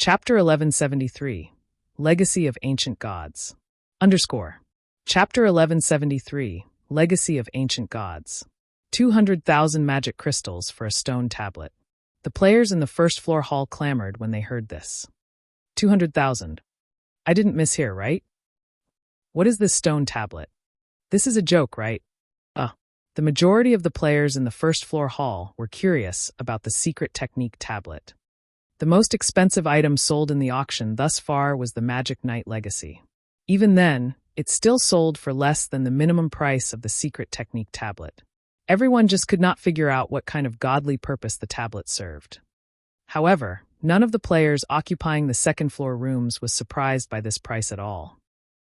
Chapter 1173, Legacy of Ancient Gods. Chapter 1173, Legacy of Ancient Gods. 200,000 magic crystals for a stone tablet. The players in the first floor hall clamored when they heard this. 200,000. I didn't mishear, right? What is this stone tablet? This is a joke, right? The majority of the players in the first floor hall were curious about the secret technique tablet. The most expensive item sold in the auction thus far was the Magic Knight Legacy. Even then, it still sold for less than the minimum price of the secret technique tablet. Everyone just could not figure out what kind of godly purpose the tablet served. However, none of the players occupying the second floor rooms was surprised by this price at all.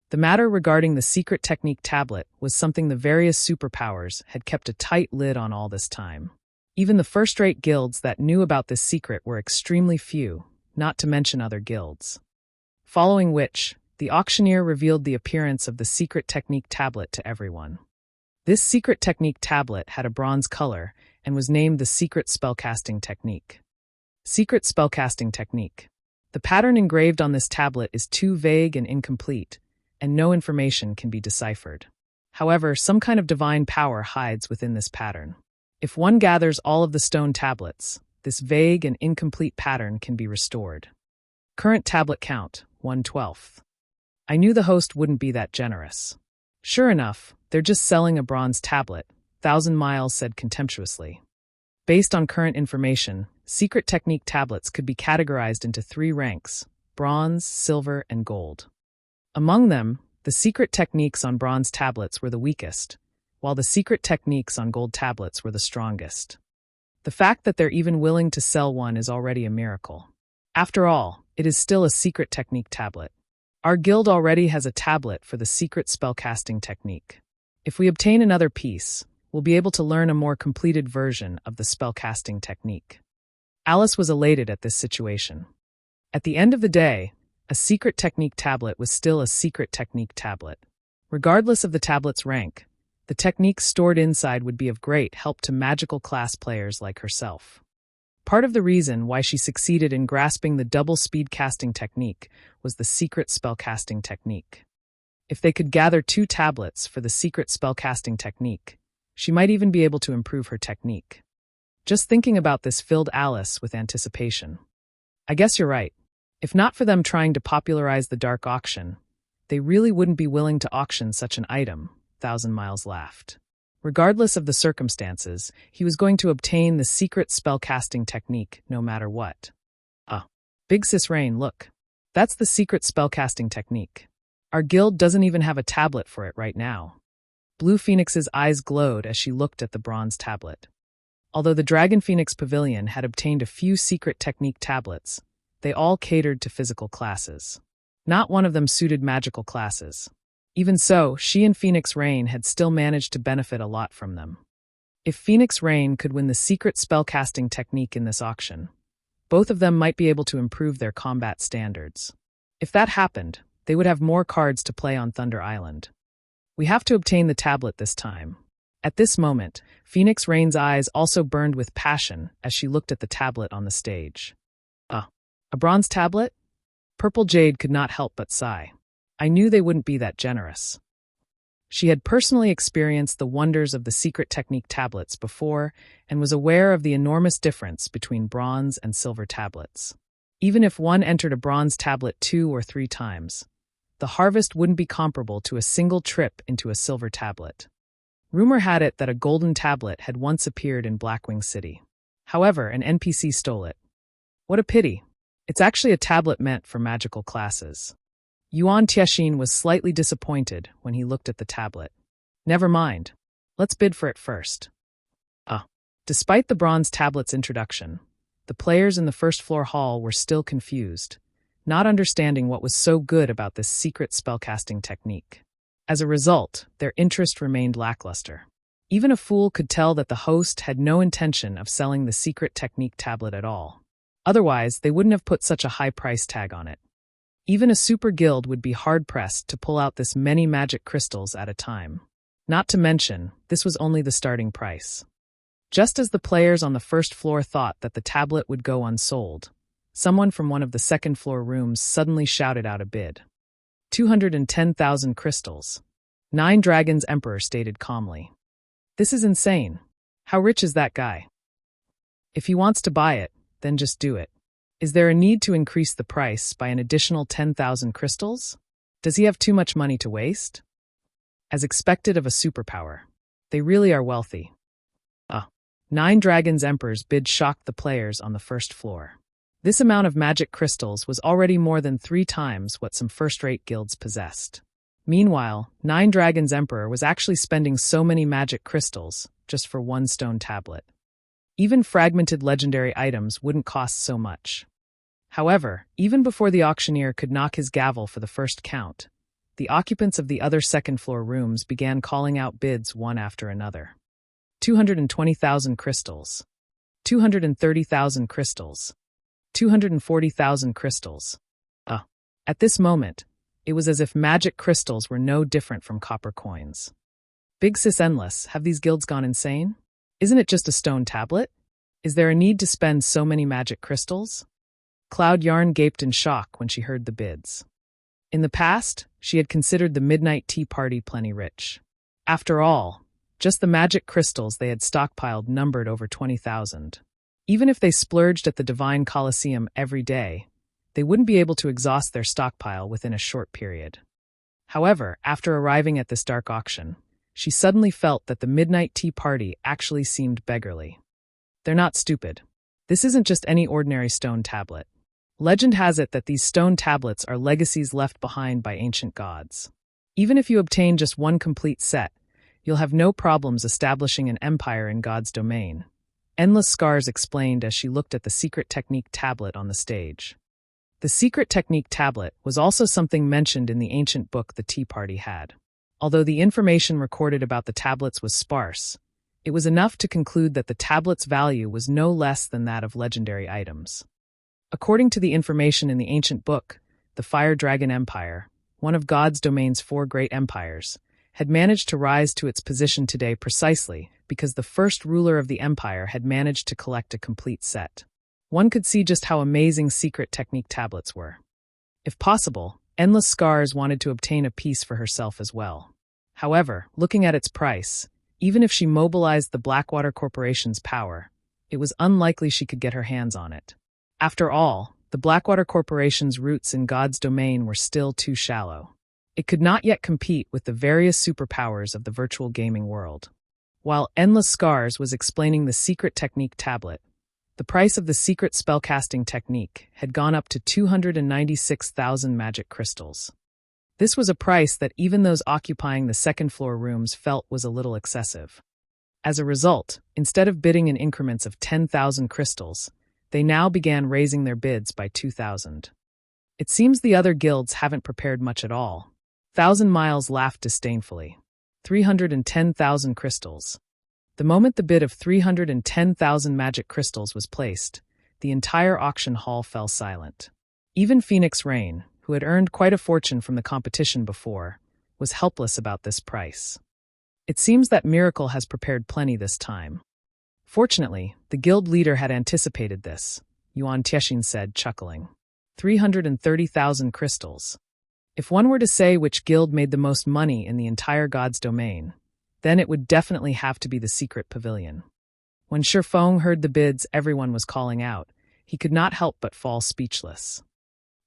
The matter regarding the secret technique tablet was something the various superpowers had kept a tight lid on all this time. Even the first-rate guilds that knew about this secret were extremely few, not to mention other guilds. Following which, the auctioneer revealed the appearance of the secret technique tablet to everyone. This secret technique tablet had a bronze color and was named the Secret Spellcasting Technique. Secret Spellcasting Technique. The pattern engraved on this tablet is too vague and incomplete, and no information can be deciphered. However, some kind of divine power hides within this pattern. If one gathers all of the stone tablets, this vague and incomplete pattern can be restored. Current tablet count, 1/12. I knew the host wouldn't be that generous. Sure enough, they're just selling a bronze tablet, 1,000 Miles said contemptuously. Based on current information, secret technique tablets could be categorized into 3 ranks: bronze, silver, and gold. Among them, the secret techniques on bronze tablets were the weakest, while the secret techniques on gold tablets were the strongest. The fact that they're even willing to sell one is already a miracle. After all, it is still a secret technique tablet. Our guild already has a tablet for the secret spellcasting technique. If we obtain another piece, we'll be able to learn a more completed version of the spellcasting technique. Alice was elated at this situation. At the end of the day, a secret technique tablet was still a secret technique tablet. Regardless of the tablet's rank, the techniques stored inside would be of great help to magical class players like herself. Part of the reason why she succeeded in grasping the double speed casting technique was the secret spellcasting technique. If they could gather 2 tablets for the secret spellcasting technique, she might even be able to improve her technique. Just thinking about this filled Alice with anticipation. I guess you're right. If not for them trying to popularize the dark auction, they really wouldn't be willing to auction such an item, 1,000 Miles laughed. Regardless of the circumstances, he was going to obtain the secret spellcasting technique no matter what. Big Sis Rain, look. That's the secret spellcasting technique. Our guild doesn't even have a tablet for it right now. Blue Phoenix's eyes glowed as she looked at the bronze tablet. Although the Dragon Phoenix Pavilion had obtained a few secret technique tablets, they all catered to physical classes. Not one of them suited magical classes. Even so, she and Phoenix Rain had still managed to benefit a lot from them. If Phoenix Rain could win the secret spellcasting technique in this auction, both of them might be able to improve their combat standards. If that happened, they would have more cards to play on Thunder Island. We have to obtain the tablet this time. At this moment, Phoenix Rain's eyes also burned with passion as she looked at the tablet on the stage. A bronze tablet? Purple Jade could not help but sigh. I knew they wouldn't be that generous. She had personally experienced the wonders of the secret technique tablets before and was aware of the enormous difference between bronze and silver tablets. Even if one entered a bronze tablet 2 or 3 times, the harvest wouldn't be comparable to a single trip into a silver tablet. Rumor had it that a golden tablet had once appeared in Blackwing City. However, an NPC stole it. What a pity. It's actually a tablet meant for magical classes. Yuan Tiexin was slightly disappointed when he looked at the tablet. Never mind. Let's bid for it first. Despite the bronze tablet's introduction, the players in the first floor hall were still confused, not understanding what was so good about this secret spellcasting technique. As a result, their interest remained lackluster. Even a fool could tell that the host had no intention of selling the secret technique tablet at all. Otherwise, they wouldn't have put such a high price tag on it. Even a super guild would be hard-pressed to pull out this many magic crystals at a time. Not to mention, this was only the starting price. Just as the players on the first floor thought that the tablet would go unsold, someone from one of the second-floor rooms suddenly shouted out a bid. 210,000 crystals. 9 Dragons Emperor stated calmly. This is insane. How rich is that guy? If he wants to buy it, then just do it. Is there a need to increase the price by an additional 10,000 crystals? Does he have too much money to waste? As expected of a superpower, they really are wealthy. 9 Dragons Emperor's bid shocked the players on the first floor. This amount of magic crystals was already more than 3 times what some first-rate guilds possessed. Meanwhile, 9 Dragons Emperor was actually spending so many magic crystals just for 1 stone tablet. Even fragmented legendary items wouldn't cost so much. However, even before the auctioneer could knock his gavel for the first count, the occupants of the other second-floor rooms began calling out bids one after another. 220,000 crystals. 230,000 crystals. 240,000 crystals. At this moment, it was as if magic crystals were no different from copper coins. Big Sis Endless, have these guilds gone insane? Isn't it just a stone tablet? Is there a need to spend so many magic crystals? Cloud Yarn gaped in shock when she heard the bids. In the past, she had considered the midnight tea party plenty rich. After all, just the magic crystals they had stockpiled numbered over 20,000. Even if they splurged at the Divine Colosseum every day, they wouldn't be able to exhaust their stockpile within a short period. However, after arriving at this dark auction, she suddenly felt that the midnight tea party actually seemed beggarly. They're not stupid. This isn't just any ordinary stone tablet. Legend has it that these stone tablets are legacies left behind by ancient gods. Even if you obtain just one complete set, you'll have no problems establishing an empire in God's domain. Endless Scars explained as she looked at the secret technique tablet on the stage. The secret technique tablet was also something mentioned in the ancient book the Tea Party had. Although the information recorded about the tablets was sparse, it was enough to conclude that the tablet's value was no less than that of legendary items. According to the information in the ancient book, the Fire Dragon Empire, one of God's domain's 4 great empires, had managed to rise to its position today precisely because the first ruler of the empire had managed to collect a complete set. One could see just how amazing secret technique tablets were. If possible, Endless Scars wanted to obtain a piece for herself as well. However, looking at its price, even if she mobilized the Blackwater Corporation's power, it was unlikely she could get her hands on it. After all, the Blackwater Corporation's roots in God's domain were still too shallow. It could not yet compete with the various superpowers of the virtual gaming world. While Endless Scars was explaining the secret technique tablet, the price of the secret spellcasting technique had gone up to 296,000 magic crystals. This was a price that even those occupying the second-floor rooms felt was a little excessive. As a result, instead of bidding in increments of 10,000 crystals, they now began raising their bids by 2,000. It seems the other guilds haven't prepared much at all. 1,000 Miles laughed disdainfully. 310,000 crystals. The moment the bid of 310,000 magic crystals was placed, the entire auction hall fell silent. Even Phoenix Rain, who had earned quite a fortune from the competition before, was helpless about this price. It seems that Miracle has prepared plenty this time. Fortunately, the guild leader had anticipated this, Yuan Tiexin said, chuckling. 330,000 crystals. If one were to say which guild made the most money in the entire God's domain, then it would definitely have to be the secret pavilion. When Shifeng heard the bids everyone was calling out, he could not help but fall speechless.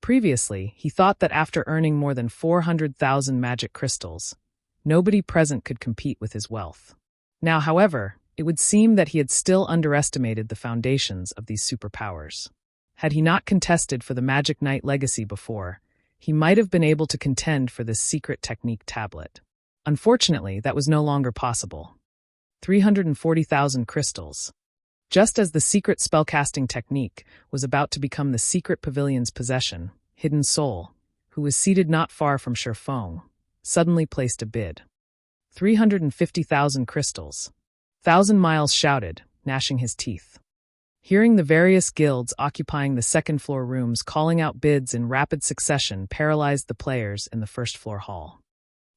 Previously, he thought that after earning more than 400,000 magic crystals, nobody present could compete with his wealth. Now, however, it would seem that he had still underestimated the foundations of these superpowers. Had he not contested for the Magic Knight legacy before, he might have been able to contend for this secret technique tablet. Unfortunately, that was no longer possible. 340,000 crystals. Just as the secret spellcasting technique was about to become the secret pavilion's possession, Hidden Soul, who was seated not far from Shifeng, suddenly placed a bid. 350,000 crystals. 1,000 Miles shouted, gnashing his teeth. Hearing the various guilds occupying the second-floor rooms calling out bids in rapid succession paralyzed the players in the first-floor hall.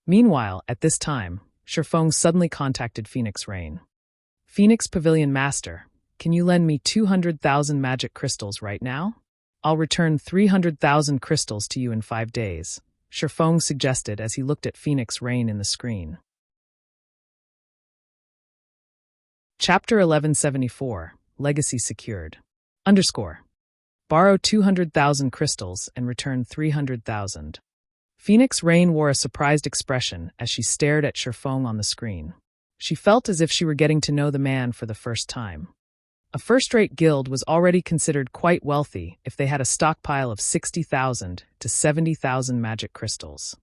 Meanwhile, at this time, Shifeng suddenly contacted Phoenix Rain. Phoenix Pavilion Master, can you lend me 200,000 magic crystals right now? I'll return 300,000 crystals to you in 5 days, Shifeng suggested as he looked at Phoenix Rain in the screen. Chapter 1174, Legacy Secured. Borrow 200,000 crystals and return 300,000. Phoenix Rain wore a surprised expression as she stared at Shifeng on the screen. She felt as if she were getting to know the man for the first time. A first-rate guild was already considered quite wealthy if they had a stockpile of 60,000 to 70,000 magic crystals.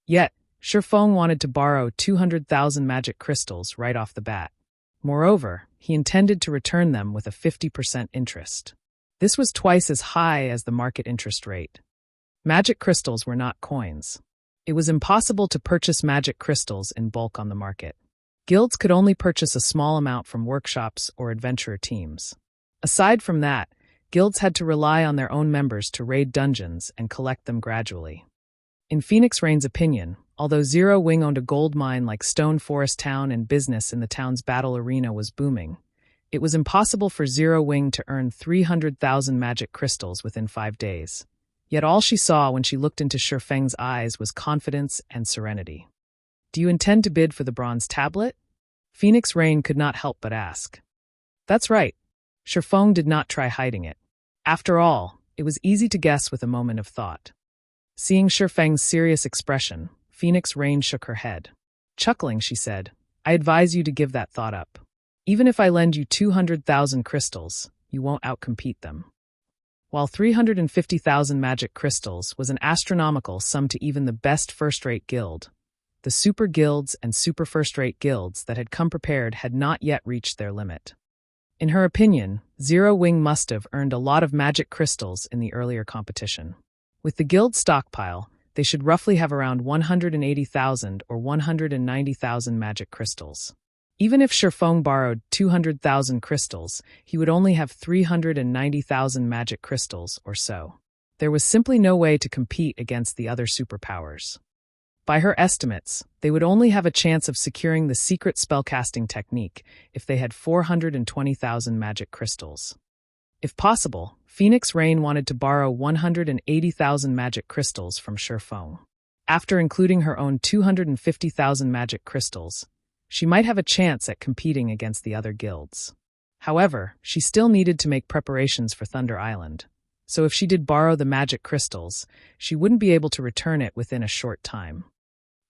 Yet, Shifeng wanted to borrow 200,000 magic crystals right off the bat. Moreover, he intended to return them with a 50% interest. This was twice as high as the market interest rate. Magic crystals were not coins. It was impossible to purchase magic crystals in bulk on the market. Guilds could only purchase a small amount from workshops or adventurer teams. Aside from that, guilds had to rely on their own members to raid dungeons and collect them gradually. In Phoenix Rain's opinion, although Zero Wing owned a gold mine like Stone Forest Town and business in the town's battle arena was booming, it was impossible for Zero Wing to earn 300,000 magic crystals within 5 days. Yet all she saw when she looked into Shifeng's eyes was confidence and serenity. Do you intend to bid for the bronze tablet? Phoenix Rain could not help but ask. That's right. Shifeng did not try hiding it. After all, it was easy to guess with a moment of thought. Seeing Shifeng's serious expression, Phoenix Rain shook her head. Chuckling, she said, I advise you to give that thought up. Even if I lend you 200,000 crystals, you won't outcompete them. While 350,000 magic crystals was an astronomical sum to even the best first-rate guild, the super guilds and super first-rate guilds that had come prepared had not yet reached their limit. In her opinion, Zero Wing must have earned a lot of magic crystals in the earlier competition. With the guild stockpile, they should roughly have around 180,000 or 190,000 magic crystals. Even if Shifeng borrowed 200,000 crystals, he would only have 390,000 magic crystals or so. There was simply no way to compete against the other superpowers. By her estimates, they would only have a chance of securing the secret spellcasting technique if they had 420,000 magic crystals. If possible, Phoenix Rain wanted to borrow 180,000 magic crystals from Shifeng. After including her own 250,000 magic crystals, she might have a chance at competing against the other guilds. However, she still needed to make preparations for Thunder Island, so if she did borrow the magic crystals, she wouldn't be able to return it within a short time.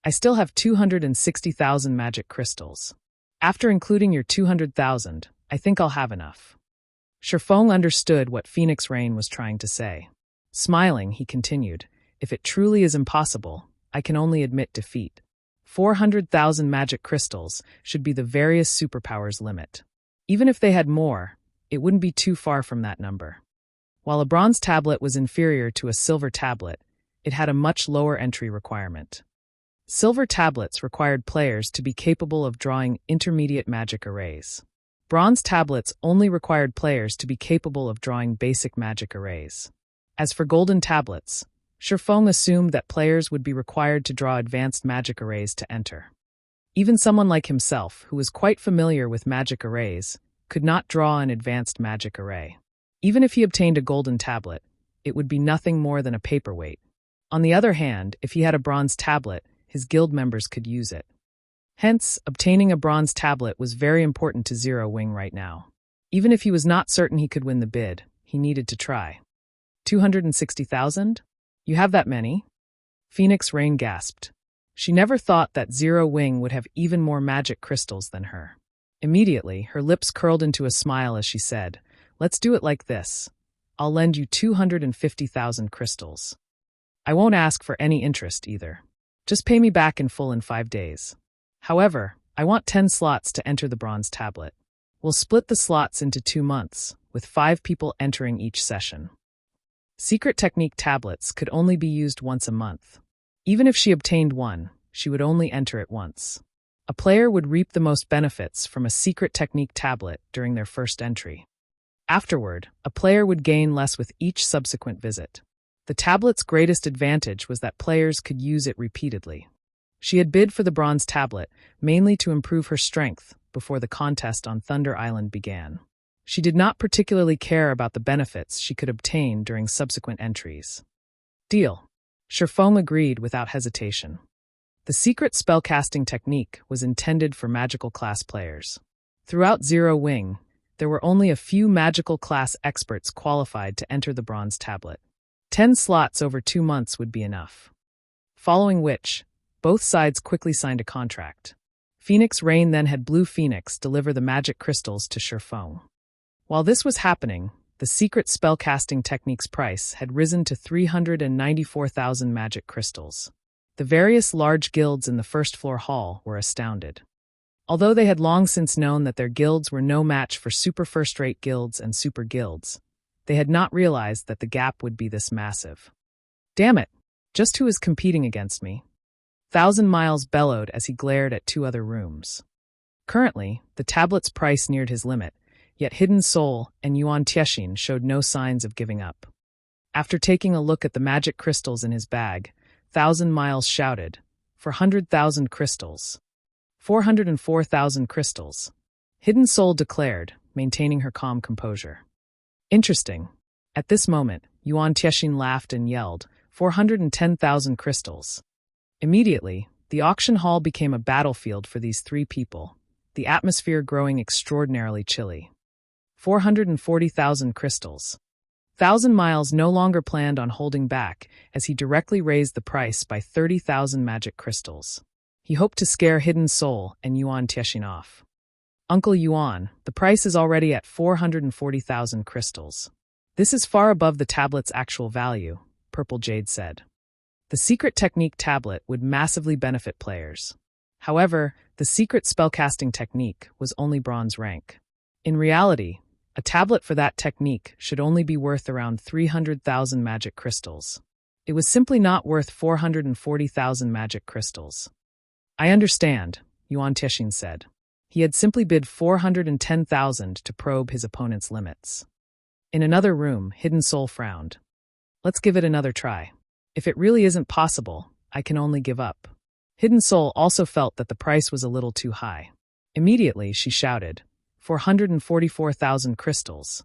I still have 260,000 magic crystals. After including your 200,000, I think I'll have enough. Shifeng understood what Phoenix Rain was trying to say. Smiling, he continued, if it truly is impossible, I can only admit defeat. 400,000 magic crystals should be the various superpowers' limit. Even if they had more, it wouldn't be too far from that number. While a bronze tablet was inferior to a silver tablet, it had a much lower entry requirement. Silver tablets required players to be capable of drawing intermediate magic arrays. Bronze tablets only required players to be capable of drawing basic magic arrays. As for golden tablets, Shifeng assumed that players would be required to draw advanced magic arrays to enter. Even someone like himself, who was quite familiar with magic arrays, could not draw an advanced magic array. Even if he obtained a golden tablet, it would be nothing more than a paperweight. On the other hand, if he had a bronze tablet, his guild members could use it. Hence, obtaining a bronze tablet was very important to Zero Wing right now. Even if he was not certain he could win the bid, he needed to try. 260,000? You have that many? Phoenix Rain gasped. She never thought that Zero Wing would have even more magic crystals than her. Immediately, her lips curled into a smile as she said, Let's do it like this. I'll lend you 250,000 crystals. I won't ask for any interest either. Just pay me back in full in 5 days. However, I want 10 slots to enter the bronze tablet. We'll split the slots into 2 months, with 5 people entering each session. Secret technique tablets could only be used once a month. Even if she obtained one, she would only enter it once. A player would reap the most benefits from a secret technique tablet during their first entry. Afterward, a player would gain less with each subsequent visit. The tablet's greatest advantage was that players could use it repeatedly. She had bid for the bronze tablet, mainly to improve her strength, before the contest on Thunder Island began. She did not particularly care about the benefits she could obtain during subsequent entries. Deal. Sherfong agreed without hesitation. The secret spellcasting technique was intended for magical class players. Throughout Zero Wing, there were only a few magical class experts qualified to enter the bronze tablet. 10 slots over 2 months would be enough. Following which, both sides quickly signed a contract. Phoenix Rain then had Blue Phoenix deliver the magic crystals to Sherfong. While this was happening, the secret spellcasting technique's price had risen to 394,000 magic crystals. The various large guilds in the first-floor hall were astounded. Although they had long since known that their guilds were no match for super first-rate guilds and super guilds, they had not realized that the gap would be this massive. Damn it! Just who is competing against me? Thousand Miles bellowed as he glared at 2 other rooms. Currently, the tablet's price neared his limit, yet Hidden Soul and Yuan Tiexin showed no signs of giving up. After taking a look at the magic crystals in his bag, Thousand Miles shouted, "400,000 crystals. 404,000 crystals." Hidden Soul declared, maintaining her calm composure. Interesting. At this moment, Yuan Tiexin laughed and yelled, 410,000 crystals. Immediately, the auction hall became a battlefield for these 3 people, the atmosphere growing extraordinarily chilly. 440,000 crystals. Thousand Miles no longer planned on holding back as he directly raised the price by 30,000 magic crystals. He hoped to scare Hidden Soul and Yuan Tiexin off. Uncle Yuan, the price is already at 440,000 crystals. This is far above the tablet's actual value, Purple Jade said. The secret technique tablet would massively benefit players. However, the secret spellcasting technique was only bronze rank. In reality, a tablet for that technique should only be worth around 300,000 magic crystals. It was simply not worth 440,000 magic crystals. I understand, Yuan Tiexin said. He had simply bid 410,000 to probe his opponent's limits. In another room, Hidden Soul frowned. Let's give it another try. If it really isn't possible, I can only give up. Hidden Soul also felt that the price was a little too high. Immediately, she shouted, 444,000 crystals.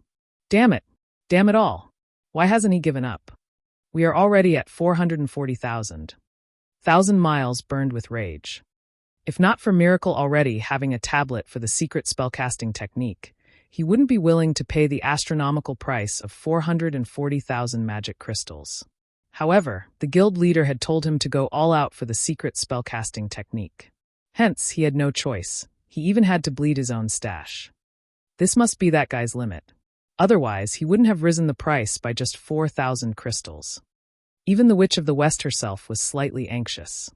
Damn it! Damn it all! Why hasn't he given up? We are already at 440,000. Thousand Miles burned with rage. If not for Miracle already having a tablet for the secret spellcasting technique, he wouldn't be willing to pay the astronomical price of 440,000 magic crystals. However, the guild leader had told him to go all out for the secret spellcasting technique. Hence, he had no choice. He even had to bleed his own stash. This must be that guy's limit. Otherwise, he wouldn't have risen the price by just 4,000 crystals. Even the Witch of the West herself was slightly anxious.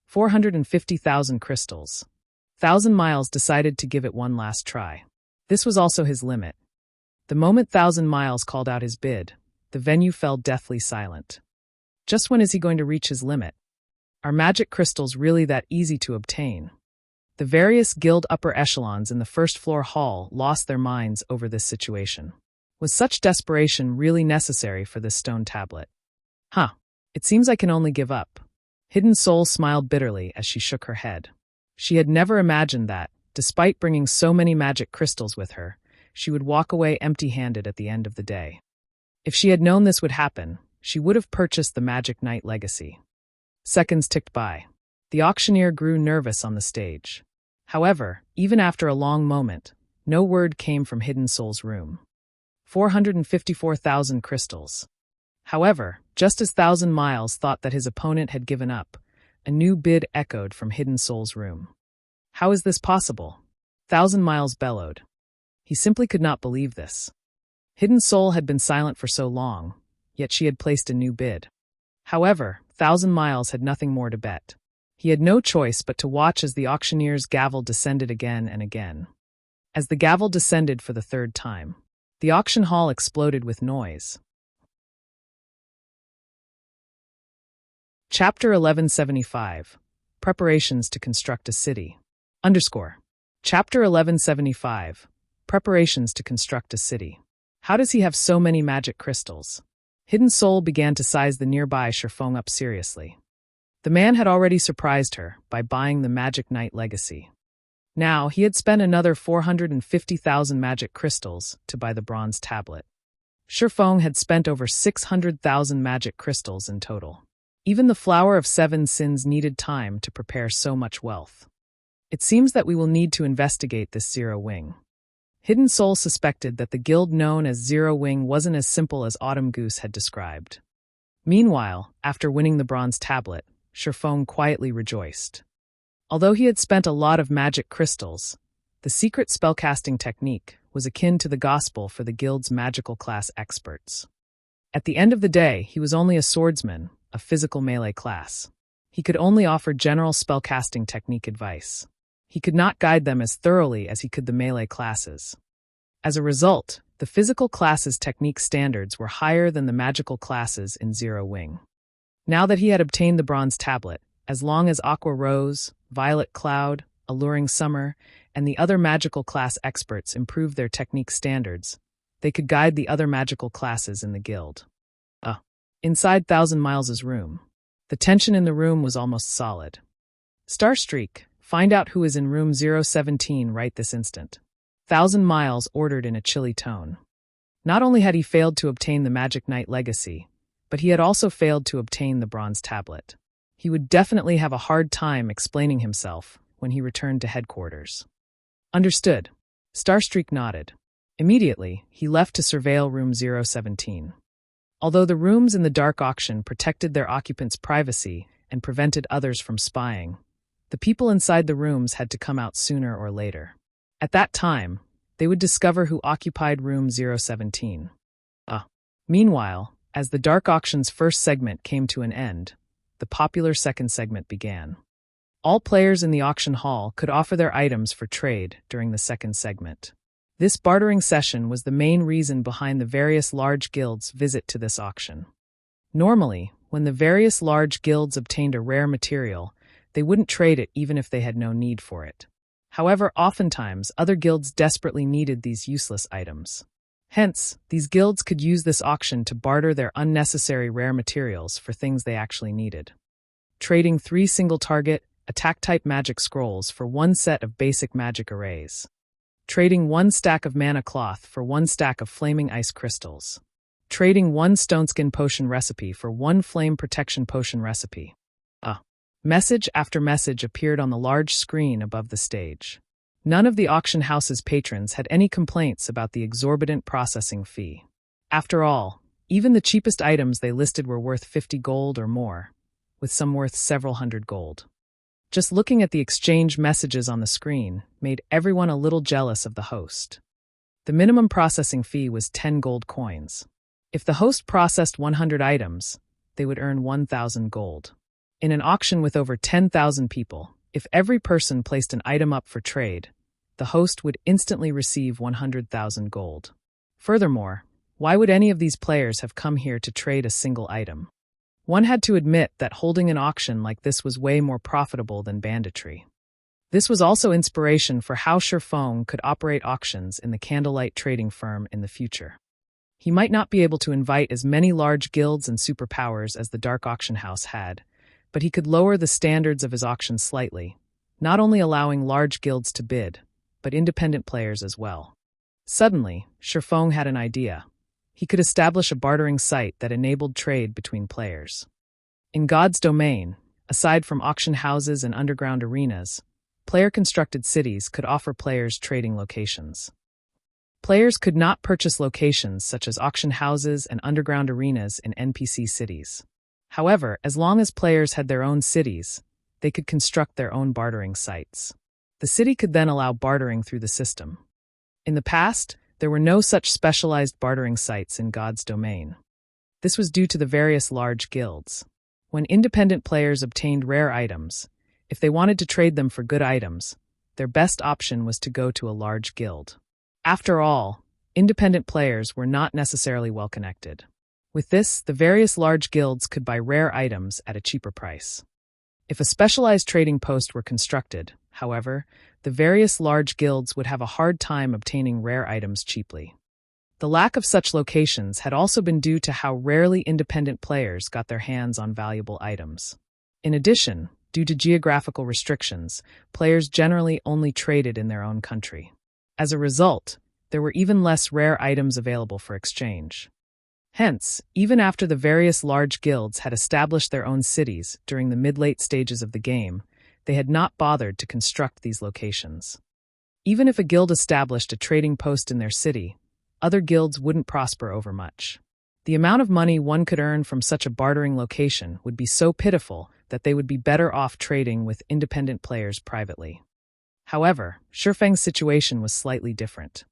450,000 crystals. Thousand Miles decided to give it one last try. This was also his limit. The moment Thousand Miles called out his bid, the venue fell deathly silent. Just when is he going to reach his limit? Are magic crystals really that easy to obtain? The various guild upper echelons in the first-floor hall lost their minds over this situation. Was such desperation really necessary for this stone tablet? It seems I can only give up. Hidden Soul smiled bitterly as she shook her head. She had never imagined that, despite bringing so many magic crystals with her, she would walk away empty-handed at the end of the day. If she had known this would happen, she would have purchased the Magic Knight Legacy. Seconds ticked by. The auctioneer grew nervous on the stage. However, even after a long moment, no word came from Hidden Soul's room. 454,000 crystals. However, just as Thousand Miles thought that his opponent had given up, a new bid echoed from Hidden Soul's room. How is this possible? Thousand Miles bellowed. He simply could not believe this. Hidden Soul had been silent for so long, yet she had placed a new bid. However, Thousand Miles had nothing more to bet. He had no choice but to watch as the auctioneer's gavel descended again and again. As the gavel descended for the 3rd time, the auction hall exploded with noise. Chapter 1175. Preparations to construct a city. Chapter 1175. Preparations to construct a city. How does he have so many magic crystals? Hidden Soul began to size the nearby Sherfong up seriously. The man had already surprised her by buying the Magic Knight Legacy. Now, he had spent another 450,000 magic crystals to buy the bronze tablet. Shifeng had spent over 600,000 magic crystals in total. Even the Flower of Seven Sins needed time to prepare so much wealth. It seems that we will need to investigate this Zero Wing. Hidden Soul suspected that the guild known as Zero Wing wasn't as simple as Autumn Goose had described. Meanwhile, after winning the bronze tablet, Shifeng quietly rejoiced. Although he had spent a lot of magic crystals, the secret spellcasting technique was akin to the gospel for the guild's magical class experts. At the end of the day, he was only a swordsman, a physical melee class. He could only offer general spellcasting technique advice. He could not guide them as thoroughly as he could the melee classes. As a result, the physical class's technique standards were higher than the magical classes in Zero Wing. Now that he had obtained the bronze tablet, as long as Aqua Rose, Violet Cloud, Alluring Summer, and the other magical class experts improved their technique standards, they could guide the other magical classes in the guild. Inside Thousand Miles' room. The tension in the room was almost solid. Starstreak, find out who is in room 017 right this instant. Thousand Miles ordered in a chilly tone. Not only had he failed to obtain the Magic Knight legacy, but he had also failed to obtain the bronze tablet. He would definitely have a hard time explaining himself when he returned to headquarters. Understood. Starstreak nodded. Immediately, he left to surveil room 017. Although the rooms in the dark auction protected their occupants' privacy and prevented others from spying, the people inside the rooms had to come out sooner or later. At that time, they would discover who occupied room 017. Meanwhile, as the dark auction's first segment came to an end, the popular second segment began. All players in the auction hall could offer their items for trade during the second segment. This bartering session was the main reason behind the various large guilds' visit to this auction. Normally, when the various large guilds obtained a rare material, they wouldn't trade it even if they had no need for it. However, oftentimes, other guilds desperately needed these useless items. Hence, these guilds could use this auction to barter their unnecessary rare materials for things they actually needed. Trading 3 single-target, attack-type magic scrolls for 1 set of basic magic arrays. Trading 1 stack of mana cloth for 1 stack of flaming ice crystals. Trading 1 stoneskin potion recipe for 1 flame protection potion recipe. Message after message appeared on the large screen above the stage. None of the auction house's patrons had any complaints about the exorbitant processing fee. After all, even the cheapest items they listed were worth 50 gold or more, with some worth several hundred gold. Just looking at the exchange messages on the screen made everyone a little jealous of the host. The minimum processing fee was 10 gold coins. If the host processed 100 items, they would earn 1,000 gold. In an auction with over 10,000 people, if every person placed an item up for trade, the host would instantly receive 100,000 gold. Furthermore, why would any of these players have come here to trade a single item? One had to admit that holding an auction like this was way more profitable than banditry. This was also inspiration for how Shifeng could operate auctions in the candlelight trading firm in the future. He might not be able to invite as many large guilds and superpowers as the Dark Auction House had, but he could lower the standards of his auction slightly, not only allowing large guilds to bid, but independent players as well. Suddenly, Shifeng had an idea. He could establish a bartering site that enabled trade between players. In God's domain, aside from auction houses and underground arenas, player-constructed cities could offer players trading locations. Players could not purchase locations such as auction houses and underground arenas in NPC cities. However, as long as players had their own cities, they could construct their own bartering sites. The city could then allow bartering through the system. In the past, there were no such specialized bartering sites in God's domain. This was due to the various large guilds. When independent players obtained rare items, if they wanted to trade them for good items, their best option was to go to a large guild. After all, independent players were not necessarily well connected. With this, the various large guilds could buy rare items at a cheaper price. If a specialized trading post were constructed, however, the various large guilds would have a hard time obtaining rare items cheaply. The lack of such locations had also been due to how rarely independent players got their hands on valuable items. In addition, Due to geographical restrictions, players generally only traded in their own country. As a result, there were even less rare items available for exchange. Hence, even after the various large guilds had established their own cities during the mid-late stages of the game, they had not bothered to construct these locations. Even if a guild established a trading post in their city, other guilds wouldn't prosper overmuch. The amount of money one could earn from such a bartering location would be so pitiful that they would be better off trading with independent players privately. However, Shifeng's situation was slightly different.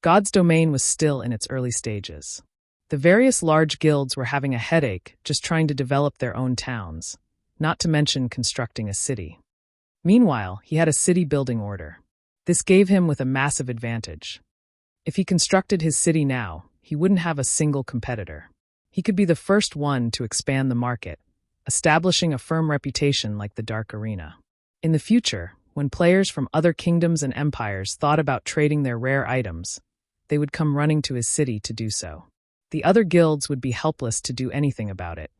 God's domain was still in its early stages. The various large guilds were having a headache just trying to develop their own towns, not to mention constructing a city. Meanwhile, he had a city-building order. This gave him with a massive advantage. If he constructed his city now, he wouldn't have a single competitor. He could be the first one to expand the market, establishing a firm reputation like the Dark Arena. In the future, when players from other kingdoms and empires thought about trading their rare items, they would come running to his city to do so. The other guilds would be helpless to do anything about it.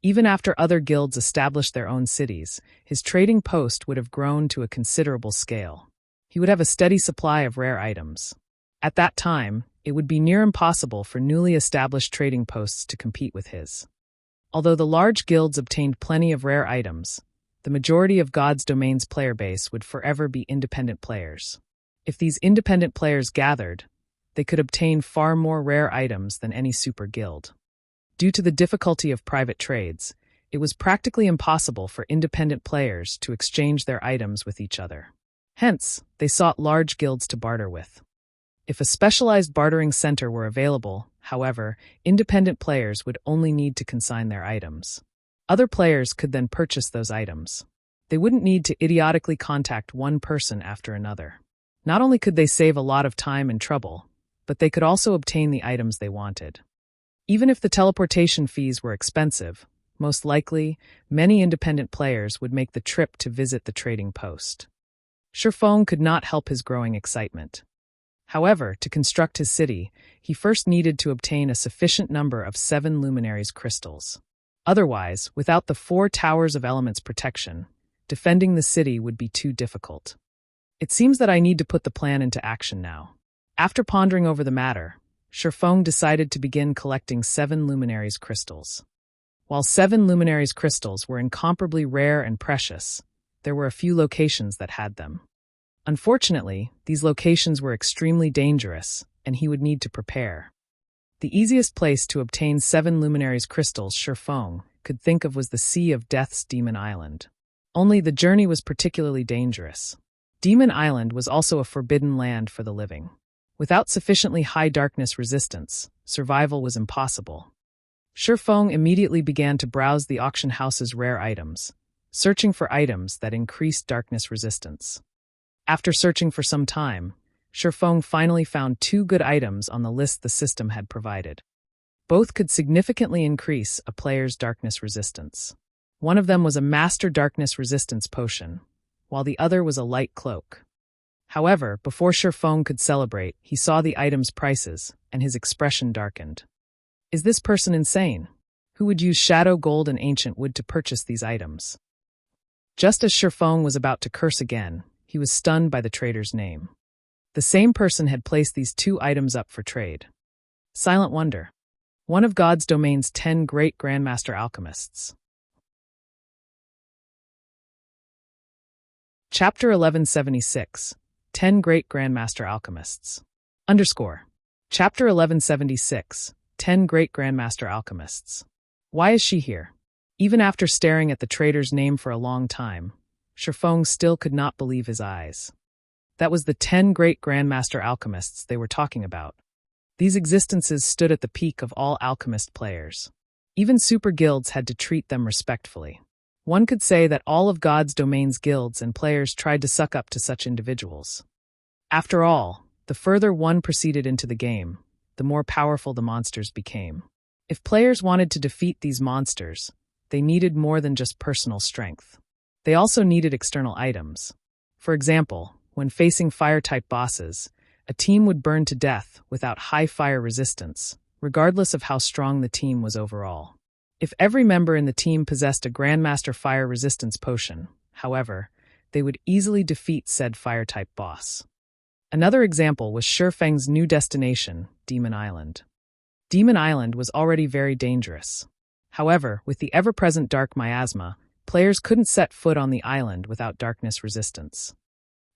Even after other guilds established their own cities, his trading post would have grown to a considerable scale. He would have a steady supply of rare items. At that time, it would be near impossible for newly established trading posts to compete with his. Although the large guilds obtained plenty of rare items, the majority of God's Domain's player base would forever be independent players. If these independent players gathered, they could obtain far more rare items than any super guild. Due to the difficulty of private trades, it was practically impossible for independent players to exchange their items with each other. Hence, they sought large guilds to barter with. If a specialized bartering center were available, however, independent players would only need to consign their items. Other players could then purchase those items. They wouldn't need to idiotically contact one person after another. Not only could they save a lot of time and trouble, but they could also obtain the items they wanted. Even if the teleportation fees were expensive, most likely, many independent players would make the trip to visit the trading post. Shifeng could not help his growing excitement. However, to construct his city, he first needed to obtain a sufficient number of 7 luminaries crystals. Otherwise, without the 4 towers of elements protection, defending the city would be too difficult. It seems that I need to put the plan into action now. After pondering over the matter, Shifeng decided to begin collecting 7 luminaries crystals. While 7 luminaries crystals were incomparably rare and precious, there were a few locations that had them. Unfortunately, these locations were extremely dangerous, and he would need to prepare. The easiest place to obtain 7 luminaries crystals Shifeng could think of was the Sea of Death's Demon Island. Only the journey was particularly dangerous. Demon Island was also a forbidden land for the living. Without sufficiently high darkness resistance, survival was impossible. Shifeng immediately began to browse the auction house's rare items, searching for items that increased darkness resistance. After searching for some time, Shifeng finally found 2 good items on the list the system had provided. Both could significantly increase a player's darkness resistance. One of them was a Master Darkness Resistance potion, while the other was a light cloak. However, before Shifeng could celebrate, he saw the item's prices, and his expression darkened. Is this person insane? Who would use shadow gold and ancient wood to purchase these items? Just as Shifeng was about to curse again, he was stunned by the trader's name. The same person had placed these 2 items up for trade. Silent Wonder. One of God's Domain's 10 great Grandmaster Alchemists. Chapter 1176. 10 Great Grandmaster Alchemists. Chapter 1176. 10 Great Grandmaster Alchemists. Why is she here? Even after staring at the trader's name for a long time, Shifeng still could not believe his eyes. That was the 10 great Grandmaster Alchemists they were talking about. These existences stood at the peak of all alchemist players. Even super guilds had to treat them respectfully. One could say that all of God's Domain's guilds and players tried to suck up to such individuals. After all, the further one proceeded into the game, the more powerful the monsters became. If players wanted to defeat these monsters, they needed more than just personal strength. They also needed external items. For example, when facing fire-type bosses, a team would burn to death without high fire resistance, regardless of how strong the team was overall. If every member in the team possessed a Grandmaster fire resistance potion, however, they would easily defeat said fire-type boss. Another example was Shifeng's new destination, Demon Island. Demon Island was already very dangerous. However, with the ever-present dark miasma, players couldn't set foot on the island without darkness resistance.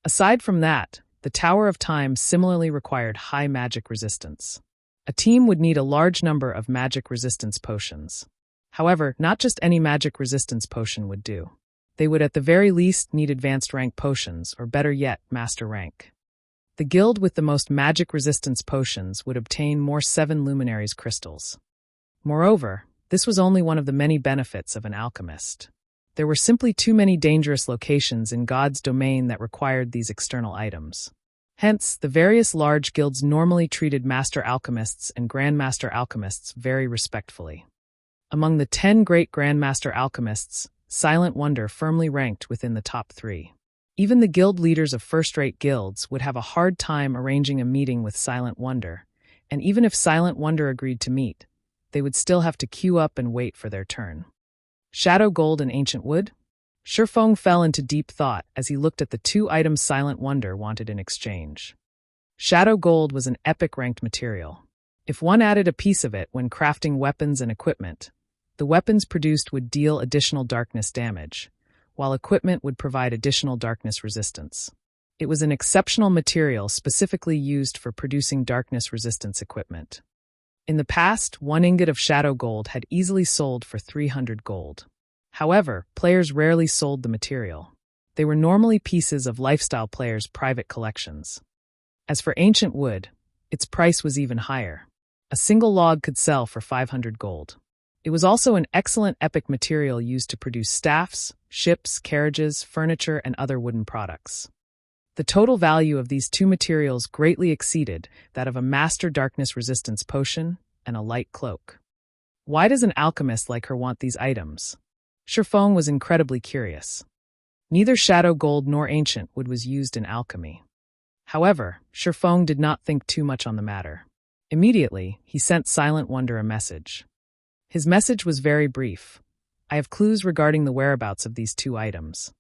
Aside from that, the Tower of Time similarly required high magic resistance. A team would need a large number of magic resistance potions. However, not just any magic resistance potion would do. They would at the very least need advanced rank potions, or better yet, master rank. The guild with the most magic resistance potions would obtain more 7 luminaries crystals. Moreover, this was only one of the many benefits of an alchemist. There were simply too many dangerous locations in God's domain that required these external items. Hence, the various large guilds normally treated Master Alchemists and Grandmaster Alchemists very respectfully. Among the 10 great Grandmaster Alchemists, Silent Wonder firmly ranked within the top 3. Even the guild leaders of first-rate guilds would have a hard time arranging a meeting with Silent Wonder, and even if Silent Wonder agreed to meet, they would still have to queue up and wait for their turn. Shadow Gold and Ancient Wood? Shifeng fell into deep thought as he looked at the 2 items Silent Wonder wanted in exchange. Shadow Gold was an epic ranked material. If one added a piece of it when crafting weapons and equipment, the weapons produced would deal additional darkness damage, while equipment would provide additional darkness resistance. It was an exceptional material specifically used for producing darkness resistance equipment. In the past, 1 ingot of shadow gold had easily sold for 300 gold. However, players rarely sold the material. They were normally pieces of lifestyle players' private collections. As for ancient wood, its price was even higher. A single log could sell for 500 gold. It was also an excellent epic material used to produce staffs, ships, carriages, furniture, and other wooden products. The total value of these 2 materials greatly exceeded that of a master darkness resistance potion and a light cloak. Why does an alchemist like her want these items? Shifeng was incredibly curious. Neither shadow gold nor ancient wood was used in alchemy. However, Shifeng did not think too much on the matter. Immediately, he sent Silent Wonder a message. His message was very brief. I have clues regarding the whereabouts of these 2 items.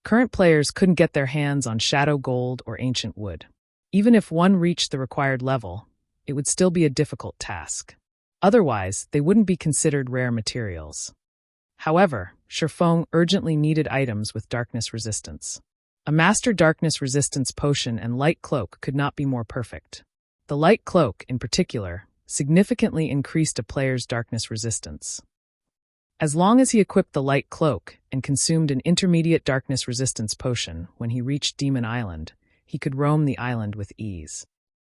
Current players couldn't get their hands on shadow gold or ancient wood. Even if one reached the required level, it would still be a difficult task. Otherwise, they wouldn't be considered rare materials. However, Shifeng urgently needed items with darkness resistance. A master darkness resistance potion and light cloak could not be more perfect. The light cloak, in particular, significantly increased a player's darkness resistance. As long as he equipped the light cloak and consumed an intermediate darkness resistance potion when he reached Demon Island, he could roam the island with ease.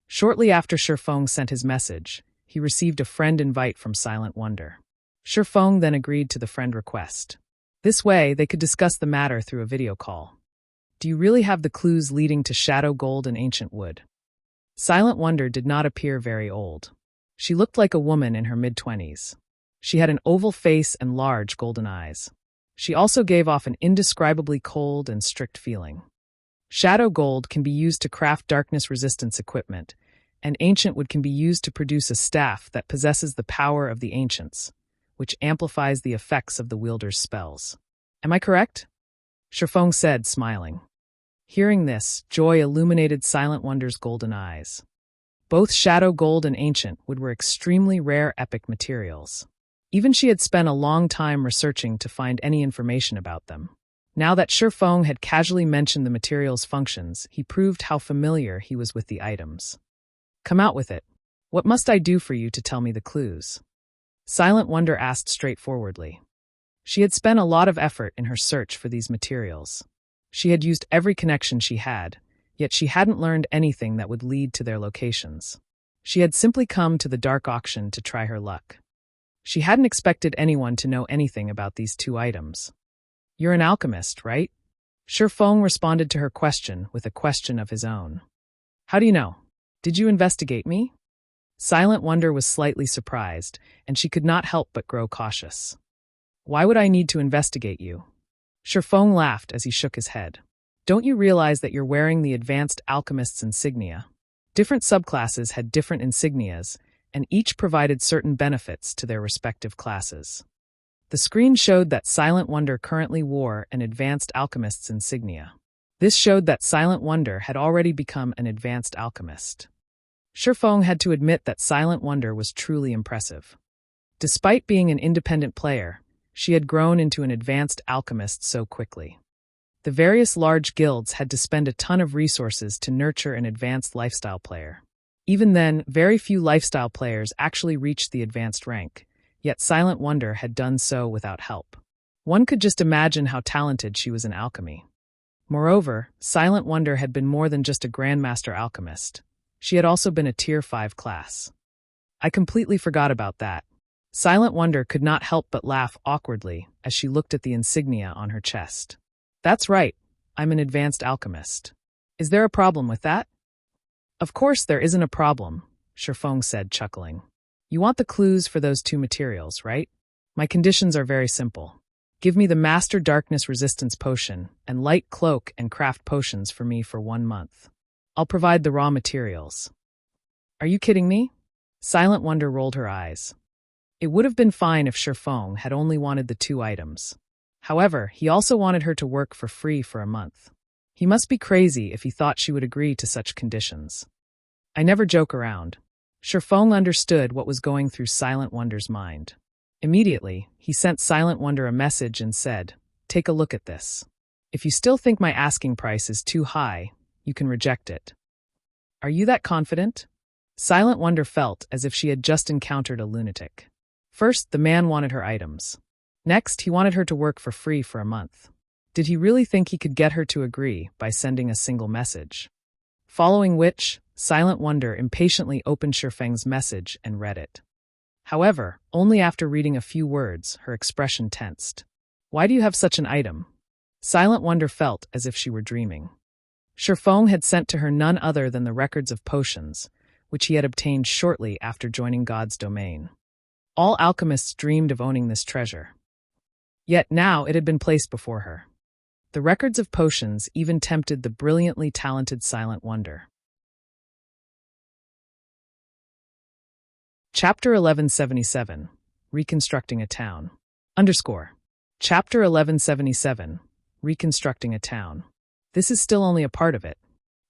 Shortly after Shifeng sent his message, he received a friend invite from Silent Wonder. Shifeng then agreed to the friend request. This way, they could discuss the matter through a video call. Do you really have the clues leading to shadow gold and ancient wood? Silent Wonder did not appear very old. She looked like a woman in her mid-20s. She had an oval face and large golden eyes. She also gave off an indescribably cold and strict feeling. Shadow gold can be used to craft darkness resistance equipment, and ancient wood can be used to produce a staff that possesses the power of the ancients, which amplifies the effects of the wielder's spells. Am I correct? Shifeng said, smiling. Hearing this, joy illuminated Silent Wonder's golden eyes. Both shadow gold and ancient wood were extremely rare epic materials. Even she had spent a long time researching to find any information about them. Now that Shifeng had casually mentioned the material's functions, he proved how familiar he was with the items. Come out with it. What must I do for you to tell me the clues? Silent Wonder asked straightforwardly. She had spent a lot of effort in her search for these materials. She had used every connection she had, yet she hadn't learned anything that would lead to their locations. She had simply come to the dark auction to try her luck. She hadn't expected anyone to know anything about these 2 items. You're an alchemist, right? Shifeng responded to her question with a question of his own. How do you know? Did you investigate me? Silent Wonder was slightly surprised, and she could not help but grow cautious. Why would I need to investigate you? Shifeng laughed as he shook his head. Don't you realize that you're wearing the advanced alchemist's insignia? Different subclasses had different insignias, and each provided certain benefits to their respective classes. The screen showed that Silent Wonder currently wore an Advanced Alchemist's insignia. This showed that Silent Wonder had already become an Advanced Alchemist. Shifeng had to admit that Silent Wonder was truly impressive. Despite being an independent player, she had grown into an Advanced Alchemist so quickly. The various large guilds had to spend a ton of resources to nurture an advanced lifestyle player. Even then, very few lifestyle players actually reached the advanced rank, yet Silent Wonder had done so without help. One could just imagine how talented she was in alchemy. Moreover, Silent Wonder had been more than just a Grandmaster alchemist. She had also been a Tier 5 class. I completely forgot about that. Silent Wonder could not help but laugh awkwardly as she looked at the insignia on her chest. That's right, I'm an Advanced Alchemist. Is there a problem with that? Of course there isn't a problem, Shifeng said, chuckling. You want the clues for those two materials, right? My conditions are very simple. Give me the Master Darkness Resistance Potion and Light Cloak and Craft Potions for me for 1 month. I'll provide the raw materials. Are you kidding me? Silent Wonder rolled her eyes. It would have been fine if Shifeng had only wanted the 2 items. However, he also wanted her to work for free for a month. He must be crazy if he thought she would agree to such conditions. I never joke around. Shifeng understood what was going through Silent Wonder's mind. Immediately, he sent Silent Wonder a message and said, "Take a look at this. If you still think my asking price is too high, you can reject it." Are you that confident? Silent Wonder felt as if she had just encountered a lunatic. First, the man wanted her items. Next, he wanted her to work for free for a month. Did he really think he could get her to agree by sending a single message? Following which, Silent Wonder impatiently opened Shifeng's message and read it. However, only after reading a few words, her expression tensed. Why do you have such an item? Silent Wonder felt as if she were dreaming. Shifeng had sent to her none other than the records of potions, which he had obtained shortly after joining God's domain. All alchemists dreamed of owning this treasure. Yet now it had been placed before her. The records of potions even tempted the brilliantly talented Silent Wonder. Chapter 1177, Reconstructing a Town. Chapter 1177, Reconstructing a Town. This is still only a part of it.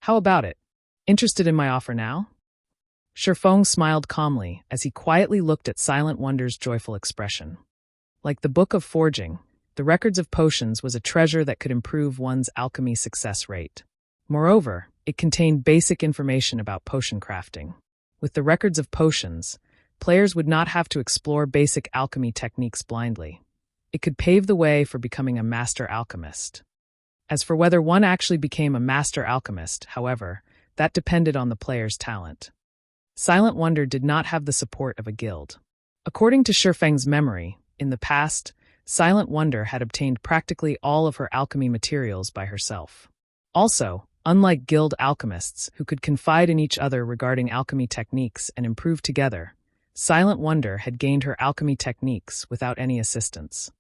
How about it? Interested in my offer now? Shifeng smiled calmly as he quietly looked at Silent Wonder's joyful expression. Like the Book of Forging, the records of potions was a treasure that could improve one's alchemy success rate. Moreover, it contained basic information about potion crafting. With the records of potions, players would not have to explore basic alchemy techniques blindly. It could pave the way for becoming a master alchemist. As for whether one actually became a master alchemist, however, that depended on the player's talent. Silent Wonder did not have the support of a guild. According to Shifeng's memory, in the past, Silent Wonder had obtained practically all of her alchemy materials by herself. Also, unlike guild alchemists who could confide in each other regarding alchemy techniques and improve together, Silent Wonder had gained her alchemy techniques without any assistance.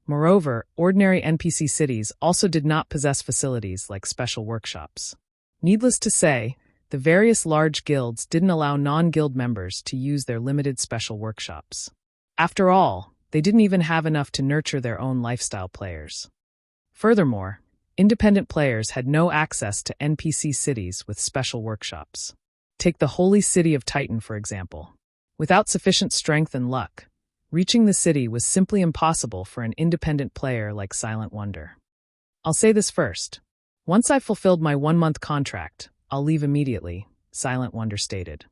Moreover, ordinary NPC cities also did not possess facilities like special workshops. Needless to say, the various large guilds didn't allow non-guild members to use their limited special workshops. After all, they didn't even have enough to nurture their own lifestyle players. Furthermore, independent players had no access to NPC cities with special workshops. Take the holy city of Titan, for example. Without sufficient strength and luck, reaching the city was simply impossible for an independent player like Silent Wonder. I'll say this first. Once I've fulfilled my 1-month contract, I'll leave immediately, Silent Wonder stated.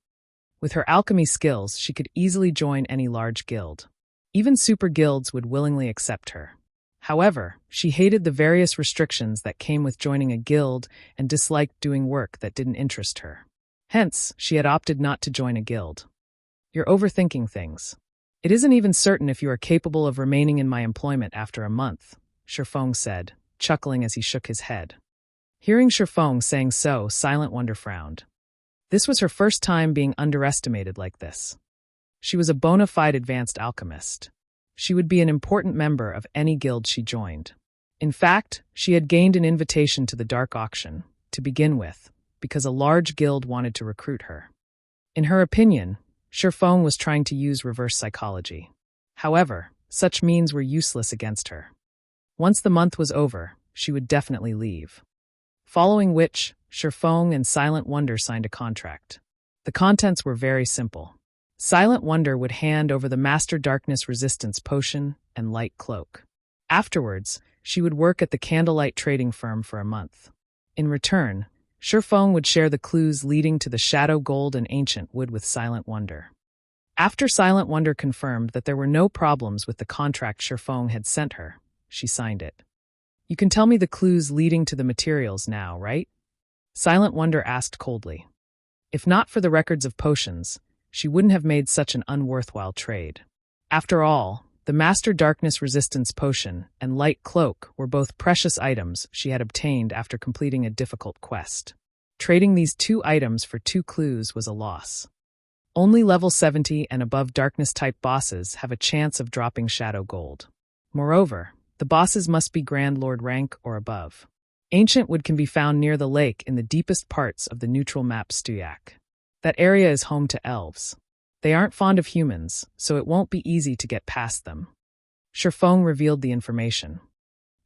With her alchemy skills, she could easily join any large guild. Even super guilds would willingly accept her. However, she hated the various restrictions that came with joining a guild and disliked doing work that didn't interest her. Hence, she had opted not to join a guild. You're overthinking things. It isn't even certain if you are capable of remaining in my employment after a month, Shifeng said, chuckling as he shook his head. Hearing Shifeng saying so, Silent Wonder frowned. This was her first time being underestimated like this. She was a bona fide advanced alchemist. She would be an important member of any guild she joined. In fact, she had gained an invitation to the Dark Auction, to begin with, because a large guild wanted to recruit her. In her opinion, Shifeng was trying to use reverse psychology. However, such means were useless against her. Once the month was over, she would definitely leave. Following which, Shifeng and Silent Wonder signed a contract. The contents were very simple. Silent Wonder would hand over the Master Darkness Resistance Potion and Light Cloak. Afterwards, she would work at the Candlelight trading firm for a month. In return, Shifeng would share the clues leading to the Shadow Gold and Ancient Wood with Silent Wonder. After Silent Wonder confirmed that there were no problems with the contract Shifeng had sent her, she signed it. "You can tell me the clues leading to the materials now, right?" Silent Wonder asked coldly. If not for the records of potions, she wouldn't have made such an unworthwhile trade. After all, the Master Darkness Resistance Potion and Light Cloak were both precious items she had obtained after completing a difficult quest. Trading these two items for 2 clues was a loss. Only level 70 and above Darkness-type bosses have a chance of dropping Shadow Gold. Moreover, the bosses must be Grand Lord rank or above. Ancient Wood can be found near the lake in the deepest parts of the neutral map Stuyak. That area is home to elves. They aren't fond of humans, so it won't be easy to get past them. Shifeng revealed the information.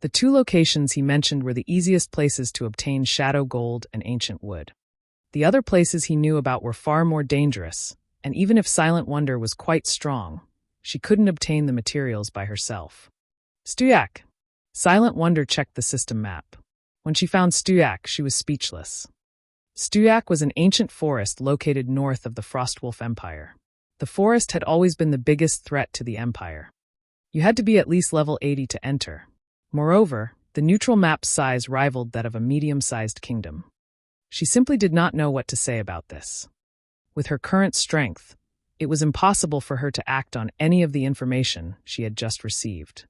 The 2 locations he mentioned were the easiest places to obtain Shadow Gold and Ancient Wood. The other places he knew about were far more dangerous, and even if Silent Wonder was quite strong, she couldn't obtain the materials by herself. Stuyak. Silent Wonder checked the system map. When she found Stuyak, she was speechless. Stuyak was an ancient forest located north of the Frostwolf Empire. The forest had always been the biggest threat to the Empire. You had to be at least level 80 to enter. Moreover, the neutral map's size rivaled that of a medium-sized kingdom. She simply did not know what to say about this. With her current strength, it was impossible for her to act on any of the information she had just received.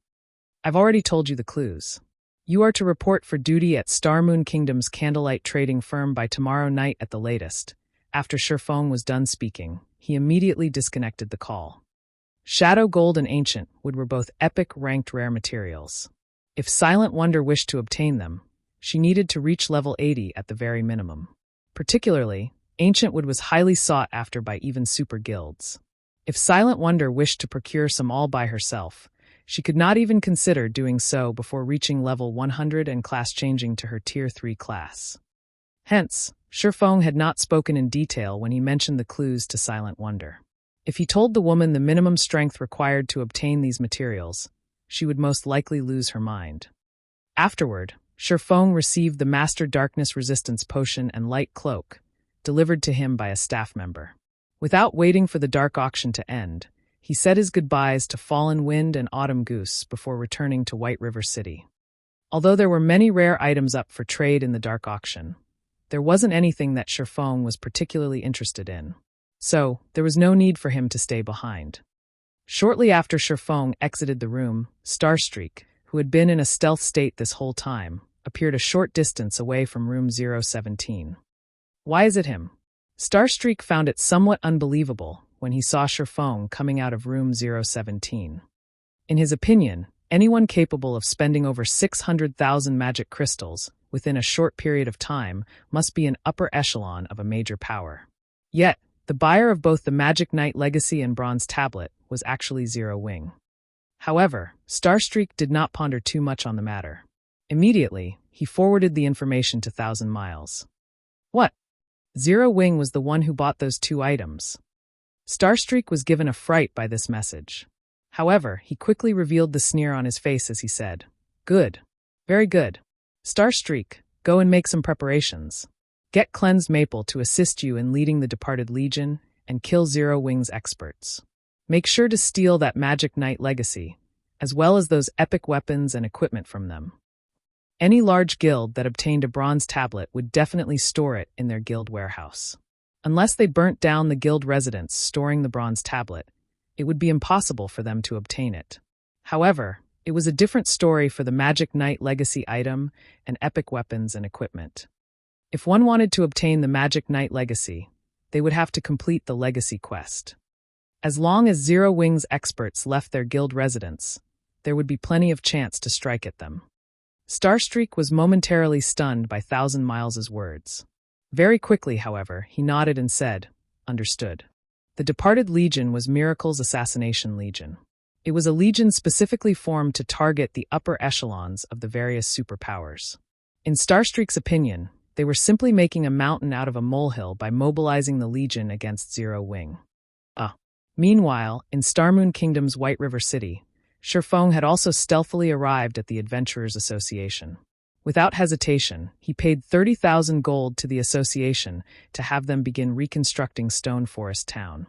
"I've already told you the clues. You are to report for duty at Starmoon Kingdom's Candlelight trading firm by tomorrow night at the latest." After Shifeng was done speaking, he immediately disconnected the call. Shadow Gold and Ancient Wood were both epic ranked rare materials. If Silent Wonder wished to obtain them, she needed to reach level 80 at the very minimum. Particularly, Ancient Wood was highly sought after by even super guilds. If Silent Wonder wished to procure some all by herself, she could not even consider doing so before reaching level 100 and class changing to her Tier 3 class. Hence, Shifeng had not spoken in detail when he mentioned the clues to Silent Wonder. If he told the woman the minimum strength required to obtain these materials, she would most likely lose her mind. Afterward, Shifeng received the Master Darkness Resistance Potion and Light Cloak, delivered to him by a staff member. Without waiting for the dark auction to end, he said his goodbyes to Fallen Wind and Autumn Goose before returning to White River City. Although there were many rare items up for trade in the dark auction, there wasn't anything that Shifeng was particularly interested in. So, there was no need for him to stay behind. Shortly after Shifeng exited the room, Starstreak, who had been in a stealth state this whole time, appeared a short distance away from room 017. "Why is it him?" Starstreak found it somewhat unbelievable when he saw Shifeng coming out of room 017. In his opinion, anyone capable of spending over 600,000 magic crystals within a short period of time must be an upper echelon of a major power. Yet, the buyer of both the Magic Knight Legacy and Bronze Tablet was actually Zero Wing. However, Starstreak did not ponder too much on the matter. Immediately, he forwarded the information to Thousand Miles. "What? Zero Wing was the one who bought those 2 items." Starstreak was given a fright by this message. However, he quickly revealed the sneer on his face as he said, "Good. Very good. Starstreak, go and make some preparations. Get Cleansed Maple to assist you in leading the Departed Legion and kill Zero Wing's experts. Make sure to steal that Magic Knight Legacy, as well as those epic weapons and equipment from them." Any large guild that obtained a bronze tablet would definitely store it in their guild warehouse. Unless they burnt down the guild residence storing the bronze tablet, it would be impossible for them to obtain it. However, it was a different story for the Magic Knight Legacy item and epic weapons and equipment. If one wanted to obtain the Magic Knight Legacy, they would have to complete the Legacy quest. As long as Zero Wing's experts left their guild residence, there would be plenty of chance to strike at them. Starstreak was momentarily stunned by Thousand Miles' words. Very quickly, however, he nodded and said, "Understood." The Departed Legion was Miracle's Assassination Legion. It was a legion specifically formed to target the upper echelons of the various superpowers. In Starstreak's opinion, they were simply making a mountain out of a molehill by mobilizing the legion against Zero Wing. Meanwhile, in Starmoon Kingdom's White River City, Shifeng had also stealthily arrived at the Adventurers Association. Without hesitation, he paid 30,000 gold to the association to have them begin reconstructing Stone Forest Town.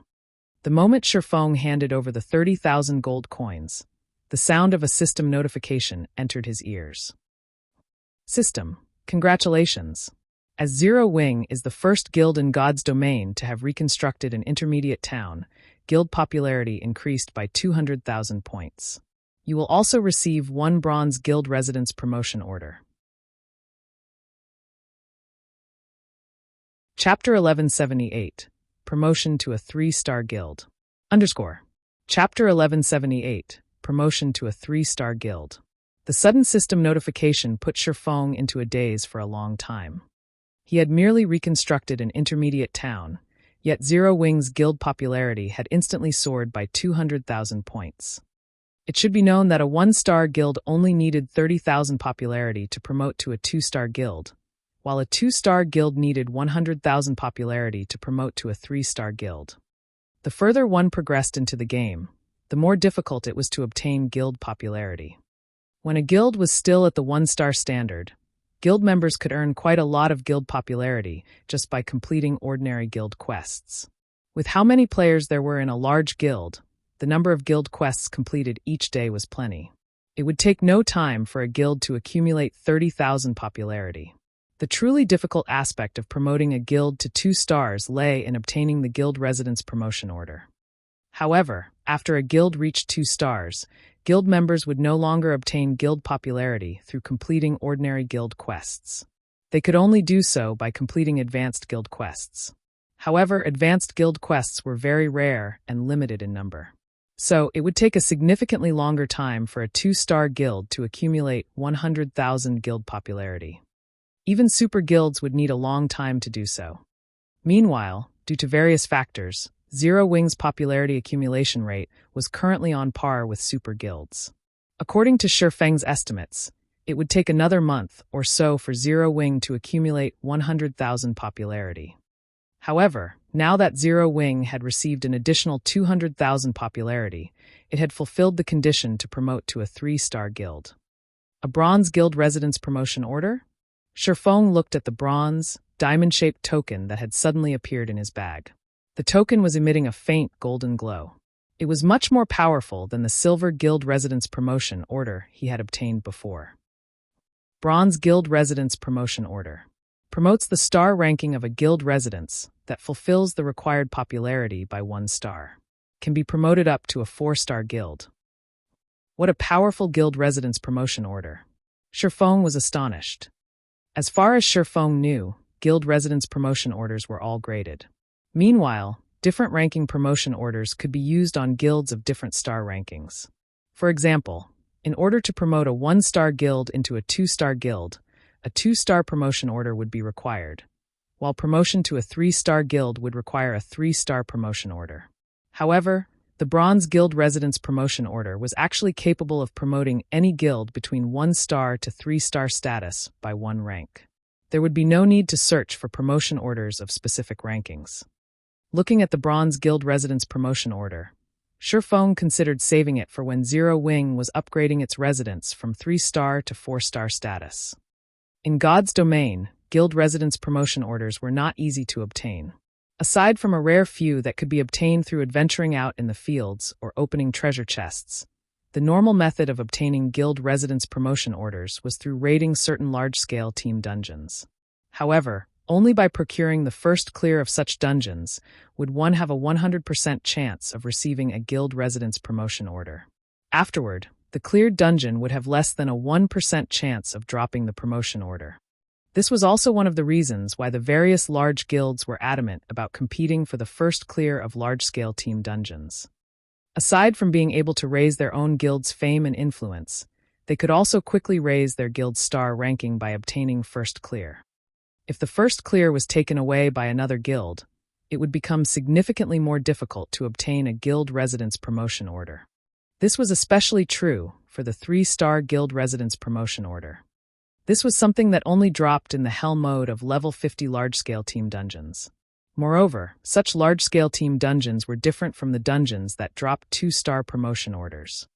The moment Shifeng handed over the 30,000 gold coins, the sound of a system notification entered his ears. System, congratulations! As Zero Wing is the first guild in God's domain to have reconstructed an intermediate town, guild popularity increased by 200,000 points. You will also receive 1 bronze guild residence promotion order. Chapter 1178. Promotion to a 3-star guild. Chapter 1178. Promotion to a 3-star guild. The sudden system notification put Shifeng into a daze for a long time. He had merely reconstructed an intermediate town, yet Zero Wing's guild popularity had instantly soared by 200,000 points. It should be known that a 1-star guild only needed 30,000 popularity to promote to a 2-star guild, while a 2-star guild needed 100,000 popularity to promote to a 3-star guild. The further one progressed into the game, the more difficult it was to obtain guild popularity. When a guild was still at the 1-star standard, guild members could earn quite a lot of guild popularity just by completing ordinary guild quests. With how many players there were in a large guild, the number of guild quests completed each day was plenty. It would take no time for a guild to accumulate 30,000 popularity. The truly difficult aspect of promoting a guild to 2 stars lay in obtaining the guild residence promotion order. However, after a guild reached 2 stars, guild members would no longer obtain guild popularity through completing ordinary guild quests. They could only do so by completing advanced guild quests. However, advanced guild quests were very rare and limited in number. So, it would take a significantly longer time for a 2-star guild to accumulate 100,000 guild popularity. Even super guilds would need a long time to do so. Meanwhile, due to various factors, Zero Wing's popularity accumulation rate was currently on par with super guilds. According to Shifeng's estimates, it would take another month or so for Zero Wing to accumulate 100,000 popularity. However, now that Zero Wing had received an additional 200,000 popularity, it had fulfilled the condition to promote to a 3-star guild. A bronze guild residence promotion order? Shifeng looked at the bronze, diamond-shaped token that had suddenly appeared in his bag. The token was emitting a faint golden glow. It was much more powerful than the silver guild residence promotion order he had obtained before. Bronze guild residence promotion order. Promotes the star ranking of a guild residence that fulfills the required popularity by 1 star. Can be promoted up to a 4-star guild. What a powerful guild residence promotion order. Shifeng was astonished. As far as Shifeng knew, guild residence promotion orders were all graded. Meanwhile, different ranking promotion orders could be used on guilds of different star rankings. For example, in order to promote a 1-star guild into a 2-star guild, a 2-star promotion order would be required, while promotion to a 3-star guild would require a 3-star promotion order. However, the Bronze Guild Residence Promotion Order was actually capable of promoting any guild between 1-star to 3-star status by 1 rank. There would be no need to search for promotion orders of specific rankings. Looking at the Bronze Guild Residence Promotion Order, Shifeng considered saving it for when Zero Wing was upgrading its residence from 3-star to 4-star status. In God's domain, guild residence promotion orders were not easy to obtain. Aside from a rare few that could be obtained through adventuring out in the fields or opening treasure chests, the normal method of obtaining guild residence promotion orders was through raiding certain large-scale team dungeons. However, only by procuring the first clear of such dungeons would one have a 100% chance of receiving a guild residence promotion order. Afterward, the cleared dungeon would have less than a 1% chance of dropping the promotion order. This was also one of the reasons why the various large guilds were adamant about competing for the first clear of large-scale team dungeons. Aside from being able to raise their own guild's fame and influence, they could also quickly raise their guild's star ranking by obtaining first clear. If the first clear was taken away by another guild, it would become significantly more difficult to obtain a guild residence promotion order. This was especially true for the 3-star Guild Residence Promotion Order. This was something that only dropped in the Hell mode of level 50 large-scale team dungeons. Moreover, such large-scale team dungeons were different from the dungeons that dropped 2-star promotion orders.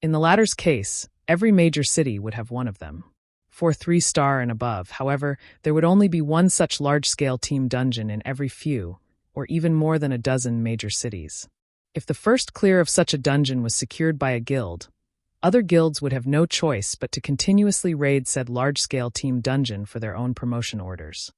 In the latter's case, every major city would have one of them. For 3-star and above, however, there would only be one such large-scale team dungeon in every few, or even more than a dozen major cities. If the first clear of such a dungeon was secured by a guild, other guilds would have no choice but to continuously raid said large-scale team dungeon for their own promotion orders.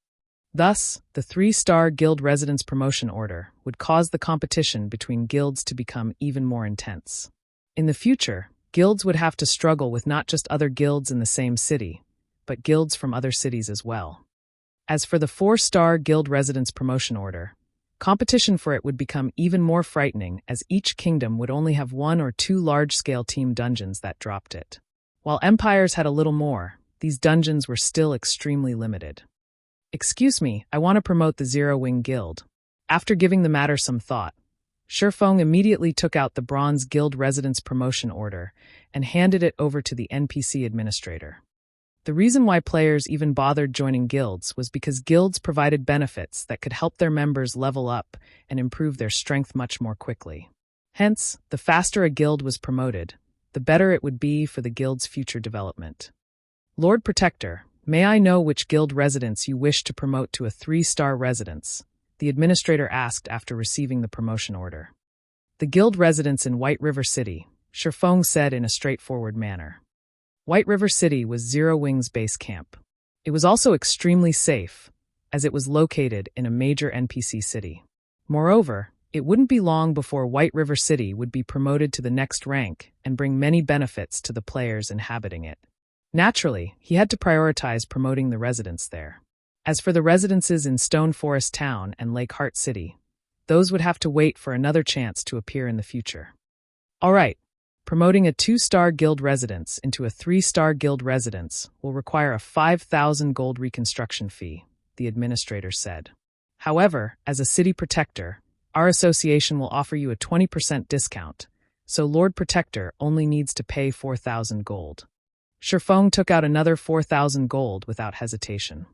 Thus, the 3-star Guild Residence Promotion Order would cause the competition between guilds to become even more intense. In the future, guilds would have to struggle with not just other guilds in the same city, but guilds from other cities as well. As for the 4-star Guild Residence Promotion Order, competition for it would become even more frightening as each kingdom would only have 1 or 2 large-scale team dungeons that dropped it. While empires had a little more, these dungeons were still extremely limited. "Excuse me, I want to promote the Zero Wing Guild." After giving the matter some thought, Shifeng immediately took out the Bronze Guild Residence Promotion Order and handed it over to the NPC administrator. The reason why players even bothered joining guilds was because guilds provided benefits that could help their members level up and improve their strength much more quickly. Hence, the faster a guild was promoted, the better it would be for the guild's future development. "Lord Protector, may I know which guild residence you wish to promote to a 3-star residence?" the administrator asked after receiving the promotion order. "The guild residence in White River City," Shifeng said in a straightforward manner. White River City was Zero Wing's base camp. It was also extremely safe, as it was located in a major NPC city. Moreover, it wouldn't be long before White River City would be promoted to the next rank and bring many benefits to the players inhabiting it. Naturally, he had to prioritize promoting the residents there. As for the residences in Stone Forest Town and Lake Heart City, those would have to wait for another chance to appear in the future. All right. Promoting a 2-star guild residence into a 3-star guild residence will require a 5,000 gold reconstruction fee, the administrator said. However, as a city protector, our association will offer you a 20% discount, so Lord Protector only needs to pay 4,000 gold. Shifeng took out another 4,000 gold without hesitation.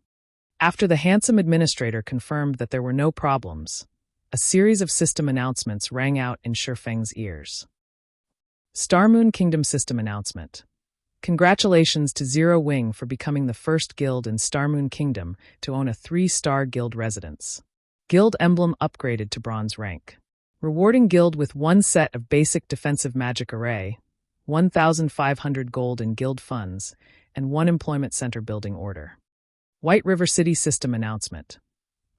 After the handsome administrator confirmed that there were no problems, a series of system announcements rang out in Shifeng's ears. Starmoon Kingdom System Announcement. Congratulations to Zero Wing for becoming the first guild in Starmoon Kingdom to own a 3-star guild residence. Guild emblem upgraded to bronze rank. Rewarding guild with 1 set of basic defensive magic array, 1,500 gold in guild funds, and 1 employment center building order. White River City System Announcement.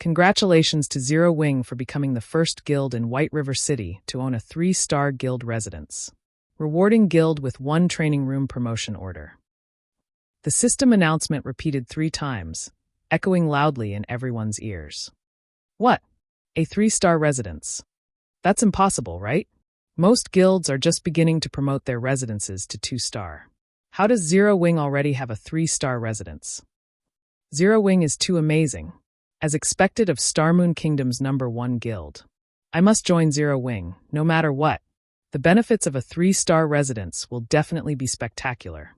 Congratulations to Zero Wing for becoming the first guild in White River City to own a 3-star guild residence. Rewarding guild with 1 training room promotion order. The system announcement repeated 3 times, echoing loudly in everyone's ears. What? A 3-star residence? That's impossible, right? Most guilds are just beginning to promote their residences to 2-star. How does Zero Wing already have a 3-star residence? Zero Wing is too amazing, as expected of Starmoon Kingdom's #1 guild. I must join Zero Wing, no matter what. The benefits of a 3-star residence will definitely be spectacular.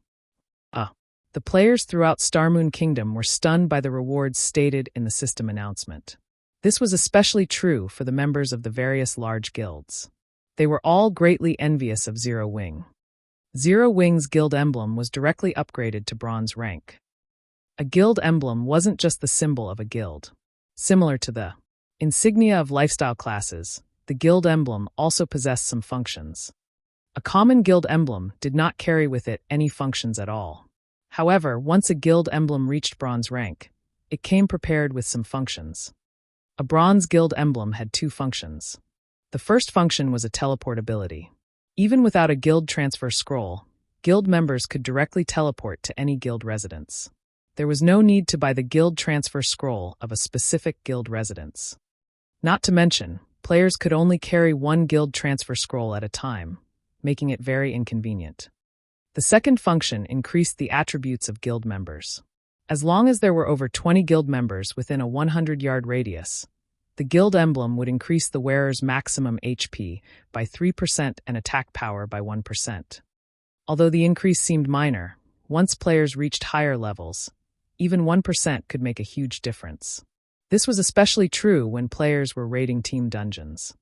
The players throughout Starmoon Kingdom were stunned by the rewards stated in the system announcement. This was especially true for the members of the various large guilds. They were all greatly envious of Zero Wing. Zero Wing's guild emblem was directly upgraded to bronze rank. A guild emblem wasn't just the symbol of a guild. Similar to the insignia of lifestyle classes, the guild emblem also possessed some functions. A common guild emblem did not carry with it any functions at all. However, once a guild emblem reached bronze rank, it came prepared with some functions. A bronze guild emblem had 2 functions. The first function was a teleport ability. Even without a guild transfer scroll, guild members could directly teleport to any guild residence. There was no need to buy the guild transfer scroll of a specific guild residence. Not to mention, players could only carry 1 guild transfer scroll at a time, making it very inconvenient. The second function increased the attributes of guild members. As long as there were over 20 guild members within a 100-yard radius, The guild emblem would increase the wearer's maximum HP by 3% and attack power by 1%. Although the increase seemed minor, once players reached higher levels, even 1% could make a huge difference. This was especially true when players were raiding team dungeons.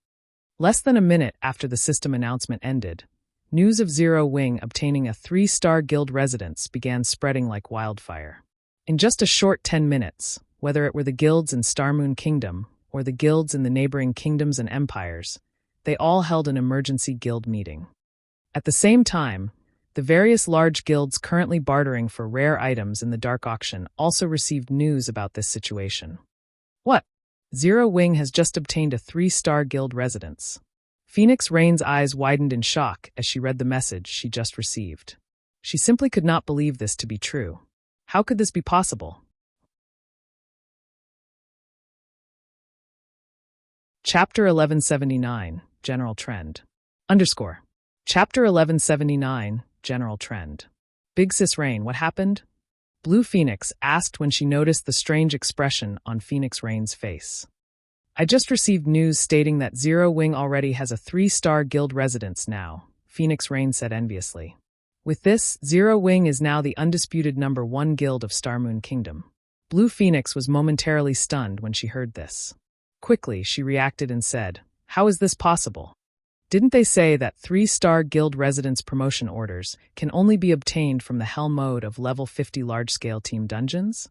Less than a minute after the system announcement ended, news of Zero Wing obtaining a 3-star guild residence began spreading like wildfire. In just a short 10 minutes, whether it were the guilds in Starmoon Kingdom or the guilds in the neighboring kingdoms and empires, they all held an emergency guild meeting. At the same time, the various large guilds currently bartering for rare items in the dark auction also received news about this situation. What? Zero Wing has just obtained a 3-star guild residence. Phoenix Rain's eyes widened in shock as she read the message she just received. She simply could not believe this to be true. How could this be possible? Chapter 1179, General Trend. Chapter 1179, General Trend. Big Sis Rain, what happened? Blue Phoenix asked when she noticed the strange expression on Phoenix Rain's face. I just received news stating that Zero Wing already has a 3-star guild residence now, Phoenix Rain said enviously. With this, Zero Wing is now the undisputed #1 guild of Starmoon Kingdom. Blue Phoenix was momentarily stunned when she heard this. Quickly, she reacted and said, "How is this possible? Didn't they say that 3-star guild residence promotion orders can only be obtained from the hell mode of level 50 large-scale team dungeons?"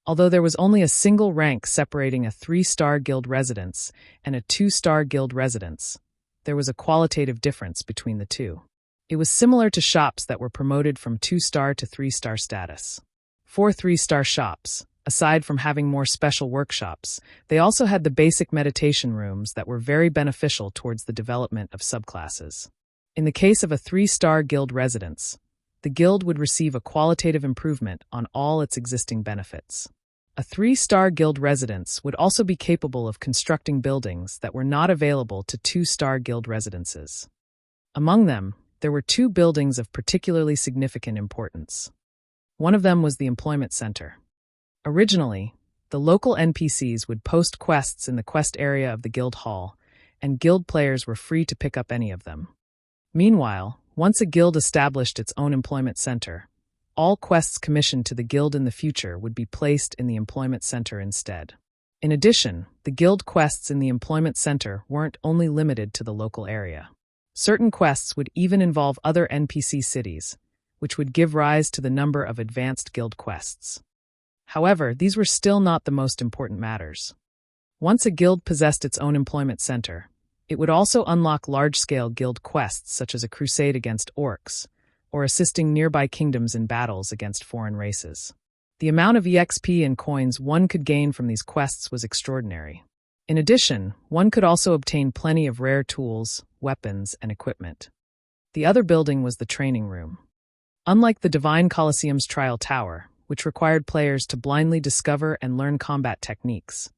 Although there was only a single rank separating a 3-star guild residence and a 2-star guild residence, there was a qualitative difference between the two. It was similar to shops that were promoted from 2-star to 3-star status. 4 3-star shops, aside from having more special workshops, they also had the basic meditation rooms that were very beneficial towards the development of subclasses. In the case of a 3-star guild residence, the guild would receive a qualitative improvement on all its existing benefits. A 3-star guild residence would also be capable of constructing buildings that were not available to 2-star guild residences. Among them, there were 2 buildings of particularly significant importance. One of them was the employment center. Originally, the local NPCs would post quests in the quest area of the guild hall, and guild players were free to pick up any of them. Meanwhile, once a guild established its own employment center, all quests commissioned to the guild in the future would be placed in the employment center instead. In addition, the guild quests in the employment center weren't only limited to the local area. Certain quests would even involve other NPC cities, which would give rise to the number of advanced guild quests. However, these were still not the most important matters. Once a guild possessed its own employment center, it would also unlock large-scale guild quests such as a crusade against orcs, or assisting nearby kingdoms in battles against foreign races. The amount of EXP and coins one could gain from these quests was extraordinary. In addition, one could also obtain plenty of rare tools, weapons, and equipment. The other building was the training room. Unlike the Divine Colosseum's Trial Tower, which required players to blindly discover and learn combat techniques,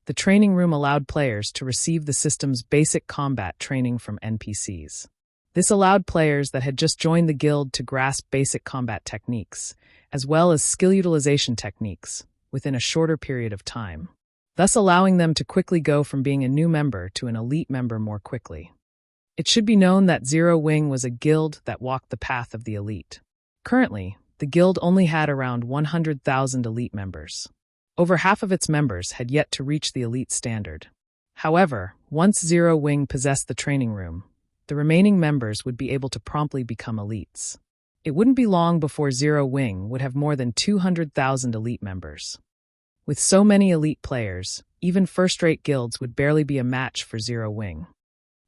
the training room allowed players to receive the system's basic combat training from NPCs. This allowed players that had just joined the guild to grasp basic combat techniques, as well as skill utilization techniques, within a shorter period of time, thus allowing them to quickly go from being a new member to an elite member more quickly. It should be known that Zero Wing was a guild that walked the path of the elite. Currently, the guild only had around 100,000 elite members. Over half of its members had yet to reach the elite standard. However, once Zero Wing possessed the training room, the remaining members would be able to promptly become elites. It wouldn't be long before Zero Wing would have more than 200,000 elite members. With so many elite players, even first-rate guilds would barely be a match for Zero Wing.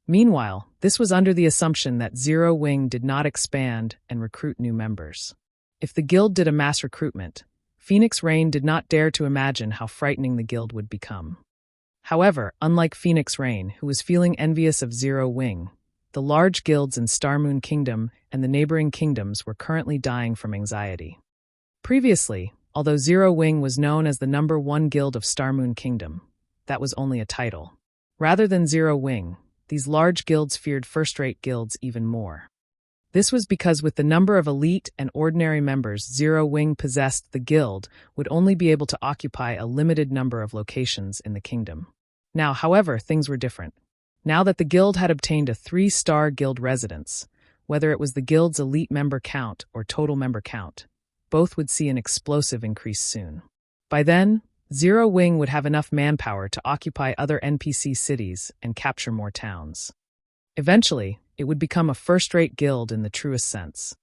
Meanwhile, this was under the assumption that Zero Wing did not expand and recruit new members. If the guild did a mass recruitment, Phoenix Rain did not dare to imagine how frightening the guild would become. However, unlike Phoenix Rain, who was feeling envious of Zero Wing, the large guilds in Starmoon Kingdom and the neighboring kingdoms were currently dying from anxiety. Previously, although Zero Wing was known as the #1 guild of Starmoon Kingdom, that was only a title. Rather than Zero Wing, these large guilds feared first-rate guilds even more. This was because with the number of elite and ordinary members Zero Wing possessed, the guild would only be able to occupy a limited number of locations in the kingdom. Now, however, things were different. Now that the guild had obtained a 3-star guild residence, whether it was the guild's elite member count or total member count, both would see an explosive increase soon. By then, Zero Wing would have enough manpower to occupy other NPC cities and capture more towns. Eventually, it would become a first-rate guild in the truest sense.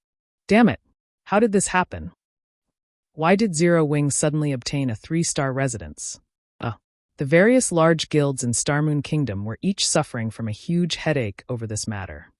Damn it! How did this happen? Why did Zero Wing suddenly obtain a 3-star residence? The various large guilds in Starmoon Kingdom were each suffering from a huge headache over this matter.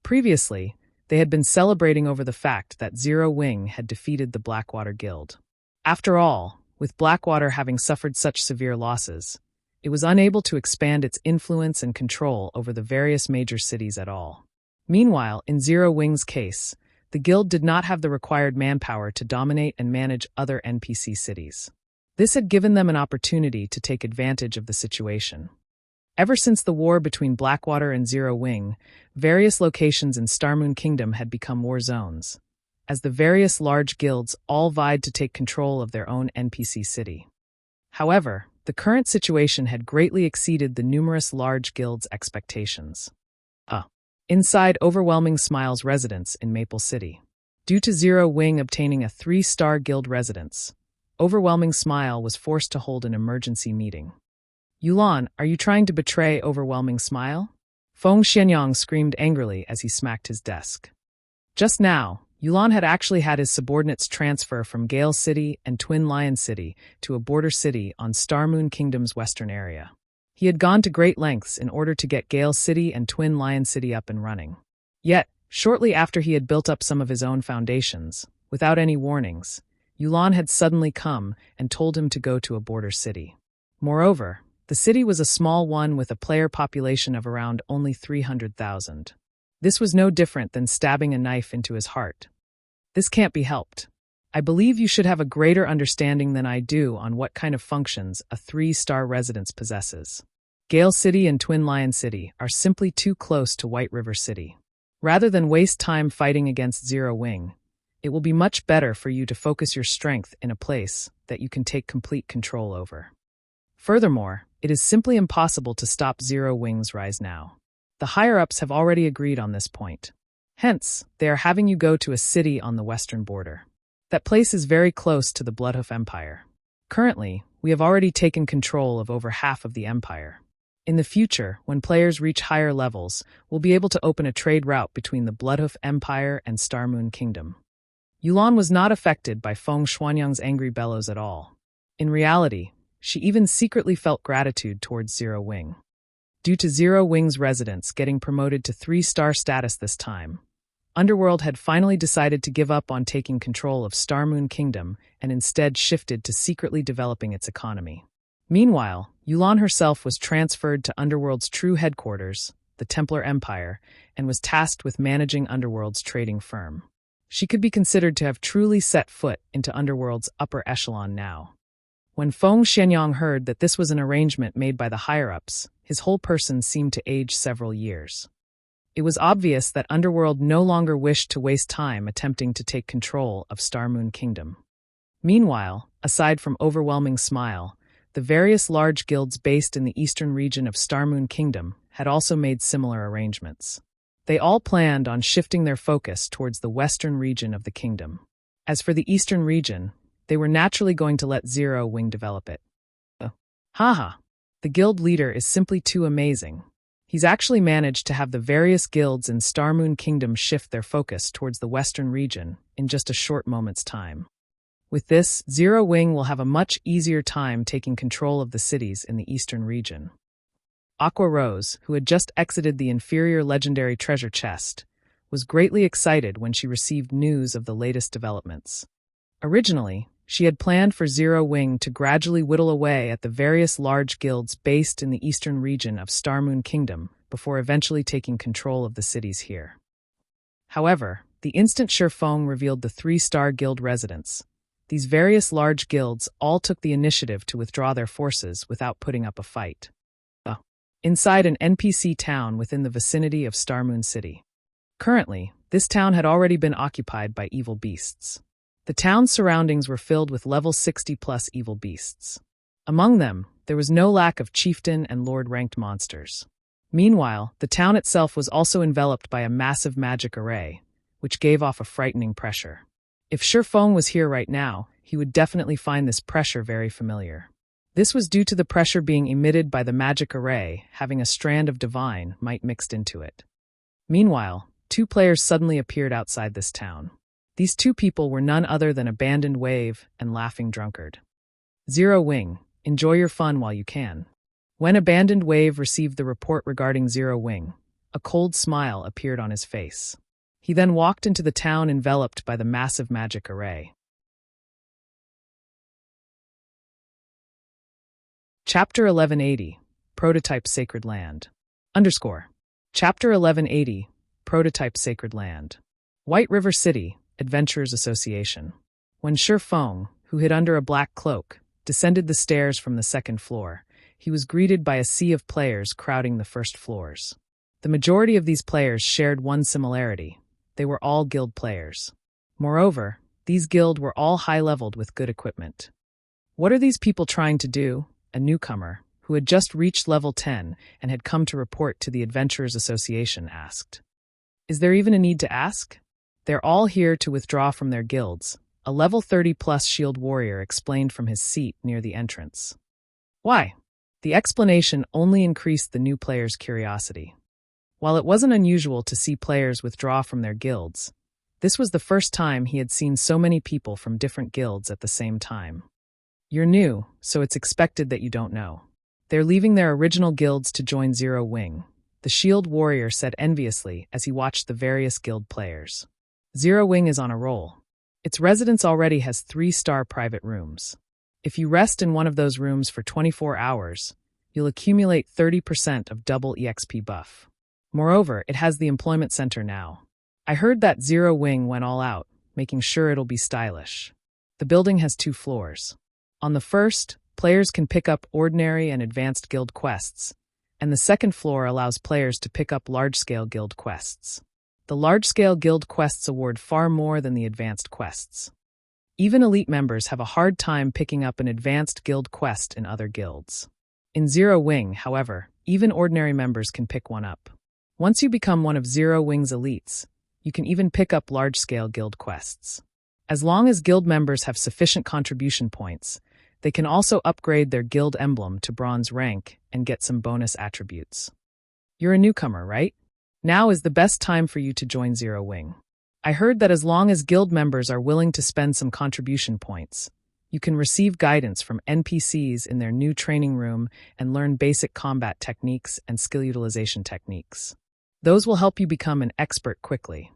Previously, they had been celebrating over the fact that Zero Wing had defeated the Blackwater Guild. After all, with Blackwater having suffered such severe losses, it was unable to expand its influence and control over the various major cities at all. Meanwhile, in Zero Wing's case, the guild did not have the required manpower to dominate and manage other NPC cities. This had given them an opportunity to take advantage of the situation. Ever since the war between Blackwater and Zero Wing, various locations in Starmoon Kingdom had become war zones, as the various large guilds all vied to take control of their own NPC city. However, the current situation had greatly exceeded the numerous large guilds' expectations. Inside Overwhelming Smile's residence in Maple City. Due to Zero Wing obtaining a 3-star guild residence, Overwhelming Smile was forced to hold an emergency meeting. Yulan, are you trying to betray Overwhelming Smile? Feng Xianyang screamed angrily as he smacked his desk. Just now, Yulan had actually had his subordinates transfer from Gale City and Twin Lion City to a border city on Starmoon Kingdom's western area. He had gone to great lengths in order to get Gale City and Twin Lion City up and running. Yet, shortly after he had built up some of his own foundations, without any warnings, Yulan had suddenly come and told him to go to a border city. Moreover, the city was a small one with a player population of around only 300,000. This was no different than stabbing a knife into his heart. This can't be helped. I believe you should have a greater understanding than I do on what kind of functions a 3-star residence possesses. Gale City and Twin Lion City are simply too close to White River City. Rather than waste time fighting against Zero Wing, it will be much better for you to focus your strength in a place that you can take complete control over. Furthermore, it is simply impossible to stop Zero Wing's rise now. The higher-ups have already agreed on this point. Hence, they are having you go to a city on the western border. That place is very close to the Bloodhoof Empire. Currently, we have already taken control of over half of the empire. In the future, when players reach higher levels, we'll be able to open a trade route between the Bloodhoof Empire and Starmoon Kingdom. Yulan was not affected by Feng Xuanyang's angry bellows at all. In reality, she even secretly felt gratitude towards Zero Wing. Due to Zero Wing's residence getting promoted to 3-star status this time, Underworld had finally decided to give up on taking control of Starmoon Kingdom and instead shifted to secretly developing its economy. Meanwhile, Yulan herself was transferred to Underworld's true headquarters, the Templar Empire, and was tasked with managing Underworld's trading firm. She could be considered to have truly set foot into Underworld's upper echelon now. When Feng Xianyang heard that this was an arrangement made by the higher-ups, his whole person seemed to age several years. It was obvious that Underworld no longer wished to waste time attempting to take control of Starmoon Kingdom. Meanwhile, aside from Overwhelming Smile, the various large guilds based in the eastern region of Starmoon Kingdom had also made similar arrangements. They all planned on shifting their focus towards the western region of the kingdom. As for the eastern region, they were naturally going to let Zero Wing develop it. Haha, the guild leader is simply too amazing. He's actually managed to have the various guilds in Starmoon Kingdom shift their focus towards the western region in just a short moment's time. With this, Zero Wing will have a much easier time taking control of the cities in the eastern region. Aqua Rose, who had just exited the inferior legendary treasure chest, was greatly excited when she received news of the latest developments. Originally, she had planned for Zero Wing to gradually whittle away at the various large guilds based in the eastern region of Starmoon Kingdom before eventually taking control of the cities here. However, the instant Shifeng revealed the 3-star guild residence, these various large guilds all took the initiative to withdraw their forces without putting up a fight. Inside an NPC town within the vicinity of Starmoon City. Currently, this town had already been occupied by evil beasts. The town's surroundings were filled with level 60+ evil beasts. Among them, There was no lack of chieftain and lord-ranked monsters. Meanwhile, the town itself was also enveloped by a massive magic array, which gave off a frightening pressure. If Shifeng was here right now, he would definitely find this pressure very familiar. This was due to the pressure being emitted by the magic array having a strand of divine might mixed into it. Meanwhile, two players suddenly appeared outside this town. These two people were none other than Abandoned Wave and Laughing Drunkard. Zero Wing, enjoy your fun while you can. When Abandoned Wave received the report regarding Zero Wing, a cold smile appeared on his face. He then walked into the town enveloped by the massive magic array. Chapter 1180, Prototype Sacred Land. Chapter 1180, Prototype Sacred Land. White River City, Adventurers Association. When Shifeng, who hid under a black cloak, descended the stairs from the second floor, he was greeted by a sea of players crowding the first floors. The majority of these players shared one similarity. They were all guild players. Moreover, these guild were all high-leveled with good equipment. What are these people trying to do? A newcomer, who had just reached level 10 and had come to report to the Adventurers Association, asked. Is there even a need to ask? They're all here to withdraw from their guilds, a level 30-plus shield warrior explained from his seat near the entrance. Why? The explanation only increased the new player's curiosity. While it wasn't unusual to see players withdraw from their guilds, this was the first time he had seen so many people from different guilds at the same time. You're new, so it's expected that you don't know. They're leaving their original guilds to join Zero Wing, the shield warrior said enviously as he watched the various guild players. Zero Wing is on a roll. Its residence already has 3-star private rooms. If you rest in one of those rooms for 24 hours, you'll accumulate 30% of double EXP buff. Moreover, it has the employment center now. I heard that Zero Wing went all out, making sure it'll be stylish. The building has 2 floors. On the first, players can pick up ordinary and advanced guild quests, and the second floor allows players to pick up large-scale guild quests. The large-scale guild quests award far more than the advanced quests. Even elite members have a hard time picking up an advanced guild quest in other guilds. In Zero Wing, however, even ordinary members can pick one up. Once you become one of Zero Wing's elites, you can even pick up large-scale guild quests. As long as guild members have sufficient contribution points, they can also upgrade their guild emblem to bronze rank and get some bonus attributes. You're a newcomer, right? Now is the best time for you to join Zero Wing. I heard that as long as guild members are willing to spend some contribution points, you can receive guidance from NPCs in their new training room and learn basic combat techniques and skill utilization techniques. Those will help you become an expert quickly.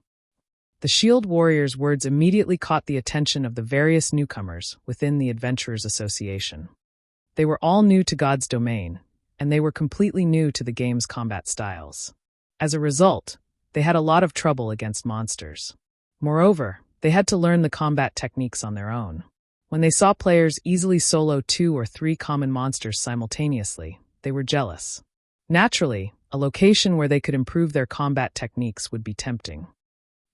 The shield warrior's words immediately caught the attention of the various newcomers within the Adventurers Association. They were all new to God's domain, and they were completely new to the game's combat styles. As a result, they had a lot of trouble against monsters. Moreover, they had to learn the combat techniques on their own. When they saw players easily solo 2 or 3 common monsters simultaneously, they were jealous. Naturally, a location where they could improve their combat techniques would be tempting.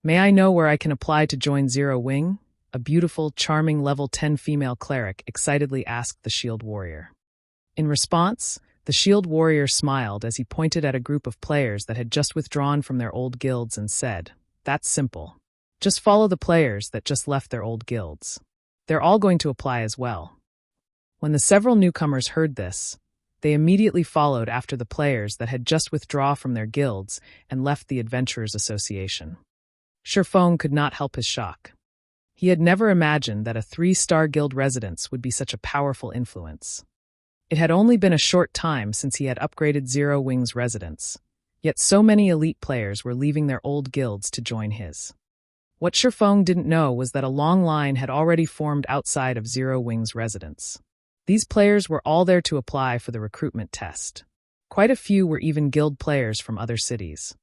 May I know where I can apply to join Zero Wing? A beautiful, charming level 10 female cleric excitedly asked the shield warrior. In response, the shield warrior smiled as he pointed at a group of players that had just withdrawn from their old guilds and said, "That's simple. Just follow the players that just left their old guilds. They're all going to apply as well." When the several newcomers heard this, they immediately followed after the players that had just withdrawn from their guilds and left the Adventurers Association. Shifeng could not help his shock. He had never imagined that a 3-star guild residence would be such a powerful influence. It had only been a short time since he had upgraded Zero Wing's residence, yet so many elite players were leaving their old guilds to join his. What Shifeng didn't know was that a long line had already formed outside of Zero Wing's residence. These players were all there to apply for the recruitment test. Quite a few were even guild players from other cities.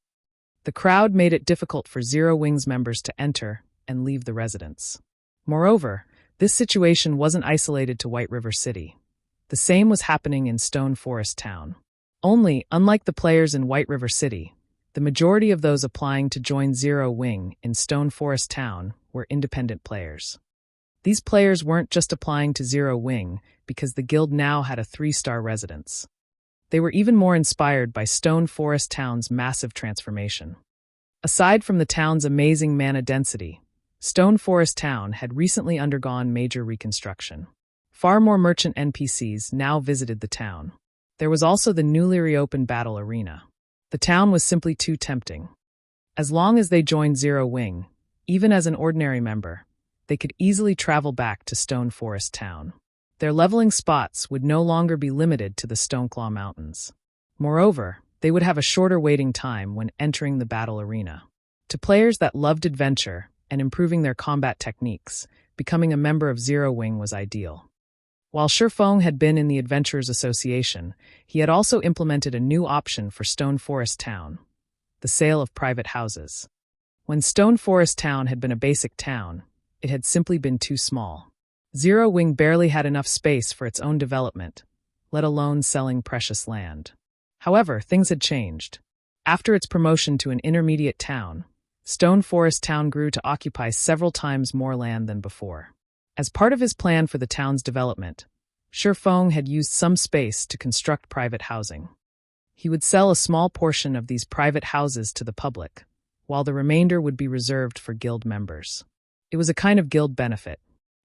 The crowd made it difficult for Zero Wing's members to enter and leave the residence. Moreover, this situation wasn't isolated to White River City. The same was happening in Stone Forest Town. Only, unlike the players in White River City, the majority of those applying to join Zero Wing in Stone Forest Town were independent players. These players weren't just applying to Zero Wing because the guild now had a 3-star residence. They were even more inspired by Stone Forest Town's massive transformation. Aside from the town's amazing mana density, Stone Forest Town had recently undergone major reconstruction. Far more merchant NPCs now visited the town. There was also the newly reopened battle arena. The town was simply too tempting. As long as they joined Zero Wing, even as an ordinary member, they could easily travel back to Stone Forest Town. Their leveling spots would no longer be limited to the Stoneclaw Mountains. Moreover, they would have a shorter waiting time when entering the battle arena. To players that loved adventure and improving their combat techniques, becoming a member of Zero Wing was ideal. While Shifeng had been in the Adventurers Association, he had also implemented a new option for Stone Forest Town: the sale of private houses. When Stone Forest Town had been a basic town, it had simply been too small. Zero Wing barely had enough space for its own development, let alone selling precious land. However, things had changed. After its promotion to an intermediate town, Stone Forest Town grew to occupy several times more land than before. As part of his plan for the town's development, Shifeng had used some space to construct private housing. He would sell a small portion of these private houses to the public, while the remainder would be reserved for guild members. It was a kind of guild benefit.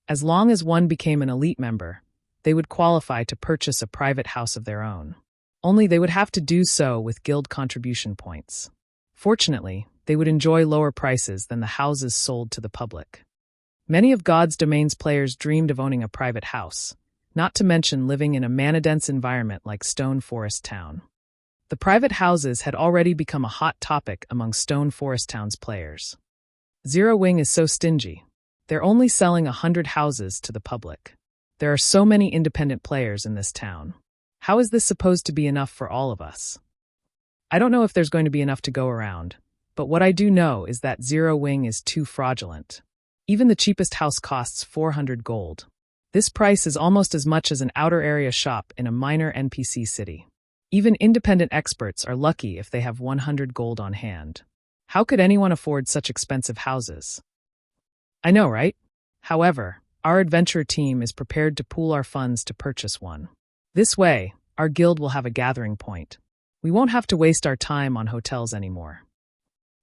As long as one became an elite member, they would qualify to purchase a private house of their own. Only they would have to do so with guild contribution points. Fortunately, they would enjoy lower prices than the houses sold to the public. Many of God's Domain's players dreamed of owning a private house, not to mention living in a mana-dense environment like Stone Forest Town. The private houses had already become a hot topic among Stone Forest Town's players. Zero Wing is so stingy. They're only selling 100 houses to the public. There are so many independent players in this town. How is this supposed to be enough for all of us? I don't know if there's going to be enough to go around, but what I do know is that Zero Wing is too fraudulent. Even the cheapest house costs 400 gold. This price is almost as much as an outer area shop in a minor NPC city. Even independent experts are lucky if they have 100 gold on hand. How could anyone afford such expensive houses? I know, right? However, our adventure team is prepared to pool our funds to purchase one. This way, our guild will have a gathering point. We won't have to waste our time on hotels anymore.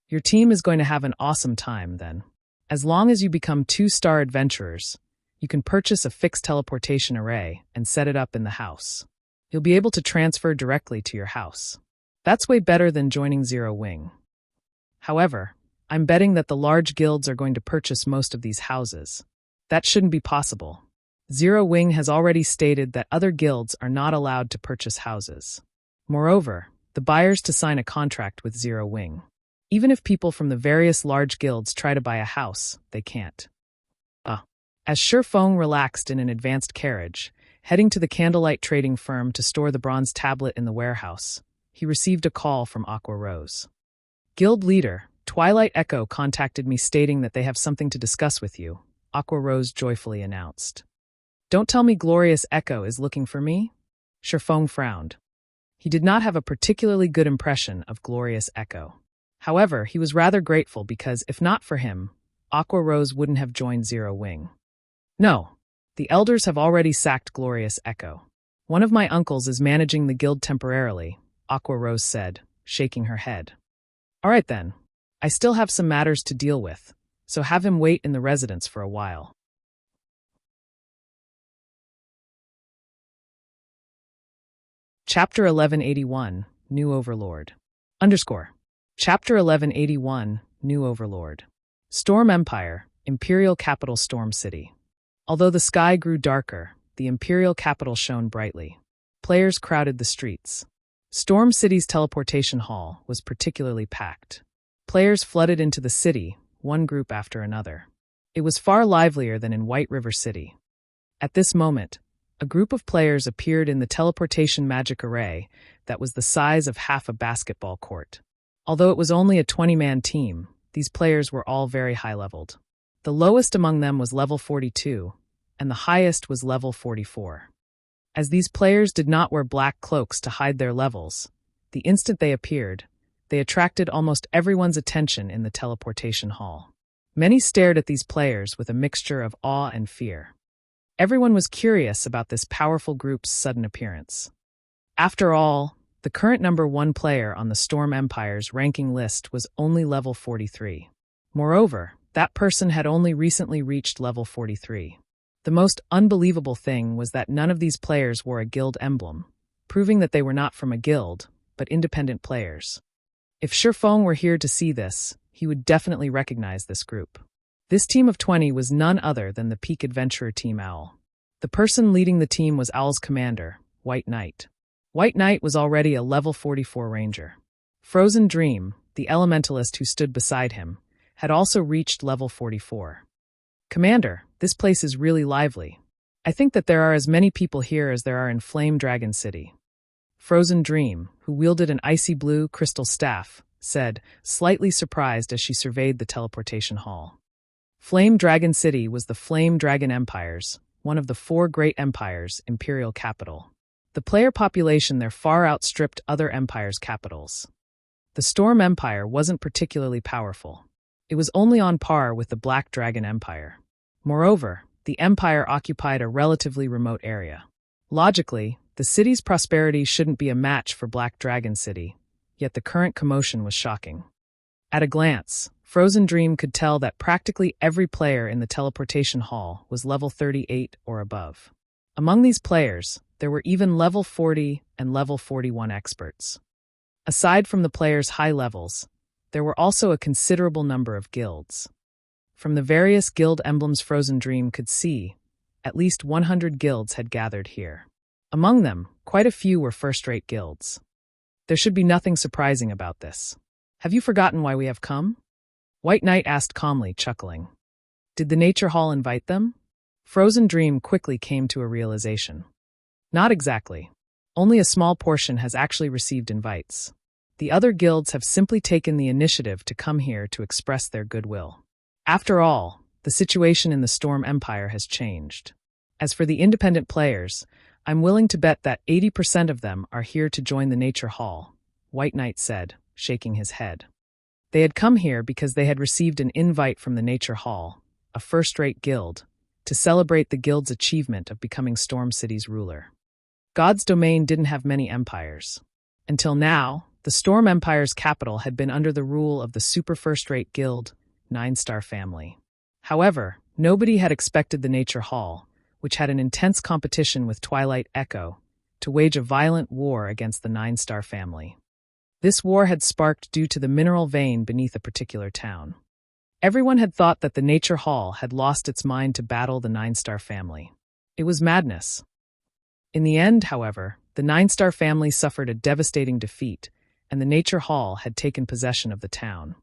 Your team is going to have an awesome time then. As long as you become 2-star adventurers, you can purchase a fixed teleportation array and set it up in the house. You'll be able to transfer directly to your house. That's way better than joining Zero Wing. However, I'm betting that the large guilds are going to purchase most of these houses. That shouldn't be possible. Zero Wing has already stated that other guilds are not allowed to purchase houses. Moreover, the buyers to sign a contract with Zero Wing. Even if people from the various large guilds try to buy a house, they can't. As Shifeng relaxed in an advanced carriage, heading to the candlelight trading firm to store the bronze tablet in the warehouse, he received a call from Aqua Rose. Guild leader, Twilight Echo contacted me stating that they have something to discuss with you, Aqua Rose joyfully announced. Don't tell me Glorious Echo is looking for me? Shifeng frowned. He did not have a particularly good impression of Glorious Echo. However, he was rather grateful because, if not for him, Aqua Rose wouldn't have joined Zero Wing. No, the elders have already sacked Glorious Echo. One of my uncles is managing the guild temporarily, Aqua Rose said, shaking her head. All right then. I still have some matters to deal with, so have him wait in the residence for a while. Chapter 1181, New Overlord. Chapter 1181, New Overlord. Storm Empire, Imperial Capital Storm City. Although the sky grew darker, the Imperial capital shone brightly. Players crowded the streets. Storm City's teleportation hall was particularly packed. Players flooded into the city, one group after another. It was far livelier than in White River City. At this moment, a group of players appeared in the teleportation magic array that was the size of half a basketball court. Although it was only a 20-man team, these players were all very high-leveled. The lowest among them was level 42, and the highest was level 44. As these players did not wear black cloaks to hide their levels, the instant they appeared, they attracted almost everyone's attention in the teleportation hall. Many stared at these players with a mixture of awe and fear. Everyone was curious about this powerful group's sudden appearance. After all, the current number 1 player on the Storm Empire's ranking list was only level 43. Moreover, that person had only recently reached level 43. The most unbelievable thing was that none of these players wore a guild emblem, proving that they were not from a guild, but independent players. If Shifeng were here to see this, he would definitely recognize this group. This team of 20 was none other than the Peak Adventurer Team Owl. The person leading the team was Owl's commander, White Knight. White Knight was already a level 44 ranger. Frozen Dream, the elementalist who stood beside him, had also reached level 44. Commander, this place is really lively. I think that there are as many people here as there are in Flame Dragon City. Frozen Dream, who wielded an icy blue crystal staff, said, slightly surprised as she surveyed the teleportation hall. Flame Dragon City was the Flame Dragon Empire's, one of the 4 great empires' imperial capital. The player population there far outstripped other empires' capitals. The Storm Empire wasn't particularly powerful. It was only on par with the Black Dragon Empire. Moreover, the empire occupied a relatively remote area. Logically, the city's prosperity shouldn't be a match for Black Dragon City, yet the current commotion was shocking. At a glance, Frozen Dream could tell that practically every player in the teleportation hall was level 38 or above. Among these players, there were even level 40 and level 41 experts. Aside from the players' high levels, there were also a considerable number of guilds. From the various guild emblems Frozen Dream could see, at least 100 guilds had gathered here. Among them, quite a few were first-rate guilds. There should be nothing surprising about this. Have you forgotten why we have come? White Knight asked calmly, chuckling. Did the Nature Hall invite them? Frozen Dream quickly came to a realization. Not exactly. Only a small portion has actually received invites. The other guilds have simply taken the initiative to come here to express their goodwill. After all, the situation in the Storm Empire has changed. As for the independent players, I'm willing to bet that 80% of them are here to join the Nature Hall, White Knight said, shaking his head. They had come here because they had received an invite from the Nature Hall, a first-rate guild, to celebrate the guild's achievement of becoming Storm City's ruler. God's domain didn't have many empires. Until now, the Storm Empire's capital had been under the rule of the super first-rate guild, 9-Star Family. However, nobody had expected the Nature Hall, which had an intense competition with Twilight Echo, to wage a violent war against the 9-Star Family. This war had sparked due to the mineral vein beneath a particular town. Everyone had thought that the Nature Hall had lost its mind to battle the 9-Star Family. It was madness. In the end, however, the 9-Star Family suffered a devastating defeat, and the Nature Hall had taken possession of the town.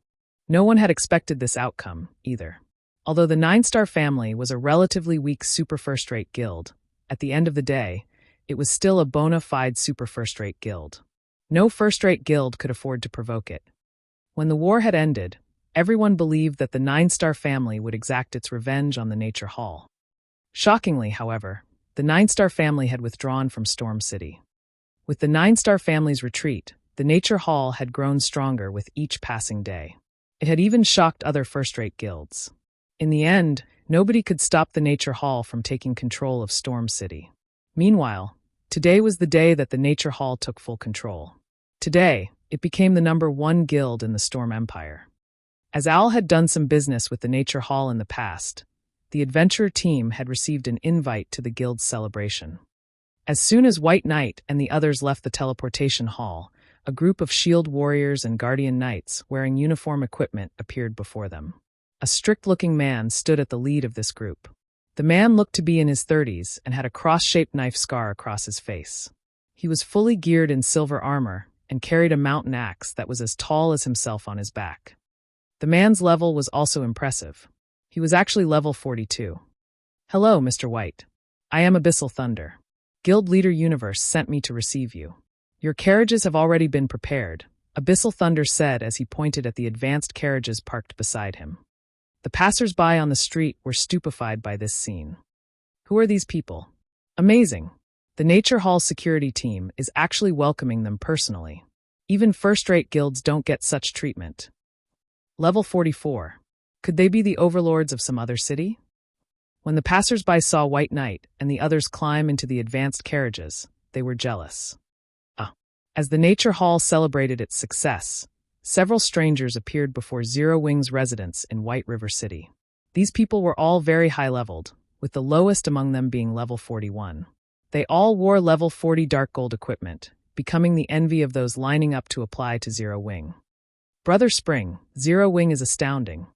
No one had expected this outcome, either. Although the 9-Star Family was a relatively weak super first-rate guild, at the end of the day, it was still a bona fide super first-rate guild. No first-rate guild could afford to provoke it. When the war had ended, everyone believed that the 9-Star Family would exact its revenge on the Nature Hall. Shockingly, however, the 9-Star Family had withdrawn from Storm City. With the 9-Star Family's retreat, the Nature Hall had grown stronger with each passing day. It had even shocked other first-rate guilds. In the end, nobody could stop the Nature Hall from taking control of Storm City. Meanwhile, today was the day that the Nature Hall took full control. Today, it became the number 1 guild in the Storm Empire. As Owl had done some business with the Nature Hall in the past, the adventurer team had received an invite to the guild's celebration. As soon as White Knight and the others left the teleportation hall, a group of shield warriors and guardian knights wearing uniform equipment appeared before them. A strict-looking man stood at the lead of this group. The man looked to be in his 30s and had a cross-shaped knife scar across his face. He was fully geared in silver armor and carried a mountain axe that was as tall as himself on his back. The man's level was also impressive. He was actually level 42. Hello, Mr. White. I am Abyssal Thunder. Guild Leader Universe sent me to receive you. Your carriages have already been prepared, Abyssal Thunder said as he pointed at the advanced carriages parked beside him. The passers-by on the street were stupefied by this scene. Who are these people? Amazing. The Nature Hall security team is actually welcoming them personally. Even first-rate guilds don't get such treatment. Level 44. Could they be the overlords of some other city? When the passers-by saw White Knight and the others climb into the advanced carriages, they were jealous. As the Nature Hall celebrated its success, several strangers appeared before Zero Wing's residence in White River City. These people were all very high-leveled, with the lowest among them being level 41. They all wore level 40 dark gold equipment, becoming the envy of those lining up to apply to Zero Wing. Brother Spring, Zero Wing is astounding.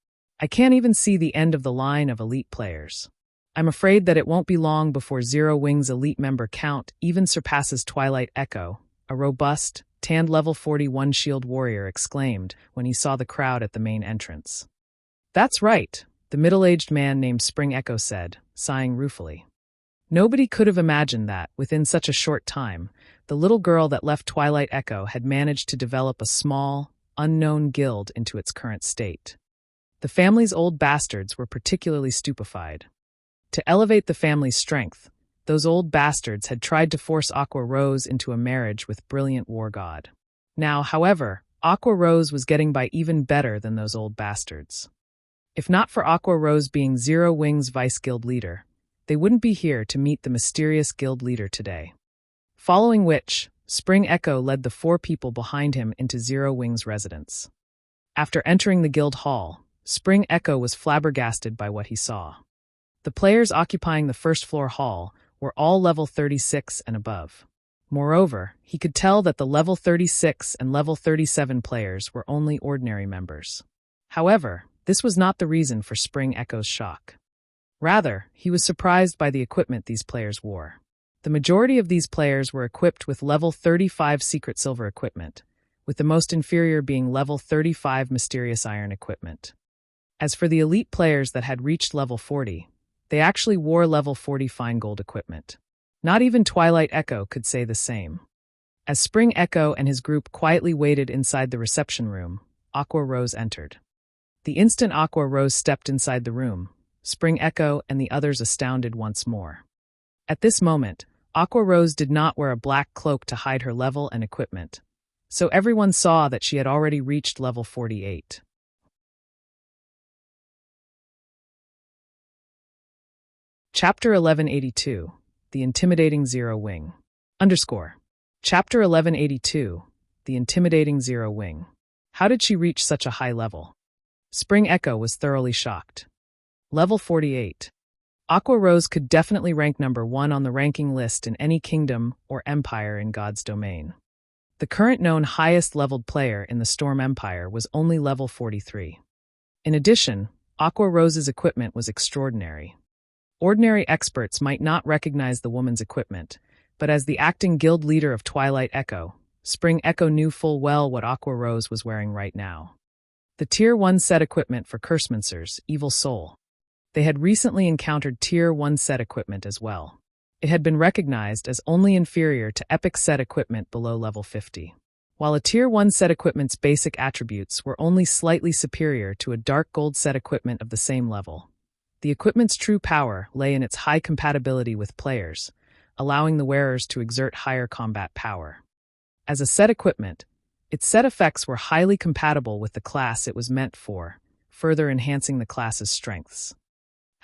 I can't even see the end of the line of elite players. I'm afraid that it won't be long before Zero Wing's elite member count even surpasses Twilight Echo, a robust, tanned level 41 shield warrior exclaimed when he saw the crowd at the main entrance. That's right, the middle-aged man named Spring Echo said, sighing ruefully. Nobody could have imagined that, within such a short time, the little girl that left Twilight Echo had managed to develop a small, unknown guild into its current state. The family's old bastards were particularly stupefied. To elevate the family's strength, those old bastards had tried to force Aqua Rose into a marriage with brilliant war god. Now, however, Aqua Rose was getting by even better than those old bastards. If not for Aqua Rose being Zero Wing's vice guild leader, they wouldn't be here to meet the mysterious guild leader today. Following which, Spring Echo led the 4 people behind him into Zero Wing's residence. After entering the guild hall, Spring Echo was flabbergasted by what he saw. The players occupying the first-floor hall were all level 36 and above. Moreover, he could tell that the level 36 and level 37 players were only ordinary members. However, this was not the reason for Spring Echo's shock. Rather, he was surprised by the equipment these players wore. The majority of these players were equipped with level 35 secret silver equipment, with the most inferior being level 35 mysterious iron equipment. As for the elite players that had reached level 40, they actually wore level 40 fine gold equipment. Not even Twilight Echo could say the same. As Spring Echo and his group quietly waited inside the reception room, Aqua Rose entered. The instant Aqua Rose stepped inside the room, Spring Echo and the others astounded once more. At this moment, Aqua Rose did not wear a black cloak to hide her level and equipment, so everyone saw that she had already reached level 48. Chapter 1182, The Intimidating Zero Wing. Chapter 1182, The Intimidating Zero Wing. How did she reach such a high level? Spring Echo was thoroughly shocked. Level 48. Aqua Rose could definitely rank number 1 on the ranking list in any kingdom or empire in God's domain. The current known highest-leveled player in the Storm Empire was only level 43. In addition, Aqua Rose's equipment was extraordinary. Ordinary experts might not recognize the woman's equipment, but as the acting guild leader of Twilight Echo, Spring Echo knew full well what Aqua Rose was wearing right now. The Tier 1 set equipment for Cursemancer's Evil Soul. They had recently encountered Tier 1 set equipment as well. It had been recognized as only inferior to Epic set equipment below level 50. While a Tier 1 set equipment's basic attributes were only slightly superior to a Dark Gold set equipment of the same level, the equipment's true power lay in its high compatibility with players, allowing the wearers to exert higher combat power. As a set equipment, its set effects were highly compatible with the class it was meant for, further enhancing the class's strengths.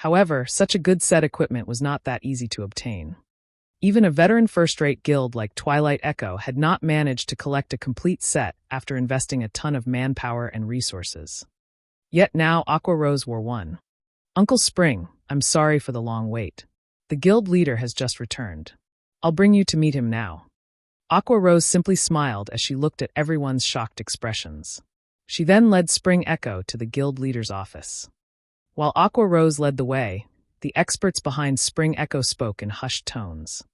However, such a good set equipment was not that easy to obtain. Even a veteran first-rate guild like Twilight Echo had not managed to collect a complete set after investing a ton of manpower and resources. Yet now Aqua Rose wore one. Uncle Spring, I'm sorry for the long wait. The guild leader has just returned. I'll bring you to meet him now. Aqua Rose simply smiled as she looked at everyone's shocked expressions. She then led Spring Echo to the guild leader's office. While Aqua Rose led the way, the experts behind Spring Echo spoke in hushed tones.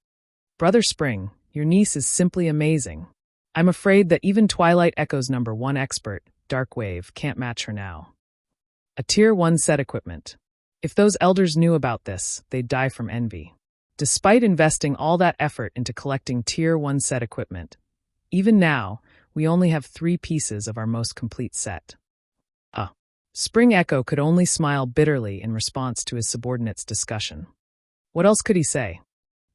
Brother Spring, your niece is simply amazing. I'm afraid that even Twilight Echo's number 1 expert, Darkwave, can't match her now. A Tier 1 set equipment. If those elders knew about this, they'd die from envy. Despite investing all that effort into collecting Tier 1 set equipment, even now, we only have 3 pieces of our most complete set. Spring Echo could only smile bitterly in response to his subordinate's discussion. What else could he say?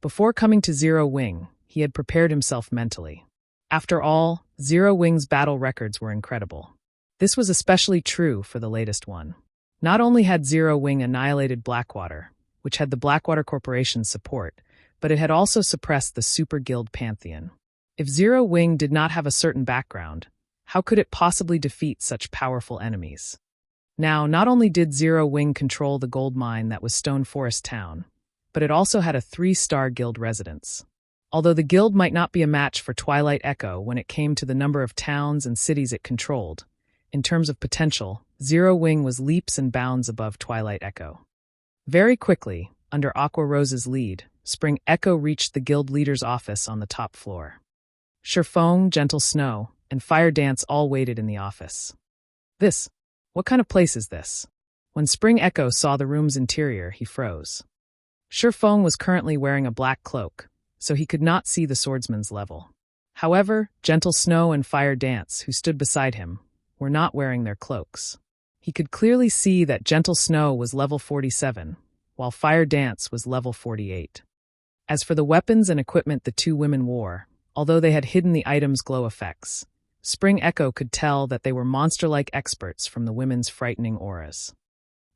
Before coming to Zero Wing, he had prepared himself mentally. After all, Zero Wing's battle records were incredible. This was especially true for the latest one. Not only had Zero Wing annihilated Blackwater, which had the Blackwater Corporation's support, but it had also suppressed the Super Guild Pantheon. If Zero Wing did not have a certain background, how could it possibly defeat such powerful enemies? Now, not only did Zero Wing control the gold mine that was Stone Forest Town, but it also had a 3-star guild residence. Although the guild might not be a match for Twilight Echo when it came to the number of towns and cities it controlled, in terms of potential, Zero Wing was leaps and bounds above Twilight Echo. Very quickly, under Aqua Rose's lead, Spring Echo reached the guild leader's office on the top floor. Sherfong, Gentle Snow, and Fire Dance all waited in the office. What kind of place is this? When Spring Echo saw the room's interior, he froze. Sherfong was currently wearing a black cloak, so he could not see the swordsman's level. However, Gentle Snow and Fire Dance, who stood beside him, were not wearing their cloaks. He could clearly see that Gentle Snow was level 47, while Fire Dance was level 48. As for the weapons and equipment the two women wore, although they had hidden the items' glow effects, Spring Echo could tell that they were monster-like experts from the women's frightening auras.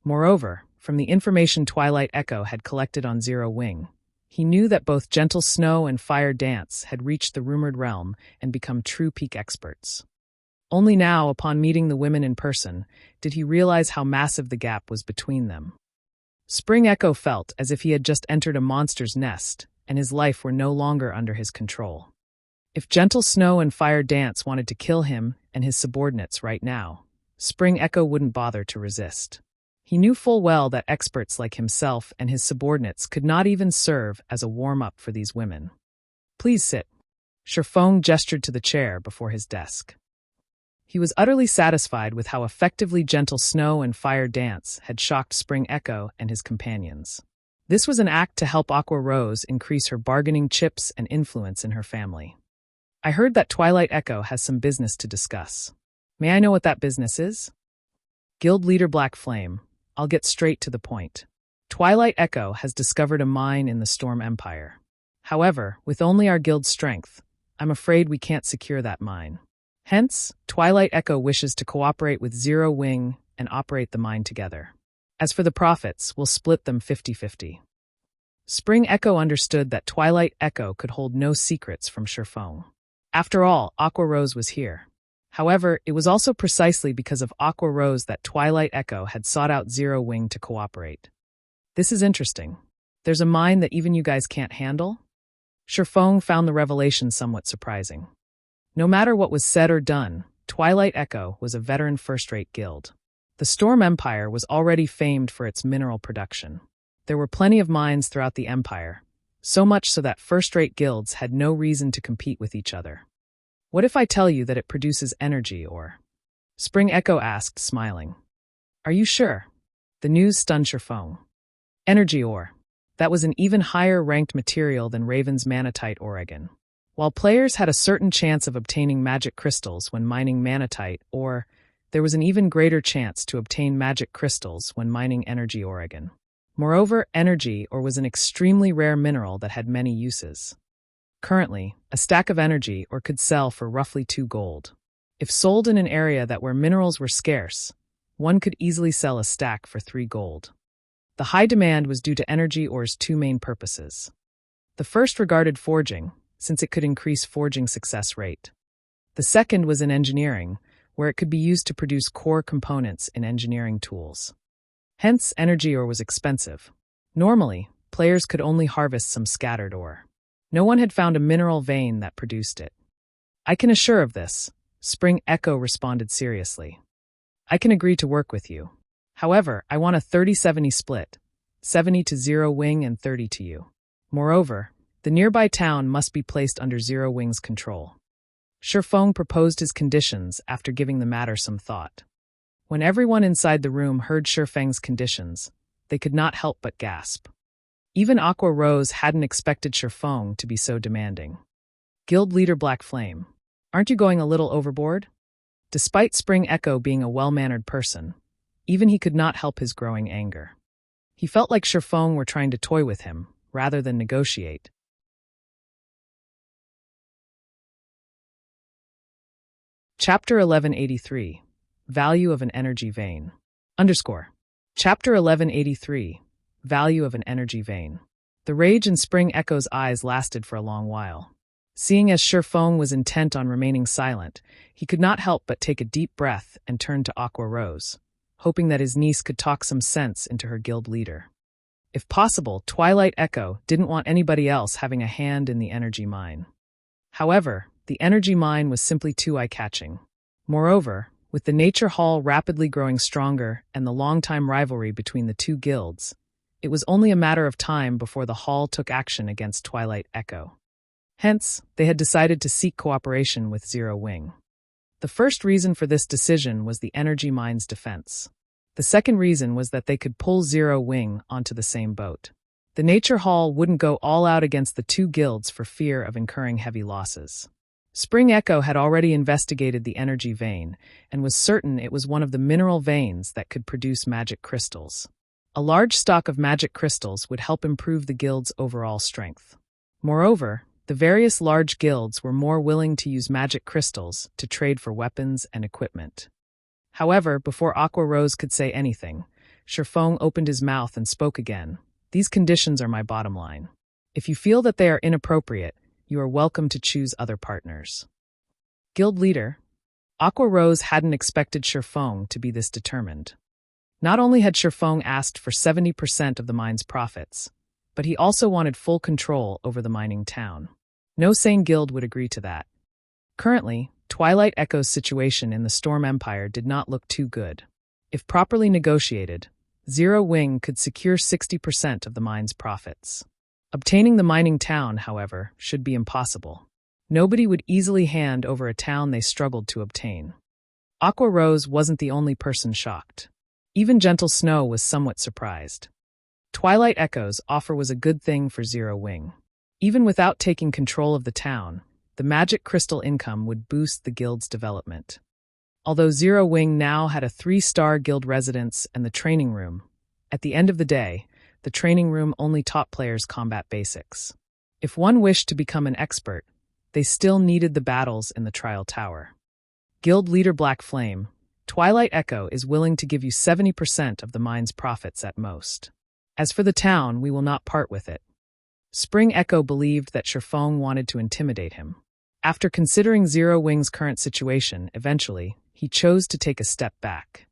Moreover, from the information Twilight Echo had collected on Zero Wing, he knew that both Gentle Snow and Fire Dance had reached the rumored realm and become true peak experts. Only now, upon meeting the women in person, did he realize how massive the gap was between them. Spring Echo felt as if he had just entered a monster's nest, and his life were no longer under his control. If Gentle Snow and Fire Dance wanted to kill him and his subordinates right now, Spring Echo wouldn't bother to resist. He knew full well that experts like himself and his subordinates could not even serve as a warm-up for these women. Please sit. Sherfong gestured to the chair before his desk. He was utterly satisfied with how effectively Gentle Snow and Fire Dance had shocked Spring Echo and his companions. This was an act to help Aqua Rose increase her bargaining chips and influence in her family. I heard that Twilight Echo has some business to discuss. May I know what that business is? Guild Leader Black Flame, I'll get straight to the point. Twilight Echo has discovered a mine in the Storm Empire. However, with only our guild's strength, I'm afraid we can't secure that mine. Hence, Twilight Echo wishes to cooperate with Zero Wing and operate the mine together. As for the profits, we'll split them 50-50. Spring Echo understood that Twilight Echo could hold no secrets from Sherfong. After all, Aqua Rose was here. However, it was also precisely because of Aqua Rose that Twilight Echo had sought out Zero Wing to cooperate. This is interesting. There's a mine that even you guys can't handle? Sherfong found the revelation somewhat surprising. No matter what was said or done, Twilight Echo was a veteran first-rate guild. The Storm Empire was already famed for its mineral production. There were plenty of mines throughout the empire, so much so that first-rate guilds had no reason to compete with each other. What if I tell you that it produces energy ore? Spring Echo asked, smiling. Are you sure? The news stunned Sherfong. Energy ore. That was an even higher-ranked material than Raven's Manatite Oregon. While players had a certain chance of obtaining magic crystals when mining Manatite ore, there was an even greater chance to obtain magic crystals when mining Energy Oregon. Moreover, energy ore was an extremely rare mineral that had many uses. Currently, a stack of energy ore could sell for roughly 2 gold. If sold in an area where minerals were scarce, one could easily sell a stack for 3 gold. The high demand was due to energy ore's 2 main purposes. The first regarded forging, since it could increase forging success rate. The second was in engineering, where it could be used to produce core components in engineering tools. Hence, energy ore was expensive. Normally, players could only harvest some scattered ore. No one had found a mineral vein that produced it. I can assure of this, Spring Echo responded seriously. I can agree to work with you. However, I want a 30-70 split, 70 to Zero Wing and 30 to you. Moreover, the nearby town must be placed under Zero Wing's control. Sherfong proposed his conditions after giving the matter some thought. When everyone inside the room heard Sherfeng's conditions, they could not help but gasp. Even Aqua Rose hadn't expected Sherfong to be so demanding. Guild Leader Black Flame, aren't you going a little overboard? Despite Spring Echo being a well-mannered person, even he could not help his growing anger. He felt like Sherfong were trying to toy with him, rather than negotiate. Chapter 1183. Value of an Energy Vein. _. Chapter 1183, Value of an Energy Vein. The rage in Spring Echo's eyes lasted for a long while. Seeing as Shifeng was intent on remaining silent, he could not help but take a deep breath and turn to Aqua Rose, hoping that his niece could talk some sense into her guild leader. If possible, Twilight Echo didn't want anybody else having a hand in the energy mine. However, the energy mine was simply too eye-catching. Moreover, with the Nature Hall rapidly growing stronger and the long-time rivalry between the two guilds, it was only a matter of time before the Hall took action against Twilight Echo. Hence, they had decided to seek cooperation with Zero Wing. The first reason for this decision was the energy mine's defense. The second reason was that they could pull Zero Wing onto the same boat. The Nature Hall wouldn't go all out against the two guilds for fear of incurring heavy losses. Spring Echo had already investigated the energy vein and was certain it was one of the mineral veins that could produce magic crystals. A large stock of magic crystals would help improve the guild's overall strength. Moreover, the various large guilds were more willing to use magic crystals to trade for weapons and equipment. However, before Aqua Rose could say anything, Shifeng opened his mouth and spoke again. These conditions are my bottom line. If you feel that they are inappropriate, you are welcome to choose other partners. Guild leader. Aqua Rose hadn't expected Shifeng to be this determined. Not only had Shifeng asked for 70% of the mine's profits, but he also wanted full control over the mining town. No sane guild would agree to that. Currently, Twilight Echo's situation in the Storm Empire did not look too good. If properly negotiated, Zero Wing could secure 60% of the mine's profits. Obtaining the mining town, however, should be impossible. Nobody would easily hand over a town they struggled to obtain. Aqua Rose wasn't the only person shocked. Even Gentle Snow was somewhat surprised. Twilight Echo's offer was a good thing for Zero Wing. Even without taking control of the town, the magic crystal income would boost the guild's development. Although Zero Wing now had a 3-star guild residence and the training room, at the end of the day, the training room only taught players combat basics. If one wished to become an expert, they still needed the battles in the Trial Tower. Guild leader Black Flame, Twilight Echo is willing to give you 70% of the mine's profits at most. As for the town, we will not part with it. Spring Echo believed that Shifeng wanted to intimidate him. After considering Zero Wing's current situation, eventually, he chose to take a step back.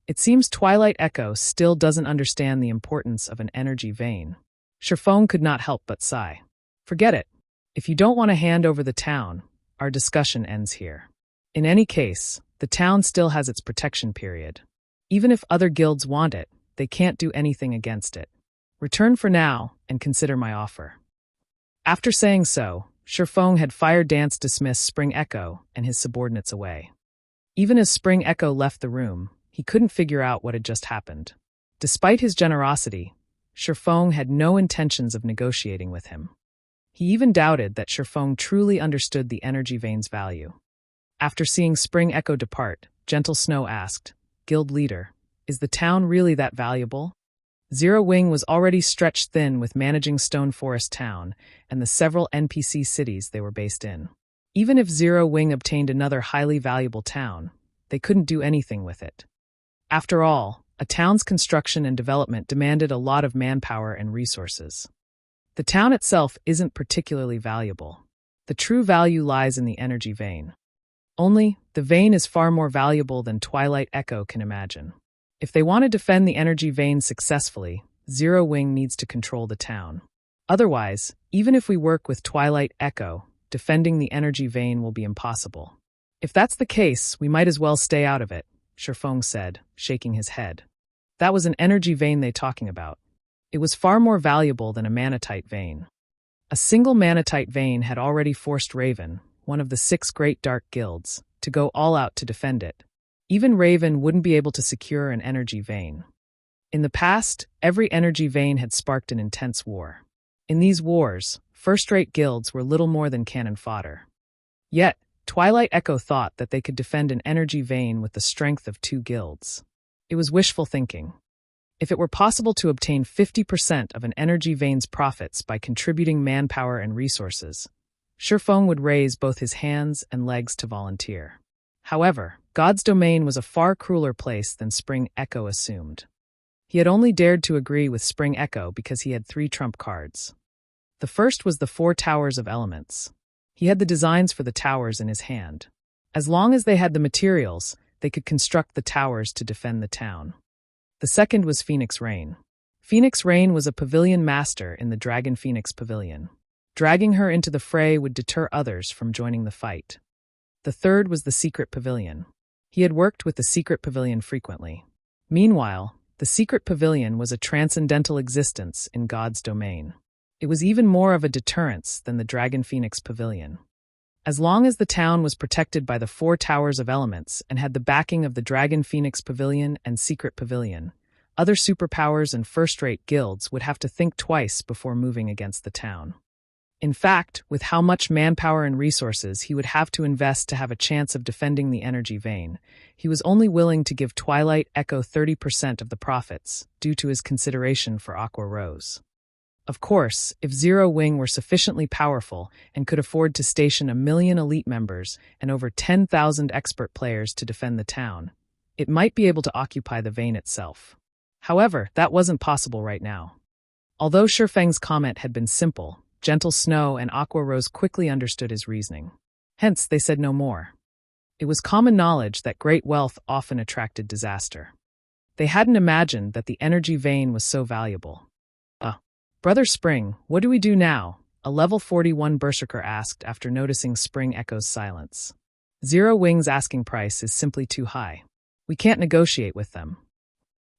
It seems Twilight Echo still doesn't understand the importance of an energy vein. Shifeng could not help but sigh. Forget it. If you don't want to hand over the town, our discussion ends here. In any case, the town still has its protection period. Even if other guilds want it, they can't do anything against it. Return for now and consider my offer. After saying so, Shifeng had fire dance dismissed Spring Echo and his subordinates away. Even as Spring Echo left the room, he couldn't figure out what had just happened. Despite his generosity, Shifeng had no intentions of negotiating with him. He even doubted that Shifeng truly understood the energy vein's value. After seeing Spring Echo depart, Gentle Snow asked, "Guild leader, is the town really that valuable?" Zero Wing was already stretched thin with managing Stone Forest Town and the several NPC cities they were based in. Even if Zero Wing obtained another highly valuable town, they couldn't do anything with it. After all, a town's construction and development demanded a lot of manpower and resources. The town itself isn't particularly valuable. The true value lies in the energy vein. Only, the vein is far more valuable than Twilight Echo can imagine. If they want to defend the energy vein successfully, Zero Wing needs to control the town. Otherwise, even if we work with Twilight Echo, defending the energy vein will be impossible. If that's the case, we might as well stay out of it, Shifeng said, shaking his head. That was an energy vein they talking about. It was far more valuable than a manatite vein. A single manatite vein had already forced Raven, one of the 6 great dark guilds, to go all out to defend it. Even Raven wouldn't be able to secure an energy vein. In the past, every energy vein had sparked an intense war. In these wars, first-rate guilds were little more than cannon fodder. Yet, Twilight Echo thought that they could defend an energy vein with the strength of 2 guilds. It was wishful thinking. If it were possible to obtain 50% of an energy vein's profits by contributing manpower and resources, Shifeng would raise both his hands and legs to volunteer. However, God's domain was a far crueler place than Spring Echo assumed. He had only dared to agree with Spring Echo because he had 3 trump cards. The first was the 4 Towers of Elements. He had the designs for the towers in his hand. As long as they had the materials, they could construct the towers to defend the town. The second was Phoenix Rain. Phoenix Rain was a pavilion master in the Dragon Phoenix Pavilion. Dragging her into the fray would deter others from joining the fight. The third was the Secret Pavilion. He had worked with the Secret Pavilion frequently. Meanwhile, the Secret Pavilion was a transcendental existence in God's domain. It was even more of a deterrence than the Dragon Phoenix Pavilion. As long as the town was protected by the 4 Towers of Elements and had the backing of the Dragon Phoenix Pavilion and Secret Pavilion, other superpowers and first-rate guilds would have to think twice before moving against the town. In fact, with how much manpower and resources he would have to invest to have a chance of defending the energy vein, he was only willing to give Twilight Echo 30% of the profits, due to his consideration for Aqua Rose. Of course, if Zero Wing were sufficiently powerful and could afford to station 1 million elite members and over 10,000 expert players to defend the town, it might be able to occupy the vein itself. However, that wasn't possible right now. Although Shifeng's comment had been simple, Gentle Snow and Aqua Rose quickly understood his reasoning. Hence, they said no more. It was common knowledge that great wealth often attracted disaster. They hadn't imagined that the energy vein was so valuable. Brother Spring, what do we do now? A level 41 Berserker asked after noticing Spring Echo's silence. Zero Wing's asking price is simply too high. We can't negotiate with them.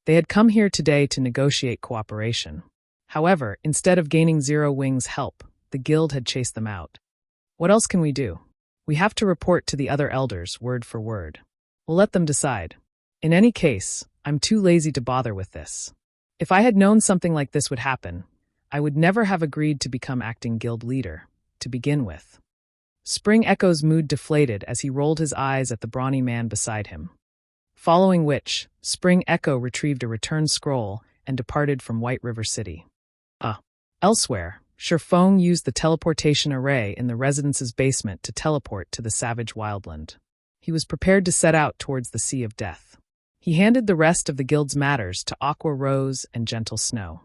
They had come here today to negotiate cooperation. However, instead of gaining Zero Wing's help, the guild had chased them out. What else can we do? We have to report to the other elders, word for word. We'll let them decide. In any case, I'm too lazy to bother with this. If I had known something like this would happen, I would never have agreed to become acting guild leader, to begin with. Spring Echo's mood deflated as he rolled his eyes at the brawny man beside him. Following which, Spring Echo retrieved a return scroll and departed from White River City. Elsewhere, Shifeng used the teleportation array in the residence's basement to teleport to the savage wildland. He was prepared to set out towards the Sea of Death. He handed the rest of the guild's matters to Aqua Rose and Gentle Snow.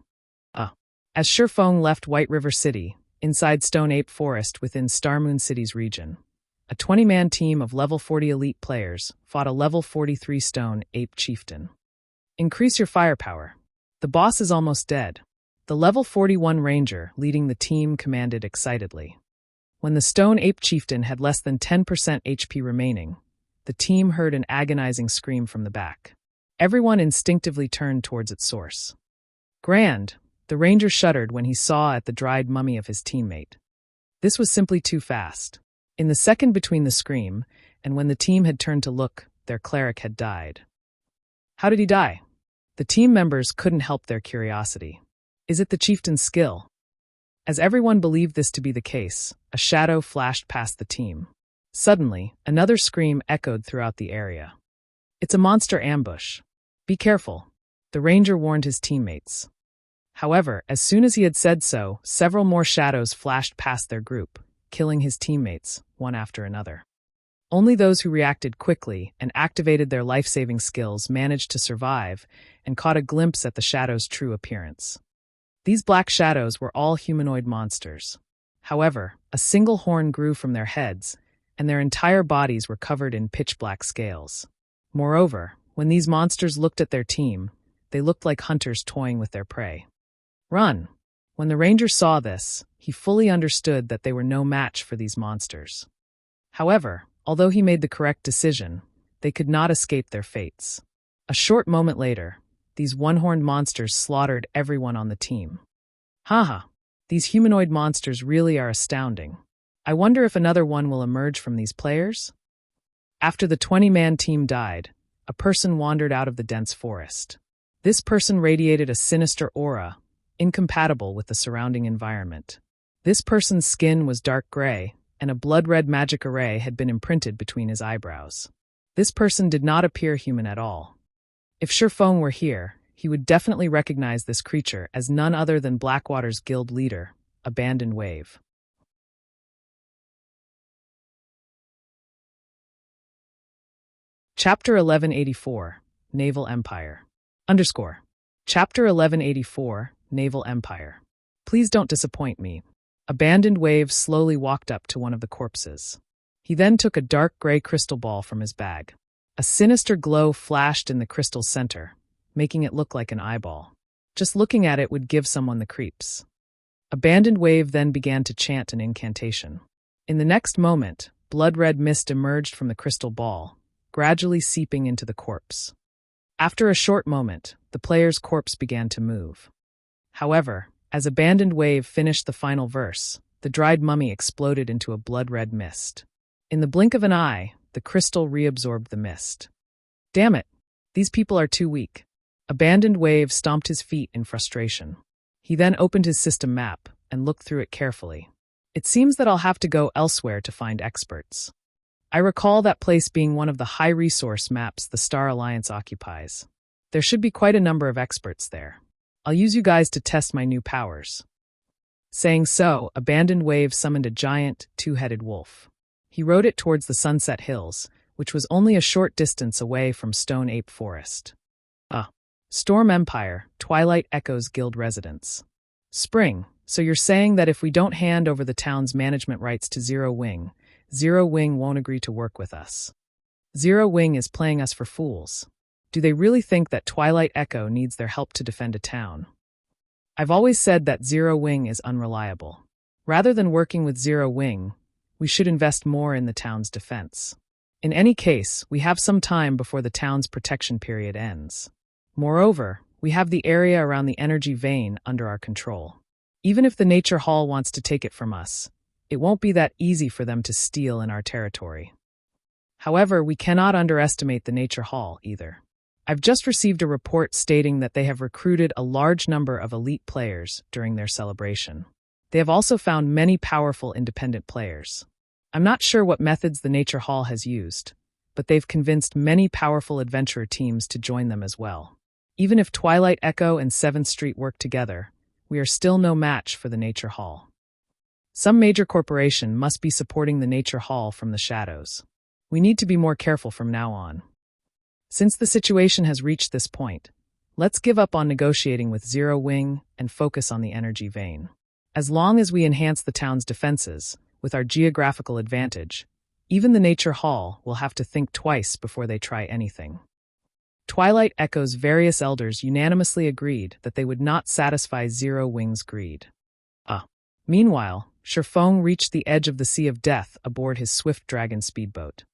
As Shifeng left White River City, inside Stone Ape Forest within Starmoon City's region, a 20-man team of level 40 elite players fought a level 43 Stone Ape chieftain. Increase your firepower. The boss is almost dead. The level 41 ranger leading the team commanded excitedly. When the Stone Ape chieftain had less than 10% HP remaining, the team heard an agonizing scream from the back. Everyone instinctively turned towards its source. Grand, the ranger shuddered when he saw at the dried mummy of his teammate. This was simply too fast. In the second between the scream, and when the team had turned to look, their cleric had died. How did he die? The team members couldn't help their curiosity. Is it the chieftain's skill? As everyone believed this to be the case, a shadow flashed past the team. Suddenly, another scream echoed throughout the area. It's a monster ambush. Be careful, the ranger warned his teammates. However, as soon as he had said so, several more shadows flashed past their group, killing his teammates, one after another. Only those who reacted quickly and activated their life-saving skills managed to survive and caught a glimpse at the shadows' true appearance. These black shadows were all humanoid monsters. However, a single horn grew from their heads, and their entire bodies were covered in pitch-black scales. Moreover, when these monsters looked at their team, they looked like hunters toying with their prey. Run! When the ranger saw this, he fully understood that they were no match for these monsters. However, although he made the correct decision, they could not escape their fates. A short moment later, these one-horned monsters slaughtered everyone on the team. Haha, these humanoid monsters really are astounding. I wonder if another one will emerge from these players? After the 20-man team died, a person wandered out of the dense forest. This person radiated a sinister aura, incompatible with the surrounding environment. This person's skin was dark gray, and a blood-red magic array had been imprinted between his eyebrows. This person did not appear human at all. If Shifeng were here, he would definitely recognize this creature as none other than Blackwater's guild leader, Abandoned Wave. Chapter 1184, Naval Empire. _ Chapter 1184, Naval Empire. Please don't disappoint me. Abandoned Wave slowly walked up to one of the corpses. He then took a dark gray crystal ball from his bag. A sinister glow flashed in the crystal's center, making it look like an eyeball. Just looking at it would give someone the creeps. Abandoned Wave then began to chant an incantation. In the next moment, blood-red mist emerged from the crystal ball, gradually seeping into the corpse. After a short moment, the player's corpse began to move. However, as Abandoned Wave finished the final verse, the dried mummy exploded into a blood-red mist. In the blink of an eye, the crystal reabsorbed the mist. Damn it! These people are too weak. Abandoned Wave stomped his feet in frustration. He then opened his system map and looked through it carefully. It seems that I'll have to go elsewhere to find experts. I recall that place being one of the high-resource maps the Star Alliance occupies. There should be quite a number of experts there. I'll use you guys to test my new powers. Saying so, Abandoned Wave summoned a giant, two-headed wolf. He rode it towards the Sunset Hills, which was only a short distance away from Stone Ape Forest. Storm Empire, Twilight Echoes Guild residence. Spring, so you're saying that if we don't hand over the town's management rights to Zero Wing won't agree to work with us. Zero Wing is playing us for fools. Do they really think that Twilight Echo needs their help to defend a town? I've always said that Zero Wing is unreliable. Rather than working with Zero Wing, we should invest more in the town's defense. In any case, we have some time before the town's protection period ends. Moreover, we have the area around the energy vein under our control. Even if the Nature Hall wants to take it from us, it won't be that easy for them to steal in our territory. However, we cannot underestimate the Nature Hall either. I've just received a report stating that they have recruited a large number of elite players during their celebration. They have also found many powerful independent players. I'm not sure what methods the Nature Hall has used, but they've convinced many powerful adventurer teams to join them as well. Even if Twilight Echo and 7th Street work together, we are still no match for the Nature Hall. Some major corporation must be supporting the Nature Hall from the shadows. We need to be more careful from now on. Since the situation has reached this point, let's give up on negotiating with Zero Wing and focus on the energy vein. As long as we enhance the town's defenses, with our geographical advantage, even the Nature Hall will have to think twice before they try anything. Twilight Echo's various elders unanimously agreed that they would not satisfy Zero Wing's greed. Meanwhile, Shifeng reached the edge of the Sea of Death aboard his Swift Dragon speedboat.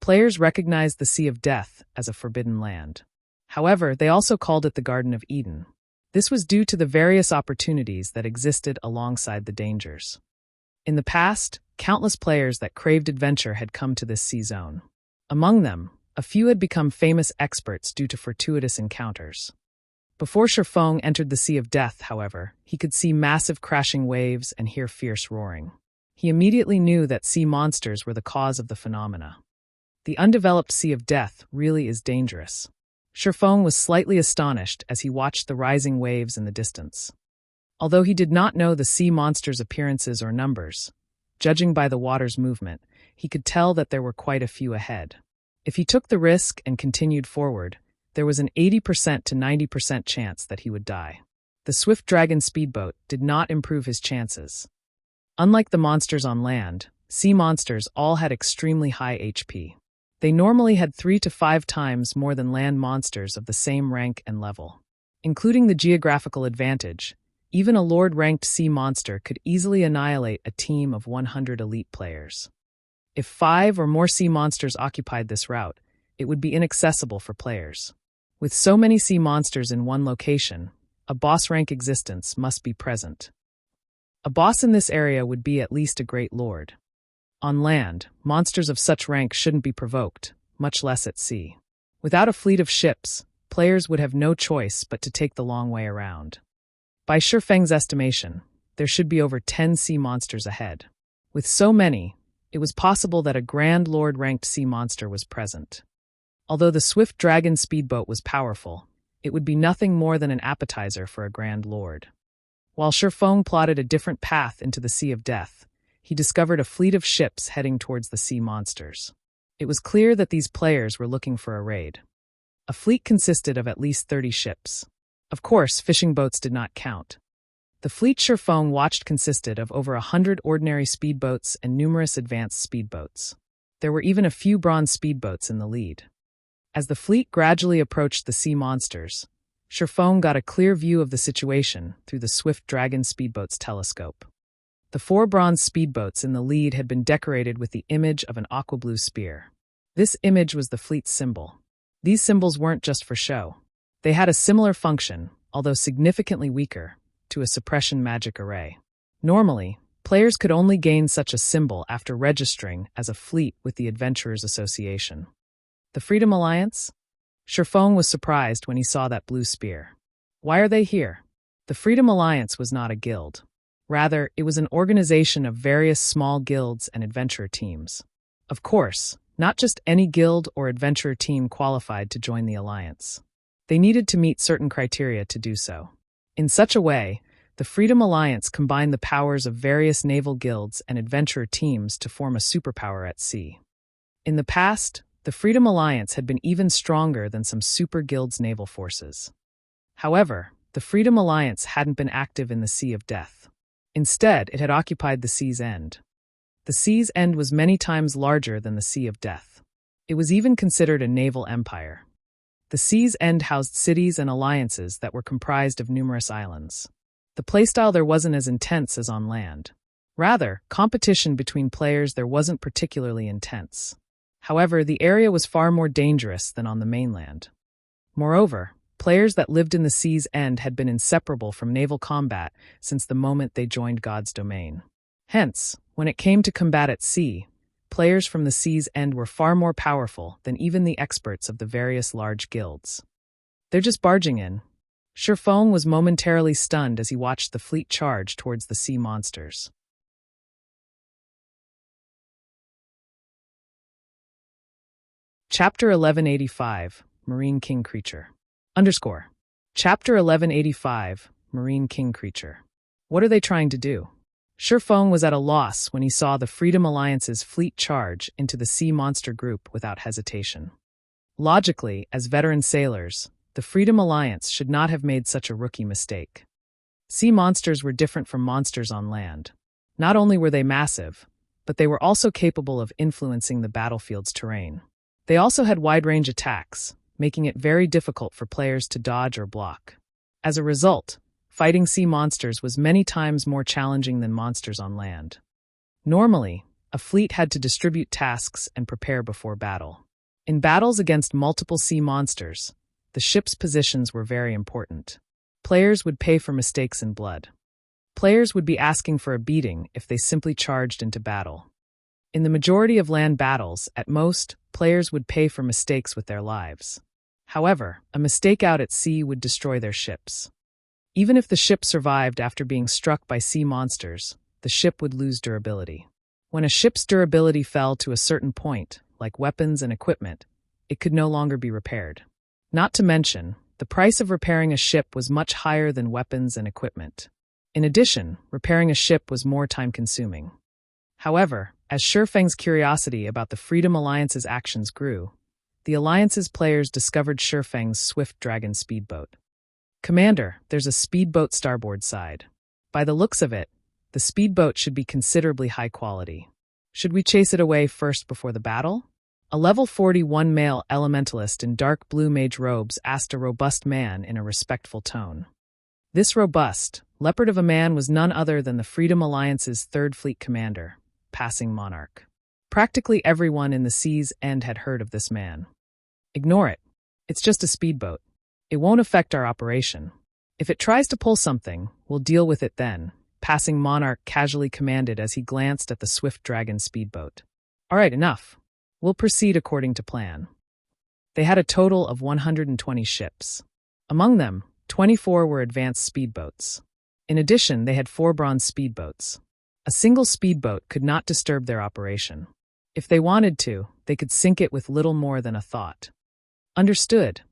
Players recognized the Sea of Death as a forbidden land. However, they also called it the Garden of Eden. This was due to the various opportunities that existed alongside the dangers. In the past, countless players that craved adventure had come to this sea zone. Among them, a few had become famous experts due to fortuitous encounters. Before Shifeng entered the Sea of Death, however, he could see massive crashing waves and hear fierce roaring. He immediately knew that sea monsters were the cause of the phenomena. The undeveloped Sea of Death really is dangerous. Shifeng was slightly astonished as he watched the rising waves in the distance. Although he did not know the sea monsters' appearances or numbers, judging by the water's movement, he could tell that there were quite a few ahead. If he took the risk and continued forward, there was an 80% to 90% chance that he would die. The Swift Dragon speedboat did not improve his chances. Unlike the monsters on land, sea monsters all had extremely high HP. They normally had 3 to 5 times more than land monsters of the same rank and level. Including the geographical advantage, even a Lord-ranked sea monster could easily annihilate a team of 100 elite players. If 5 or more sea monsters occupied this route, it would be inaccessible for players. With so many sea monsters in one location, a boss rank existence must be present. A boss in this area would be at least a great lord. On land, monsters of such rank shouldn't be provoked, much less at sea. Without a fleet of ships, players would have no choice but to take the long way around. By Shifeng's estimation, there should be over 10 sea monsters ahead. With so many, it was possible that a Grand Lord-ranked sea monster was present. Although the Swift Dragon speedboat was powerful, it would be nothing more than an appetizer for a Grand Lord. While Shifeng plotted a different path into the Sea of Death, he discovered a fleet of ships heading towards the sea monsters. It was clear that these players were looking for a raid. A fleet consisted of at least 30 ships. Of course, fishing boats did not count. The fleet Shifeng watched consisted of over 100 ordinary speedboats and numerous advanced speedboats. There were even a few bronze speedboats in the lead. As the fleet gradually approached the sea monsters, Shifeng got a clear view of the situation through the Swift Dragon speedboat's telescope. The 4 bronze speedboats in the lead had been decorated with the image of an aqua-blue spear. This image was the fleet's symbol. These symbols weren't just for show. They had a similar function, although significantly weaker, to a suppression magic array. Normally, players could only gain such a symbol after registering as a fleet with the Adventurers Association. The Freedom Alliance? Shifeng was surprised when he saw that blue spear. Why are they here? The Freedom Alliance was not a guild. Rather, it was an organization of various small guilds and adventurer teams. Of course, not just any guild or adventurer team qualified to join the alliance. They needed to meet certain criteria to do so. In such a way, the Freedom Alliance combined the powers of various naval guilds and adventurer teams to form a superpower at sea. In the past, the Freedom Alliance had been even stronger than some super guilds' naval forces. However, the Freedom Alliance hadn't been active in the Sea of Death. Instead, it had occupied the Sea's End. The Sea's End was many times larger than the Sea of Death. It was even considered a naval empire. The Sea's End housed cities and alliances that were comprised of numerous islands. The playstyle there wasn't as intense as on land. Rather, competition between players there wasn't particularly intense. However, the area was far more dangerous than on the mainland. Moreover, players that lived in the Sea's End had been inseparable from naval combat since the moment they joined God's domain. Hence, when it came to combat at sea, players from the Sea's End were far more powerful than even the experts of the various large guilds. They're just barging in. Shifeng was momentarily stunned as he watched the fleet charge towards the sea monsters. Chapter 1185, Marine King Creature. Chapter 1185, Marine King Creature. What are they trying to do? Shifeng was at a loss when he saw the Freedom Alliance's fleet charge into the sea monster group without hesitation. Logically, as veteran sailors, the Freedom Alliance should not have made such a rookie mistake. Sea monsters were different from monsters on land. Not only were they massive, but they were also capable of influencing the battlefield's terrain. They also had wide-range attacks, making it very difficult for players to dodge or block. As a result, fighting sea monsters was many times more challenging than monsters on land. Normally, a fleet had to distribute tasks and prepare before battle. In battles against multiple sea monsters, the ship's positions were very important. Players would pay for mistakes in blood. Players would be asking for a beating if they simply charged into battle. In the majority of land battles, at most, players would pay for mistakes with their lives. However, a mistake out at sea would destroy their ships. Even if the ship survived after being struck by sea monsters, the ship would lose durability. When a ship's durability fell to a certain point, like weapons and equipment, it could no longer be repaired. Not to mention, the price of repairing a ship was much higher than weapons and equipment. In addition, repairing a ship was more time-consuming. However, as Shifeng's curiosity about the Freedom Alliance's actions grew, the Alliance's players discovered Shifeng's Swift Dragon speedboat. Commander, there's a speedboat starboard side. By the looks of it, the speedboat should be considerably high quality. Should we chase it away first before the battle? A level 41 male elementalist in dark blue mage robes asked a robust man in a respectful tone. This robust, leopard of a man was none other than the Freedom Alliance's 3rd Fleet commander, Passing Monarch. Practically everyone in the Sea's End had heard of this man. Ignore it. It's just a speedboat. It won't affect our operation. If it tries to pull something, we'll deal with it then, Passing Monarch casually commanded as he glanced at the Swift Dragon speedboat. All right, enough. We'll proceed according to plan. They had a total of 120 ships. Among them, 24 were advanced speedboats. In addition, they had 4 bronze speedboats. A single speedboat could not disturb their operation. If they wanted to, they could sink it with little more than a thought. Understood.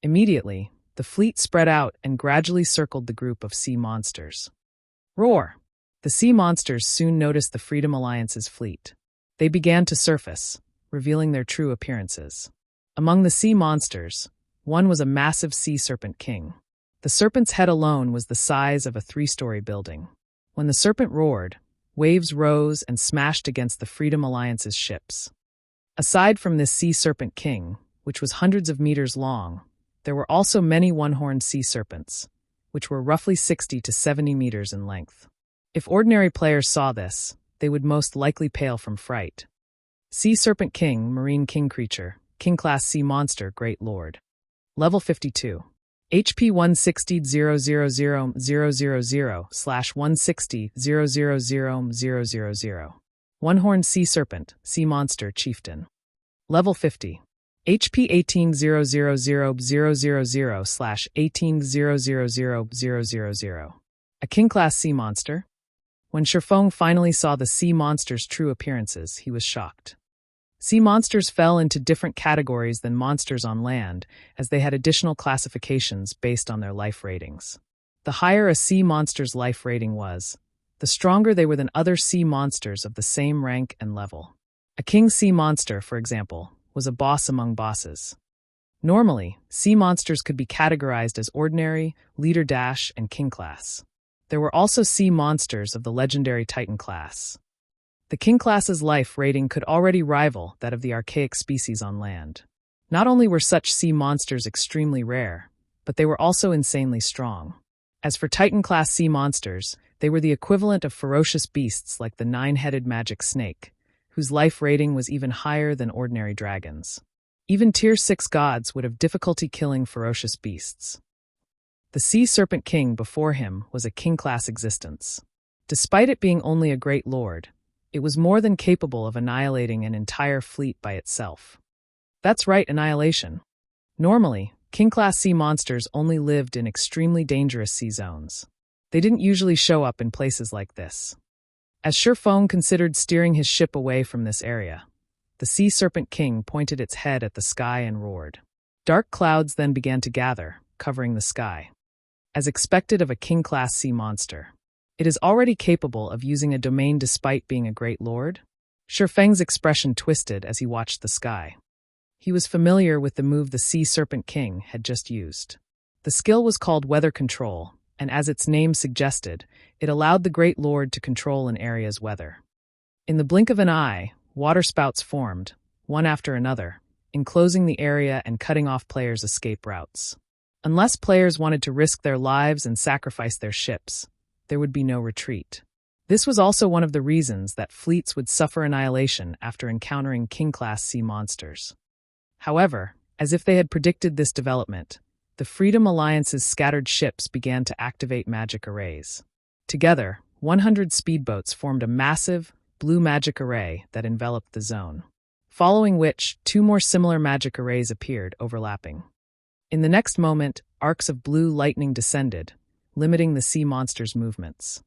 Immediately, the fleet spread out and gradually circled the group of sea monsters. Roar! The sea monsters soon noticed the Freedom Alliance's fleet. They began to surface, revealing their true appearances. Among the sea monsters, one was a massive sea serpent king. The serpent's head alone was the size of a 3-story building. When the serpent roared, waves rose and smashed against the Freedom Alliance's ships. Aside from this sea serpent king, which was hundreds of meters long, there were also many one-horned sea serpents, which were roughly 60 to 70 meters in length. If ordinary players saw this, they would most likely pale from fright. Sea Serpent King, Marine King Creature, King Class Sea Monster, Great Lord. Level 52. HP 160,000/160,000,000. One-Horned Sea Serpent, Sea Monster, Chieftain. Level 50. HP 18,000/18,000,000. A King Class Sea Monster. When Shifeng finally saw the sea monster's true appearances, he was shocked. Sea monsters fell into different categories than monsters on land, as they had additional classifications based on their life ratings. The higher a sea monster's life rating was, the stronger they were than other sea monsters of the same rank and level. A king sea monster, for example, was a boss among bosses. Normally, sea monsters could be categorized as ordinary, leader dash, and king class. There were also sea monsters of the legendary Titan class. The king class's life rating could already rival that of the archaic species on land. Not only were such sea monsters extremely rare, but they were also insanely strong. As for Titan class sea monsters, they were the equivalent of ferocious beasts like the 9-headed magic snake, whose life rating was even higher than ordinary dragons. Even Tier 6 gods would have difficulty killing ferocious beasts. The Sea Serpent King before him was a king-class existence. Despite it being only a great lord, it was more than capable of annihilating an entire fleet by itself. That's right, annihilation. Normally, king-class sea monsters only lived in extremely dangerous sea zones. They didn't usually show up in places like this. As Shifeng considered steering his ship away from this area, the Sea Serpent King pointed its head at the sky and roared. Dark clouds then began to gather, covering the sky. As expected of a king-class sea monster, it is already capable of using a domain despite being a great lord? Shifeng's expression twisted as he watched the sky. He was familiar with the move the Sea Serpent King had just used. The skill was called Weather Control, and as its name suggested, it allowed the Great Lord to control an area's weather. In the blink of an eye, waterspouts formed, one after another, enclosing the area and cutting off players' escape routes. Unless players wanted to risk their lives and sacrifice their ships, there would be no retreat. This was also one of the reasons that fleets would suffer annihilation after encountering king-class sea monsters. However, as if they had predicted this development, the Freedom Alliance's scattered ships began to activate magic arrays. Together, 100 speedboats formed a massive, blue magic array that enveloped the zone, following which 2 more similar magic arrays appeared, overlapping. In the next moment, arcs of blue lightning descended, limiting the sea monster's movements.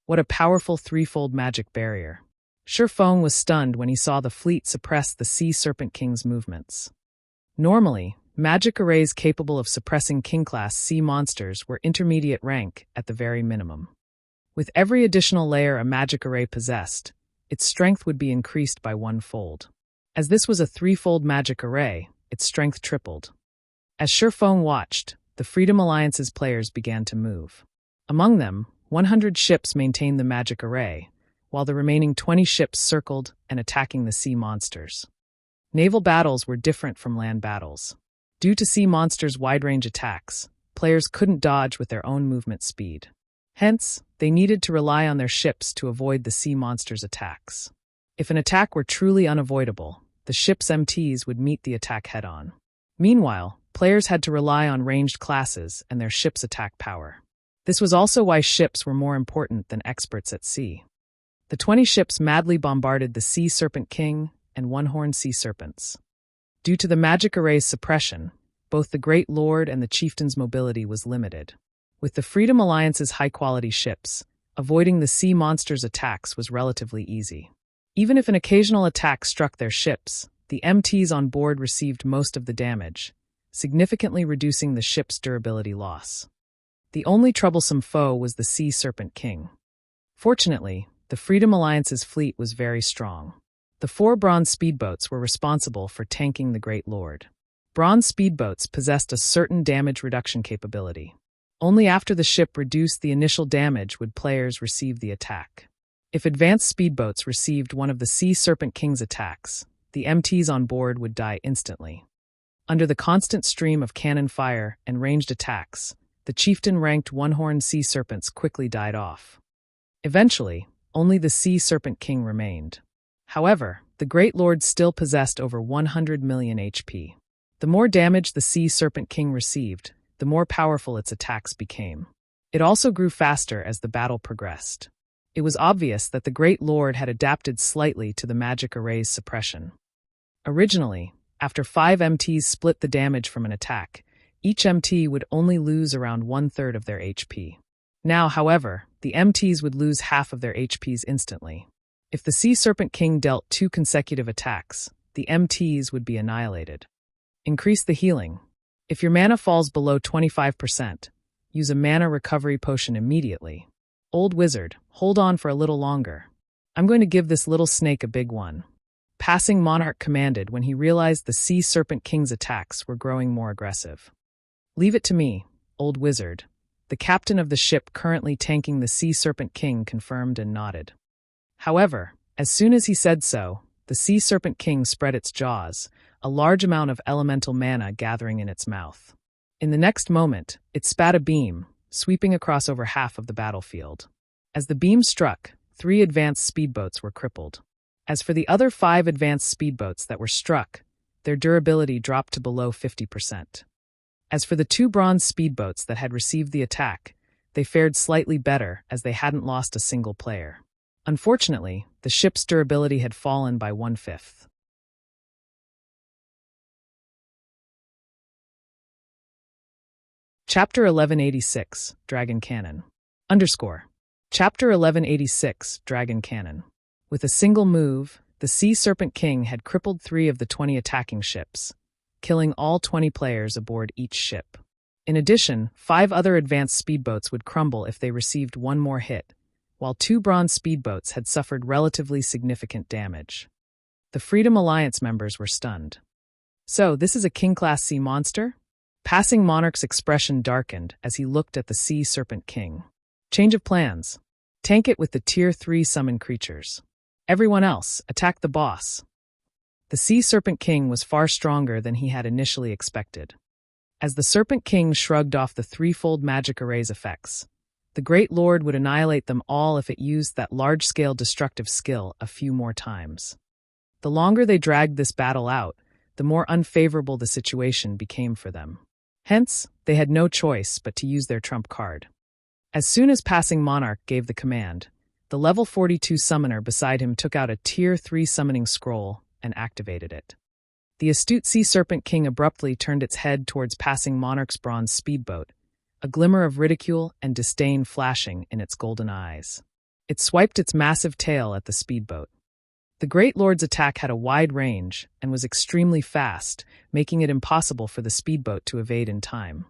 What a powerful 3-fold magic barrier. Shifeng was stunned when he saw the fleet suppress the Sea Serpent King's movements. Normally, magic arrays capable of suppressing king-class sea monsters were intermediate rank at the very minimum. With every additional layer a magic array possessed, its strength would be increased by 1-fold. As this was a 3-fold magic array, its strength tripled. As Shifeng watched, the Freedom Alliance's players began to move. Among them, 100 ships maintained the magic array, while the remaining 20 ships circled and attacking the sea monsters. Naval battles were different from land battles. Due to sea monsters' wide-range attacks, players couldn't dodge with their own movement speed. Hence, they needed to rely on their ships to avoid the sea monsters' attacks. If an attack were truly unavoidable, the ship's MTs would meet the attack head-on. Meanwhile, players had to rely on ranged classes and their ship's attack power. This was also why ships were more important than experts at sea. The 20 ships madly bombarded the Sea Serpent King and one-horned sea serpents. Due to the magic array's suppression, both the Great Lord and the Chieftain's mobility was limited. With the Freedom Alliance's high-quality ships, avoiding the sea monsters' attacks was relatively easy. Even if an occasional attack struck their ships, the MTs on board received most of the damage, significantly reducing the ship's durability loss. The only troublesome foe was the Sea Serpent King. Fortunately, the Freedom Alliance's fleet was very strong. The 4 bronze speedboats were responsible for tanking the Great Lord. Bronze speedboats possessed a certain damage reduction capability. Only after the ship reduced the initial damage would players receive the attack. If advanced speedboats received one of the Sea Serpent King's attacks, the MTs on board would die instantly. Under the constant stream of cannon fire and ranged attacks, the chieftain-ranked one-horned sea serpents quickly died off. Eventually, only the Sea Serpent King remained. However, the Great Lord still possessed over 100 million HP. The more damage the Sea Serpent King received, the more powerful its attacks became. It also grew faster as the battle progressed. It was obvious that the Great Lord had adapted slightly to the magic array's suppression. Originally, after 5 MTs split the damage from an attack, each MT would only lose around 1/3 of their HP. Now, however, the MTs would lose half of their HPs instantly. If the Sea Serpent King dealt 2 consecutive attacks, the MTs would be annihilated. Increase the healing. If your mana falls below 25%, use a mana recovery potion immediately. Old Wizard, hold on for a little longer. I'm going to give this little snake a big one. Passing Monarch commanded when he realized the Sea Serpent King's attacks were growing more aggressive. Leave it to me, Old Wizard. The captain of the ship currently tanking the Sea Serpent King confirmed and nodded. However, as soon as he said so, the Sea Serpent King spread its jaws, a large amount of elemental mana gathering in its mouth. In the next moment, it spat a beam, sweeping across over half of the battlefield. As the beam struck, 3 advanced speedboats were crippled. As for the other 5 advanced speedboats that were struck, their durability dropped to below 50%. As for the 2 bronze speedboats that had received the attack, they fared slightly better as they hadn't lost a single player. Unfortunately, the ship's durability had fallen by 1/5. Chapter 1186, Dragon Cannon. Chapter 1186, Dragon Cannon. With a single move, the Sea Serpent King had crippled 3 of the 20 attacking ships, killing all 20 players aboard each ship. In addition, 5 other advanced speedboats would crumble if they received 1 more hit, while 2 bronze speedboats had suffered relatively significant damage. The Freedom Alliance members were stunned. So, this is a King-class sea monster? Passing Monarch's expression darkened as he looked at the Sea Serpent King. Change of plans. Tank it with the Tier 3 summon creatures. Everyone else, attack the boss. The Sea Serpent King was far stronger than he had initially expected. As the Serpent King shrugged off the 3-fold magic array's effects, the Great Lord would annihilate them all if it used that large-scale destructive skill a few more times. The longer they dragged this battle out, the more unfavorable the situation became for them. Hence, they had no choice but to use their trump card. As soon as Passing Monarch gave the command, the level 42 summoner beside him took out a Tier 3 summoning scroll and activated it. The astute Sea Serpent King abruptly turned its head towards Passing Monarch's bronze speedboat, a glimmer of ridicule and disdain flashing in its golden eyes. It swiped its massive tail at the speedboat. The Great Lord's attack had a wide range and was extremely fast, making it impossible for the speedboat to evade in time.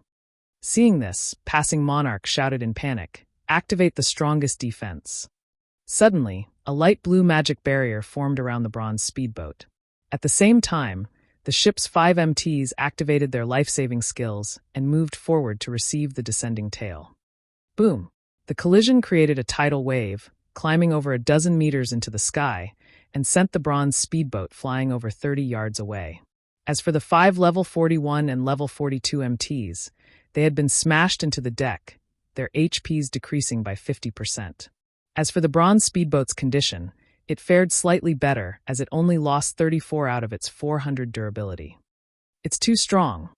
Seeing this, Passing Monarch shouted in panic, "Activate the strongest defense." Suddenly, a light blue magic barrier formed around the bronze speedboat. At the same time, the ship's 5 MTs activated their life-saving skills and moved forward to receive the descending tail. Boom! The collision created a tidal wave, climbing over a dozen meters into the sky, and sent the bronze speedboat flying over 30 yards away. As for the 5 level 41 and level 42 MTs, they had been smashed into the deck, their HPs decreasing by 50%. As for the bronze speedboat's condition, it fared slightly better as it only lost 34 out of its 400 durability. It's too strong.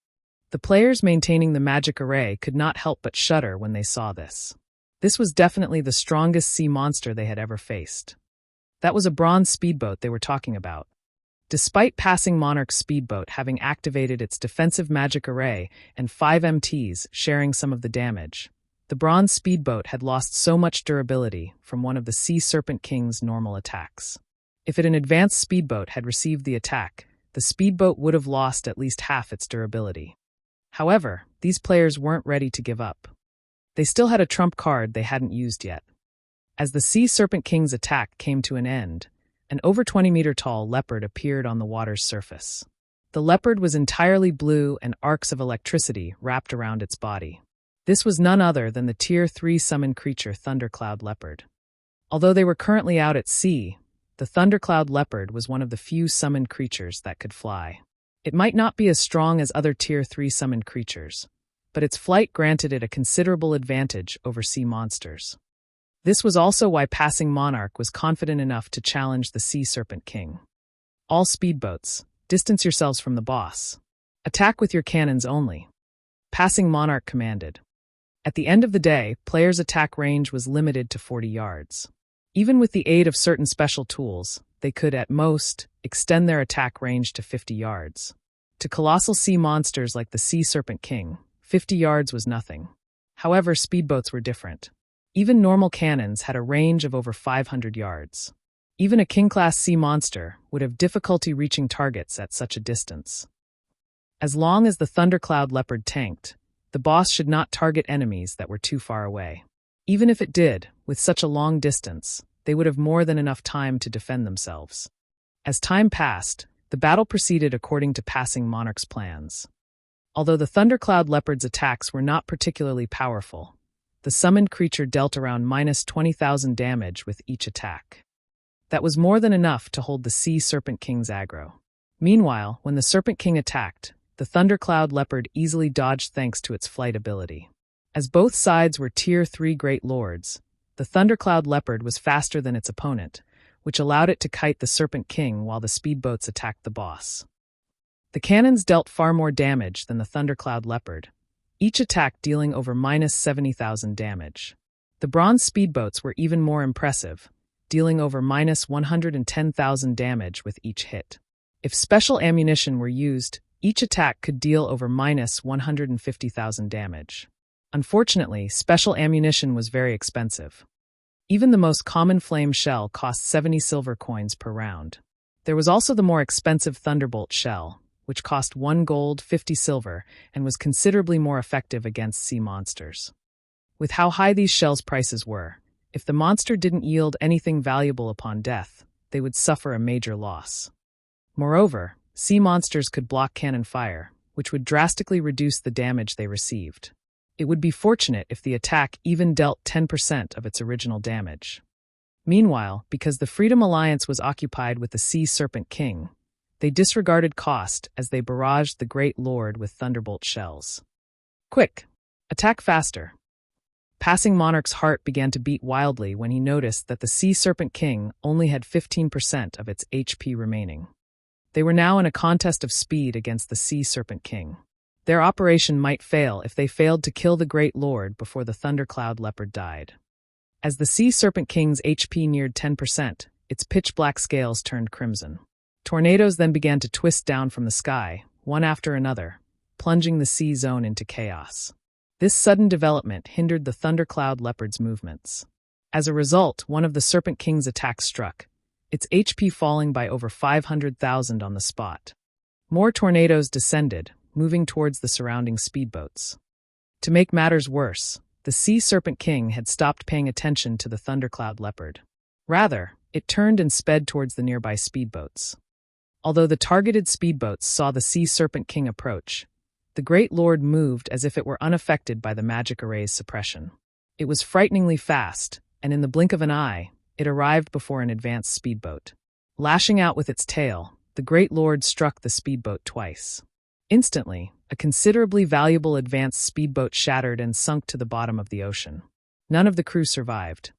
The players maintaining the magic array could not help but shudder when they saw this. This was definitely the strongest sea monster they had ever faced. That was a bronze speedboat they were talking about. Despite Passing Monarch's speedboat having activated its defensive magic array and 5 MTs sharing some of the damage, the bronze speedboat had lost so much durability from one of the Sea Serpent King's normal attacks. If an advanced speedboat had received the attack, the speedboat would have lost at least half its durability. However, these players weren't ready to give up. They still had a trump card they hadn't used yet. As the Sea Serpent King's attack came to an end, an over 20-meter-tall leopard appeared on the water's surface. The leopard was entirely blue and arcs of electricity wrapped around its body. This was none other than the Tier 3 summon creature Thundercloud Leopard. Although they were currently out at sea, the Thundercloud Leopard was one of the few summoned creatures that could fly. It might not be as strong as other Tier 3 summoned creatures, but its flight granted it a considerable advantage over sea monsters. This was also why Passing Monarch was confident enough to challenge the Sea Serpent King. All speedboats, distance yourselves from the boss. Attack with your cannons only. Passing Monarch commanded. At the end of the day, players' attack range was limited to 40 yards. Even with the aid of certain special tools, they could, at most, extend their attack range to 50 yards. To colossal sea monsters like the Sea Serpent King, 50 yards was nothing. However, speedboats were different. Even normal cannons had a range of over 500 yards. Even a king-class sea monster would have difficulty reaching targets at such a distance. As long as the Thundercloud Leopard tanked, the boss should not target enemies that were too far away. Even if it did, with such a long distance, they would have more than enough time to defend themselves. As time passed, the battle proceeded according to Passing Monarch's plans. Although the Thundercloud Leopard's attacks were not particularly powerful, the summoned creature dealt around -20,000 damage with each attack. That was more than enough to hold the Sea Serpent King's aggro. Meanwhile, when the Serpent King attacked, the Thundercloud Leopard easily dodged thanks to its flight ability. As both sides were Tier 3 Great Lords, the Thundercloud Leopard was faster than its opponent, which allowed it to kite the Serpent King while the speedboats attacked the boss. The cannons dealt far more damage than the Thundercloud Leopard, each attack dealing over -70,000 damage. The bronze speedboats were even more impressive, dealing over -110,000 damage with each hit. If special ammunition were used, each attack could deal over -150,000 damage. Unfortunately, special ammunition was very expensive. Even the most common flame shell cost 70 silver coins per round. There was also the more expensive Thunderbolt shell, which cost 1 gold, 50 silver, and was considerably more effective against sea monsters. With how high these shells' prices were, if the monster didn't yield anything valuable upon death, they would suffer a major loss. Moreover, sea monsters could block cannon fire, which would drastically reduce the damage they received. It would be fortunate if the attack even dealt 10% of its original damage. Meanwhile, because the Freedom Alliance was occupied with the Sea Serpent King, they disregarded cost as they barraged the Great Lord with Thunderbolt shells. Quick! Attack faster! Passing Monarch's heart began to beat wildly when he noticed that the Sea Serpent King only had 15% of its HP remaining. They were now in a contest of speed against the Sea Serpent King. Their operation might fail if they failed to kill the Great Lord before the Thundercloud Leopard died. As the Sea Serpent King's HP neared 10%, its pitch-black scales turned crimson. Tornadoes then began to twist down from the sky, one after another, plunging the sea zone into chaos. This sudden development hindered the Thundercloud Leopard's movements. As a result, one of the Serpent King's attacks struck, its HP falling by over 500,000 on the spot. More tornadoes descended, moving towards the surrounding speedboats. To make matters worse, the Sea Serpent King had stopped paying attention to the Thundercloud Leopard. Rather, it turned and sped towards the nearby speedboats. Although the targeted speedboats saw the Sea Serpent King approach, the Great Lord moved as if it were unaffected by the magic array's suppression. It was frighteningly fast, and in the blink of an eye, it arrived before an advanced speedboat. Lashing out with its tail, the Great Lord struck the speedboat twice. Instantly, a considerably valuable advanced speedboat shattered and sunk to the bottom of the ocean. None of the crew survived.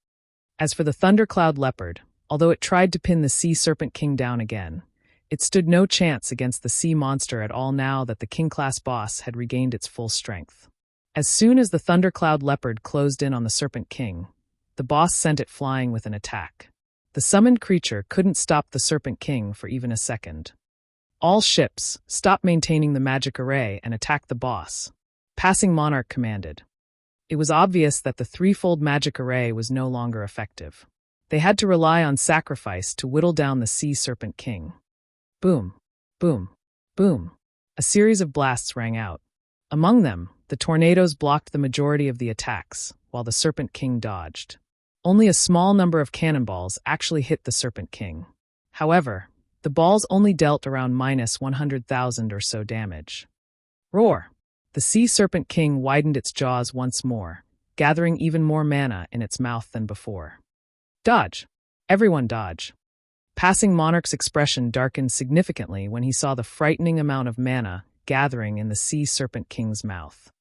As for the Thundercloud Leopard, although it tried to pin the Sea Serpent King down again, it stood no chance against the sea monster at all now that the King-class boss had regained its full strength. As soon as the Thundercloud Leopard closed in on the Serpent King, the boss sent it flying with an attack. The summoned creature couldn't stop the Serpent King for even a second. All ships, stop maintaining the magic array and attack the boss, Passing Monarch commanded. It was obvious that the threefold magic array was no longer effective. They had to rely on sacrifice to whittle down the Sea Serpent King. Boom, boom, boom. A series of blasts rang out. Among them, the tornadoes blocked the majority of the attacks, while the Serpent King dodged. Only a small number of cannonballs actually hit the Serpent King. However, the balls only dealt around -100,000 or so damage. Roar! The Sea Serpent King widened its jaws once more, gathering even more mana in its mouth than before. Dodge! Everyone dodge! Passing Monarch's expression darkened significantly when he saw the frightening amount of mana gathering in the Sea Serpent King's mouth.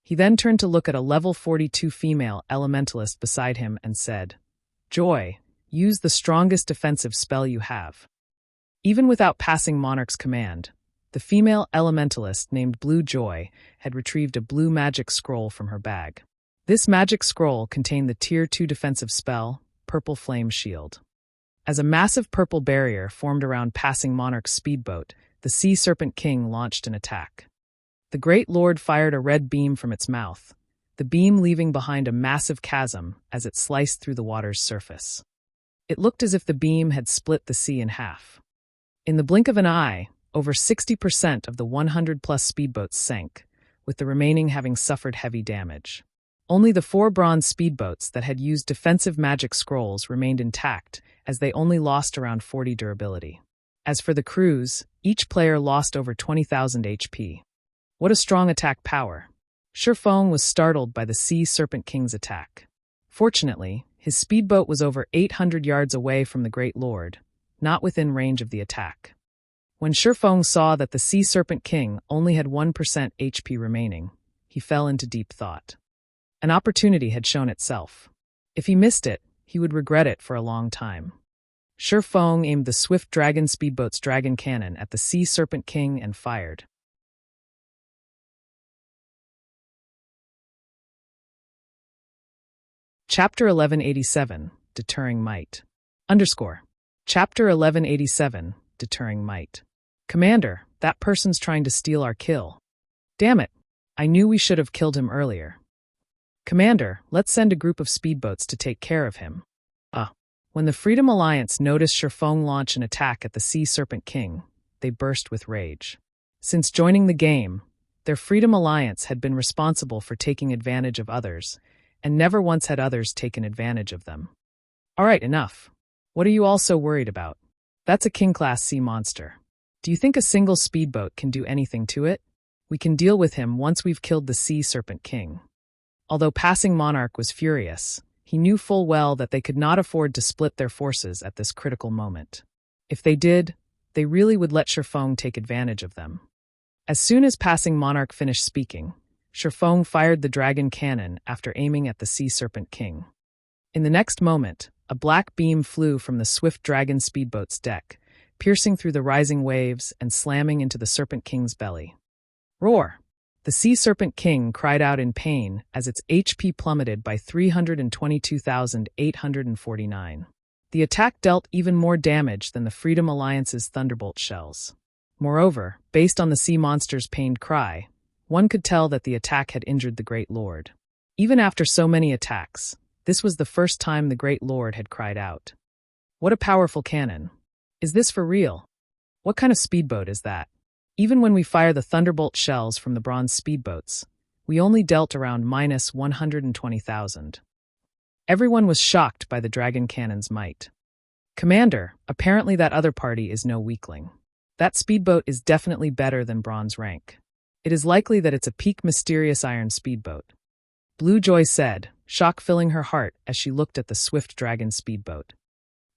He then turned to look at a level 42 female elementalist beside him and said, "Joy, use the strongest defensive spell you have." Even without passing Monarch's command, the female elementalist named Blue Joy had retrieved a blue magic scroll from her bag. This magic scroll contained the Tier 2 defensive spell, Purple Flame Shield. As a massive purple barrier formed around passing Monarch's speedboat, the Sea Serpent King launched an attack. The Great Lord fired a red beam from its mouth, the beam leaving behind a massive chasm as it sliced through the water's surface. It looked as if the beam had split the sea in half. In the blink of an eye, over 60% of the 100-plus speedboats sank, with the remaining having suffered heavy damage. Only the 4 bronze speedboats that had used defensive magic scrolls remained intact, as they only lost around 40 durability. As for the crews, each player lost over 20,000 HP. What a strong attack power! Shifeng was startled by the Sea Serpent King's attack. Fortunately, his speedboat was over 800 yards away from the Great Lord, not within range of the attack. When Shifeng saw that the Sea Serpent King only had 1% HP remaining, he fell into deep thought. An opportunity had shown itself. If he missed it, he would regret it for a long time. Shifeng aimed the Swift Dragon speedboat's dragon cannon at the Sea Serpent King and fired. Chapter 1187, Deterring Might. Chapter 1187, Deterring Might. Commander, that person's trying to steal our kill. Damn it, I knew we should have killed him earlier. Commander, let's send a group of speedboats to take care of him. When the Freedom Alliance noticed Shifeng launch an attack at the Sea Serpent King, they burst with rage. Since joining the game, their Freedom Alliance had been responsible for taking advantage of others, and never once had others taken advantage of them. All right, enough. What are you all so worried about? That's a king-class sea monster. Do you think a single speedboat can do anything to it? We can deal with him once we've killed the Sea Serpent King. Although passing Monarch was furious, he knew full well that they could not afford to split their forces at this critical moment. If they did, they really would let Shifeng take advantage of them. As soon as passing Monarch finished speaking, Shifeng fired the dragon cannon after aiming at the Sea Serpent King. In the next moment, a black beam flew from the Swift Dragon speedboat's deck, piercing through the rising waves and slamming into the Serpent King's belly. Roar! The Sea Serpent King cried out in pain as its HP plummeted by 322,849. The attack dealt even more damage than the Freedom Alliance's Thunderbolt shells. Moreover, based on the sea monster's pained cry, one could tell that the attack had injured the Great Lord. Even after so many attacks, this was the first time the Great Lord had cried out. What a powerful cannon. Is this for real? What kind of speedboat is that? Even when we fire the Thunderbolt shells from the bronze speedboats, we only dealt around minus 120,000. Everyone was shocked by the dragon cannon's might. Commander, apparently that other party is no weakling. That speedboat is definitely better than bronze rank. It is likely that it's a peak mysterious iron speedboat. Blue Joy said, shock filling her heart as she looked at the Swift Dragon speedboat.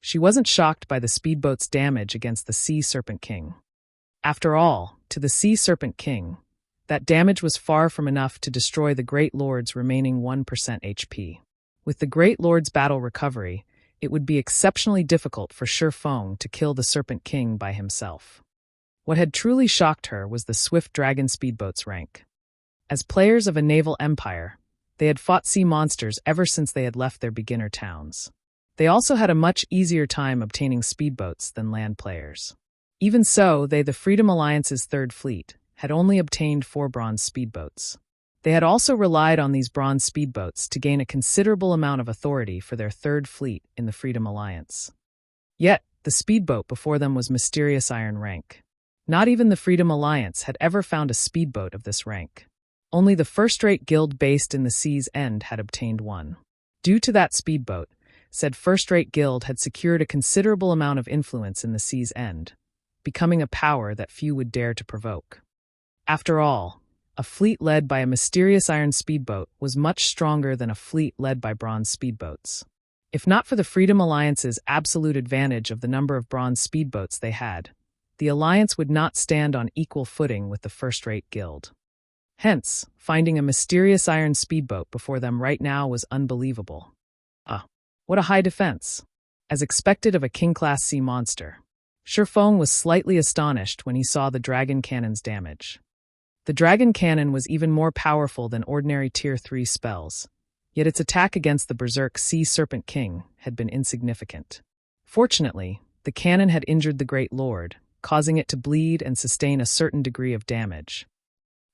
She wasn't shocked by the speedboat's damage against the Sea Serpent King. After all, to the Sea Serpent King, that damage was far from enough to destroy the Great Lord's remaining 1% HP. With the Great Lord's battle recovery, it would be exceptionally difficult for Shifeng to kill the Serpent King by himself. What had truly shocked her was the Swift Dragon speedboat's rank. As players of a naval empire, they had fought sea monsters ever since they had left their beginner towns. They also had a much easier time obtaining speedboats than land players. Even so, the Freedom Alliance's Third Fleet had only obtained 4 bronze speedboats. They had also relied on these bronze speedboats to gain a considerable amount of authority for their Third Fleet in the Freedom Alliance. Yet, the speedboat before them was mysterious iron rank. Not even the Freedom Alliance had ever found a speedboat of this rank. Only the first-rate guild based in the Sea's End had obtained one. Due to that speedboat, said first-rate guild had secured a considerable amount of influence in the Sea's End, becoming a power that few would dare to provoke. After all, A fleet led by a mysterious iron speedboat was much stronger than a fleet led by bronze speedboats. If not for the Freedom Alliance's absolute advantage of the number of bronze speedboats they had, the Alliance would not stand on equal footing with the first-rate guild. Hence, finding a mysterious iron speedboat before them right now was unbelievable. What a high defense! As expected of a King-class sea monster. Shifeng was slightly astonished when he saw the dragon cannon's damage. The dragon cannon was even more powerful than ordinary Tier 3 spells, yet its attack against the Berserk Sea Serpent King had been insignificant. Fortunately, the cannon had injured the Great Lord, causing it to bleed and sustain a certain degree of damage.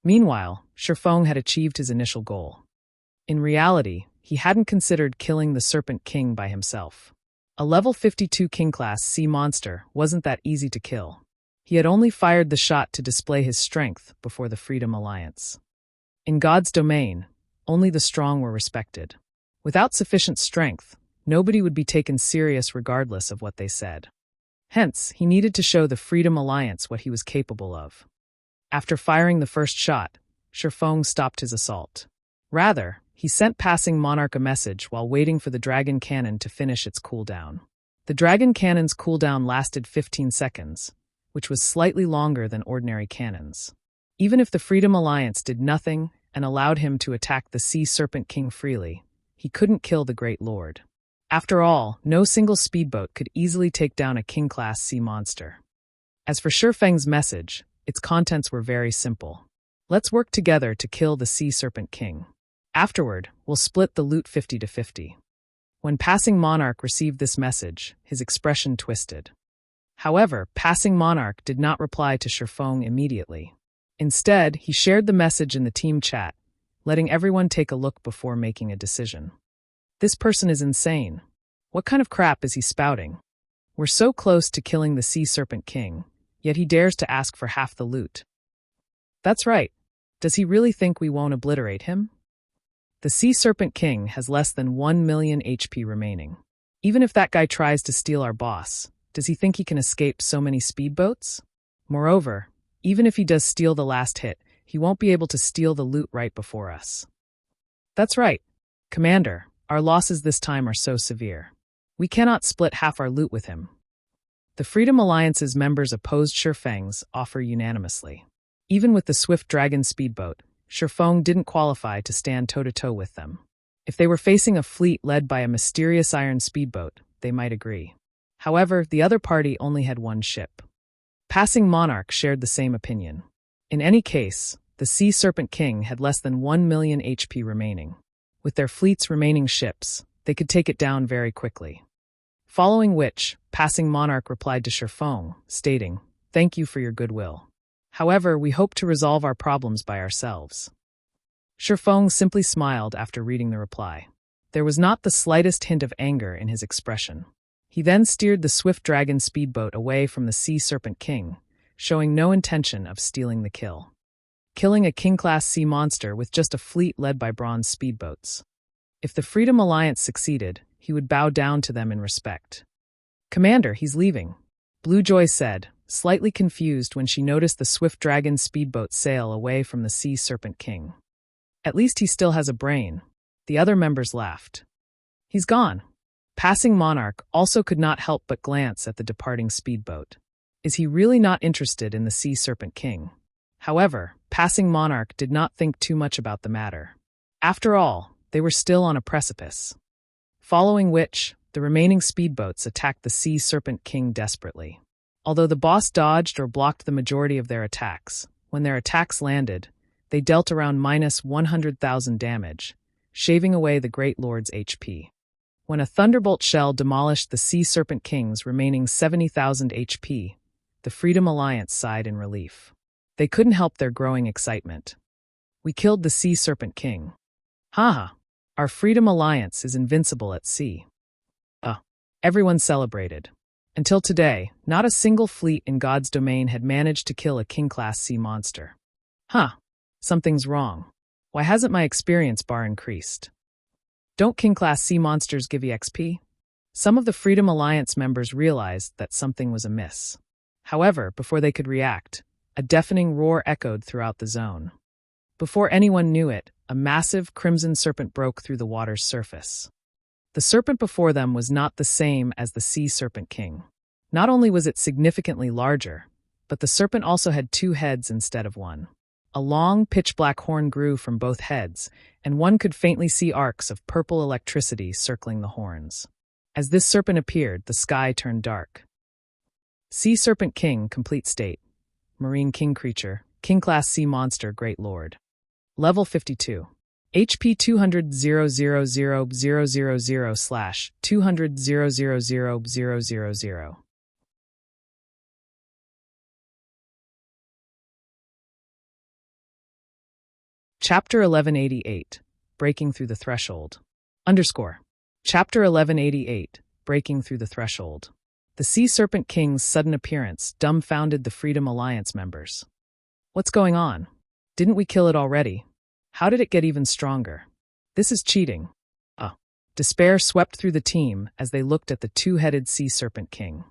Meanwhile, Shifeng had achieved his initial goal. In reality, he hadn't considered killing the Serpent King by himself. A level 52 King-class sea monster wasn't that easy to kill. He had only fired the shot to display his strength before the Freedom Alliance. In God's domain, only the strong were respected. Without sufficient strength, nobody would be taken serious regardless of what they said. Hence, he needed to show the Freedom Alliance what he was capable of. After firing the first shot, Shifeng stopped his assault. Rather, he sent Passing Monarch a message while waiting for the dragon cannon to finish its cooldown. The dragon cannon's cooldown lasted 15 seconds, which was slightly longer than ordinary cannons. Even if the Freedom Alliance did nothing and allowed him to attack the Sea Serpent King freely, he couldn't kill the Great Lord. After all, no single speedboat could easily take down a King-class sea monster. As for Shifeng's message, its contents were very simple. Let's work together to kill the Sea Serpent King. Afterward, we'll split the loot 50-50. When Passing Monarch received this message, his expression twisted. However, Passing Monarch did not reply to Shifeng immediately. Instead, he shared the message in the team chat, letting everyone take a look before making a decision. This person is insane. What kind of crap is he spouting? We're so close to killing the Sea Serpent King, yet he dares to ask for half the loot. That's right. Does he really think we won't obliterate him? The Sea Serpent King has less than 1 million HP remaining. Even if that guy tries to steal our boss, does he think he can escape so many speedboats? Moreover, even if he does steal the last hit, he won't be able to steal the loot right before us. That's right. Commander, our losses this time are so severe. We cannot split half our loot with him. The Freedom Alliance's members opposed Shifeng's offer unanimously. Even with the Swift Dragon speedboat, Shifeng didn't qualify to stand toe-to-toe with them. If they were facing a fleet led by a mysterious iron speedboat, they might agree. However, the other party only had one ship. Passing Monarch shared the same opinion. In any case, the Sea Serpent King had less than 1 million HP remaining. With their fleet's remaining ships, they could take it down very quickly. Following which, Passing Monarch replied to Shifeng, stating, "Thank you for your goodwill. However, we hope to resolve our problems by ourselves." Shifeng simply smiled after reading the reply. There was not the slightest hint of anger in his expression. He then steered the Swift Dragon speedboat away from the Sea Serpent King, showing no intention of stealing the kill. Killing a King-class sea monster with just a fleet led by bronze speedboats. If the Freedom Alliance succeeded, he would bow down to them in respect. "Commander, he's leaving," Bluejoy said, slightly confused when she noticed the Swift Dragon speedboat sail away from the Sea Serpent King. "At least he still has a brain." The other members laughed. "He's gone." Passing Monarch also could not help but glance at the departing speedboat. Is he really not interested in the Sea Serpent King? However, Passing Monarch did not think too much about the matter. After all, they were still on a precipice. Following which, the remaining speedboats attacked the Sea Serpent King desperately. Although the boss dodged or blocked the majority of their attacks, when their attacks landed, they dealt around -100,000 damage, shaving away the Great Lord's HP. When a thunderbolt shell demolished the Sea Serpent King's remaining 70,000 HP, the Freedom Alliance sighed in relief. They couldn't help their growing excitement. "We killed the Sea Serpent King. Haha, our Freedom Alliance is invincible at sea." Everyone celebrated. Until today, not a single fleet in God's domain had managed to kill a King-class sea monster. Something's wrong. Why hasn't my experience bar increased? Don't King-class sea monsters give EXP? Some of the Freedom Alliance members realized that something was amiss. However, before they could react, a deafening roar echoed throughout the zone. Before anyone knew it, a massive crimson serpent broke through the water's surface. The serpent before them was not the same as the Sea Serpent King. Not only was it significantly larger, but the serpent also had 2 heads instead of 1. A long, pitch-black horn grew from both heads, and one could faintly see arcs of purple electricity circling the horns. As this serpent appeared, the sky turned dark. Sea Serpent King, complete state. Marine King creature, King class Sea monster, Great Lord. Level 52. HP 200,000/200,000,000. Chapter 1188, Breaking Through the Threshold. Chapter 1188, Breaking Through the Threshold. The Sea Serpent King's sudden appearance dumbfounded the Freedom Alliance members. What's going on? Didn't we kill it already? How did it get even stronger? This is cheating. Despair swept through the team as they looked at the 2-headed Sea Serpent King.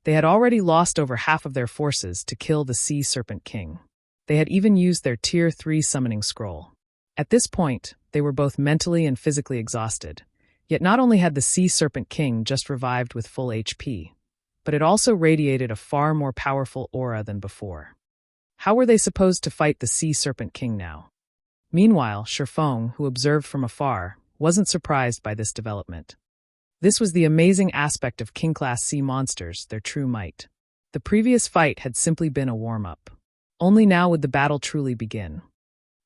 They had already lost over half of their forces to kill the Sea Serpent King. They had even used their Tier 3 summoning scroll. At this point, they were both mentally and physically exhausted. Yet not only had the Sea Serpent King just revived with full HP, but it also radiated a far more powerful aura than before. How were they supposed to fight the Sea Serpent King now? Meanwhile, Shifeng, who observed from afar, wasn't surprised by this development. This was the amazing aspect of King-class sea monsters, their true might. The previous fight had simply been a warm-up. Only now would the battle truly begin.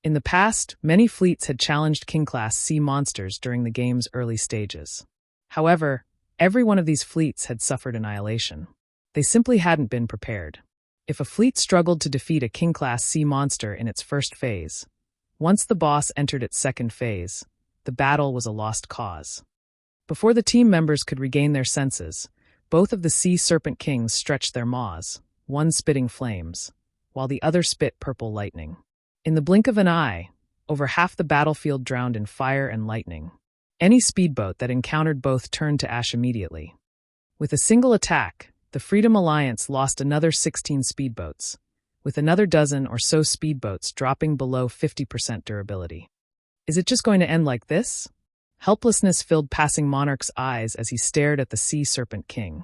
In the past, many fleets had challenged King-class sea monsters during the game's early stages. However, every one of these fleets had suffered annihilation. They simply hadn't been prepared. If a fleet struggled to defeat a King-class sea monster in its first phase, once the boss entered its second phase, the battle was a lost cause. Before the team members could regain their senses, both of the Sea Serpent Kings stretched their maws, one spitting flames, while the other spit purple lightning. In the blink of an eye, over half the battlefield drowned in fire and lightning. Any speedboat that encountered both turned to ash immediately. With a single attack, the Freedom Alliance lost another 16 speedboats, with another dozen or so speedboats dropping below 50% durability. Is it just going to end like this? Helplessness filled Passing Monarch's eyes as he stared at the Sea Serpent King.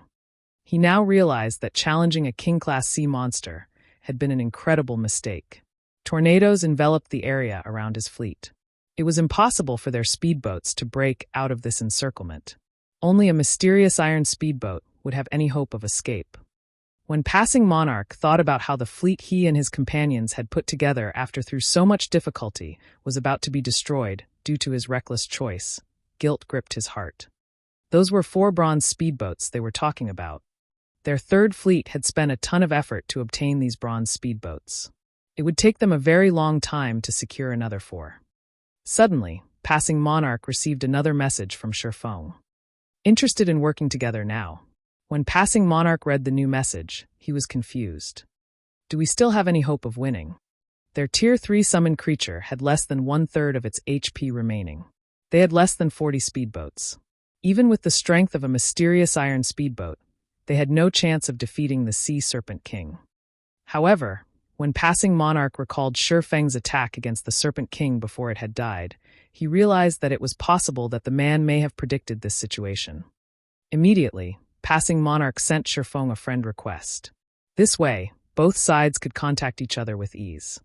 He now realized that challenging a King-class sea monster had been an incredible mistake. Tornadoes enveloped the area around his fleet. It was impossible for their speedboats to break out of this encirclement. Only a mysterious iron speedboat would have any hope of escape. When Passing Monarch thought about how the fleet he and his companions had put together after through so much difficulty was about to be destroyed due to his reckless choice, guilt gripped his heart. Those were 4 bronze speedboats they were talking about. Their third fleet had spent a ton of effort to obtain these bronze speedboats. It would take them a very long time to secure another 4. Suddenly, Passing Monarch received another message from Shifeng. Interested in working together now. When Passing Monarch read the new message, he was confused. Do we still have any hope of winning? Their Tier 3 summoned creature had less than 1/3 of its HP remaining. They had less than 40 speedboats. Even with the strength of a mysterious iron speedboat, they had no chance of defeating the Sea Serpent King. However, when Passing Monarch recalled Shifeng's attack against the Serpent King before it had died, he realized that it was possible that the man may have predicted this situation. Immediately, Passing Monarch sent Shifeng a friend request. This way, both sides could contact each other with ease.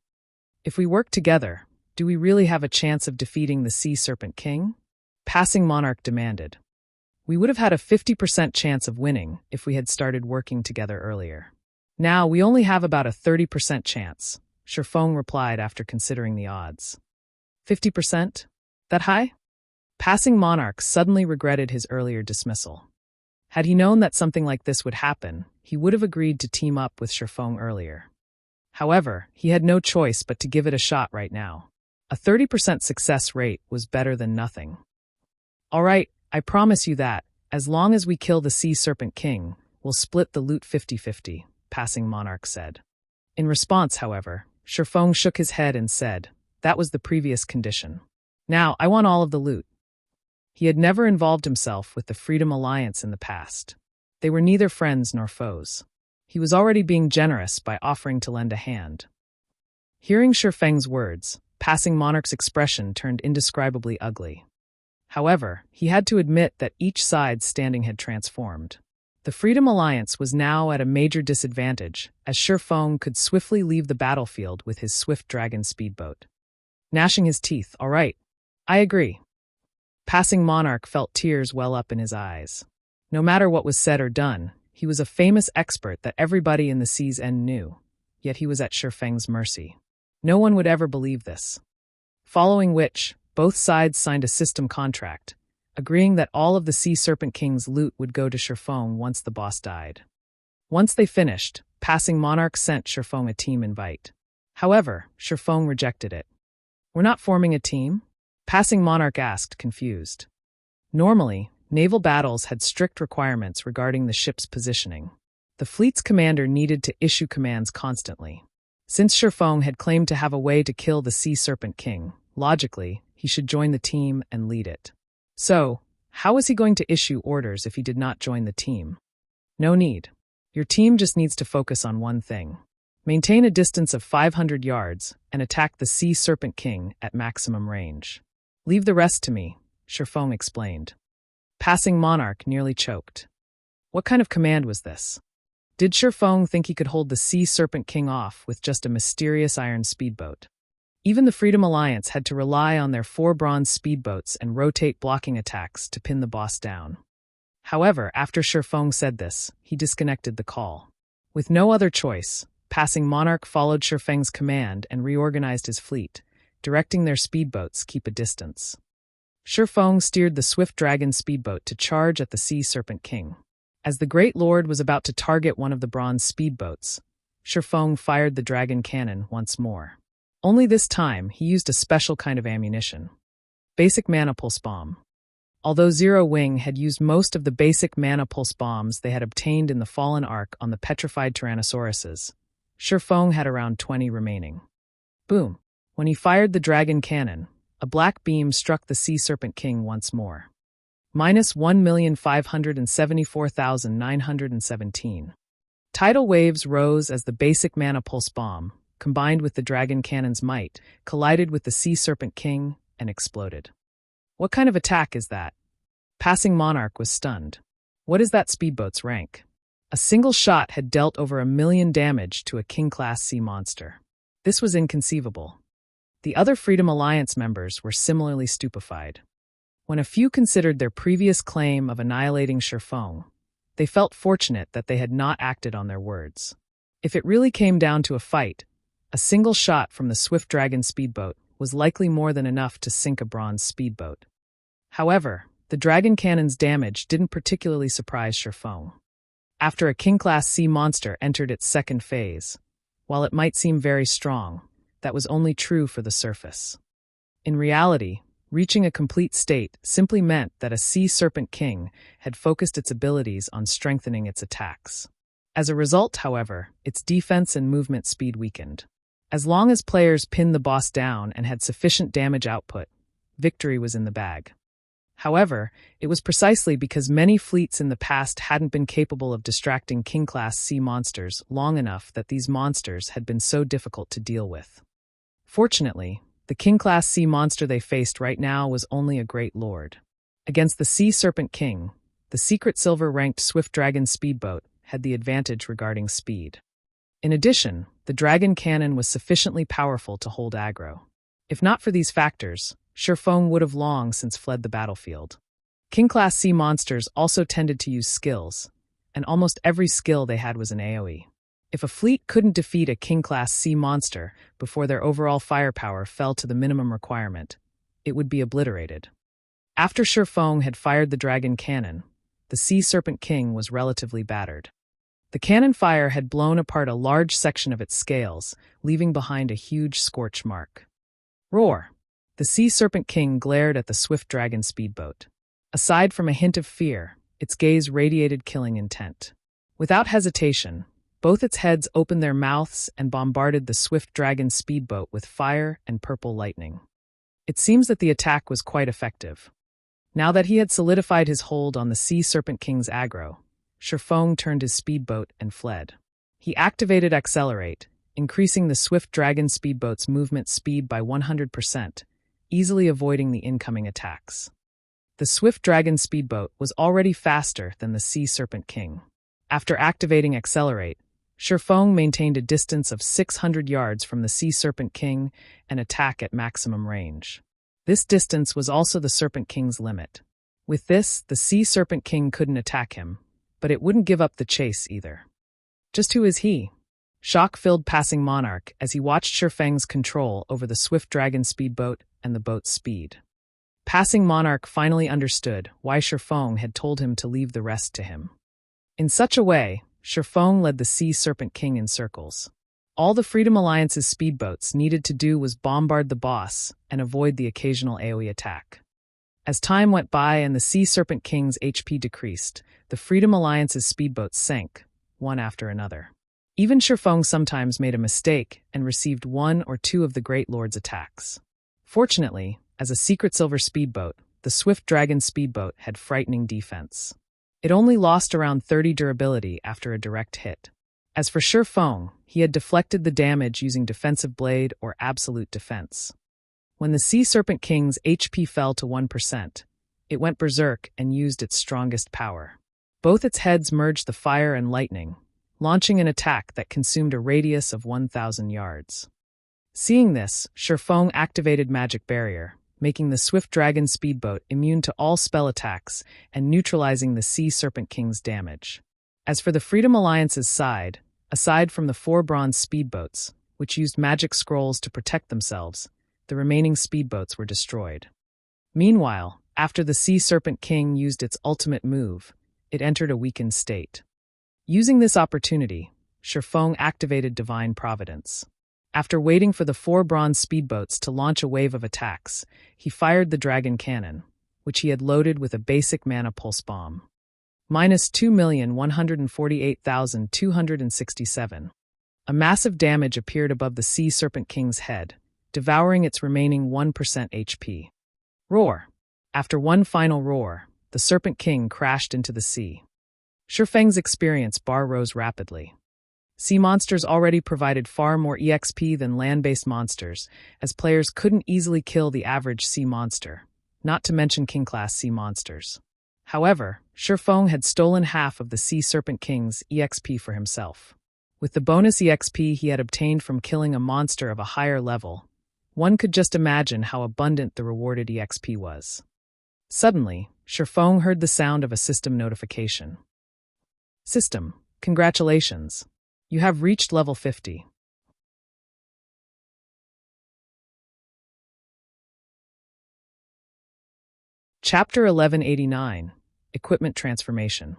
If we work together, do we really have a chance of defeating the Sea Serpent King? Passing Monarch demanded. We would have had a 50% chance of winning if we had started working together earlier. Now we only have about a 30% chance, Shifeng replied after considering the odds. 50%? That high? Passing Monarch suddenly regretted his earlier dismissal. Had he known that something like this would happen, he would have agreed to team up with Shifeng earlier. However, he had no choice but to give it a shot right now. A 30% success rate was better than nothing. All right, I promise you that, as long as we kill the Sea Serpent King, we'll split the loot 50-50, Passing Monarch said. In response, however, Shifeng shook his head and said, that was the previous condition. Now, I want all of the loot. He had never involved himself with the Freedom Alliance in the past. They were neither friends nor foes. He was already being generous by offering to lend a hand. Hearing Shifeng's words, Passing Monarch's expression turned indescribably ugly. However, he had to admit that each side's standing had transformed. The Freedom Alliance was now at a major disadvantage, as Shifeng could swiftly leave the battlefield with his swift dragon speedboat. Gnashing his teeth, "All right, I agree." Passing Monarch felt tears well up in his eyes. No matter what was said or done, he was a famous expert that everybody in the sea's end knew, yet he was at Shifeng's mercy. No one would ever believe this. Following which, both sides signed a system contract, agreeing that all of the Sea Serpent King's loot would go to Shifeng once the boss died. Once they finished, Passing Monarch sent Shifeng a team invite. However, Shifeng rejected it. "We're not forming a team?" Passing Monarch asked, confused. Normally, naval battles had strict requirements regarding the ship's positioning. The fleet's commander needed to issue commands constantly. Since Shifeng had claimed to have a way to kill the Sea Serpent King, logically, he should join the team and lead it. So, how was he going to issue orders if he did not join the team? No need. Your team just needs to focus on one thing. Maintain a distance of 500 yards and attack the Sea Serpent King at maximum range. "Leave the rest to me," Shifeng explained. Passing Monarch nearly choked. What kind of command was this? Did Shifeng think he could hold the Sea Serpent King off with just a mysterious iron speedboat? Even the Freedom Alliance had to rely on their 4 bronze speedboats and rotate blocking attacks to pin the boss down. However, after Shifeng said this, he disconnected the call. With no other choice, Passing Monarch followed Shifeng's command and reorganized his fleet, directing their speedboats keep a distance. Shifeng steered the swift dragon speedboat to charge at the Sea Serpent King. As the Great Lord was about to target one of the bronze speedboats, Shifeng fired the dragon cannon once more. Only this time, he used a special kind of ammunition. Basic mana pulse bomb. Although Zero Wing had used most of the basic mana pulse bombs they had obtained in the Fallen Ark on the petrified Tyrannosauruses, Shifeng had around 20 remaining. Boom! When he fired the dragon cannon, a black beam struck the Sea Serpent King once more. -1,574,917. Tidal waves rose as the basic mana pulse bomb, combined with the dragon cannon's might, collided with the Sea Serpent King and exploded. What kind of attack is that? Passing Monarch was stunned. What is that speedboat's rank? A single shot had dealt over 1,000,000 damage to a King-class sea monster. This was inconceivable. The other Freedom Alliance members were similarly stupefied. When a few considered their previous claim of annihilating Shifeng, they felt fortunate that they had not acted on their words. If it really came down to a fight, a single shot from the Swift Dragon speedboat was likely more than enough to sink a bronze speedboat. However, the dragon cannon's damage didn't particularly surprise Shifeng. After a King-class sea monster entered its second phase, while it might seem very strong, that was only true for the surface. In reality, reaching a complete state simply meant that a Sea Serpent King had focused its abilities on strengthening its attacks. As a result, however, its defense and movement speed weakened. As long as players pinned the boss down and had sufficient damage output, victory was in the bag. However, it was precisely because many fleets in the past hadn't been capable of distracting King-class sea monsters long enough that these monsters had been so difficult to deal with. Fortunately, the King-class sea monster they faced right now was only a Great Lord. Against the Sea Serpent King, the secret silver-ranked Swift Dragon speedboat had the advantage regarding speed. In addition, the dragon cannon was sufficiently powerful to hold aggro. If not for these factors, Shifeng would have long since fled the battlefield. King-class sea monsters also tended to use skills, and almost every skill they had was an AoE. If a fleet couldn't defeat a King-class sea monster before their overall firepower fell to the minimum requirement, it would be obliterated. After Shifeng had fired the dragon cannon, the Sea Serpent King was relatively battered. The cannon fire had blown apart a large section of its scales, leaving behind a huge scorch mark. Roar! The Sea Serpent King glared at the Swift Dragon speedboat. Aside from a hint of fear, its gaze radiated killing intent. Without hesitation, both its heads opened their mouths and bombarded the Swift Dragon speedboat with fire and purple lightning. It seems that the attack was quite effective. Now that he had solidified his hold on the Sea Serpent King's aggro, Shifeng turned his speedboat and fled. He activated Accelerate, increasing the swift dragon speedboat's movement speed by 100%, easily avoiding the incoming attacks. The swift dragon speedboat was already faster than the Sea Serpent King. After activating Accelerate, Shifeng maintained a distance of 600 yards from the Sea Serpent King and attack at maximum range. This distance was also the Serpent King's limit. With this, the Sea Serpent King couldn't attack him, but it wouldn't give up the chase either. Just who is he? Shock filled Passing Monarch as he watched Shifeng's control over the swift dragon speedboat and the boat's speed. Passing Monarch finally understood why Shifeng had told him to leave the rest to him. In such a way, Shifeng led the Sea Serpent King in circles. All the Freedom Alliance's speedboats needed to do was bombard the boss and avoid the occasional AoE attack. As time went by and the Sea Serpent King's HP decreased, the Freedom Alliance's speedboats sank, one after another. Even Shifeng sometimes made a mistake and received one or two of the Great Lord's attacks. Fortunately, as a secret silver speedboat, the Swift Dragon speedboat had frightening defense. It only lost around 30 durability after a direct hit. As for Shifeng, he had deflected the damage using Defensive Blade or Absolute Defense. When the Sea Serpent King's HP fell to 1%, it went berserk and used its strongest power. Both its heads merged the fire and lightning, launching an attack that consumed a radius of 1,000 yards. Seeing this, Shifeng activated Magic Barrier, making the Swift Dragon speedboat immune to all spell attacks and neutralizing the Sea Serpent King's damage. As for the Freedom Alliance's side, aside from the 4 bronze speedboats, which used magic scrolls to protect themselves, the remaining speedboats were destroyed. Meanwhile, after the Sea Serpent King used its ultimate move, it entered a weakened state. Using this opportunity, Shifeng activated Divine Providence. After waiting for the 4 bronze speedboats to launch a wave of attacks, he fired the Dragon Cannon, which he had loaded with a basic mana pulse bomb. Minus 2,148,267. A massive damage appeared above the Sea Serpent King's head, devouring its remaining 1% HP. Roar! After one final roar, the Serpent King crashed into the sea. Shifeng's experience bar rose rapidly. Sea monsters already provided far more EXP than land-based monsters, as players couldn't easily kill the average sea monster, not to mention king-class sea monsters. However, Shifeng had stolen half of the Sea Serpent King's EXP for himself. With the bonus EXP he had obtained from killing a monster of a higher level, one could just imagine how abundant the rewarded EXP was. Suddenly, Shifeng heard the sound of a system notification. System, congratulations. You have reached level 50. Chapter 1189, Equipment Transformation.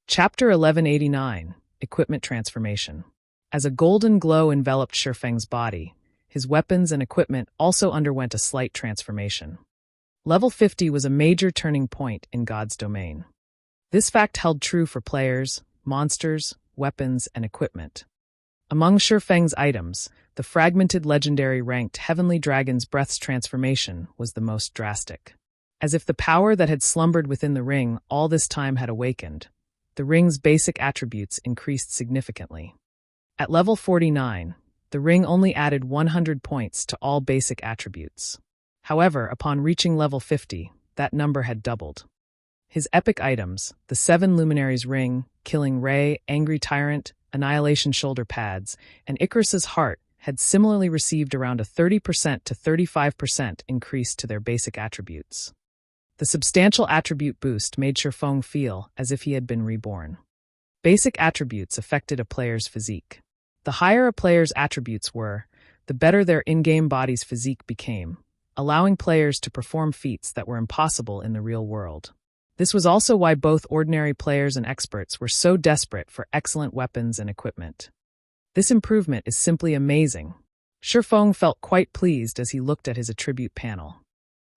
Chapter 1189, Equipment Transformation. As a golden glow enveloped Shifeng's body, his weapons and equipment also underwent a slight transformation. Level 50 was a major turning point in God's domain. This fact held true for players, monsters, weapons, and equipment. Among Shifeng's items, the fragmented legendary ranked Heavenly Dragon's Breath's transformation was the most drastic. As if the power that had slumbered within the ring all this time had awakened, the ring's basic attributes increased significantly. At level 49, the ring only added 100 points to all basic attributes. However, upon reaching level 50, that number had doubled. His epic items, the 7 Luminaries Ring, Killing Ray, Angry Tyrant, Annihilation Shoulder Pads, and Icarus's Heart, had similarly received around a 30% to 35% increase to their basic attributes. The substantial attribute boost made Shifeng feel as if he had been reborn. Basic attributes affected a player's physique. The higher a player's attributes were, the better their in-game body's physique became, allowing players to perform feats that were impossible in the real world. This was also why both ordinary players and experts were so desperate for excellent weapons and equipment. This improvement is simply amazing. Shifeng felt quite pleased as he looked at his attribute panel.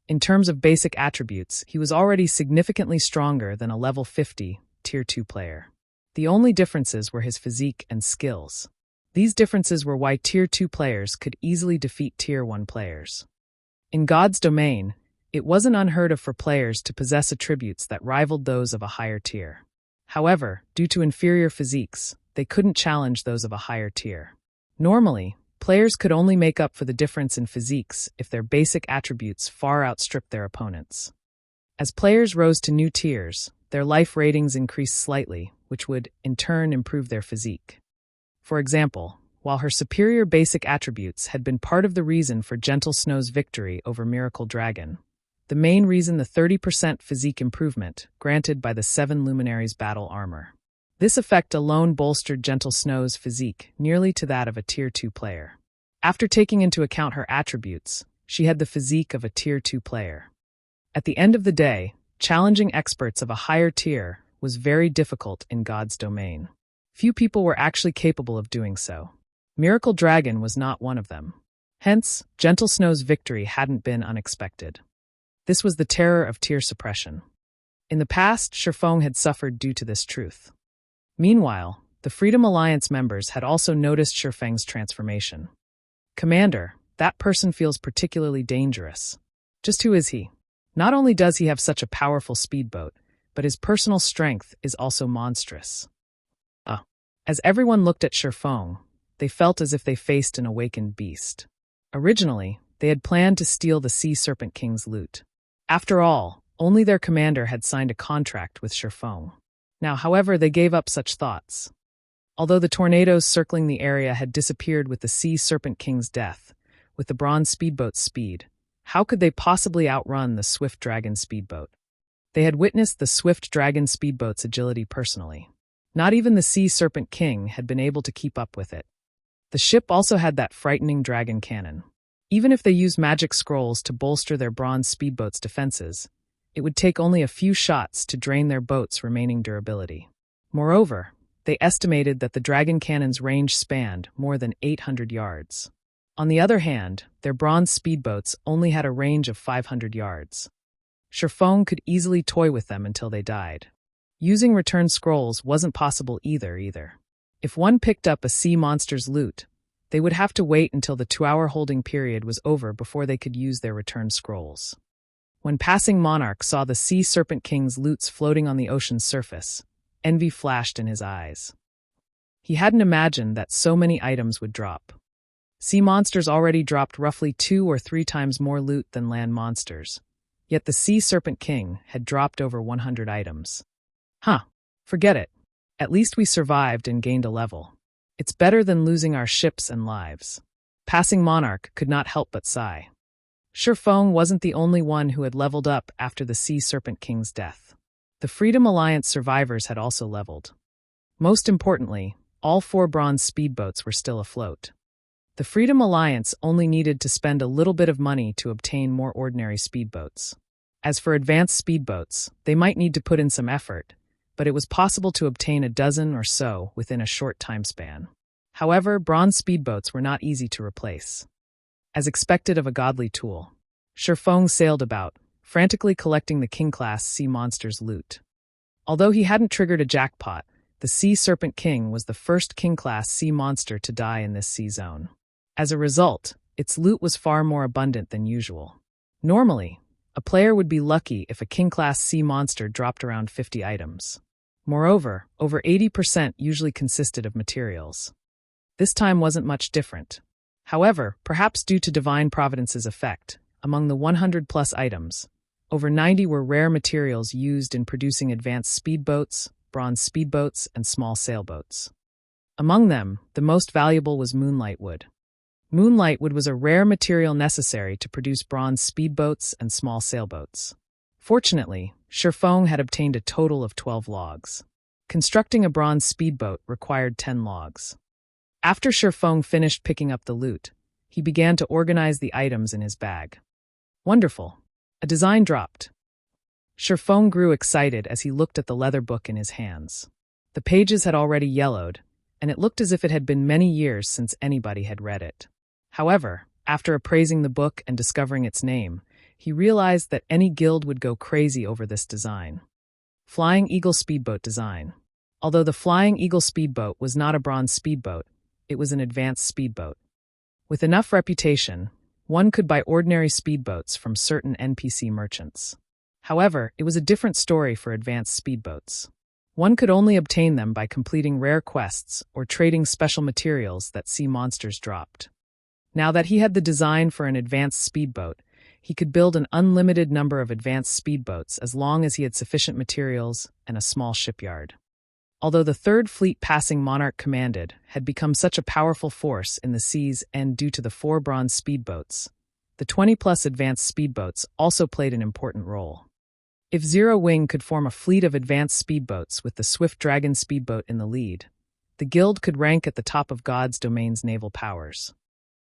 In terms of basic attributes, he was already significantly stronger than a level 50, Tier 2 player. The only differences were his physique and skills. These differences were why Tier 2 players could easily defeat Tier 1 players. In God's domain, it wasn't unheard of for players to possess attributes that rivaled those of a higher tier. However, due to inferior physiques, they couldn't challenge those of a higher tier. Normally, players could only make up for the difference in physiques if their basic attributes far outstripped their opponents. As players rose to new tiers, their life ratings increased slightly, which would, in turn, improve their physique. For example, while her superior basic attributes had been part of the reason for Gentle Snow's victory over Miracle Dragon, the main reason the 30% physique improvement granted by the 7 Luminaries battle armor. This effect alone bolstered Gentle Snow's physique nearly to that of a Tier 2 player. After taking into account her attributes, she had the physique of a Tier 2 player. At the end of the day, challenging experts of a higher tier was very difficult in God's domain. Few people were actually capable of doing so. Miracle Dragon was not one of them. Hence, Gentle Snow's victory hadn't been unexpected. This was the terror of tier suppression. In the past, Shifeng had suffered due to this truth. Meanwhile, the Freedom Alliance members had also noticed Shifeng's transformation. "Commander, that person feels particularly dangerous. Just who is he? Not only does he have such a powerful speedboat, but his personal strength is also monstrous." As everyone looked at Shifeng, they felt as if they faced an awakened beast. Originally, they had planned to steal the Sea Serpent King's loot. After all, only their commander had signed a contract with Shifeng. Now, however, they gave up such thoughts. Although the tornadoes circling the area had disappeared with the Sea Serpent King's death, with the bronze speedboat's speed, how could they possibly outrun the Swift Dragon speedboat? They had witnessed the Swift Dragon speedboat's agility personally. Not even the Sea Serpent King had been able to keep up with it. The ship also had that frightening dragon cannon. Even if they used magic scrolls to bolster their bronze speedboat's defenses, it would take only a few shots to drain their boat's remaining durability. Moreover, they estimated that the dragon cannon's range spanned more than 800 yards. On the other hand, their bronze speedboats only had a range of 500 yards. Shifeng could easily toy with them until they died. Using return scrolls wasn't possible either. If one picked up a sea monster's loot, they would have to wait until the 2-hour holding period was over before they could use their return scrolls. When passing Monarch saw the Sea Serpent King's loots floating on the ocean's surface, envy flashed in his eyes. He hadn't imagined that so many items would drop. Sea monsters already dropped roughly 2 or 3 times more loot than land monsters, yet the Sea Serpent King had dropped over 100 items. Forget it. At least we survived and gained a level. It's better than losing our ships and lives. Passing Monarch could not help but sigh. Shifeng wasn't the only one who had leveled up after the Sea Serpent King's death. The Freedom Alliance survivors had also leveled. Most importantly, all 4 bronze speedboats were still afloat. The Freedom Alliance only needed to spend a little bit of money to obtain more ordinary speedboats. As for advanced speedboats, they might need to put in some effort, but it was possible to obtain a dozen or so within a short time span. However, bronze speedboats were not easy to replace. As expected of a godly tool, Shifeng sailed about, frantically collecting the King-class sea monster's loot. Although he hadn't triggered a jackpot, the Sea Serpent King was the first King-class sea monster to die in this sea zone. As a result, its loot was far more abundant than usual. Normally, a player would be lucky if a King-class sea monster dropped around 50 items. Moreover, over 80% usually consisted of materials. This time wasn't much different. However, perhaps due to Divine Providence's effect, among the 100-plus items, over 90 were rare materials used in producing advanced speedboats, bronze speedboats, and small sailboats. Among them, the most valuable was moonlight wood. Moonlight wood was a rare material necessary to produce bronze speedboats and small sailboats. Fortunately, Shifeng had obtained a total of 12 logs. Constructing a bronze speedboat required 10 logs. After Shifeng finished picking up the loot, he began to organize the items in his bag. Wonderful! A design dropped. Shifeng grew excited as he looked at the leather book in his hands. The pages had already yellowed, and it looked as if it had been many years since anybody had read it. However, after appraising the book and discovering its name, he realized that any guild would go crazy over this design. Flying Eagle Speedboat Design. Although the Flying Eagle Speedboat was not a bronze speedboat, it was an advanced speedboat. With enough reputation, one could buy ordinary speedboats from certain NPC merchants. However, it was a different story for advanced speedboats. One could only obtain them by completing rare quests or trading special materials that sea monsters dropped. Now that he had the design for an advanced speedboat, he could build an unlimited number of advanced speedboats as long as he had sufficient materials and a small shipyard. Although the Third Fleet passing Monarch commanded had become such a powerful force in the seas and due to the 4 bronze speedboats, the 20-plus advanced speedboats also played an important role. If Zero Wing could form a fleet of advanced speedboats with the Swift Dragon speedboat in the lead, the guild could rank at the top of God's domain's naval powers.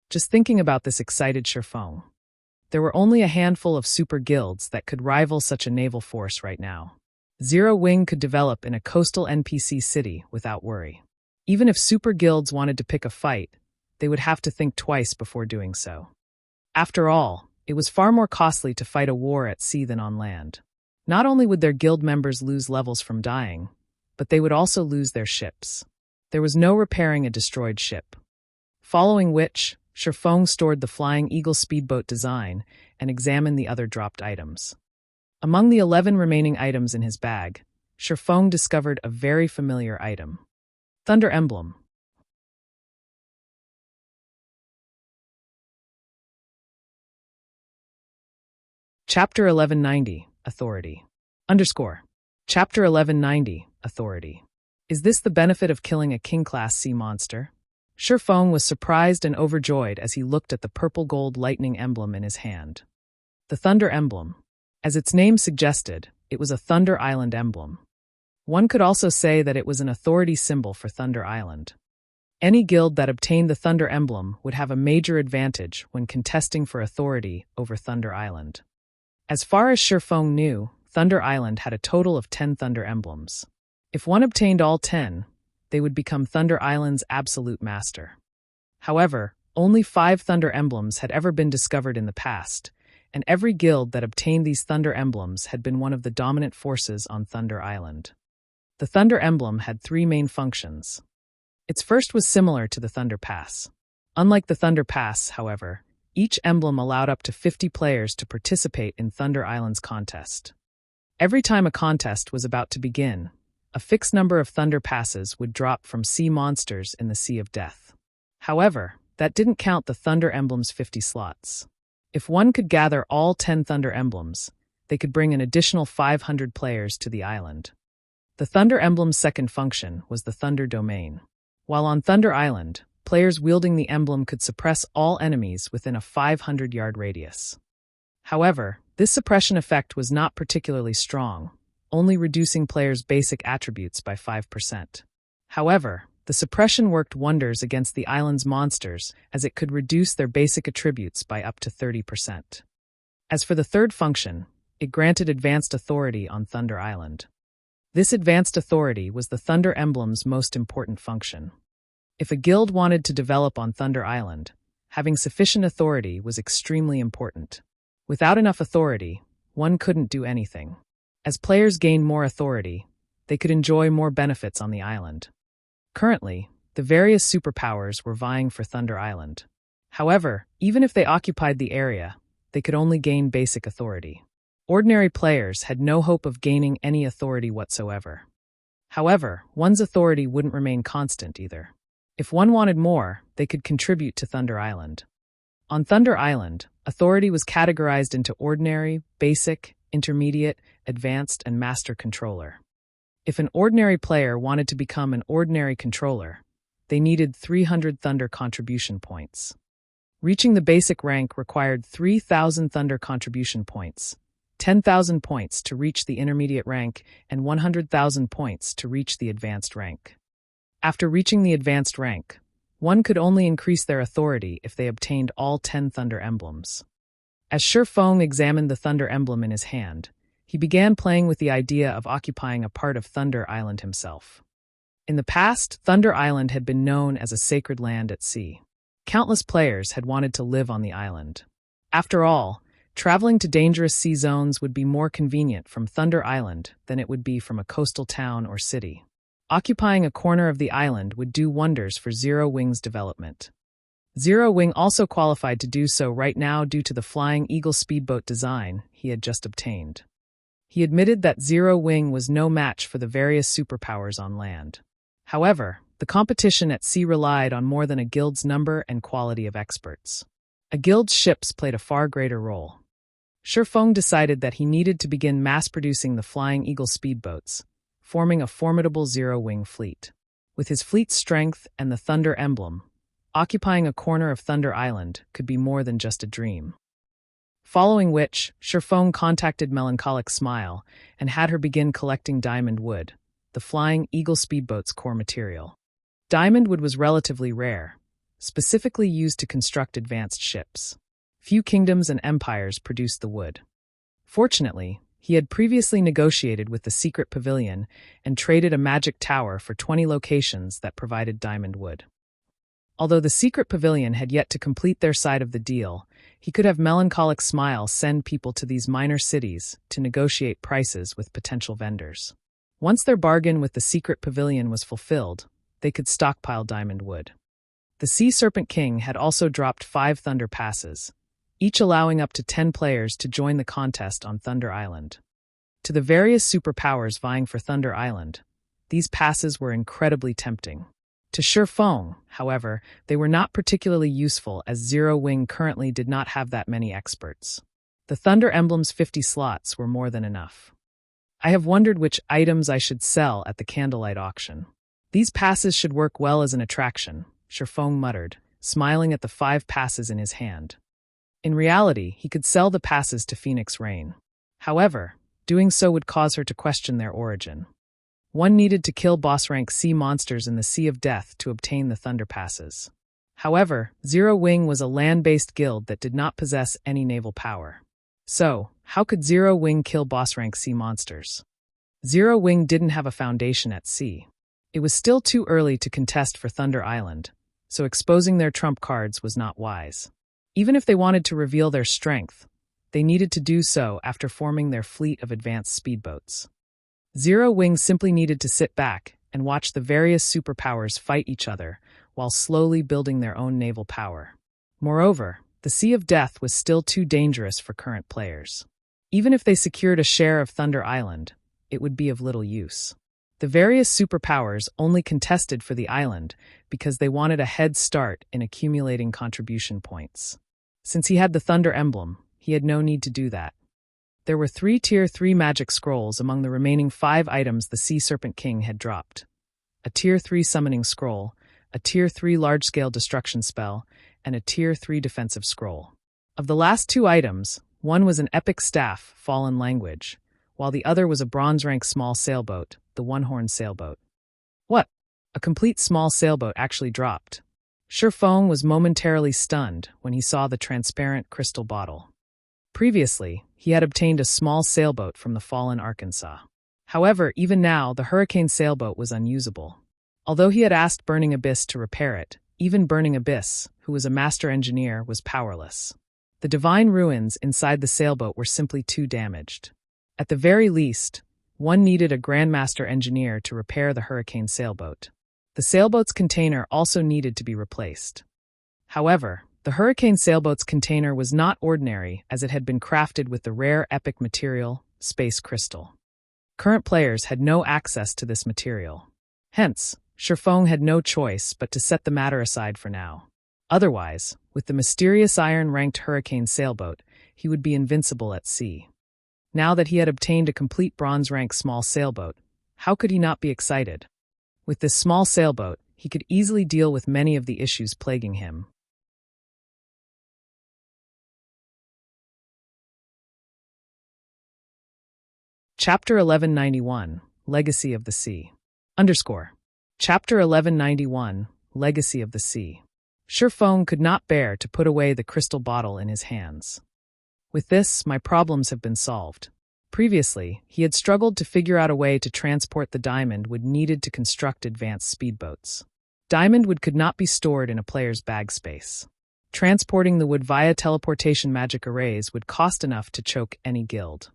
Just thinking about this excited Shifeng. There were only a handful of super guilds that could rival such a naval force right now. Zero Wing could develop in a coastal NPC city without worry. Even if super guilds wanted to pick a fight, they would have to think twice before doing so. After all, it was far more costly to fight a war at sea than on land. Not only would their guild members lose levels from dying, but they would also lose their ships. There was no repairing a destroyed ship. Following which, Shifeng stored the Flying Eagle speedboat design and examined the other dropped items. Among the 11 remaining items in his bag, Shifeng discovered a very familiar item. Thunder Emblem. Chapter 1190, Authority. Chapter 1190, Authority. Is this the benefit of killing a king-class sea monster? Shifeng was surprised and overjoyed as he looked at the purple-gold lightning emblem in his hand. The Thunder Emblem. As its name suggested, it was a Thunder Island emblem. One could also say that it was an authority symbol for Thunder Island. Any guild that obtained the Thunder Emblem would have a major advantage when contesting for authority over Thunder Island. As far as Shifeng knew, Thunder Island had a total of 10 Thunder Emblems. If one obtained all 10, they would become Thunder Island's absolute master. However, only 5 Thunder Emblems had ever been discovered in the past, and every guild that obtained these Thunder Emblems had been one of the dominant forces on Thunder Island. The Thunder Emblem had 3 main functions. Its first was similar to the Thunder Pass. Unlike the Thunder Pass, however, each emblem allowed up to 50 players to participate in Thunder Island's contest. Every time a contest was about to begin, a fixed number of Thunder Passes would drop from sea monsters in the Sea of Death. However, that didn't count the Thunder Emblem's 50 slots. If one could gather all 10 Thunder Emblems, they could bring an additional 500 players to the island. The Thunder Emblem's second function was the Thunder Domain. While on Thunder Island, players wielding the emblem could suppress all enemies within a 500-yard radius. However, this suppression effect was not particularly strong, only reducing players' basic attributes by 5%. However, the suppression worked wonders against the island's monsters as it could reduce their basic attributes by up to 30%. As for the third function, it granted advanced authority on Thunder Island. This advanced authority was the Thunder Emblem's most important function. If a guild wanted to develop on Thunder Island, having sufficient authority was extremely important. Without enough authority, one couldn't do anything. As players gained more authority, they could enjoy more benefits on the island. Currently, the various superpowers were vying for Thunder Island. However, even if they occupied the area, they could only gain basic authority. Ordinary players had no hope of gaining any authority whatsoever. However, one's authority wouldn't remain constant either. If one wanted more, they could contribute to Thunder Island. On Thunder Island, authority was categorized into ordinary, basic, intermediate, advanced, and master controller. If an ordinary player wanted to become an ordinary controller, they needed 300 Thunder contribution points. Reaching the basic rank required 3,000 Thunder contribution points, 10,000 points to reach the intermediate rank, and 100,000 points to reach the advanced rank. After reaching the advanced rank, one could only increase their authority if they obtained all 10 Thunder Emblems. As Shifeng examined the Thunder Emblem in his hand, he began playing with the idea of occupying a part of Thunder Island himself. In the past, Thunder Island had been known as a sacred land at sea. Countless players had wanted to live on the island. After all, traveling to dangerous sea zones would be more convenient from Thunder Island than it would be from a coastal town or city. Occupying a corner of the island would do wonders for Zero Wing's development. Zero Wing also qualified to do so right now due to the Flying Eagle speedboat design he had just obtained. He admitted that Zero Wing was no match for the various superpowers on land. However, the competition at sea relied on more than a guild's number and quality of experts. A guild's ships played a far greater role. Shifeng decided that he needed to begin mass-producing the Flying Eagle speedboats, forming a formidable Zero-Wing fleet. With his fleet's strength and the Thunder emblem, occupying a corner of Thunder Island could be more than just a dream. Following which, Shifeng contacted Melancholic Smile and had her begin collecting diamond wood, the Flying Eagle speedboat's core material. Diamond wood was relatively rare, specifically used to construct advanced ships. Few kingdoms and empires produced the wood. Fortunately, he had previously negotiated with the Secret Pavilion and traded a magic tower for 20 locations that provided diamond wood. Although the Secret Pavilion had yet to complete their side of the deal, he could have Melancholic Smile send people to these minor cities to negotiate prices with potential vendors. Once their bargain with the Secret Pavilion was fulfilled, they could stockpile diamond wood. The Sea Serpent King had also dropped 5 Thunder Passes, each allowing up to 10 players to join the contest on Thunder Island. To the various superpowers vying for Thunder Island, these passes were incredibly tempting. To Shifeng, however, they were not particularly useful as Zero Wing currently did not have that many experts. The Thunder Emblem's 50 slots were more than enough. I have wondered which items I should sell at the candlelight auction. These passes should work well as an attraction, Shifeng muttered, smiling at the 5 passes in his hand. In reality, he could sell the passes to Phoenix Rain. However, doing so would cause her to question their origin. One needed to kill boss-rank sea monsters in the Sea of Death to obtain the Thunder Passes. However, Zero Wing was a land-based guild that did not possess any naval power. So, how could Zero Wing kill boss-rank sea monsters? Zero Wing didn't have a foundation at sea. It was still too early to contest for Thunder Island, so exposing their trump cards was not wise. Even if they wanted to reveal their strength, they needed to do so after forming their fleet of advanced speedboats. Zero Wing simply needed to sit back and watch the various superpowers fight each other while slowly building their own naval power. Moreover, the Sea of Death was still too dangerous for current players. Even if they secured a share of Thunder Island, it would be of little use. The various superpowers only contested for the island because they wanted a head start in accumulating contribution points. Since he had the Thunder Emblem, he had no need to do that. There were 3 Tier 3 magic scrolls among the remaining 5 items the Sea Serpent King had dropped. A Tier 3 summoning scroll, a Tier 3 large-scale destruction spell, and a Tier 3 defensive scroll. Of the last 2 items, one was an epic staff, Fallen Language, while the other was a bronze-rank small sailboat, the One-Horn Sailboat. What? A complete small sailboat actually dropped. Shifeng was momentarily stunned when he saw the transparent crystal bottle. Previously, he had obtained a small sailboat from the fallen Arkansas. However, even now, the Hurricane sailboat was unusable. Although he had asked Burning Abyss to repair it, even Burning Abyss, who was a master engineer, was powerless. The divine ruins inside the sailboat were simply too damaged. At the very least, one needed a Grandmaster engineer to repair the Hurricane sailboat. The sailboat's container also needed to be replaced. However, the Hurricane sailboat's container was not ordinary as it had been crafted with the rare epic material, Space Crystal. Current players had no access to this material. Hence, Shifeng had no choice but to set the matter aside for now. Otherwise, with the mysterious iron-ranked Hurricane sailboat, he would be invincible at sea. Now that he had obtained a complete bronze-rank small sailboat, how could he not be excited? With this small sailboat, he could easily deal with many of the issues plaguing him. Chapter 1191, Legacy of the Sea. Chapter 1191, Legacy of the Sea. Shifeng could not bear to put away the crystal bottle in his hands. With this, my problems have been solved. Previously, he had struggled to figure out a way to transport the diamond wood needed to construct advanced speedboats. Diamond wood could not be stored in a player's bag space. Transporting the wood via teleportation magic arrays would cost enough to choke any guild.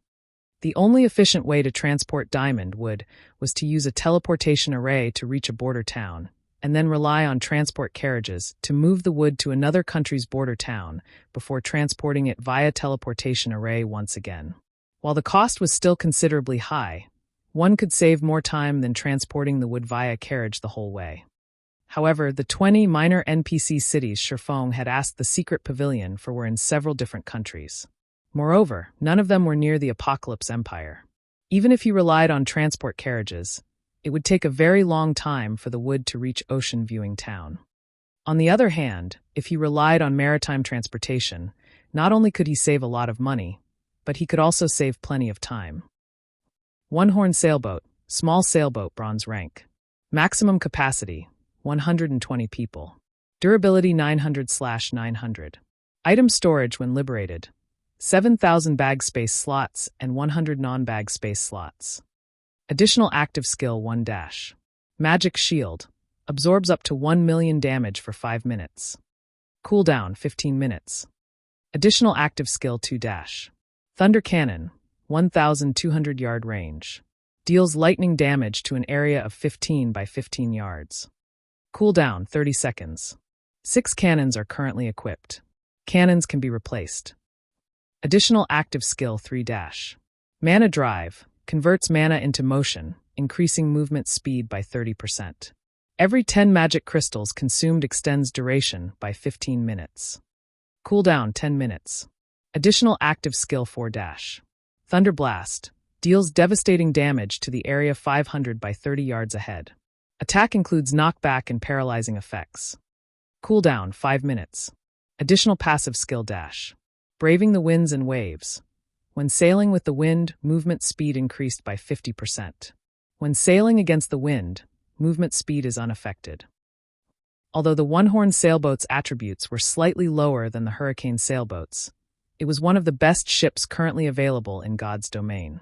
The only efficient way to transport diamond wood was to use a teleportation array to reach a border town, and then rely on transport carriages to move the wood to another country's border town before transporting it via teleportation array once again. While the cost was still considerably high, one could save more time than transporting the wood via carriage the whole way. However, the 20 minor NPC cities Shifeng had asked the secret pavilion for were in several different countries. Moreover, none of them were near the Apocalypse Empire. Even if he relied on transport carriages, it would take a very long time for the wood to reach Ocean Viewing Town. On the other hand, if he relied on maritime transportation, not only could he save a lot of money, but he could also save plenty of time. One-horn sailboat, small sailboat, bronze rank. Maximum capacity, 120 people. Durability 900/900. Item storage when liberated, 7,000 bag space slots and 100 non-bag space slots. Additional active skill 1 dash. Magic shield, absorbs up to 1 million damage for 5 minutes. Cooldown 15 minutes. Additional active skill 2 dash. Thunder cannon, 1,200 yard range. Deals lightning damage to an area of 15 by 15 yards. Cooldown 30 seconds. 6 cannons are currently equipped. Cannons can be replaced. Additional active skill 3 dash. Mana drive, converts mana into motion, increasing movement speed by 30%. Every 10 magic crystals consumed extends duration by 15 minutes. Cooldown 10 minutes. Additional active skill 4 dash. Thunder blast, deals devastating damage to the area 500 by 30 yards ahead. Attack includes knockback and paralyzing effects. Cooldown 5 minutes. Additional passive skill dash. Braving the winds and waves. When sailing with the wind, movement speed increased by 50%. When sailing against the wind, movement speed is unaffected. Although the one-horn sailboat's attributes were slightly lower than the hurricane sailboats, it was one of the best ships currently available in God's domain.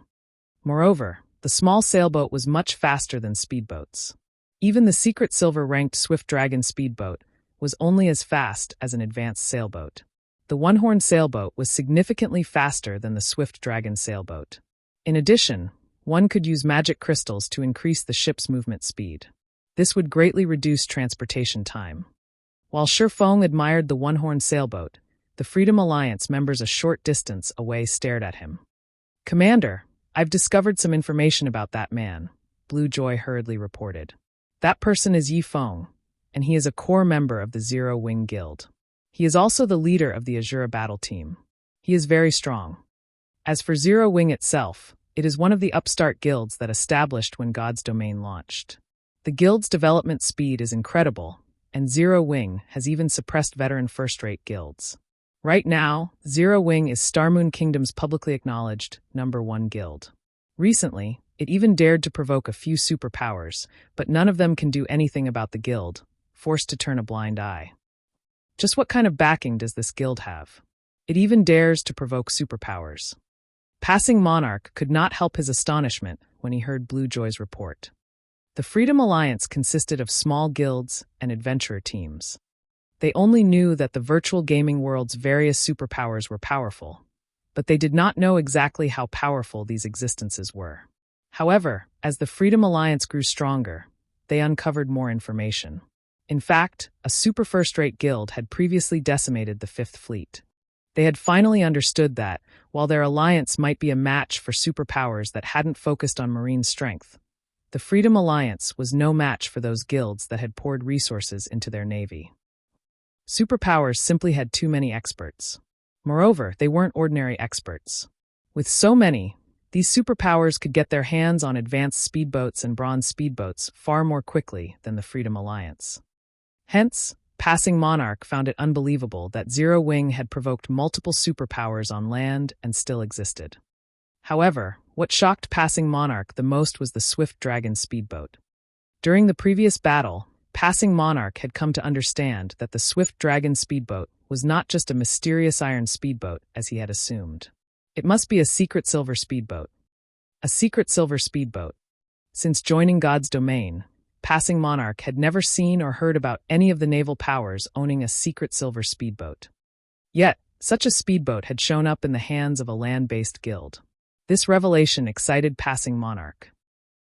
Moreover, the small sailboat was much faster than speedboats. Even the secret silver-ranked Swift Dragon speedboat was only as fast as an advanced sailboat. The one-horn sailboat was significantly faster than the Swift Dragon sailboat. In addition, one could use magic crystals to increase the ship's movement speed. This would greatly reduce transportation time. While Shifeng admired the one-horn sailboat, the Freedom Alliance members a short distance away stared at him. "Commander, I've discovered some information about that man," Blue Joy hurriedly reported. "That person is Yifeng, and he is a core member of the Zero Wing Guild. He is also the leader of the Azura battle team. He is very strong. As for Zero Wing itself, it is one of the upstart guilds that established when God's Domain launched. The guild's development speed is incredible, and Zero Wing has even suppressed veteran first-rate guilds. Right now, Zero Wing is Starmoon Kingdom's publicly acknowledged #1 guild. Recently, it even dared to provoke a few superpowers, but none of them can do anything about the guild, forced to turn a blind eye. Just what kind of backing does this guild have? It even dares to provoke superpowers." Passing Monarch could not help his astonishment when he heard Blue Joy's report. The Freedom Alliance consisted of small guilds and adventurer teams. They only knew that the virtual gaming world's various superpowers were powerful, but they did not know exactly how powerful these existences were. However, as the Freedom Alliance grew stronger, they uncovered more information. In fact, a super first-rate guild had previously decimated the Fifth Fleet. They had finally understood that, while their alliance might be a match for superpowers that hadn't focused on marine strength, the Freedom Alliance was no match for those guilds that had poured resources into their navy. Superpowers simply had too many experts. Moreover, they weren't ordinary experts. With so many, these superpowers could get their hands on advanced speedboats and bronze speedboats far more quickly than the Freedom Alliance. Hence, Passing Monarch found it unbelievable that Zero Wing had provoked multiple superpowers on land and still existed. However, what shocked Passing Monarch the most was the Swift Dragon speedboat. During the previous battle, Passing Monarch had come to understand that the Swift Dragon speedboat was not just a mysterious iron speedboat as he had assumed. It must be a secret silver speedboat. A secret silver speedboat. Since joining God's Domain, Passing Monarch had never seen or heard about any of the naval powers owning a secret silver speedboat. Yet, such a speedboat had shown up in the hands of a land-based guild. This revelation excited Passing Monarch.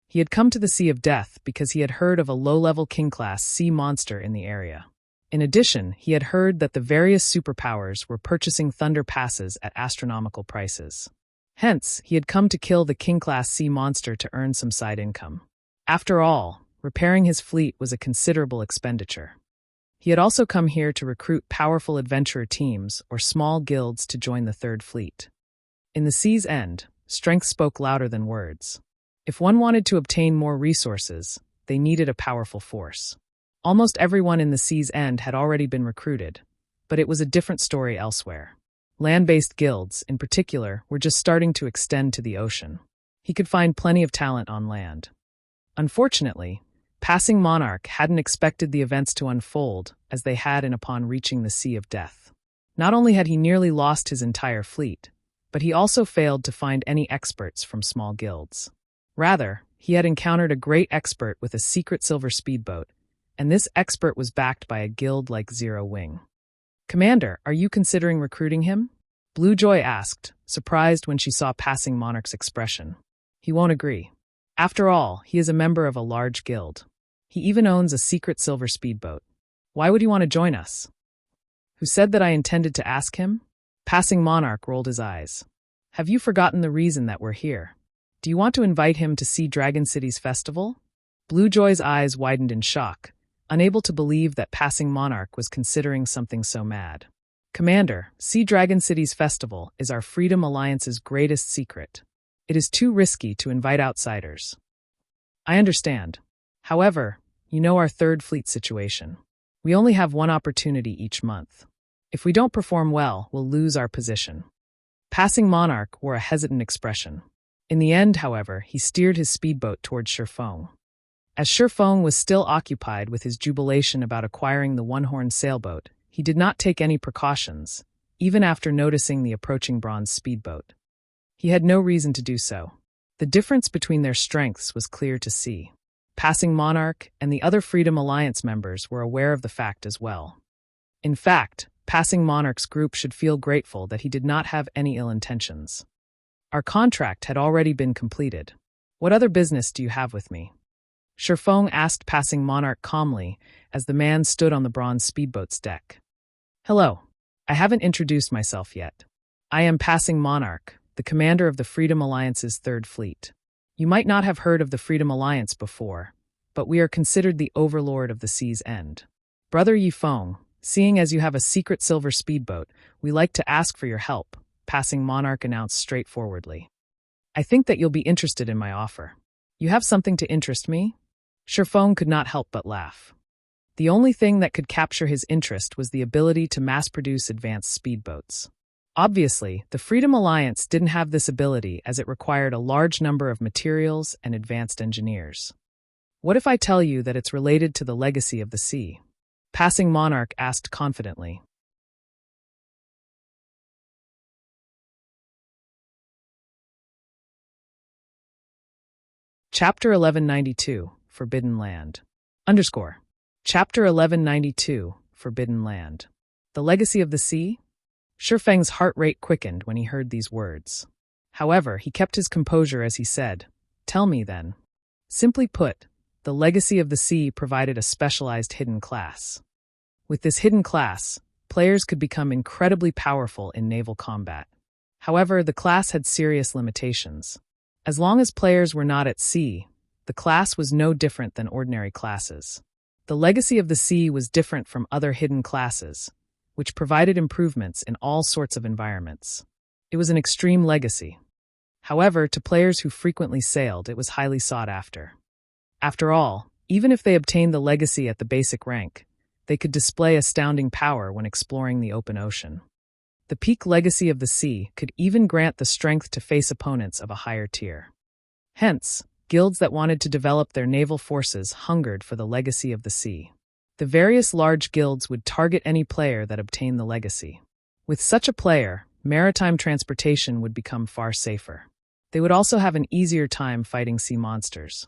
He had come to the Sea of Death because he had heard of a low-level king-class sea monster in the area. In addition, he had heard that the various superpowers were purchasing thunder passes at astronomical prices. Hence, he had come to kill the King-class sea monster to earn some side income. After all, repairing his fleet was a considerable expenditure. He had also come here to recruit powerful adventurer teams or small guilds to join the Third Fleet. In the Sea's End, strength spoke louder than words. If one wanted to obtain more resources, they needed a powerful force. Almost everyone in the Sea's End had already been recruited, but it was a different story elsewhere. Land-based guilds, in particular, were just starting to extend to the ocean. He could find plenty of talent on land. Unfortunately, Passing Monarch hadn't expected the events to unfold as they had upon reaching the Sea of Death. Not only had he nearly lost his entire fleet, but he also failed to find any experts from small guilds. Rather, he had encountered a great expert with a secret silver speedboat, and this expert was backed by a guild like Zero Wing. "Commander, are you considering recruiting him?" Blue Joy asked, surprised when she saw Passing Monarch's expression. "He won't agree. After all, he is a member of a large guild. He even owns a secret silver speedboat. Why would he want to join us?" "Who said that I intended to ask him?" Passing Monarch rolled his eyes. "Have you forgotten the reason that we're here? Do you want to invite him to see Dragon City's festival?" Blue Joy's eyes widened in shock, unable to believe that Passing Monarch was considering something so mad. "Commander, Sea Dragon City's festival is our Freedom Alliance's greatest secret. It is too risky to invite outsiders." "I understand. However, you know our Third Fleet situation. We only have one opportunity each month. If we don't perform well, we'll lose our position." Passing Monarch wore a hesitant expression. In the end, however, he steered his speedboat towards Shifeng. As Shifeng was still occupied with his jubilation about acquiring the one-horned sailboat, he did not take any precautions, even after noticing the approaching bronze speedboat. He had no reason to do so. The difference between their strengths was clear to see. Passing Monarch and the other Freedom Alliance members were aware of the fact as well. In fact, Passing Monarch's group should feel grateful that he did not have any ill intentions. "Our contract had already been completed. What other business do you have with me?" Shifeng asked Passing Monarch calmly as the man stood on the bronze speedboat's deck. "Hello. I haven't introduced myself yet. I am Passing Monarch, the commander of the Freedom Alliance's Third Fleet. You might not have heard of the Freedom Alliance before, but we are considered the Overlord of the Sea's End. Brother Yifeng, seeing as you have a secret silver speedboat, we like to ask for your help," Passing Monarch announced straightforwardly. "I think that you'll be interested in my offer." "You have something to interest me?" Shifeng could not help but laugh. The only thing that could capture his interest was the ability to mass-produce advanced speedboats. Obviously, the Freedom Alliance didn't have this ability as it required a large number of materials and advanced engineers. "What if I tell you that it's related to the legacy of the sea?" Passing Monarch asked confidently. Chapter 1192, Forbidden Land. Chapter 1192, Forbidden Land. The Legacy of the Sea? Shifeng's heart rate quickened when he heard these words. However, he kept his composure as he said, "Tell me, then." Simply put, the Legacy of the Sea provided a specialized hidden class. With this hidden class, players could become incredibly powerful in naval combat. However, the class had serious limitations. As long as players were not at sea, the class was no different than ordinary classes. The Legacy of the Sea was different from other hidden classes, which provided improvements in all sorts of environments. It was an extreme legacy. However, to players who frequently sailed, it was highly sought after. After all, even if they obtained the legacy at the basic rank, they could display astounding power when exploring the open ocean. The peak Legacy of the Sea could even grant the strength to face opponents of a higher tier. Hence, guilds that wanted to develop their naval forces hungered for the Legacy of the Sea. The various large guilds would target any player that obtained the legacy. With such a player, maritime transportation would become far safer. They would also have an easier time fighting sea monsters.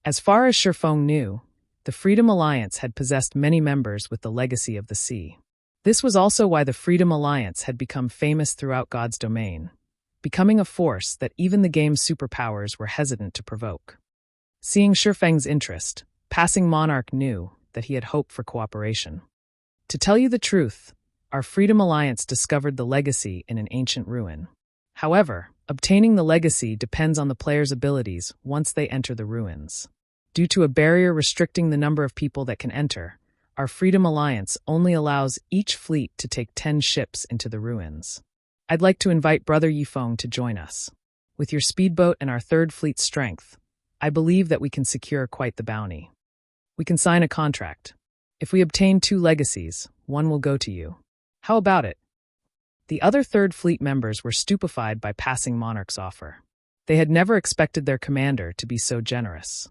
As far as Shifeng knew, the Freedom Alliance had possessed many members with the Legacy of the Sea. This was also why the Freedom Alliance had become famous throughout God's domain, becoming a force that even the game's superpowers were hesitant to provoke. Seeing Shifeng's interest, Passing Monarch knew that he had hope for cooperation. "To tell you the truth, our Freedom Alliance discovered the legacy in an ancient ruin. However, Obtaining the legacy depends on the player's abilities once they enter the ruins. Due to a barrier restricting the number of people that can enter, our Freedom Alliance only allows each fleet to take 10 ships into the ruins. I'd like to invite Brother Yifeng to join us. With your speedboat and our third fleet's strength, I believe that we can secure quite the bounty. We can sign a contract. If we obtain 2 legacies, one will go to you. How about it? The other Third Fleet members were stupefied by Passing Monarch's offer. They had never expected their commander to be so generous.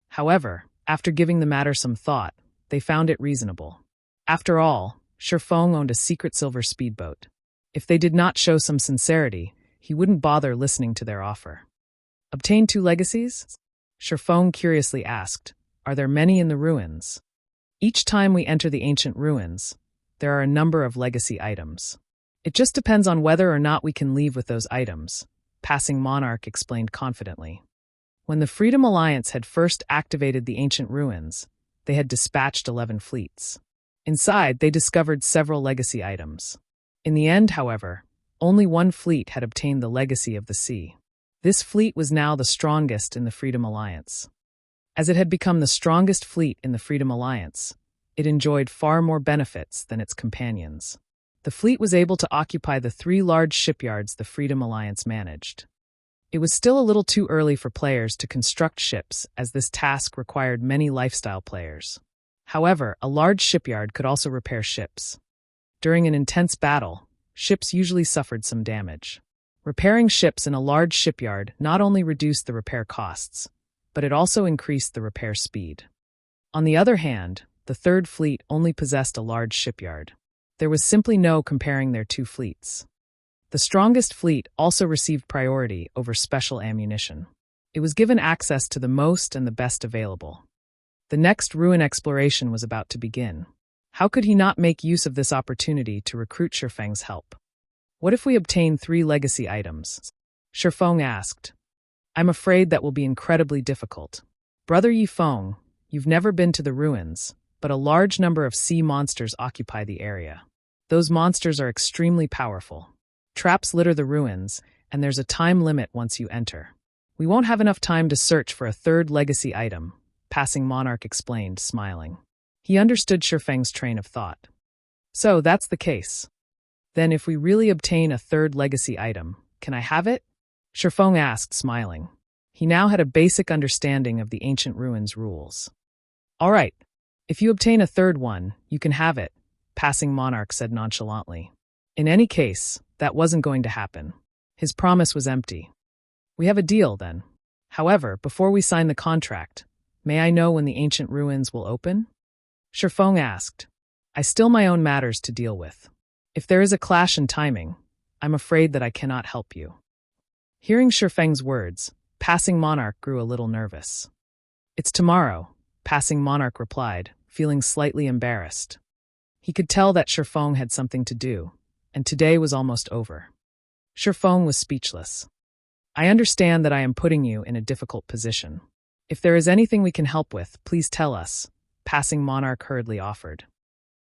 However, after giving the matter some thought, they found it reasonable. After all, Shifeng owned a secret silver speedboat. If they did not show some sincerity, he wouldn't bother listening to their offer. Obtain 2 legacies? Shifeng curiously asked, are there many in the ruins? Each time we enter the ancient ruins, there are a number of legacy items. It just depends on whether or not we can leave with those items, Passing Monarch explained confidently. When the Freedom Alliance had first activated the ancient ruins, they had dispatched 11 fleets. Inside, they discovered several legacy items. In the end, however, only 1 fleet had obtained the legacy of the sea. This fleet was now the strongest in the Freedom Alliance. As it had become the strongest fleet in the Freedom Alliance, it enjoyed far more benefits than its companions. The fleet was able to occupy the 3 large shipyards the Freedom Alliance managed. It was still a little too early for players to construct ships, as this task required many lifestyle players. However, a large shipyard could also repair ships. During an intense battle, ships usually suffered some damage. Repairing ships in a large shipyard not only reduced the repair costs, but it also increased the repair speed. On the other hand, the Third Fleet only possessed a large shipyard. There was simply no comparing their 2 fleets. The strongest fleet also received priority over special ammunition. It was given access to the most and the best available. The next ruin exploration was about to begin. How could he not make use of this opportunity to recruit Shifeng's help? What if we obtain 3 legacy items? Shifeng asked. I'm afraid that will be incredibly difficult. Brother Yifeng, you've never been to the ruins, but a large number of sea monsters occupy the area. Those monsters are extremely powerful. Traps litter the ruins, and there's a time limit once you enter. We won't have enough time to search for a 3rd legacy item, Passing Monarch explained, smiling. He understood Shifeng's train of thought. So that's the case. Then if we really obtain a 3rd legacy item, can I have it? Shifeng asked, smiling. He now had a basic understanding of the ancient ruins rules. All right, if you obtain a 3rd one, you can have it, Passing Monarch said nonchalantly. In any case, that wasn't going to happen. His promise was empty. We have a deal, then. However, before we sign the contract, may I know when the ancient ruins will open? Shifeng asked. I still my own matters to deal with. If there is a clash in timing, I'm afraid that I cannot help you. Hearing Shifeng's words, Passing Monarch grew a little nervous. It's tomorrow, Passing Monarch replied, feeling slightly embarrassed. He could tell that Shifeng had something to do, and today was almost over. Shifeng was speechless. I understand that I am putting you in a difficult position. If there is anything we can help with, please tell us, Passing Monarch hurriedly offered.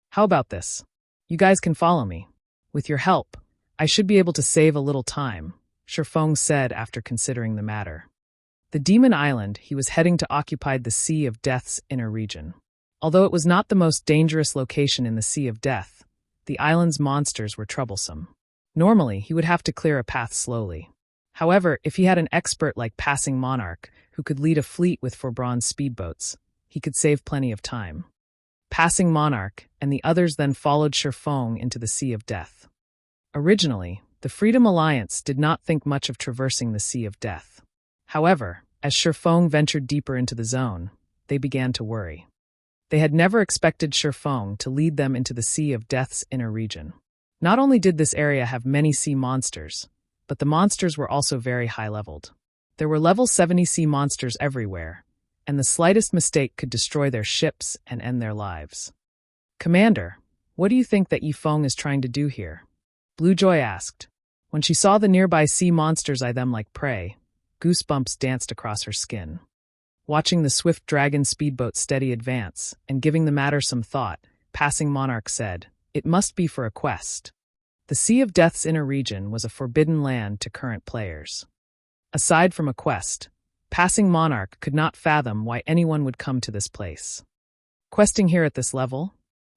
How about this? You guys can follow me. With your help, I should be able to save a little time, Shifeng said after considering the matter. The Demon Island he was heading to occupied the Sea of Death's inner region. Although it was not the most dangerous location in the Sea of Death, the island's monsters were troublesome. Normally, he would have to clear a path slowly. However, if he had an expert like Passing Monarch who could lead a fleet with 4 bronze speedboats, he could save plenty of time. Passing Monarch and the others then followed Shifeng into the Sea of Death. Originally, the Freedom Alliance did not think much of traversing the Sea of Death. However, as Shifeng ventured deeper into the zone, they began to worry. They had never expected Shifeng to lead them into the Sea of Death's inner region. Not only did this area have many sea monsters, but the monsters were also very high-leveled. There were level 70 sea monsters everywhere, and the slightest mistake could destroy their ships and end their lives. Commander, what do you think that Yifeng is trying to do here? Blue Joy asked. When she saw the nearby sea monsters eye them like prey, goosebumps danced across her skin. Watching the swift dragon speedboat steady advance and giving the matter some thought, Passing Monarch said, It must be for a quest. The Sea of Death's inner region was a forbidden land to current players. Aside from a quest, passing Monarch could not fathom why anyone would come to this place. Questing here at this level?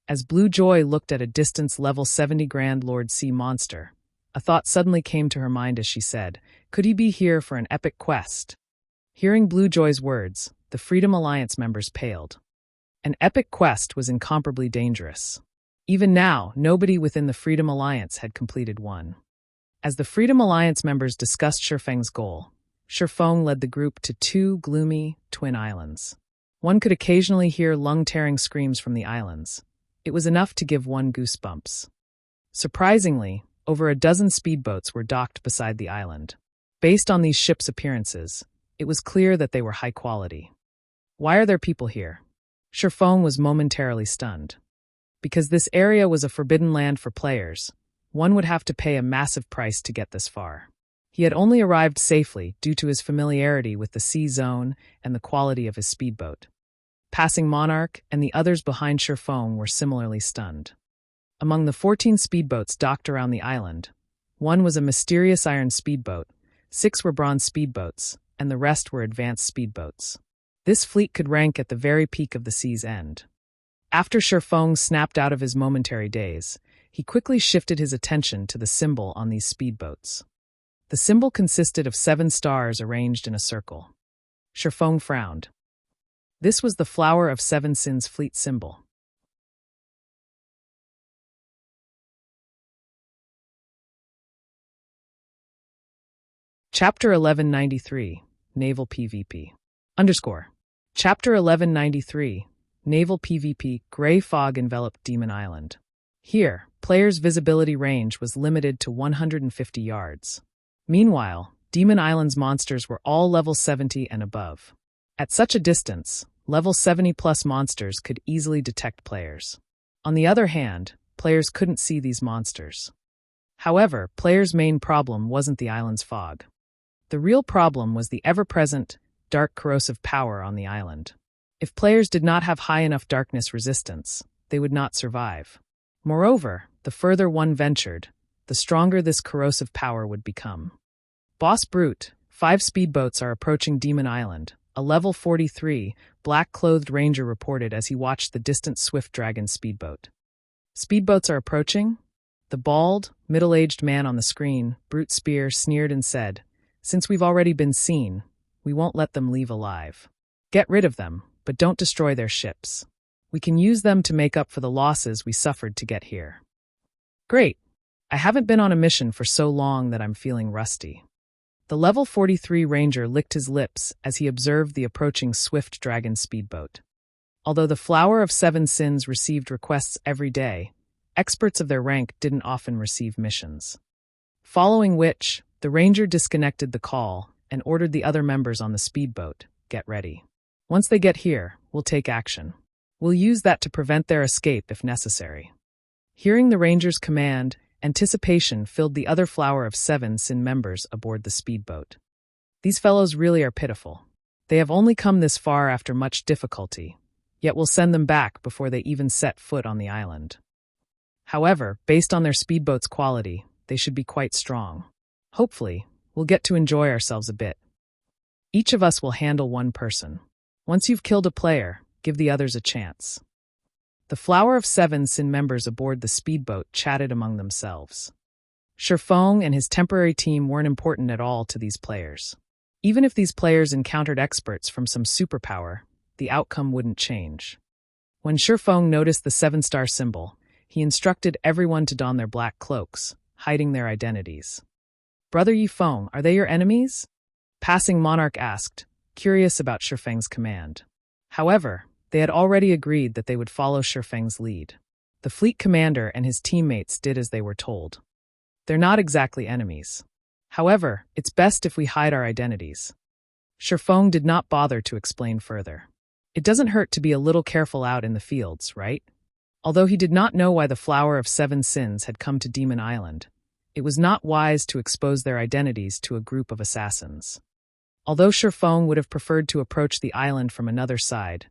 As Blue Joy looked at a distance level 70 Grand Lord Sea monster, a thought suddenly came to her mind as she said, could he be here for an epic quest? Hearing Blue Joy's words, the Freedom Alliance members paled. An epic quest was incomparably dangerous. Even now, nobody within the Freedom Alliance had completed one. As the Freedom Alliance members discussed Shifeng's goal, Shifeng led the group to two gloomy, twin islands. One could occasionally hear lung-tearing screams from the islands. It was enough to give one goosebumps. Surprisingly, over a dozen speedboats were docked beside the island. Based on these ships' appearances, it was clear that they were high quality. Why are there people here? Shifeng was momentarily stunned. Because this area was a forbidden land for players, one would have to pay a massive price to get this far. He had only arrived safely due to his familiarity with the sea zone and the quality of his speedboat. Passing Monarch and the others behind Shifeng were similarly stunned. Among the 14 speedboats docked around the island, one was a mysterious iron speedboat, 6 were bronze speedboats, and the rest were advanced speedboats. This fleet could rank at the very peak of the sea's end. After Shifeng snapped out of his momentary daze, he quickly shifted his attention to the symbol on these speedboats. The symbol consisted of 7 stars arranged in a circle. Shifeng frowned. This was the Flower of Seven Sins fleet symbol. Chapter 1193, Naval PvP. Chapter 1193, Naval PvP. Gray fog enveloped Demon Island. Here, players' visibility range was limited to 150 yards. Meanwhile, Demon Island's monsters were all level 70 and above. At such a distance, level 70-plus monsters could easily detect players. On the other hand, players couldn't see these monsters. However, players' main problem wasn't the island's fog. The real problem was the ever-present, dark corrosive power on the island. If players did not have high enough darkness resistance, they would not survive. Moreover, the further one ventured, the stronger this corrosive power would become. Boss Brute, 5 speedboats are approaching Demon Island, a level 43, black-clothed ranger reported as he watched the distant Swift Dragon speedboat. Speedboats are approaching? The bald, middle-aged man on the screen, Brute Spear, sneered and said, since we've already been seen, we won't let them leave alive. Get rid of them, but don't destroy their ships. We can use them to make up for the losses we suffered to get here. Great. I haven't been on a mission for so long that I'm feeling rusty. The level 43 ranger licked his lips as he observed the approaching Swift Dragon speedboat. Although the Flower of Seven Sins received requests every day, experts of their rank didn't often receive missions. Following which, the ranger disconnected the call and ordered the other members on the speedboat, get ready. Once they get here, we'll take action. We'll use that to prevent their escape if necessary. Hearing the ranger's command, anticipation filled the other Flower of Seven Sin members aboard the speedboat. These fellows really are pitiful. They have only come this far after much difficulty, yet we'll send them back before they even set foot on the island. However, based on their speedboat's quality, they should be quite strong. Hopefully, we'll get to enjoy ourselves a bit. Each of us will handle one person. Once you've killed a player, give the others a chance. The Flower of Seven Sin members aboard the speedboat chatted among themselves. Shifeng and his temporary team weren't important at all to these players. Even if these players encountered experts from some superpower, the outcome wouldn't change. When Shifeng noticed the 7-star symbol, he instructed everyone to don their black cloaks, hiding their identities. Brother Yifeng, are they your enemies? Passing Monarch asked, curious about Shifeng's command. However, they had already agreed that they would follow Shifeng's lead. The fleet commander and his teammates did as they were told. They're not exactly enemies. However, it's best if we hide our identities. Shifeng did not bother to explain further. It doesn't hurt to be a little careful out in the fields, right? Although he did not know why the Flower of Seven Sins had come to Demon Island, it was not wise to expose their identities to a group of assassins. Although Shifeng would have preferred to approach the island from another side,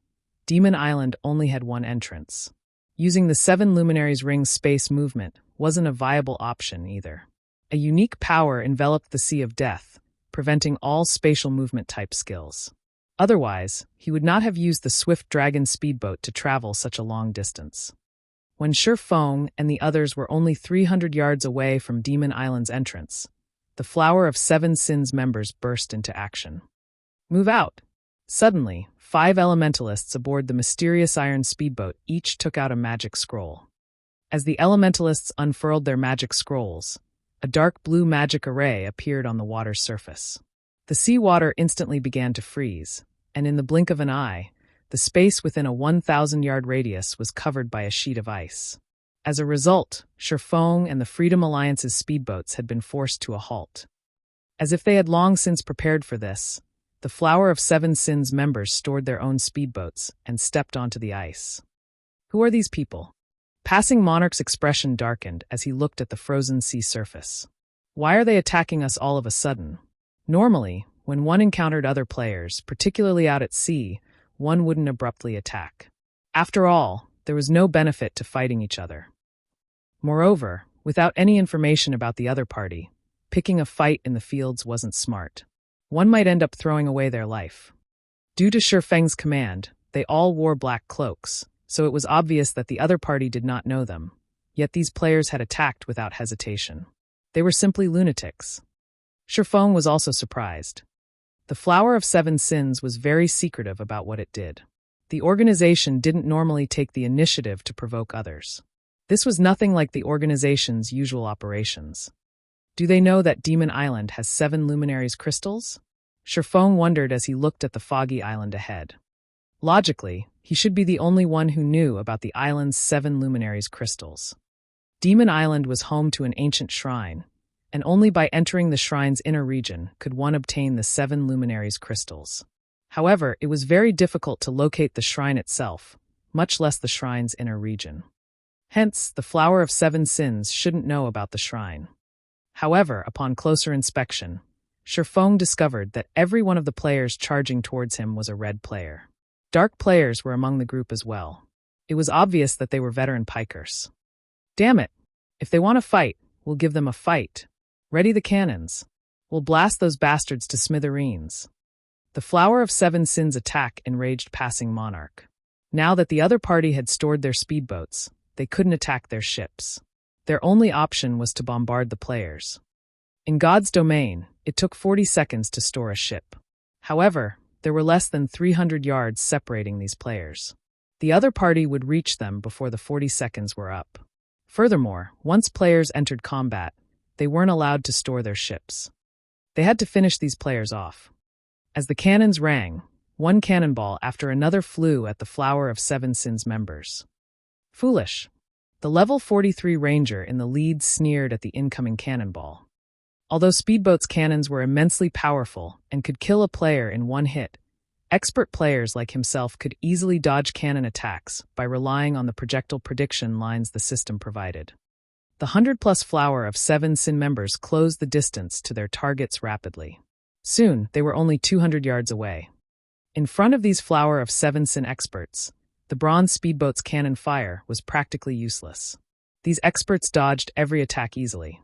Demon Island only had one entrance. Using the 7 Luminaries Ring's space movement, wasn't a viable option either. A unique power enveloped the Sea of Death, preventing all spatial movement type skills. Otherwise, he would not have used the swift dragon speedboat to travel such a long distance. When Feng and the others were only 300 yards away from Demon Island's entrance, the Flower of Seven Sins members burst into action. Move out! Suddenly, 5 elementalists aboard the mysterious iron speedboat each took out a magic scroll. As the elementalists unfurled their magic scrolls, a dark blue magic array appeared on the water's surface. The seawater instantly began to freeze, and in the blink of an eye, the space within a 1,000-yard radius was covered by a sheet of ice. As a result, Feng and the Freedom Alliance's speedboats had been forced to a halt. As if they had long since prepared for this, the Flower of Seven Sins members stored their own speedboats and stepped onto the ice. Who are these people? Passing Monarch's expression darkened as he looked at the frozen sea surface. Why are they attacking us all of a sudden? Normally, when one encountered other players, particularly out at sea, one wouldn't abruptly attack. After all, there was no benefit to fighting each other. Moreover, without any information about the other party, picking a fight in the fields wasn't smart. One might end up throwing away their life. Due to Feng's command, they all wore black cloaks, so it was obvious that the other party did not know them, yet these players had attacked without hesitation. They were simply lunatics. Feng was also surprised. The Flower of Seven Sins was very secretive about what it did. The organization didn't normally take the initiative to provoke others. This was nothing like the organization's usual operations. Do they know that Demon Island has 7 luminaries crystals? Feng wondered as he looked at the foggy island ahead. Logically, he should be the only one who knew about the island's 7 luminaries crystals. Demon Island was home to an ancient shrine, and only by entering the shrine's inner region could one obtain the 7 luminaries crystals. However, it was very difficult to locate the shrine itself, much less the shrine's inner region. Hence, the Flower of Seven Sins shouldn't know about the shrine. However, upon closer inspection, Feng discovered that every one of the players charging towards him was a red player. Dark players were among the group as well. It was obvious that they were veteran pikers. Damn it! If they want to fight, we'll give them a fight. Ready the cannons. We'll blast those bastards to smithereens. The Flower of Seven Sins attack enraged Passing Monarch. Now that the other party had stored their speedboats, they couldn't attack their ships. Their only option was to bombard the players. In God's domain, it took 40 seconds to store a ship. However, there were less than 300 yards separating these players. The other party would reach them before the 40 seconds were up. Furthermore, once players entered combat, they weren't allowed to store their ships. They had to finish these players off. As the cannons rang, one cannonball after another flew at the Flower of Seven Sins members. Foolish. The level 43 ranger in the lead sneered at the incoming cannonball. Although Speedboat's cannons were immensely powerful and could kill a player in one hit, expert players like himself could easily dodge cannon attacks by relying on the projectile prediction lines the system provided. The 100-plus Flower of Seven Sin members closed the distance to their targets rapidly. Soon, they were only 200 yards away. In front of these Flower of Seven Sin experts, the bronze speedboat's cannon fire was practically useless. These experts dodged every attack easily.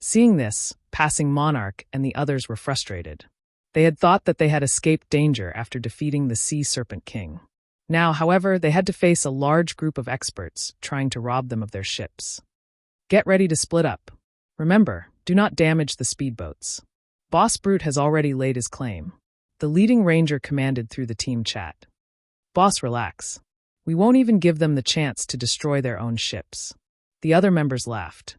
Seeing this, Passing Monarch and the others were frustrated. They had thought that they had escaped danger after defeating the Sea Serpent King. Now, however, they had to face a large group of experts trying to rob them of their ships. Get ready to split up. Remember, do not damage the speedboats. Boss Brute has already laid his claim. The leading ranger commanded through the team chat. Boss, relax. We won't even give them the chance to destroy their own ships. The other members laughed.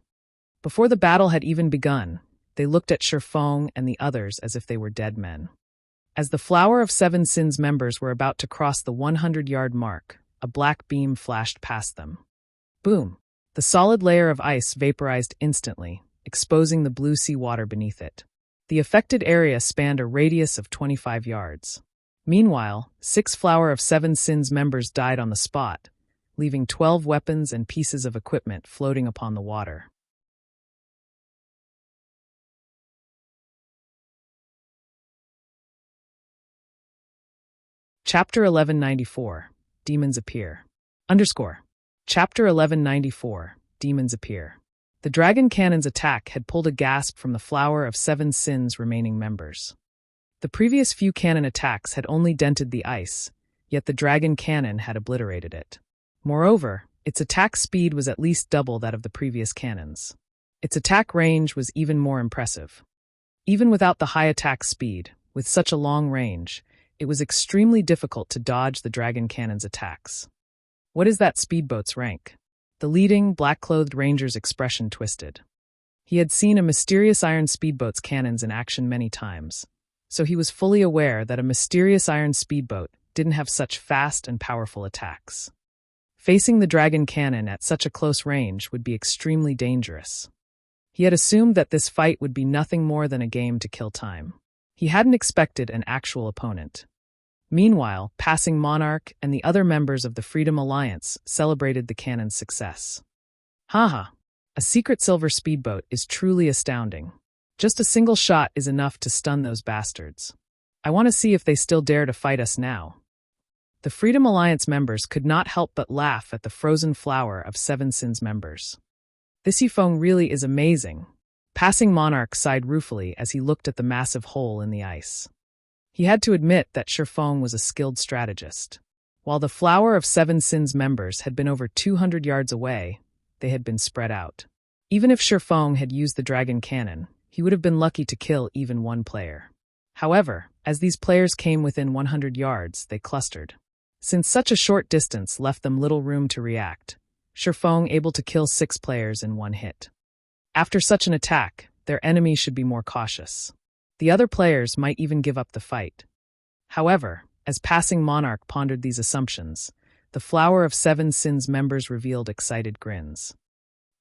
Before the battle had even begun, they looked at Feng and the others as if they were dead men. As the Flower of Seven Sins members were about to cross the 100-yard mark, a black beam flashed past them. Boom! The solid layer of ice vaporized instantly, exposing the blue sea water beneath it. The affected area spanned a radius of 25 yards. Meanwhile, 6 Flower of Seven Sins members died on the spot, leaving 12 weapons and pieces of equipment floating upon the water. Chapter 1194, Demons Appear. Chapter 1194, Demons Appear. The dragon cannon's attack had pulled a gasp from the Flower of Seven Sins' remaining members. The previous few cannon attacks had only dented the ice, yet the dragon cannon had obliterated it. Moreover, its attack speed was at least double that of the previous cannons. Its attack range was even more impressive. Even without the high attack speed, with such a long range, it was extremely difficult to dodge the dragon cannon's attacks. What is that speedboat's rank? The leading, black-clothed ranger's expression twisted. He had seen a mysterious iron speedboat's cannons in action many times, so he was fully aware that a mysterious iron speedboat didn't have such fast and powerful attacks. Facing the dragon cannon at such a close range would be extremely dangerous. He had assumed that this fight would be nothing more than a game to kill time. He hadn't expected an actual opponent. Meanwhile, Passing Monarch and the other members of the Freedom Alliance celebrated the cannon's success. Haha, a secret silver speedboat is truly astounding. Just a single shot is enough to stun those bastards. I want to see if they still dare to fight us now. The Freedom Alliance members could not help but laugh at the frozen Flower of Seven Sins members. This Yifeng really is amazing. Passing Monarch sighed ruefully as he looked at the massive hole in the ice. He had to admit that Shifeng was a skilled strategist. While the Flower of Seven Sins members had been over 200 yards away, they had been spread out. Even if Shifeng had used the dragon cannon, he would have been lucky to kill even one player. However, as these players came within 100 yards, they clustered. Since such a short distance left them little room to react, Shifeng able to kill 6 players in one hit. After such an attack, their enemy should be more cautious. The other players might even give up the fight. However, as Passing Monarch pondered these assumptions, the Flower of Seven Sins members revealed excited grins.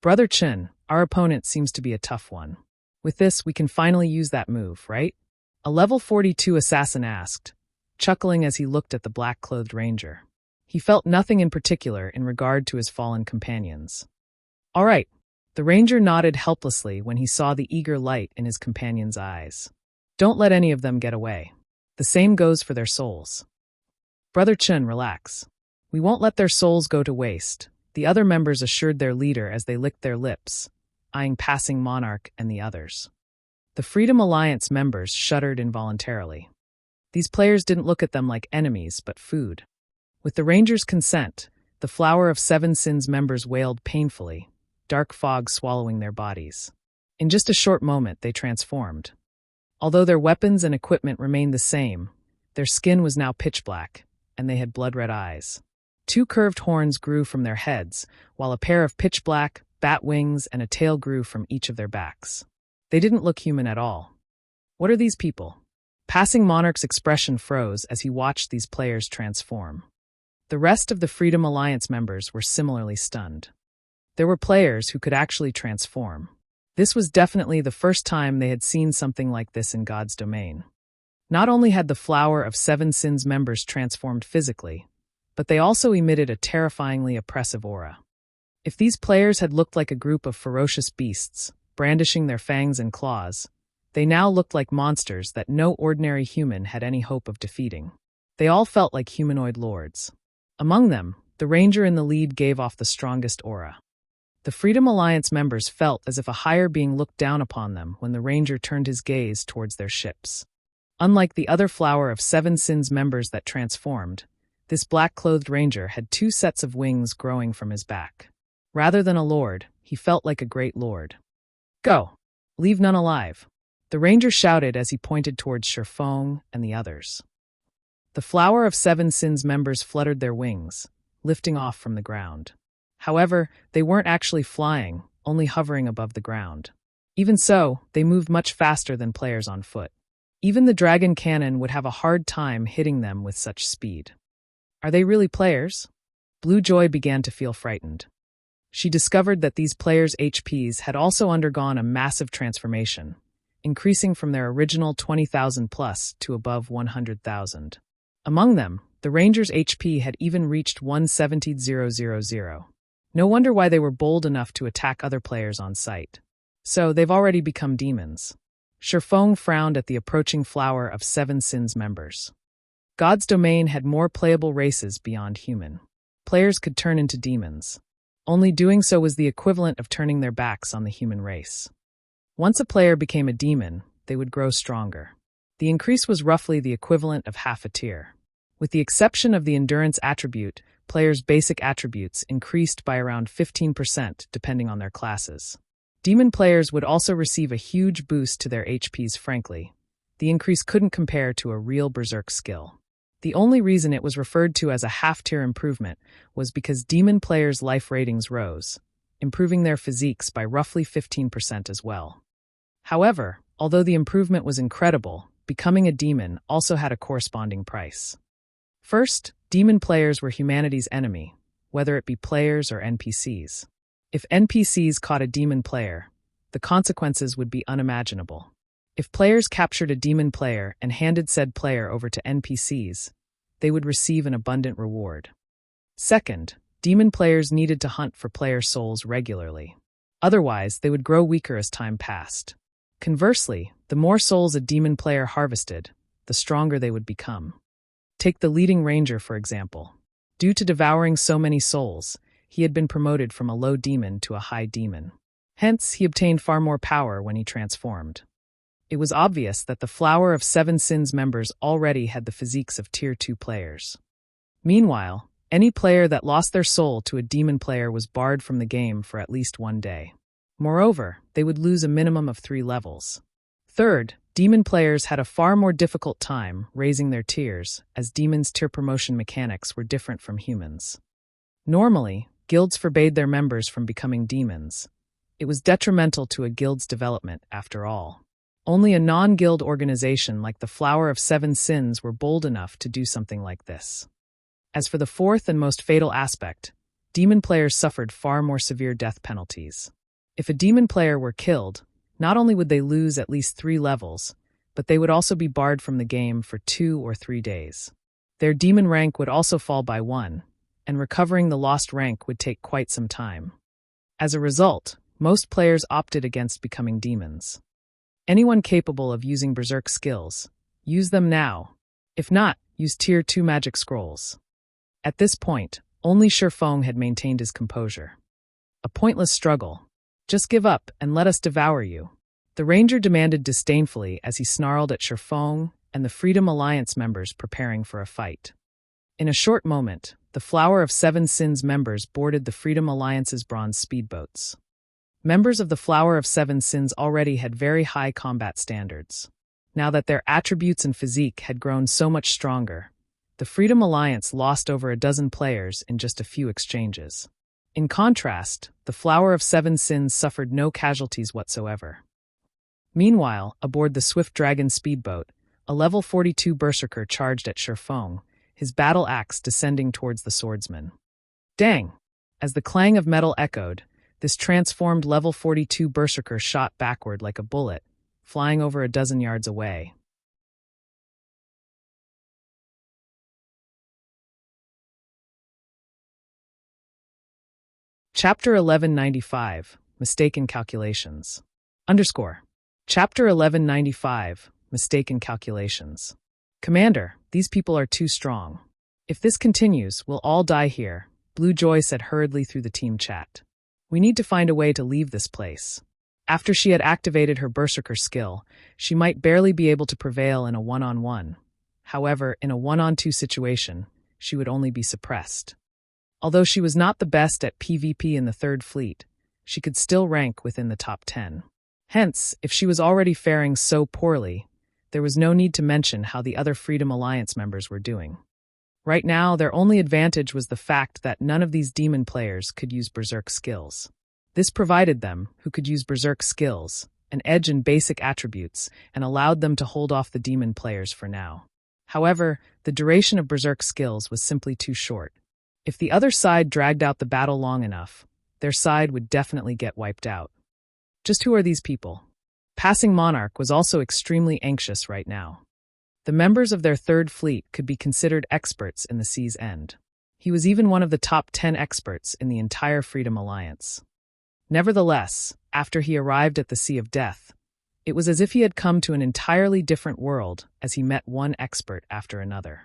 Brother Chen, our opponent seems to be a tough one. With this, we can finally use that move, right? A level 42 assassin asked, chuckling as he looked at the black-clothed ranger. He felt nothing in particular in regard to his fallen companions. All right, the ranger nodded helplessly when he saw the eager light in his companion's eyes. Don't let any of them get away. The same goes for their souls. Brother Chen, relax. We won't let their souls go to waste, the other members assured their leader as they licked their lips, eyeing Passing Monarch and the others. The Freedom Alliance members shuddered involuntarily. These players didn't look at them like enemies, but food. With the ranger's consent, the Flower of Seven Sins members wailed painfully, dark fog swallowing their bodies. In just a short moment, they transformed. Although their weapons and equipment remained the same, their skin was now pitch black, and they had blood-red eyes. 2 curved horns grew from their heads, while a pair of pitch black, bat wings and a tail grew from each of their backs. They didn't look human at all. What are these people? Passing Monarch's expression froze as he watched these players transform. The rest of the Freedom Alliance members were similarly stunned. There were players who could actually transform. This was definitely the first time they had seen something like this in God's domain. Not only had the Flower of Seven Sins members transformed physically, but they also emitted a terrifyingly oppressive aura. If these players had looked like a group of ferocious beasts, brandishing their fangs and claws, they now looked like monsters that no ordinary human had any hope of defeating. They all felt like humanoid lords. Among them, the ranger in the lead gave off the strongest aura. The Freedom Alliance members felt as if a higher being looked down upon them when the ranger turned his gaze towards their ships. Unlike the other Flower of Seven Sins members that transformed, this black-clothed ranger had 2 sets of wings growing from his back. Rather than a lord, he felt like a great lord. Go! Leave none alive! The ranger shouted as he pointed towards Shifeng and the others. The Flower of Seven Sins members fluttered their wings, lifting off from the ground. However, they weren't actually flying, only hovering above the ground. Even so, they moved much faster than players on foot. Even the dragon cannon would have a hard time hitting them with such speed. Are they really players? Blue Joy began to feel frightened. She discovered that these players' HPs had also undergone a massive transformation, increasing from their original 20,000 plus to above 100,000. Among them, the ranger's HP had even reached 170,000. No wonder why they were bold enough to attack other players on sight. So, they've already become demons. Shifeng frowned at the approaching Flower of Seven Sins members. God's domain had more playable races beyond human. Players could turn into demons. Only doing so was the equivalent of turning their backs on the human race. Once a player became a demon, they would grow stronger. The increase was roughly the equivalent of half a tier. With the exception of the endurance attribute, players' basic attributes increased by around 15% depending on their classes. Demon players would also receive a huge boost to their HPs. Frankly, the increase couldn't compare to a real berserk skill. The only reason it was referred to as a half-tier improvement was because demon players' life ratings rose, improving their physiques by roughly 15% as well. However, although the improvement was incredible, becoming a demon also had a corresponding price. First, demon players were humanity's enemy, whether it be players or NPCs. If NPCs caught a demon player, the consequences would be unimaginable. If players captured a demon player and handed said player over to NPCs, they would receive an abundant reward. Second, demon players needed to hunt for player souls regularly. Otherwise, they would grow weaker as time passed. Conversely, the more souls a demon player harvested, the stronger they would become. Take the leading ranger, for example. Due to devouring so many souls, he had been promoted from a low demon to a high demon. Hence, he obtained far more power when he transformed. It was obvious that the Flower of Seven Sins members already had the physiques of Tier 2 players. Meanwhile, any player that lost their soul to a demon player was barred from the game for at least one day. Moreover, they would lose a minimum of 3 levels. Third, demon players had a far more difficult time raising their tiers, as demons' tier promotion mechanics were different from humans. Normally, guilds forbade their members from becoming demons. It was detrimental to a guild's development, after all. Only a non-guild organization like the Flower of Seven Sins were bold enough to do something like this. As for the fourth and most fatal aspect, demon players suffered far more severe death penalties. If a demon player were killed, not only would they lose at least 3 levels, but they would also be barred from the game for 2 or 3 days. Their demon rank would also fall by 1, and recovering the lost rank would take quite some time. As a result, most players opted against becoming demons. Anyone capable of using berserk skills, use them now. If not, use Tier 2 magic scrolls. At this point, only Shifeng had maintained his composure. A pointless struggle. Just give up and let us devour you. The ranger demanded disdainfully as he snarled at Shifeng and the Freedom Alliance members preparing for a fight. In a short moment, the Flower of Seven Sins members boarded the Freedom Alliance's bronze speedboats. Members of the Flower of Seven Sins already had very high combat standards. Now that their attributes and physique had grown so much stronger, the Freedom Alliance lost over a dozen players in just a few exchanges. In contrast, the Flower of Seven Sins suffered no casualties whatsoever. Meanwhile, aboard the Swift Dragon speedboat, a level 42 berserker charged at Shifeng, his battle axe descending towards the swordsman. Dang! As the clang of metal echoed, this transformed level 42 berserker shot backward like a bullet, flying over a dozen yards away. Chapter 1195, Mistaken Calculations. Chapter 1195, Mistaken Calculations. Commander, these people are too strong. If this continues, we'll all die here, Blue Joy said hurriedly through the team chat. We need to find a way to leave this place. After she had activated her berserker skill, she might barely be able to prevail in a one-on-one. However, in a one-on-two situation, she would only be suppressed. Although she was not the best at PvP in the Third Fleet, she could still rank within the top 10. Hence, if she was already faring so poorly, there was no need to mention how the other Freedom Alliance members were doing. Right now, their only advantage was the fact that none of these demon players could use berserk skills. This provided them, who could use berserk skills, an edge in basic attributes and allowed them to hold off the demon players for now. However, the duration of berserk skills was simply too short. If the other side dragged out the battle long enough, their side would definitely get wiped out. Just who are these people? Passing Monarch was also extremely anxious right now. The members of their Third Fleet could be considered experts in the Sea's End. He was even one of the top 10 experts in the entire Freedom Alliance. Nevertheless, after he arrived at the Sea of Death, it was as if he had come to an entirely different world as he met one expert after another.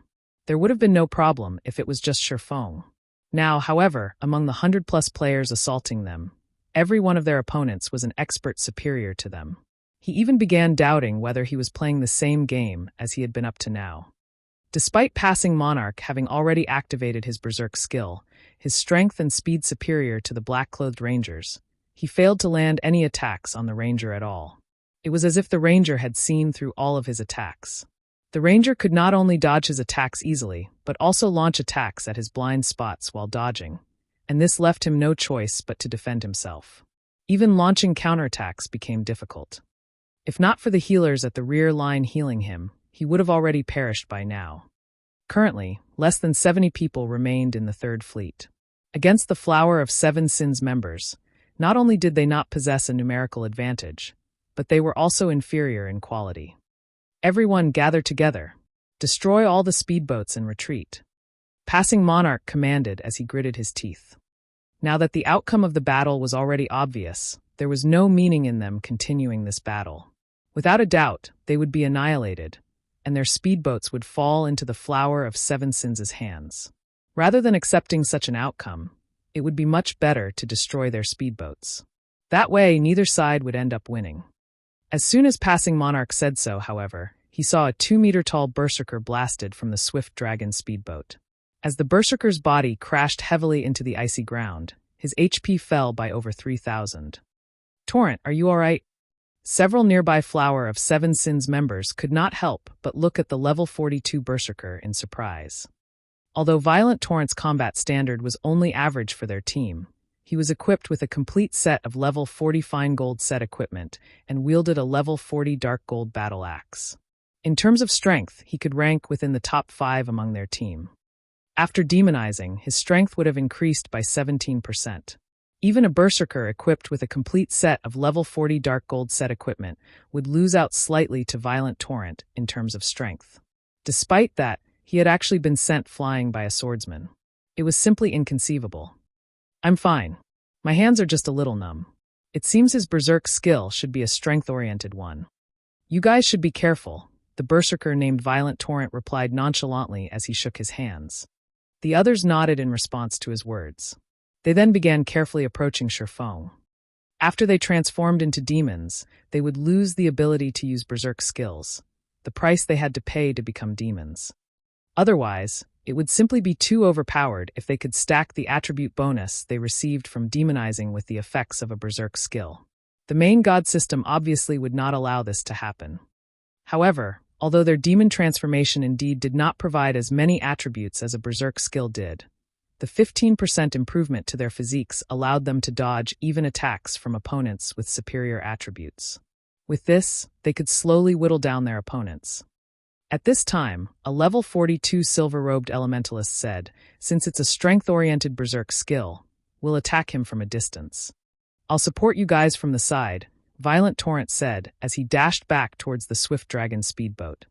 There would have been no problem if it was just Shifeng. Now, however, among the 100-plus players assaulting them, every one of their opponents was an expert superior to them. He even began doubting whether he was playing the same game as he had been up to now. Despite passing Monarch having already activated his Berserk skill, his strength and speed superior to the black-clothed Rangers, he failed to land any attacks on the Ranger at all. It was as if the Ranger had seen through all of his attacks. The Ranger could not only dodge his attacks easily, but also launch attacks at his blind spots while dodging, and this left him no choice but to defend himself. Even launching counterattacks became difficult. If not for the healers at the rear line healing him, he would have already perished by now. Currently, less than 70 people remained in the Third Fleet. Against the Flower of Seven Sins members, not only did they not possess a numerical advantage, but they were also inferior in quality. Everyone gather together. Destroy all the speedboats and retreat. Passing Monarch commanded as he gritted his teeth. Now that the outcome of the battle was already obvious, there was no meaning in them continuing this battle. Without a doubt, they would be annihilated, and their speedboats would fall into the Flower of Seven Sins' hands. Rather than accepting such an outcome, it would be much better to destroy their speedboats. That way, neither side would end up winning. As soon as Passing Monarch said so, however, he saw a 2-meter-tall berserker blasted from the Swift Dragon speedboat. As the berserker's body crashed heavily into the icy ground, his HP fell by over 3,000. Torrent, are you all right? Several nearby Flower of Seven Sins members could not help but look at the level 42 berserker in surprise. Although Violent Torrent's combat standard was only average for their team, he was equipped with a complete set of level 40 fine gold set equipment and wielded a level 40 dark gold battle axe. In terms of strength, he could rank within the top 5 among their team. After demonizing, his strength would have increased by 17%. Even a berserker equipped with a complete set of level 40 dark gold set equipment would lose out slightly to Violent Torrent in terms of strength. Despite that, he had actually been sent flying by a swordsman. It was simply inconceivable. I'm fine. My hands are just a little numb. It seems his berserk skill should be a strength-oriented one. You guys should be careful, the berserker named Violent Torrent replied nonchalantly as he shook his hands. The others nodded in response to his words. They then began carefully approaching Shifeng. After they transformed into demons, they would lose the ability to use berserk skills, the price they had to pay to become demons. Otherwise, it would simply be too overpowered if they could stack the attribute bonus they received from demonizing with the effects of a berserk skill. The main god system obviously would not allow this to happen. However, although their demon transformation indeed did not provide as many attributes as a berserk skill did, the 15% improvement to their physiques allowed them to dodge even attacks from opponents with superior attributes. With this, they could slowly whittle down their opponents. At this time, a level 42 silver-robed elementalist said, since it's a strength-oriented berserk skill, we'll attack him from a distance. I'll support you guys from the side, Violent Torrent said as he dashed back towards the Swift Dragon speedboat.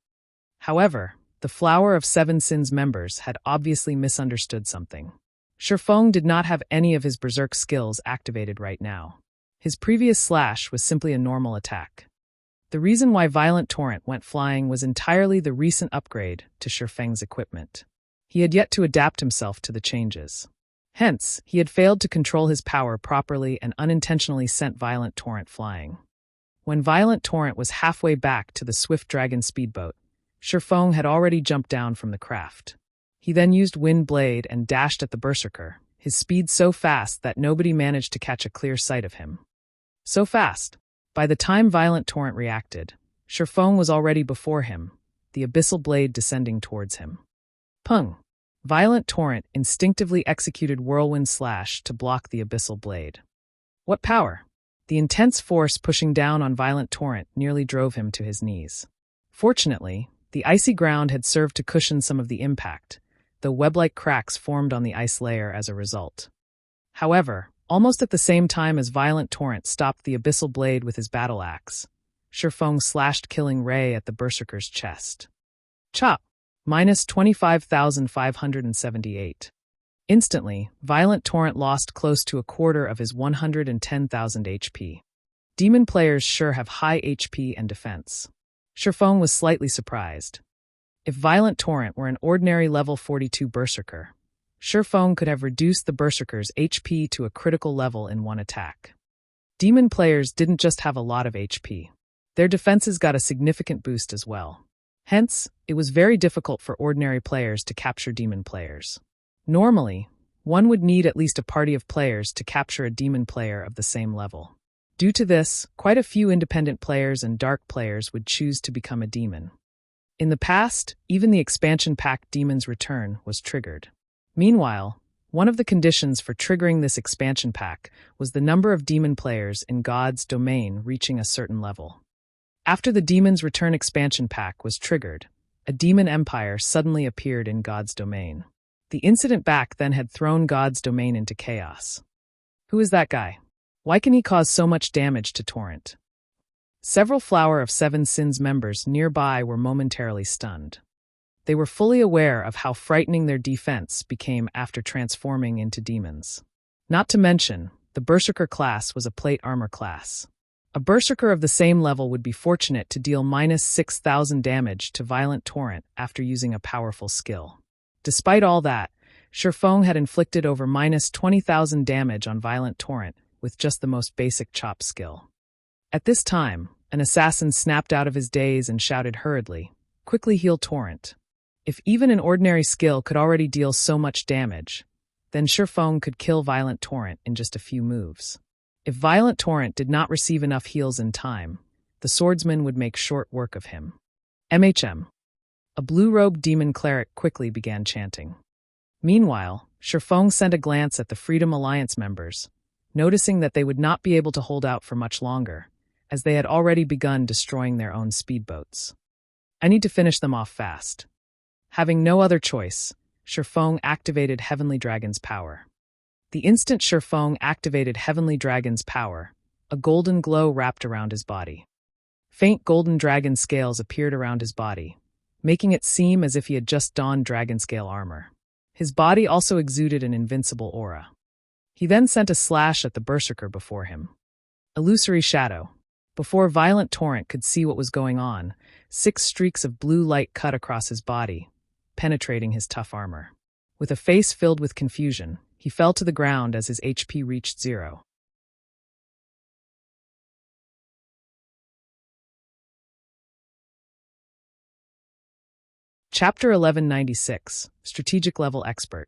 However, the Flower of Seven Sins members had obviously misunderstood something. Shifeng did not have any of his berserk skills activated right now. His previous slash was simply a normal attack. The reason why Violent Torrent went flying was entirely the recent upgrade to Shifeng's equipment. He had yet to adapt himself to the changes. Hence, he had failed to control his power properly and unintentionally sent Violent Torrent flying. When Violent Torrent was halfway back to the Swift Dragon speedboat, Shifeng had already jumped down from the craft. He then used Wind Blade and dashed at the berserker, his speed so fast that nobody managed to catch a clear sight of him. So fast. By the time Violent Torrent reacted, Shifeng was already before him, the abyssal blade descending towards him. Pung! Violent Torrent instinctively executed Whirlwind Slash to block the abyssal blade. What power! The intense force pushing down on Violent Torrent nearly drove him to his knees. Fortunately, the icy ground had served to cushion some of the impact, though web-like cracks formed on the ice layer as a result. However, almost at the same time as Violent Torrent stopped the abyssal blade with his battle axe, Shifeng slashed killing ray at the berserker's chest. Chop! Minus 25,578. Instantly, Violent Torrent lost close to a quarter of his 110,000 HP. Demon players sure have high HP and defense. Shifeng was slightly surprised. If Violent Torrent were an ordinary level 42 berserker, Feng could have reduced the Berserker's HP to a critical level in one attack. Demon players didn't just have a lot of HP. Their defenses got a significant boost as well. Hence, it was very difficult for ordinary players to capture demon players. Normally, one would need at least a party of players to capture a demon player of the same level. Due to this, quite a few independent players and dark players would choose to become a demon. In the past, even the expansion pack Demon's Return was triggered. Meanwhile, one of the conditions for triggering this expansion pack was the number of demon players in God's domain reaching a certain level. After the Demon's Return expansion pack was triggered, a demon empire suddenly appeared in God's domain. The incident back then had thrown God's domain into chaos. Who is that guy? Why can he cause so much damage to Torrent? Several Flower of Seven Sins members nearby were momentarily stunned. They were fully aware of how frightening their defense became after transforming into demons. Not to mention, the Berserker class was a plate armor class. A Berserker of the same level would be fortunate to deal minus 6,000 damage to Violent Torrent after using a powerful skill. Despite all that, Feng had inflicted over minus 20,000 damage on Violent Torrent with just the most basic chop skill. At this time, an assassin snapped out of his daze and shouted hurriedly, "Quickly heal Torrent." If even an ordinary skill could already deal so much damage, then Feng could kill Violent Torrent in just a few moves. If Violent Torrent did not receive enough heals in time, the swordsman would make short work of him. MHM. A blue-robed demon cleric quickly began chanting. Meanwhile, Feng sent a glance at the Freedom Alliance members, noticing that they would not be able to hold out for much longer, as they had already begun destroying their own speedboats. I need to finish them off fast. Having no other choice, Feng activated Heavenly Dragon's power. The instant Feng activated Heavenly Dragon's power, a golden glow wrapped around his body. Faint golden dragon scales appeared around his body, making it seem as if he had just donned dragon scale armor. His body also exuded an invincible aura. He then sent a slash at the Berserker before him. Illusory shadow. Before Violent Torrent could see what was going on, 6 streaks of blue light cut across his body, penetrating his tough armor. With a face filled with confusion, he fell to the ground as his HP reached 0. Chapter 1196, Strategic Level Expert.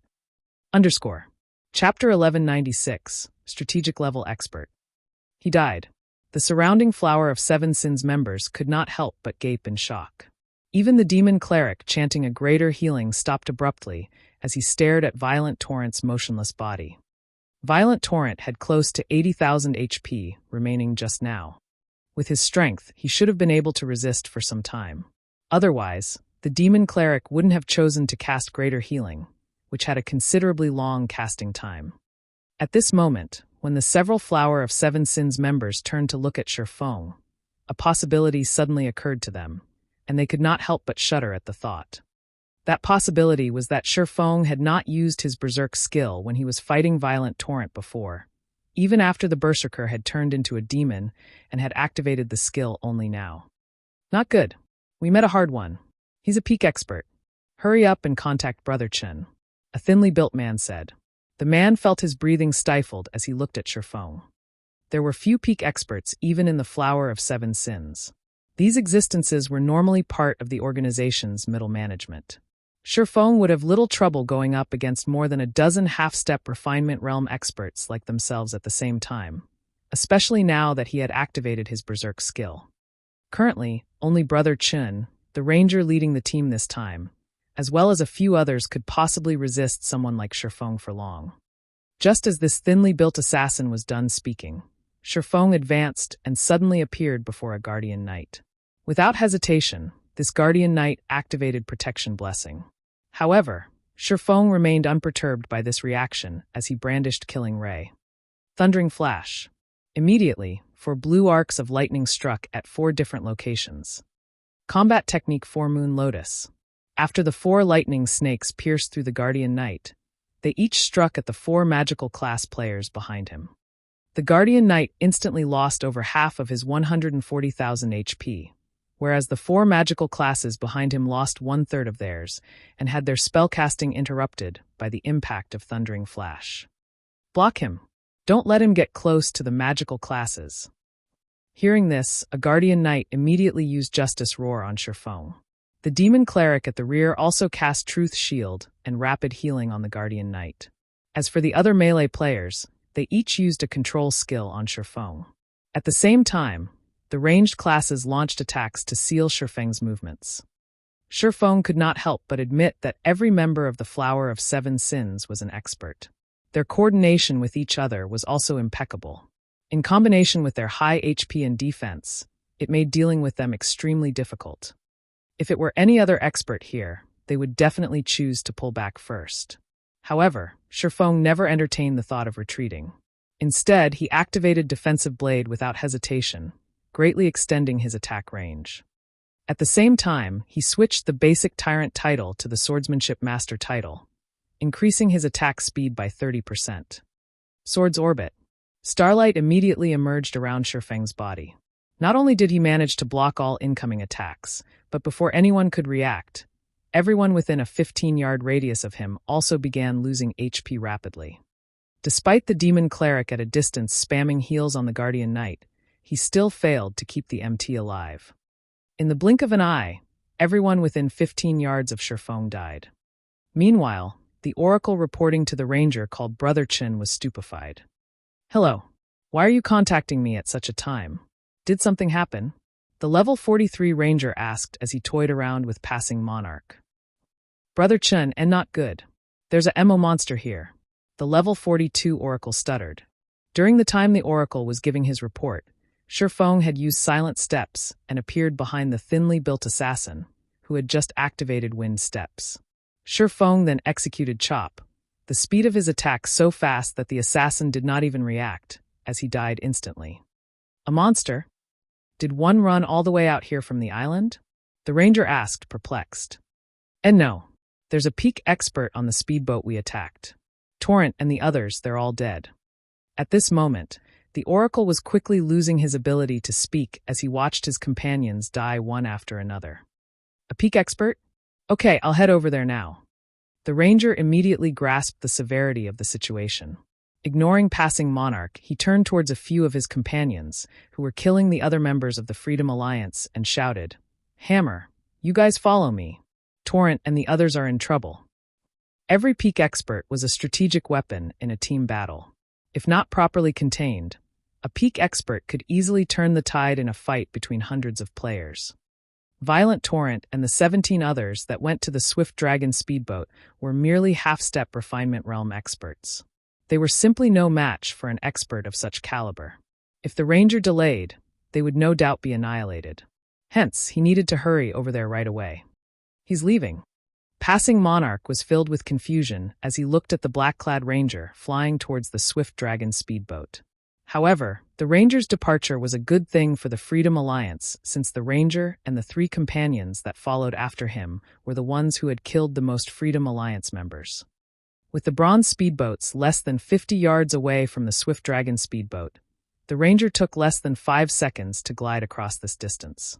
Chapter 1196, Strategic Level Expert. He died. The surrounding Flower of Seven Sins members could not help but gape in shock. Even the demon cleric chanting a greater healing stopped abruptly as he stared at Violent Torrent's motionless body. Violent Torrent had close to 80,000 HP remaining just now. With his strength, he should have been able to resist for some time. Otherwise, the demon cleric wouldn't have chosen to cast Greater Healing, which had a considerably long casting time. At this moment, when the several Flower of Seven Sins members turned to look at Feng, a possibility suddenly occurred to them, and they could not help but shudder at the thought. That possibility was that Feng had not used his Berserk skill when he was fighting Violent Torrent before, even after the Berserker had turned into a demon and had activated the skill only now. Not good. We met a hard one. He's a peak expert. Hurry up and contact Brother Chen, a thinly built man said. The man felt his breathing stifled as he looked at Feng. There were few peak experts even in the Flower of Seven Sins. These existences were normally part of the organization's middle management. Feng would have little trouble going up against more than a dozen half-step refinement realm experts like themselves at the same time, especially now that he had activated his Berserk skill. Currently, only Brother Chen, the ranger leading the team this time, as well as a few others could possibly resist someone like Feng for long. Just as this thinly built assassin was done speaking, Feng advanced and suddenly appeared before a Guardian Knight. Without hesitation, this Guardian Knight activated Protection Blessing. However, Feng remained unperturbed by this reaction as he brandished Killing Ray. Thundering Flash. Immediately, 4 blue arcs of lightning struck at 4 different locations. Combat Technique 4 Moon Lotus. After the 4 lightning snakes pierced through the Guardian Knight, they each struck at the 4 magical class players behind him. The Guardian Knight instantly lost over half of his 140,000 HP, whereas the 4 magical classes behind him lost 1/3 of theirs and had their spellcasting interrupted by the impact of Thundering Flash. Block him. Don't let him get close to the magical classes. Hearing this, a Guardian Knight immediately used Justice Roar on Shifeng. The Demon Cleric at the rear also cast Truth Shield and Rapid Healing on the Guardian Knight. As for the other melee players, they each used a control skill on Shifeng. At the same time, the ranged classes launched attacks to seal Shifeng's movements. Shifeng could not help but admit that every member of the Flower of Seven Sins was an expert. Their coordination with each other was also impeccable. In combination with their high HP and defense, it made dealing with them extremely difficult. If it were any other expert here, they would definitely choose to pull back first. However, Shifeng never entertained the thought of retreating. Instead, he activated Defensive Blade without hesitation, greatly extending his attack range. At the same time, he switched the basic Tyrant title to the Swordsmanship Master title, increasing his attack speed by 30%. Sword's Orbit. Starlight immediately emerged around Shifeng's body. Not only did he manage to block all incoming attacks, but before anyone could react, everyone within a 15-yard radius of him also began losing HP rapidly. Despite the Demon Cleric at a distance spamming heals on the Guardian Knight, he still failed to keep the MT alive. In the blink of an eye, everyone within 15 yards of Shifeng died. Meanwhile, the Oracle reporting to the Ranger called Brother Chin was stupefied. "Hello. Why are you contacting me at such a time? Did something happen?" The level 43 Ranger asked as he toyed around with passing Monarch. "Brother Chen, and not good. There's a MO monster here." The level 42 Oracle stuttered. During the time the Oracle was giving his report, Shifeng had used silent steps and appeared behind the thinly built assassin, who had just activated wind steps. Shifeng then executed Chop, the speed of his attack so fast that the assassin did not even react, as he died instantly. "A monster? Did one run all the way out here from the island?" The Ranger asked, perplexed. "And no, there's a peak expert on the speedboat we attacked. Torrent and the others, they're all dead." At this moment, the Oracle was quickly losing his ability to speak as he watched his companions die one after another. "A peak expert? Okay, I'll head over there now." The Ranger immediately grasped the severity of the situation. Ignoring passing Monarch, he turned towards a few of his companions, who were killing the other members of the Freedom Alliance, and shouted, "Hammer, you guys follow me. Torrent and the others are in trouble." Every peak expert was a strategic weapon in a team battle. If not properly contained, a peak expert could easily turn the tide in a fight between hundreds of players. Violent Torrent and the 17 others that went to the Swift Dragon speedboat were merely half-step Refinement Realm experts. They were simply no match for an expert of such caliber. If the Ranger delayed, they would no doubt be annihilated. Hence, he needed to hurry over there right away. "He's leaving." Passing Monarch was filled with confusion as he looked at the black-clad Ranger flying towards the Swift Dragon speedboat. However, the Ranger's departure was a good thing for the Freedom Alliance, since the Ranger and the 3 companions that followed after him were the ones who had killed the most Freedom Alliance members. With the bronze speedboats less than 50 yards away from the Swift Dragon speedboat, the Ranger took less than 5 seconds to glide across this distance.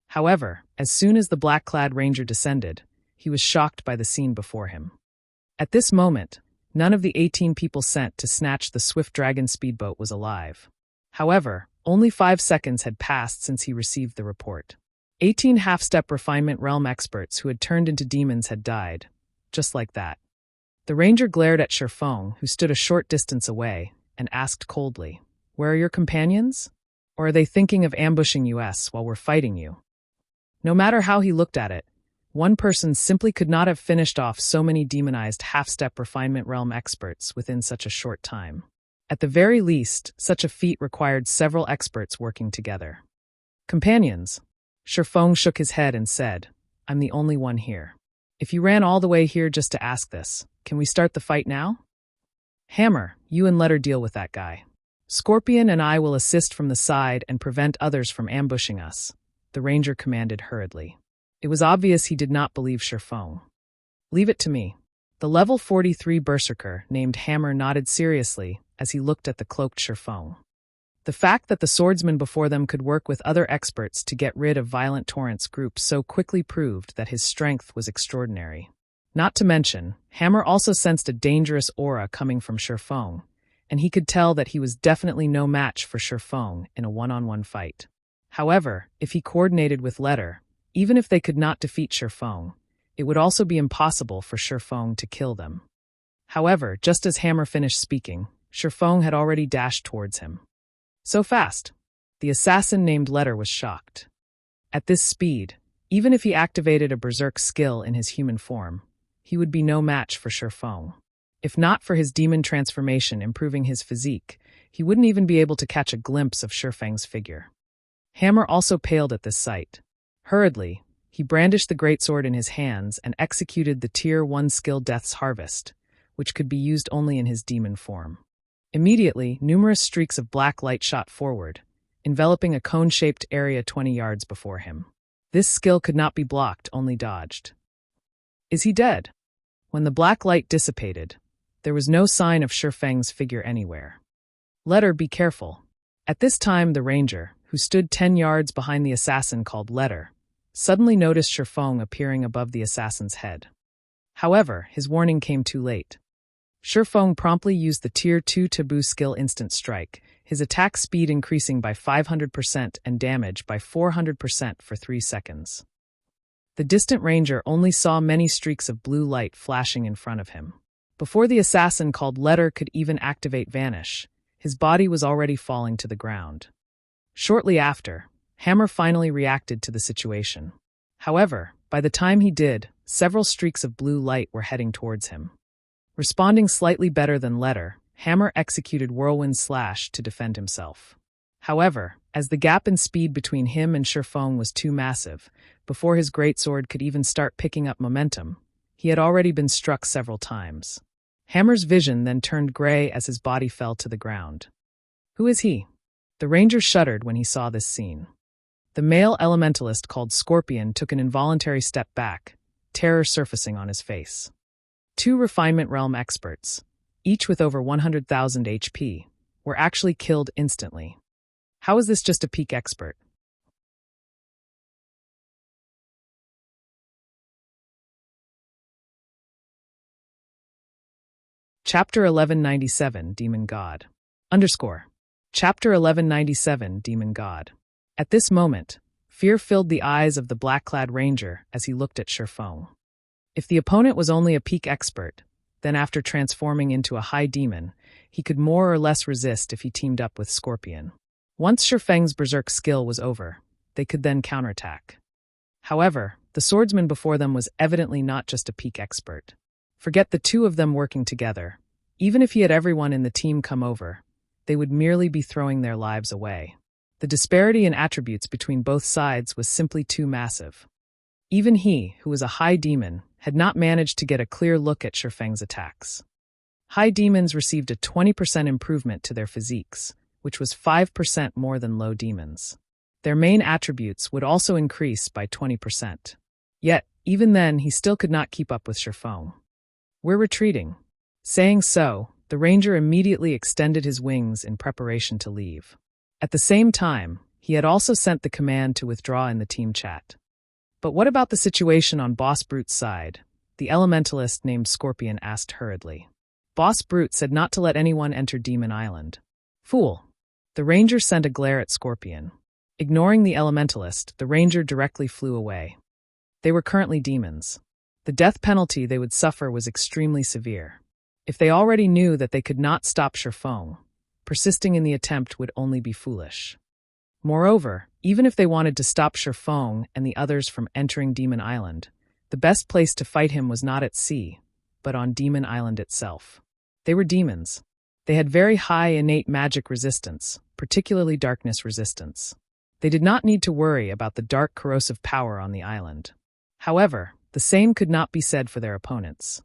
However, as soon as the black-clad Ranger descended, he was shocked by the scene before him. At this moment, none of the 18 people sent to snatch the Swift Dragon speedboat was alive. However, only 5 seconds had passed since he received the report. 18 half-step Refinement Realm experts who had turned into demons had died, just like that. The Ranger glared at Shifeng, who stood a short distance away, and asked coldly, "Where are your companions? Or are they thinking of ambushing us while we're fighting you?" No matter how he looked at it, one person simply could not have finished off so many demonized half-step Refinement Realm experts within such a short time. At the very least, such a feat required several experts working together. "Companions?" Shifeng shook his head and said, "I'm the only one here. If you ran all the way here just to ask this, can we start the fight now?" "Hammer, you and Letter deal with that guy. Scorpion and I will assist from the side and prevent others from ambushing us," the Ranger commanded hurriedly. It was obvious he did not believe Shifeng. "Leave it to me." The level 43 berserker named Hammer nodded seriously as he looked at the cloaked Shifeng. The fact that the swordsman before them could work with other experts to get rid of violent torrents groups so quickly proved that his strength was extraordinary. Not to mention, Hammer also sensed a dangerous aura coming from Shifeng, and he could tell that he was definitely no match for Shifeng in a one-on-one fight. However, if he coordinated with Letter, even if they could not defeat Shifeng, it would also be impossible for Shifeng to kill them. However, just as Hammer finished speaking, Shifeng had already dashed towards him. So fast. The assassin named Letter was shocked. At this speed, even if he activated a berserk skill in his human form, he would be no match for Shifeng. If not for his demon transformation improving his physique, he wouldn't even be able to catch a glimpse of Shifeng's figure. Hammer also paled at this sight. Hurriedly, he brandished the greatsword in his hands and executed the Tier 1 skill Death's Harvest, which could be used only in his demon form. Immediately, numerous streaks of black light shot forward, enveloping a cone-shaped area 20 yards before him. This skill could not be blocked, only dodged. Is he dead? When the black light dissipated, there was no sign of Shifeng's figure anywhere. Letter, be careful. At this time, the ranger, who stood 10 yards behind the assassin called Letter, suddenly noticed Shifeng appearing above the assassin's head. However, his warning came too late. Shifeng promptly used the Tier 2 taboo skill Instant Strike, his attack speed increasing by 500% and damage by 400% for 3 seconds. The distant ranger only saw many streaks of blue light flashing in front of him. Before the assassin called Letter could even activate Vanish, his body was already falling to the ground. Shortly after, Hammer finally reacted to the situation. However, by the time he did, several streaks of blue light were heading towards him. Responding slightly better than Letter, Hammer executed Whirlwind Slash to defend himself. However, as the gap in speed between him and Shifeng was too massive, before his greatsword could even start picking up momentum, he had already been struck several times. Hammer's vision then turned gray as his body fell to the ground. Who is he? The ranger shuddered when he saw this scene. The male elementalist called Scorpion took an involuntary step back, terror surfacing on his face. 2 Refinement Realm experts, each with over 100,000 HP, were actually killed instantly. How is this just a peak expert? Chapter 1197, Demon God. Chapter 1197, Demon God. At this moment, fear filled the eyes of the black-clad ranger as he looked at Shifeng. If the opponent was only a peak expert, then after transforming into a high demon, he could more or less resist if he teamed up with Scorpion. Once Shifeng's berserk skill was over, they could then counterattack. However, the swordsman before them was evidently not just a peak expert. Forget the 2 of them working together. Even if he had everyone in the team come over, they would merely be throwing their lives away. The disparity in attributes between both sides was simply too massive. Even he, who was a high demon, had not managed to get a clear look at Shifeng's attacks. High demons received a 20% improvement to their physiques, which was 5% more than low demons. Their main attributes would also increase by 20%. Yet, even then, he still could not keep up with Shifeng. We're retreating. Saying so, the ranger immediately extended his wings in preparation to leave. At the same time, he had also sent the command to withdraw in the team chat. But what about the situation on Boss Brute's side? The elementalist named Scorpion asked hurriedly. Boss Brute said not to let anyone enter Demon Island. Fool. The ranger sent a glare at Scorpion. Ignoring the elementalist, the ranger directly flew away. They were currently demons. The death penalty they would suffer was extremely severe. If they already knew that they could not stop Shifeng, persisting in the attempt would only be foolish. Moreover, even if they wanted to stop Shifeng and the others from entering Demon Island, the best place to fight him was not at sea, but on Demon Island itself. They were demons. They had very high innate magic resistance, particularly darkness resistance. They did not need to worry about the dark corrosive power on the island. However, the same could not be said for their opponents.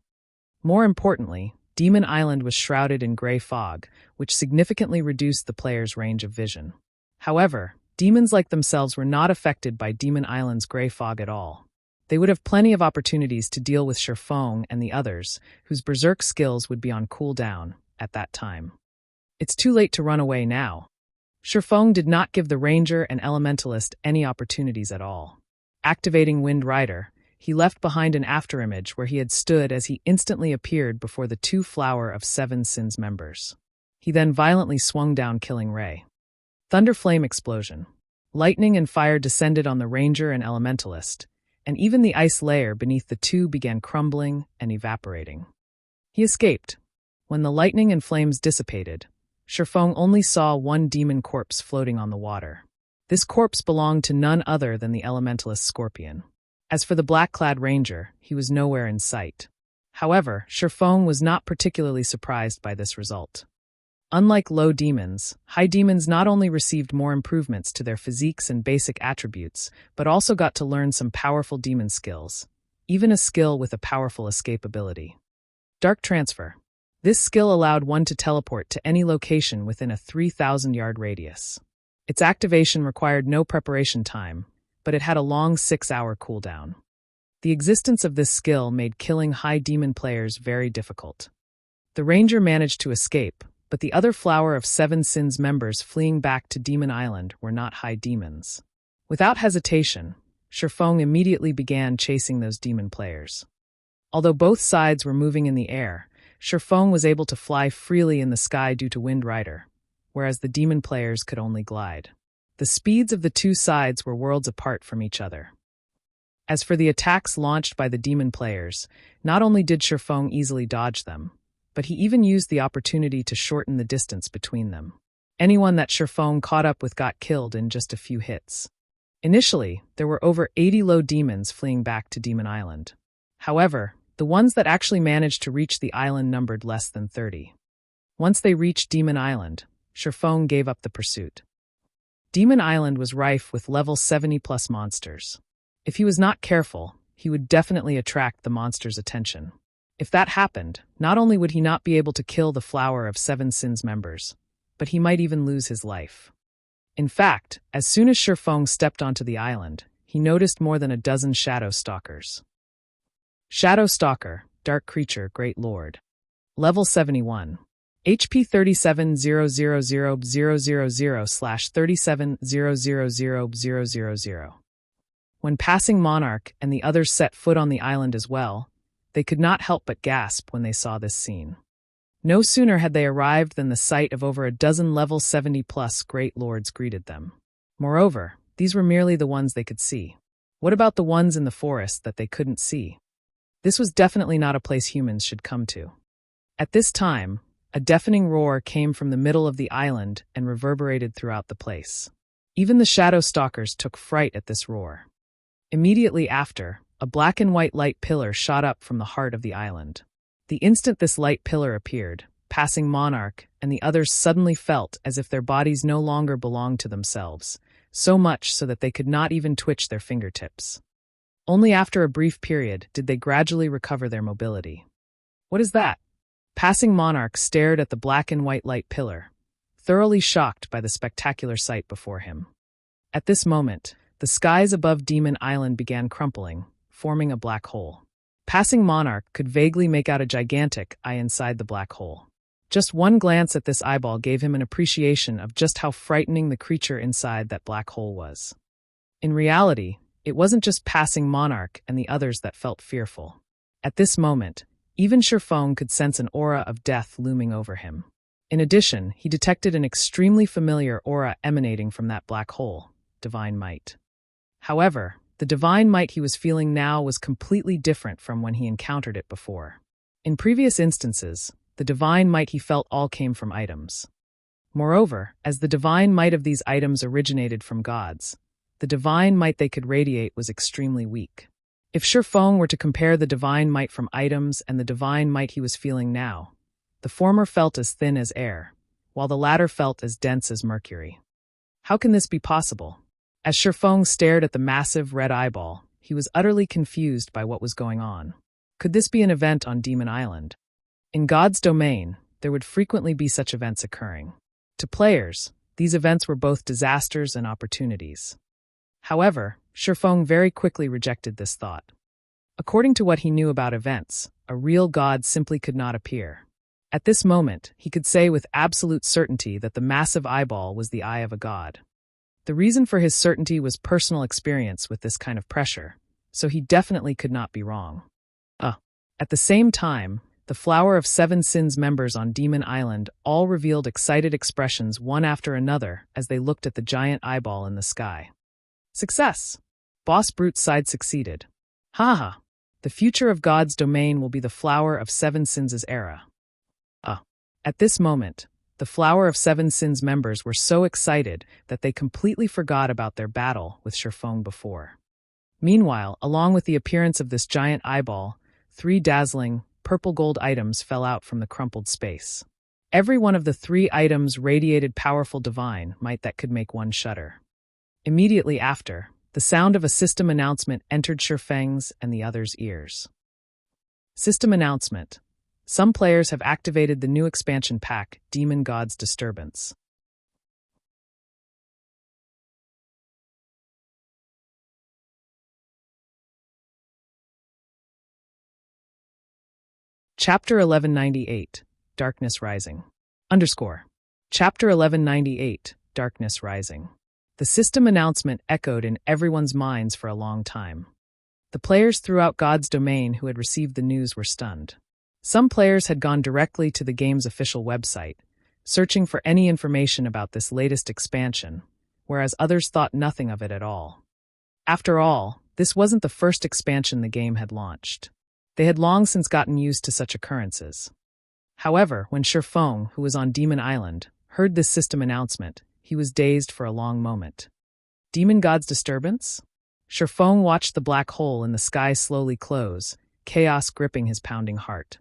More importantly, Demon Island was shrouded in gray fog, which significantly reduced the player's range of vision. However, demons like themselves were not affected by Demon Island's gray fog at all. They would have plenty of opportunities to deal with Shifeng and the others, whose berserk skills would be on cooldown at that time. It's too late to run away now. Shifeng did not give the Ranger and Elementalist any opportunities at all. Activating Wind Rider, he left behind an afterimage where he had stood as he instantly appeared before the two Flower of Seven Sins members. He then violently swung down, killing Ray. Thunderflame explosion. Lightning and fire descended on the Ranger and Elementalist, and even the ice layer beneath the two began crumbling and evaporating. He escaped. When the lightning and flames dissipated, Shifeng only saw one demon corpse floating on the water. This corpse belonged to none other than the Elementalist Scorpion. As for the black-clad Ranger, he was nowhere in sight. However, Shifeng was not particularly surprised by this result. Unlike low demons, high demons not only received more improvements to their physiques and basic attributes, but also got to learn some powerful demon skills, even a skill with a powerful escape ability. Dark Transfer. This skill allowed one to teleport to any location within a 3,000-yard radius. Its activation required no preparation time, but it had a long 6-hour cooldown. The existence of this skill made killing high demon players very difficult. The Ranger managed to escape, but the other Flower of Seven Sins members fleeing back to Demon Island were not high demons. Without hesitation, Shifeng immediately began chasing those demon players. Although both sides were moving in the air, Shifeng was able to fly freely in the sky due to Wind Rider, whereas the demon players could only glide. The speeds of the two sides were worlds apart from each other. As for the attacks launched by the demon players, not only did Shifeng easily dodge them, but he even used the opportunity to shorten the distance between them. Anyone that Shifeng caught up with got killed in just a few hits. Initially, there were over 80 low demons fleeing back to Demon Island. However, the ones that actually managed to reach the island numbered less than 30. Once they reached Demon Island, Shifeng gave up the pursuit. Demon Island was rife with level 70+ monsters. If he was not careful, he would definitely attract the monsters' attention. If that happened, not only would he not be able to kill the Flower of Seven Sins members, but he might even lose his life. In fact, as soon as Shifeng stepped onto the island, he noticed more than a dozen Shadow Stalkers. Shadow Stalker, Dark Creature, Great Lord. Level 71. HP 37,000/37,000,000. When passing Monarch and the others set foot on the island as well, they could not help but gasp when they saw this scene. No sooner had they arrived than the sight of over a dozen level 70+ Great Lords greeted them. Moreover, these were merely the ones they could see. What about the ones in the forest that they couldn't see? This was definitely not a place humans should come to. At this time, a deafening roar came from the middle of the island and reverberated throughout the place. Even the Shadow Stalkers took fright at this roar. Immediately after, a black and white light pillar shot up from the heart of the island. The instant this light pillar appeared, passing Monarch and the others suddenly felt as if their bodies no longer belonged to themselves, so much so that they could not even twitch their fingertips. Only after a brief period did they gradually recover their mobility. What is that? Passing Monarch stared at the black and white light pillar, thoroughly shocked by the spectacular sight before him. At this moment, the skies above Demon Island began crumpling, forming a black hole. Passing Monarch could vaguely make out a gigantic eye inside the black hole. Just one glance at this eyeball gave him an appreciation of just how frightening the creature inside that black hole was. In reality, it wasn't just Passing Monarch and the others that felt fearful. At this moment, even Shifeng could sense an aura of death looming over him. In addition, he detected an extremely familiar aura emanating from that black hole, Divine Might. However, the divine might he was feeling now was completely different from when he encountered it before. In previous instances, the divine might he felt all came from items. Moreover, as the divine might of these items originated from gods, the divine might they could radiate was extremely weak. If Shifeng were to compare the divine might from items and the divine might he was feeling now, the former felt as thin as air, while the latter felt as dense as mercury. How can this be possible? As Shifeng stared at the massive red eyeball, he was utterly confused by what was going on. Could this be an event on Demon Island? In God's domain, there would frequently be such events occurring. To players, these events were both disasters and opportunities. However, Shifeng very quickly rejected this thought. According to what he knew about events, a real god simply could not appear. At this moment, he could say with absolute certainty that the massive eyeball was the eye of a god. The reason for his certainty was personal experience with this kind of pressure, so he definitely could not be wrong. At the same time, the Flower of Seven Sins members on Demon Island all revealed excited expressions one after another as they looked at the giant eyeball in the sky. Success! Boss Brute's side succeeded. Haha! The future of God's domain will be the Flower of Seven Sins' era. At this moment, the Flower of Seven Sins members were so excited that they completely forgot about their battle with Sherfong before. Meanwhile, along with the appearance of this giant eyeball, 3 dazzling, purple-gold items fell out from the crumpled space. Every one of the 3 items radiated powerful divine might that could make one shudder. Immediately after, the sound of a system announcement entered Sherfeng's and the others' ears. System announcement. Some players have activated the new expansion pack, Demon God's Disturbance. Chapter 1198, Darkness Rising. Chapter 1198, Darkness Rising. The system announcement echoed in everyone's minds for a long time. The players throughout God's domain who had received the news were stunned. Some players had gone directly to the game's official website, searching for any information about this latest expansion, whereas others thought nothing of it at all. After all, this wasn't the first expansion the game had launched. They had long since gotten used to such occurrences. However, when Sherfong, who was on Demon Island, heard this system announcement, he was dazed for a long moment. Demon God's Disturbance? Sherfong watched the black hole in the sky slowly close, chaos gripping his pounding heart.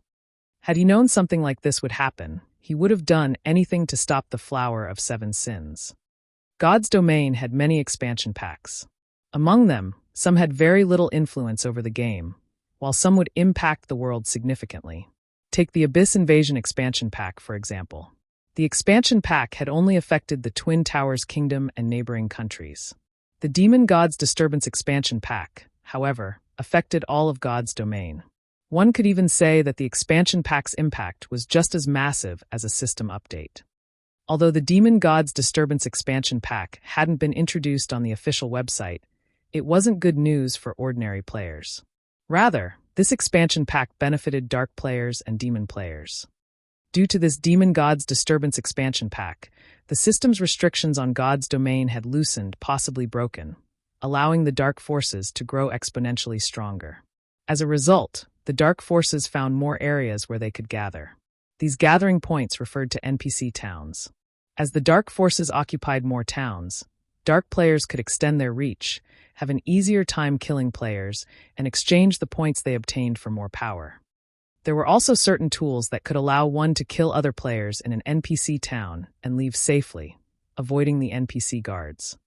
Had he known something like this would happen, he would have done anything to stop the Flower of Seven Sins. God's domain had many expansion packs. Among them, some had very little influence over the game, while some would impact the world significantly. Take the Abyss Invasion expansion pack, for example. The expansion pack had only affected the Twin Towers Kingdom and neighboring countries. The Demon God's Disturbance expansion pack, however, affected all of God's domain. One could even say that the expansion pack's impact was just as massive as a system update. Although the Demon God's Disturbance expansion pack hadn't been introduced on the official website, it wasn't good news for ordinary players. Rather, this expansion pack benefited Dark players and Demon players. Due to this Demon God's Disturbance expansion pack, the system's restrictions on God's domain had loosened, possibly broken, allowing the Dark forces to grow exponentially stronger. As a result, the Dark forces found more areas where they could gather. These gathering points referred to NPC towns. As the Dark forces occupied more towns, Dark players could extend their reach, have an easier time killing players, and exchange the points they obtained for more power. There were also certain tools that could allow one to kill other players in an NPC town and leave safely, avoiding the NPC guards.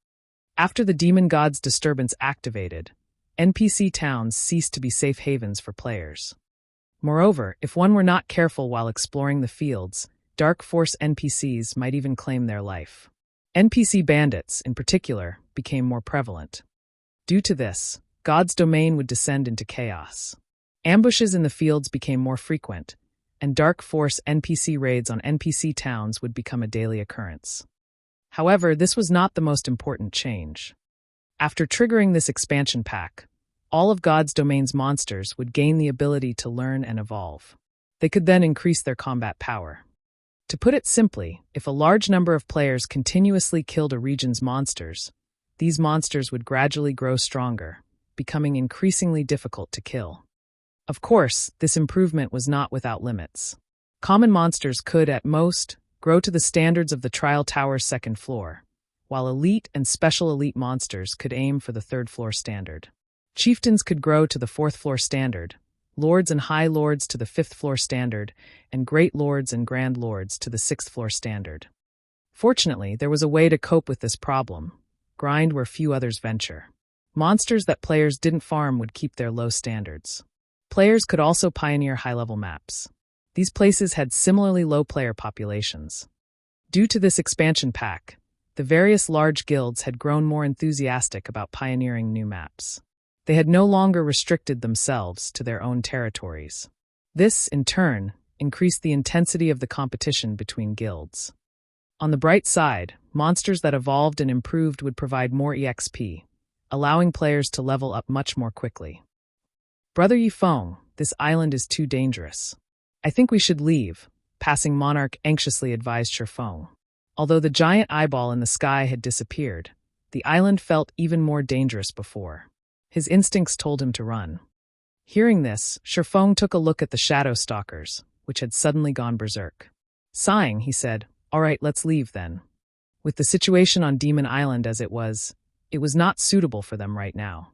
After the Demon God's Disturbance activated, NPC towns ceased to be safe havens for players. Moreover, if one were not careful while exploring the fields, Dark Force NPCs might even claim their life. NPC bandits, in particular, became more prevalent. Due to this, God's domain would descend into chaos. Ambushes in the fields became more frequent, and Dark Force NPC raids on NPC towns would become a daily occurrence. However, this was not the most important change. After triggering this expansion pack, all of God's domain's monsters would gain the ability to learn and evolve. They could then increase their combat power. To put it simply, if a large number of players continuously killed a region's monsters, these monsters would gradually grow stronger, becoming increasingly difficult to kill. Of course, this improvement was not without limits. Common monsters could, at most, grow to the standards of the Trial Tower's second floor, while elite and special elite monsters could aim for the third floor standard. Chieftains could grow to the fourth floor standard, lords and high lords to the fifth floor standard, and great lords and grand lords to the sixth floor standard. Fortunately, there was a way to cope with this problem: grind where few others venture. Monsters that players didn't farm would keep their low standards. Players could also pioneer high-level maps. These places had similarly low player populations. Due to this expansion pack, the various large guilds had grown more enthusiastic about pioneering new maps. They had no longer restricted themselves to their own territories. This, in turn, increased the intensity of the competition between guilds. On the bright side, monsters that evolved and improved would provide more EXP, allowing players to level up much more quickly. Brother Yifeng, this island is too dangerous. I think we should leave, Passing Monarch anxiously advised Shifeng. Although the giant eyeball in the sky had disappeared, the island felt even more dangerous before. His instincts told him to run. Hearing this, Shifeng took a look at the shadow stalkers, which had suddenly gone berserk. Sighing, he said, "All right, let's leave then." With the situation on Demon Island as it was not suitable for them right now.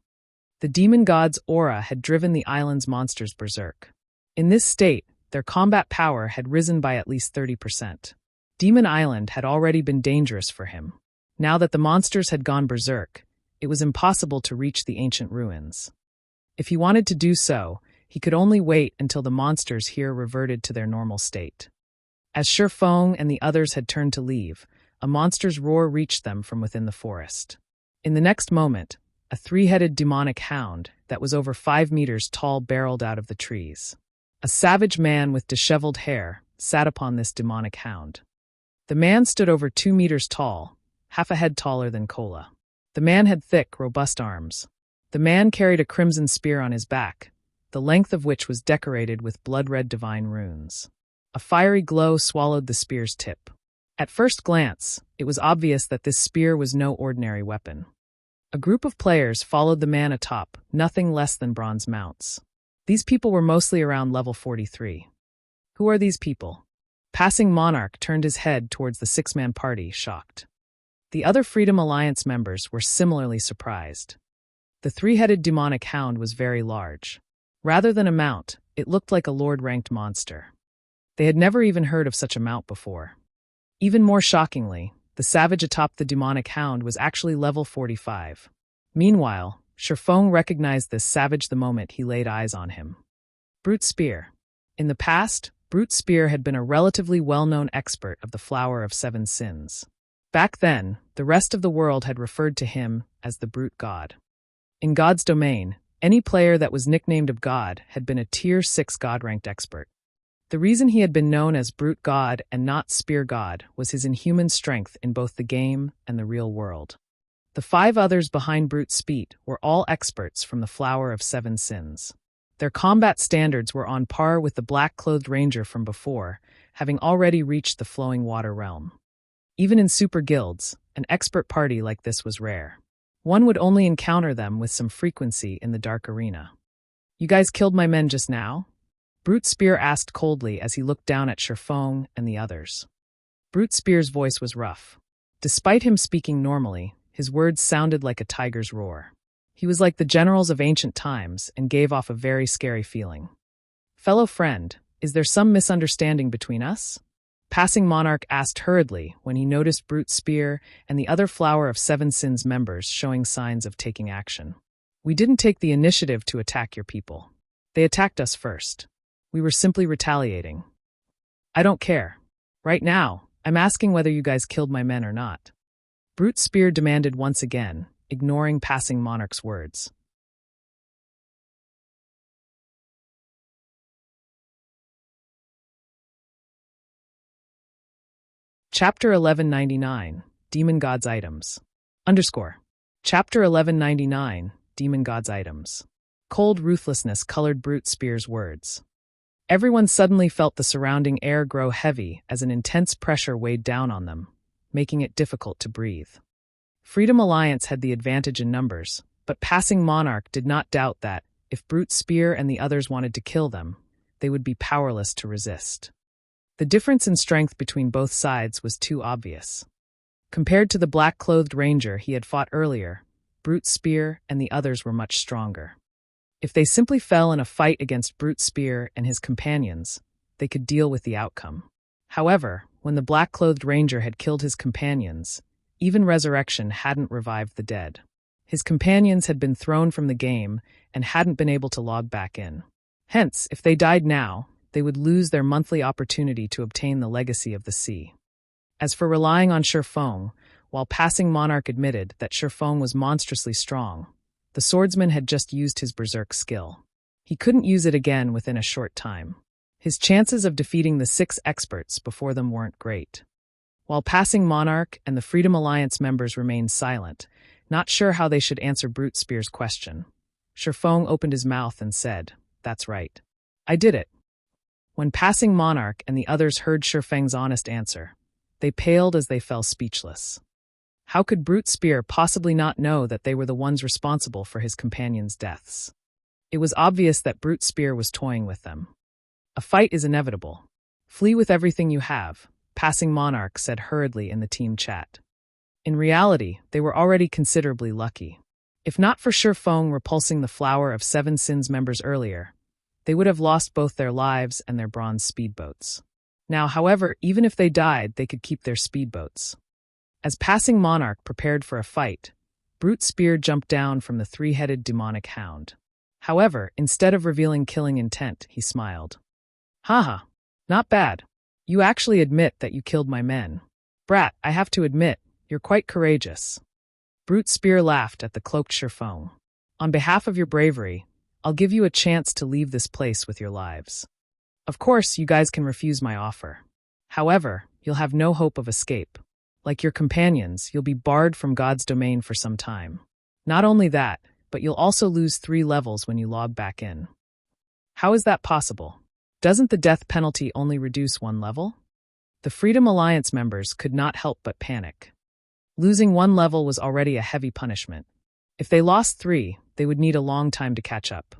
The demon god's aura had driven the island's monsters berserk. In this state, their combat power had risen by at least 30%. Demon Island had already been dangerous for him. Now that the monsters had gone berserk, it was impossible to reach the ancient ruins. If he wanted to do so, he could only wait until the monsters here reverted to their normal state. As Shifeng and the others had turned to leave, a monster's roar reached them from within the forest. In the next moment, a three-headed demonic hound that was over 5 meters tall barreled out of the trees. A savage man with disheveled hair sat upon this demonic hound. The man stood over 2 meters tall, half a head taller than Kola. The man had thick, robust arms. The man carried a crimson spear on his back, the length of which was decorated with blood-red divine runes. A fiery glow swallowed the spear's tip. At first glance, it was obvious that this spear was no ordinary weapon. A group of players followed the man atop nothing less than bronze mounts. These people were mostly around level 43. Who are these people? Passing Monarch turned his head towards the 6-man party, shocked. The other Freedom Alliance members were similarly surprised. The three-headed demonic hound was very large. Rather than a mount, it looked like a lord-ranked monster. They had never even heard of such a mount before. Even more shockingly, the savage atop the demonic hound was actually level 45. Meanwhile, Shifeng recognized this savage the moment he laid eyes on him. Brute Spear. In the past, Brute Spear had been a relatively well-known expert of the Flower of Seven Sins. Back then, the rest of the world had referred to him as the Brute God. In God's domain, any player that was nicknamed of God had been a Tier 6 God-ranked expert. The reason he had been known as Brute God and not Spear God was his inhuman strength in both the game and the real world. The 5 others behind Brute Spear were all experts from the Flower of Seven Sins. Their combat standards were on par with the black-clothed ranger from before, having already reached the flowing water realm. Even in super guilds, an expert party like this was rare. One would only encounter them with some frequency in the dark arena. "You guys killed my men just now?" Brute Spear asked coldly as he looked down at Shifeng and the others. Brute Spear's voice was rough. Despite him speaking normally, his words sounded like a tiger's roar. He was like the generals of ancient times and gave off a very scary feeling. "Fellow friend, is there some misunderstanding between us?" Passing Monarch asked hurriedly when he noticed Brute Spear and the other Flower of Seven Sins members showing signs of taking action. "We didn't take the initiative to attack your people. They attacked us first. We were simply retaliating." "I don't care. Right now, I'm asking whether you guys killed my men or not." Brute Spear demanded once again, ignoring Passing Monarch's words. Chapter 1199, Demon God's Items. Chapter 1199, Demon God's Items. Cold ruthlessness colored Brute Spear's words. Everyone suddenly felt the surrounding air grow heavy as an intense pressure weighed down on them, making it difficult to breathe. Freedom Alliance had the advantage in numbers, but Passing Monarch did not doubt that, if Brute Spear and the others wanted to kill them, they would be powerless to resist. The difference in strength between both sides was too obvious. Compared to the black-clothed ranger he had fought earlier, Brute Spear and the others were much stronger. If they simply fell in a fight against Brute Spear and his companions, they could deal with the outcome. However, when the black-clothed ranger had killed his companions, even resurrection hadn't revived the dead. His companions had been thrown from the game and hadn't been able to log back in. Hence, if they died now, they would lose their monthly opportunity to obtain the Legacy of the Sea. As for relying on Shifeng, while Passing Monarch admitted that Shifeng was monstrously strong, the swordsman had just used his berserk skill. He couldn't use it again within a short time. His chances of defeating the 6 experts before them weren't great. While Passing Monarch and the Freedom Alliance members remained silent, not sure how they should answer Brute Spear's question, Shifeng opened his mouth and said, "That's right. I did it." When Passing Monarch and the others heard Shifeng's honest answer, they paled as they fell speechless. How could Brute Spear possibly not know that they were the ones responsible for his companions' deaths? It was obvious that Brute Spear was toying with them. "A fight is inevitable. Flee with everything you have," Passing Monarch said hurriedly in the team chat. In reality, they were already considerably lucky. If not for Shifeng repulsing the Flower of 7 Sins members earlier, they would have lost both their lives and their bronze speedboats. Now, however, even if they died, they could keep their speedboats. As Passing Monarch prepared for a fight, Brute Spear jumped down from the 3-headed demonic hound. However, instead of revealing killing intent, he smiled. "Haha, not bad. You actually admit that you killed my men. Brat, I have to admit, you're quite courageous." Brute Spear laughed at the cloaked Shifeng. "On behalf of your bravery, I'll give you a chance to leave this place with your lives. Of course, you guys can refuse my offer. However, you'll have no hope of escape. Like your companions, you'll be barred from God's domain for some time. Not only that, but you'll also lose 3 levels when you log back in." "How is that possible? Doesn't the death penalty only reduce 1 level?" The Freedom Alliance members could not help but panic. Losing 1 level was already a heavy punishment. If they lost 3, they would need a long time to catch up.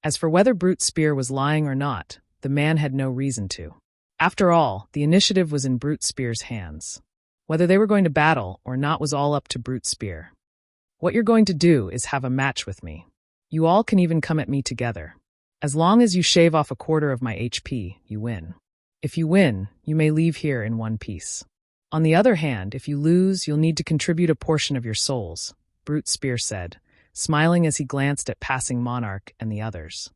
As for whether Brute Spear was lying or not, the man had no reason to. After all, the initiative was in Brute Spear's hands. Whether they were going to battle or not was all up to Brute Spear. "What you're going to do is have a match with me. You all can even come at me together. As long as you shave off 1/4 of my HP, you win. If you win, you may leave here in one piece. On the other hand, if you lose, you'll need to contribute a portion of your souls," Brute Spear said, smiling as he glanced at Passing Monarch and the others.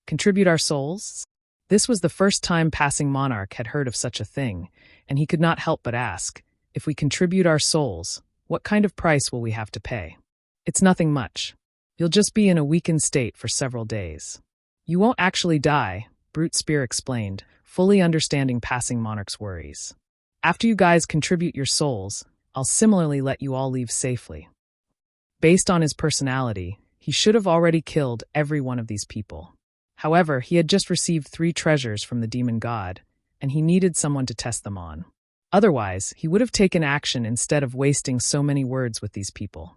"Contribute our souls?" This was the first time Passing Monarch had heard of such a thing, and he could not help but ask, "If we contribute our souls, what kind of price will we have to pay?" "It's nothing much. You'll just be in a weakened state for several days. You won't actually die," Brute Spear explained, fully understanding Passing Monarch's worries. "After you guys contribute your souls, I'll similarly let you all leave safely." Based on his personality, he should have already killed every one of these people. However, he had just received 3 treasures from the demon god, and he needed someone to test them on. Otherwise, he would have taken action instead of wasting so many words with these people.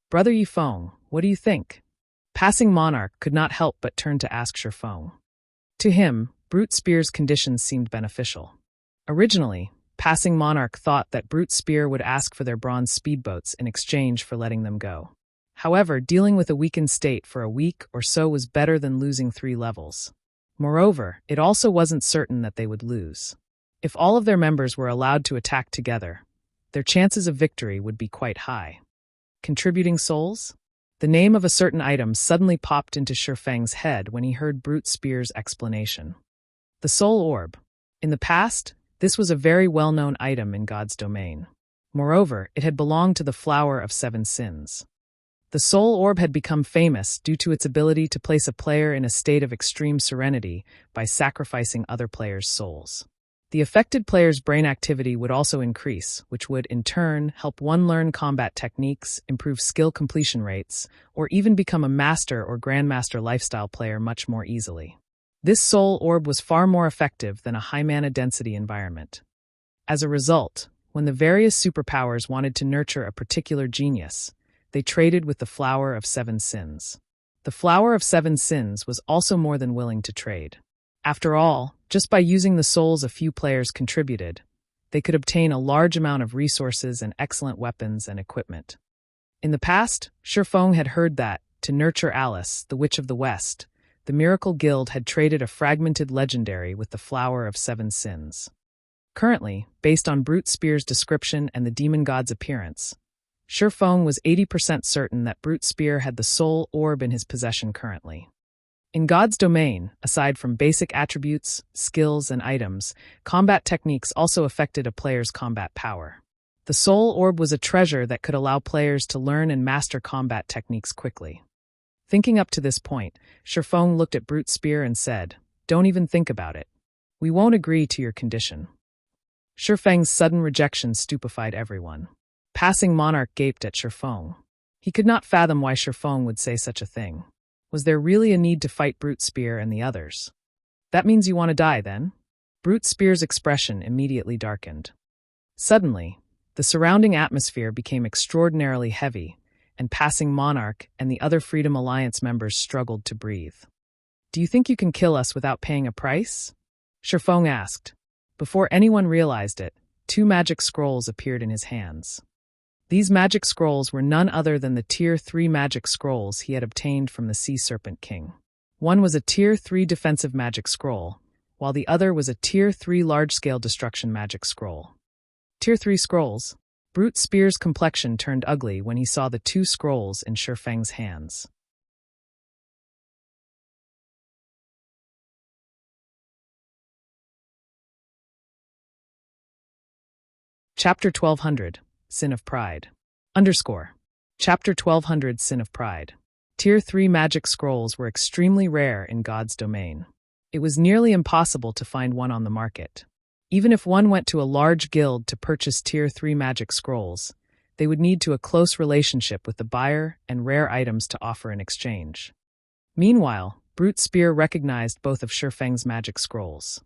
"Brother Yifeng, what do you think?" Passing Monarch could not help but turn to ask Shifeng. To him, Brute Spear's conditions seemed beneficial. Originally, Passing Monarch thought that Brute Spear would ask for their bronze speedboats in exchange for letting them go. However, dealing with a weakened state for a week or so was better than losing 3 levels. Moreover, it also wasn't certain that they would lose. If all of their members were allowed to attack together, their chances of victory would be quite high. Contributing souls? The name of a certain item suddenly popped into Shifeng's head when he heard Brute Spear's explanation. The Soul Orb. In the past, this was a very well-known item in God's domain. Moreover, it had belonged to the Flower of 7 Sins. The Soul Orb had become famous due to its ability to place a player in a state of extreme serenity by sacrificing other players' souls. The affected player's brain activity would also increase, which would, in turn, help one learn combat techniques, improve skill completion rates, or even become a Master or Grandmaster lifestyle player much more easily. This Soul Orb was far more effective than a high mana density environment. As a result, when the various superpowers wanted to nurture a particular genius, they traded with the Flower of 7 Sins. The Flower of 7 Sins was also more than willing to trade. After all, just by using the souls a few players contributed, they could obtain a large amount of resources and excellent weapons and equipment. In the past, Shifeng had heard that, to nurture Alice, the Witch of the West, the Miracle Guild had traded a fragmented legendary with the Flower of 7 Sins. Currently, based on Brute Spear's description and the demon god's appearance, Shifeng was 80% certain that Brute Spear had the Soul Orb in his possession currently. In God's domain, aside from basic attributes, skills, and items, combat techniques also affected a player's combat power. The Soul Orb was a treasure that could allow players to learn and master combat techniques quickly. Thinking up to this point, Shifeng looked at Brute Spear and said, "Don't even think about it. We won't agree to your condition. Shifeng's sudden rejection stupefied everyone. Passing Monarch gaped at Shifeng. He could not fathom why Shifeng would say such a thing. Was there really a need to fight Brute Spear and the others? That means you want to die, then? Brute Spear's expression immediately darkened. Suddenly, the surrounding atmosphere became extraordinarily heavy, and Passing Monarch and the other Freedom Alliance members struggled to breathe. Do you think you can kill us without paying a price? Shifeng asked. Before anyone realized it, 2 magic scrolls appeared in his hands. These magic scrolls were none other than the Tier 3 magic scrolls he had obtained from the Sea Serpent King. One was a Tier 3 defensive magic scroll, while the other was a Tier 3 large-scale destruction magic scroll. Tier 3 scrolls. Brute Spear's complexion turned ugly when he saw the 2 scrolls in Shifeng's hands. Chapter 1200, Sin of Pride. Chapter 1200, Sin of Pride. Tier 3 magic scrolls were extremely rare in God's domain. It was nearly impossible to find one on the market. Even if one went to a large guild to purchase Tier 3 magic scrolls, they would need to a close relationship with the buyer and rare items to offer in exchange. Meanwhile, Brute Spear recognized both of Shifeng's magic scrolls.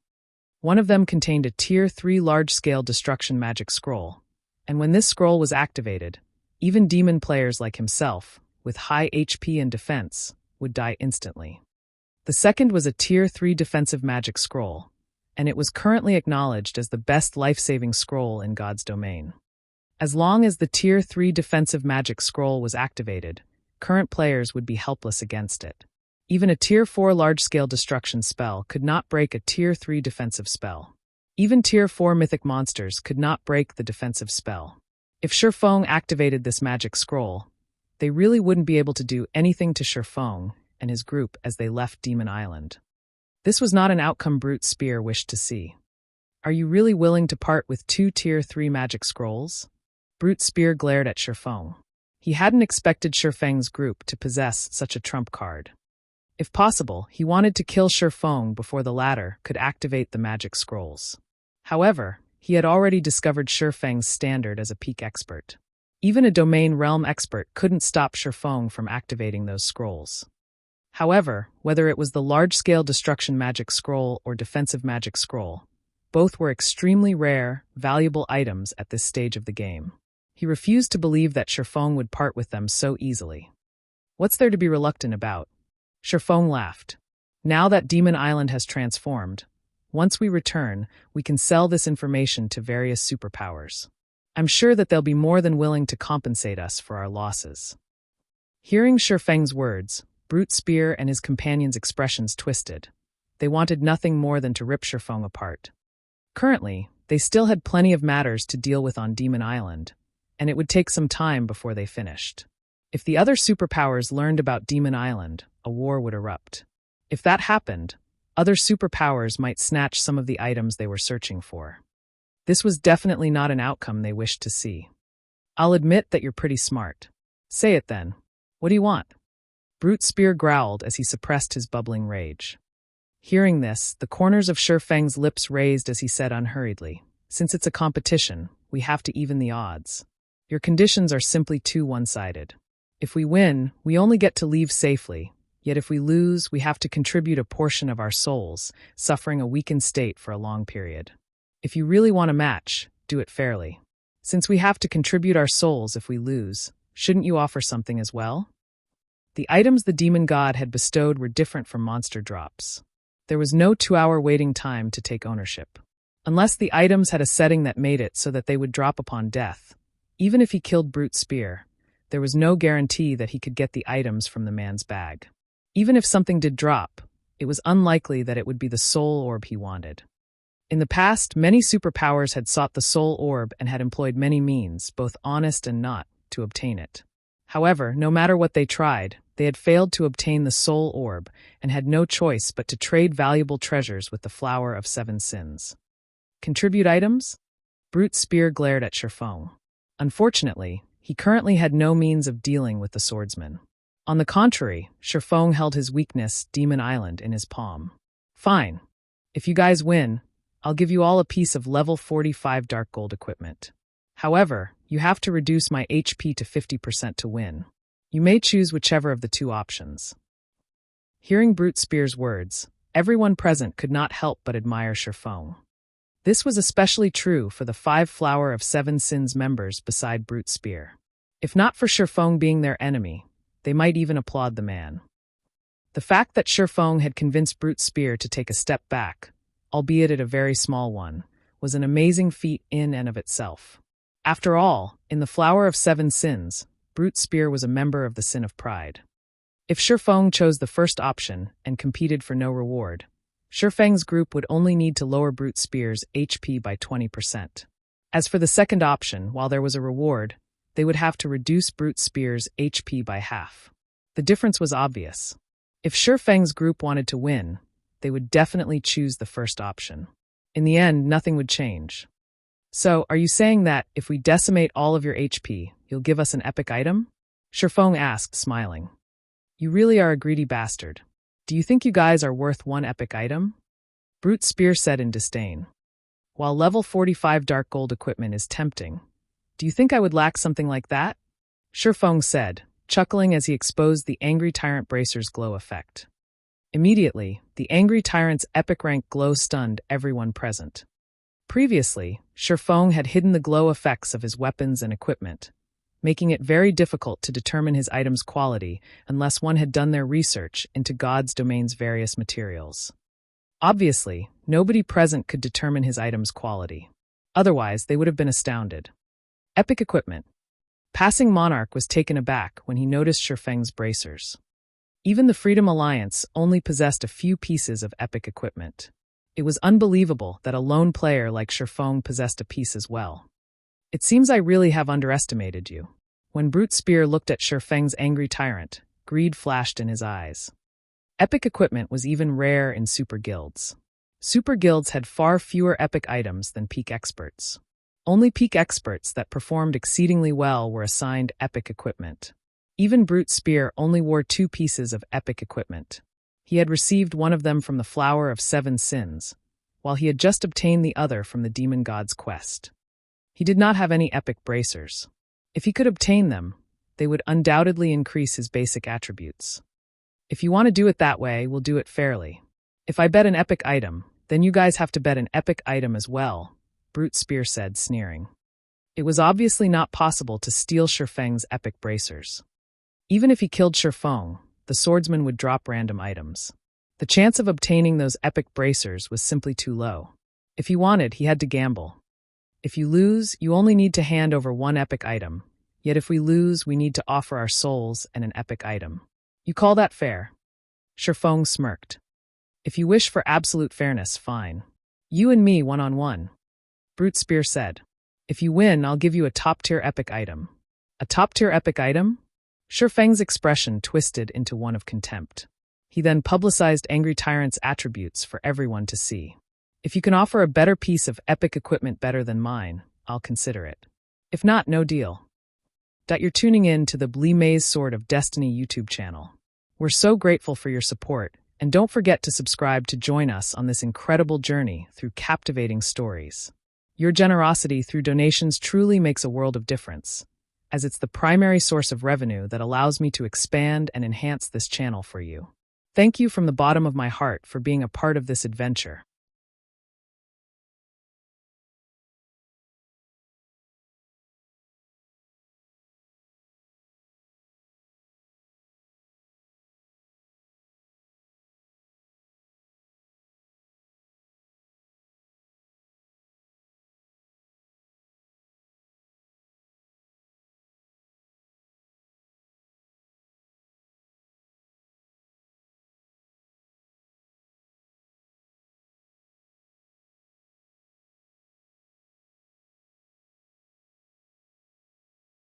One of them contained a Tier 3 large-scale destruction magic scroll, and when this scroll was activated, even demon players like himself, with high HP and defense, would die instantly. The second was a Tier 3 defensive magic scroll, and it was currently acknowledged as the best life-saving scroll in God's domain. As long as the Tier 3 defensive magic scroll was activated, current players would be helpless against it. Even a Tier 4 large-scale destruction spell could not break a Tier 3 defensive spell. Even Tier 4 mythic monsters could not break the defensive spell. If Shifeng activated this magic scroll, they really wouldn't be able to do anything to Shifeng and his group as they left Demon Island. This was not an outcome Brute Spear wished to see. Are you really willing to part with 2 Tier 3 magic scrolls? Brute Spear glared at Shifeng. He hadn't expected Shifeng's group to possess such a trump card. If possible, he wanted to kill Shifeng before the latter could activate the magic scrolls. However, he had already discovered Shifeng's standard as a peak expert. Even a domain realm expert couldn't stop Shifeng from activating those scrolls. However, whether it was the large-scale destruction magic scroll or defensive magic scroll, both were extremely rare, valuable items at this stage of the game. He refused to believe that Shifeng would part with them so easily. What's there to be reluctant about? Shifeng laughed. Now that Demon Island has transformed, once we return, we can sell this information to various superpowers. I'm sure that they'll be more than willing to compensate us for our losses. Hearing Shifeng's words, Brute Spear and his companions' expressions twisted. They wanted nothing more than to rip Shifeng apart. Currently, they still had plenty of matters to deal with on Demon Island, and it would take some time before they finished. If the other superpowers learned about Demon Island, a war would erupt. If that happened, other superpowers might snatch some of the items they were searching for. This was definitely not an outcome they wished to see. I'll admit that you're pretty smart. Say it then. What do you want? Brute Spear growled as he suppressed his bubbling rage. Hearing this, the corners of Shifeng's lips raised as he said unhurriedly, "Since it's a competition, we have to even the odds. Your conditions are simply too one-sided. If we win, we only get to leave safely, yet if we lose, we have to contribute a portion of our souls, suffering a weakened state for a long period. If you really want a match, do it fairly. Since we have to contribute our souls if we lose, shouldn't you offer something as well?" The items the demon god had bestowed were different from monster drops. There was no 2-hour waiting time to take ownership. Unless the items had a setting that made it so that they would drop upon death, even if he killed Brute Spear, there was no guarantee that he could get the items from the man's bag. Even if something did drop, it was unlikely that it would be the soul orb he wanted. In the past, many superpowers had sought the soul orb and had employed many means, both honest and not, to obtain it. However, no matter what they tried, they had failed to obtain the soul orb and had no choice but to trade valuable treasures with the Flower of 7 Sins. Contribute items? Brute Spear glared at Shifeng. Unfortunately, he currently had no means of dealing with the swordsman. On the contrary, Shifeng held his weakness, Demon Island, in his palm. Fine. If you guys win, I'll give you all a piece of level 45 dark gold equipment. However, you have to reduce my HP to 50% to win. You may choose whichever of the two options. Hearing Brute Spear's words, everyone present could not help but admire Shifeng. This was especially true for the 5 Flower of 7 Sins members beside Brute Spear. If not for Shifeng being their enemy, they might even applaud the man. The fact that Shifeng had convinced Brute Spear to take a step back, albeit at a very small one, was an amazing feat in and of itself. After all, in the Flower of 7 Sins, Brute Spear was a member of the Sin of Pride. If Shifeng chose the first option and competed for no reward, Shifeng's group would only need to lower Brute Spear's HP by 20%. As for the second option, while there was a reward, they would have to reduce Brute Spear's HP by half. The difference was obvious. If Shifeng's group wanted to win, they would definitely choose the first option. In the end, nothing would change. So, are you saying that, if we decimate all of your HP, you'll give us an epic item? Shifeng asked, smiling. You really are a greedy bastard. Do you think you guys are worth one epic item? Brute Spear said in disdain. While level 45 dark gold equipment is tempting, do you think I would lack something like that? Shifeng said, chuckling as he exposed the Angry Tyrant Bracer's glow effect. Immediately, the Angry Tyrant's epic rank glow stunned everyone present. Previously, Shifeng had hidden the glow effects of his weapons and equipment, making it very difficult to determine his item's quality unless one had done their research into God's domain's various materials. Obviously, nobody present could determine his item's quality. Otherwise, they would have been astounded. Epic equipment. Passing Monarch was taken aback when he noticed Shifeng's bracers. Even the Freedom Alliance only possessed a few pieces of epic equipment. It was unbelievable that a lone player like Shifeng possessed a piece as well. It seems I really have underestimated you. When Brute Spear looked at Shifeng's Angry Tyrant, greed flashed in his eyes. Epic equipment was even rare in super guilds. Super guilds had far fewer epic items than peak experts. Only peak experts that performed exceedingly well were assigned epic equipment. Even Brute Spear only wore 2 pieces of epic equipment. He had received one of them from the Flower of 7 Sins, while he had just obtained the other from the Demon God's quest. He did not have any epic bracers. If he could obtain them, they would undoubtedly increase his basic attributes. If you want to do it that way, we'll do it fairly. If I bet an epic item, then you guys have to bet an epic item as well, Brute Spear said, sneering. It was obviously not possible to steal Shifeng's epic bracers. Even if he killed Shifeng, the swordsman would drop random items. The chance of obtaining those epic bracers was simply too low. If he wanted, he had to gamble. If you lose, you only need to hand over 1 epic item, yet if we lose, we need to offer our souls and an epic item. You call that fair? Shifeng smirked. If you wish for absolute fairness, fine. You and me one-on-one. Brute Spear said. If you win, I'll give you a top-tier epic item. A top-tier epic item? Shifeng's expression twisted into one of contempt. He then publicized Angry Tyrant's attributes for everyone to see. If you can offer a better piece of epic equipment better than mine, I'll consider it. If not, no deal. You're tuning in to the Blee Maze Sword of Destiny YouTube channel. We're so grateful for your support, and don't forget to subscribe to join us on this incredible journey through captivating stories. Your generosity through donations truly makes a world of difference, as it's the primary source of revenue that allows me to expand and enhance this channel for you. Thank you from the bottom of my heart for being a part of this adventure.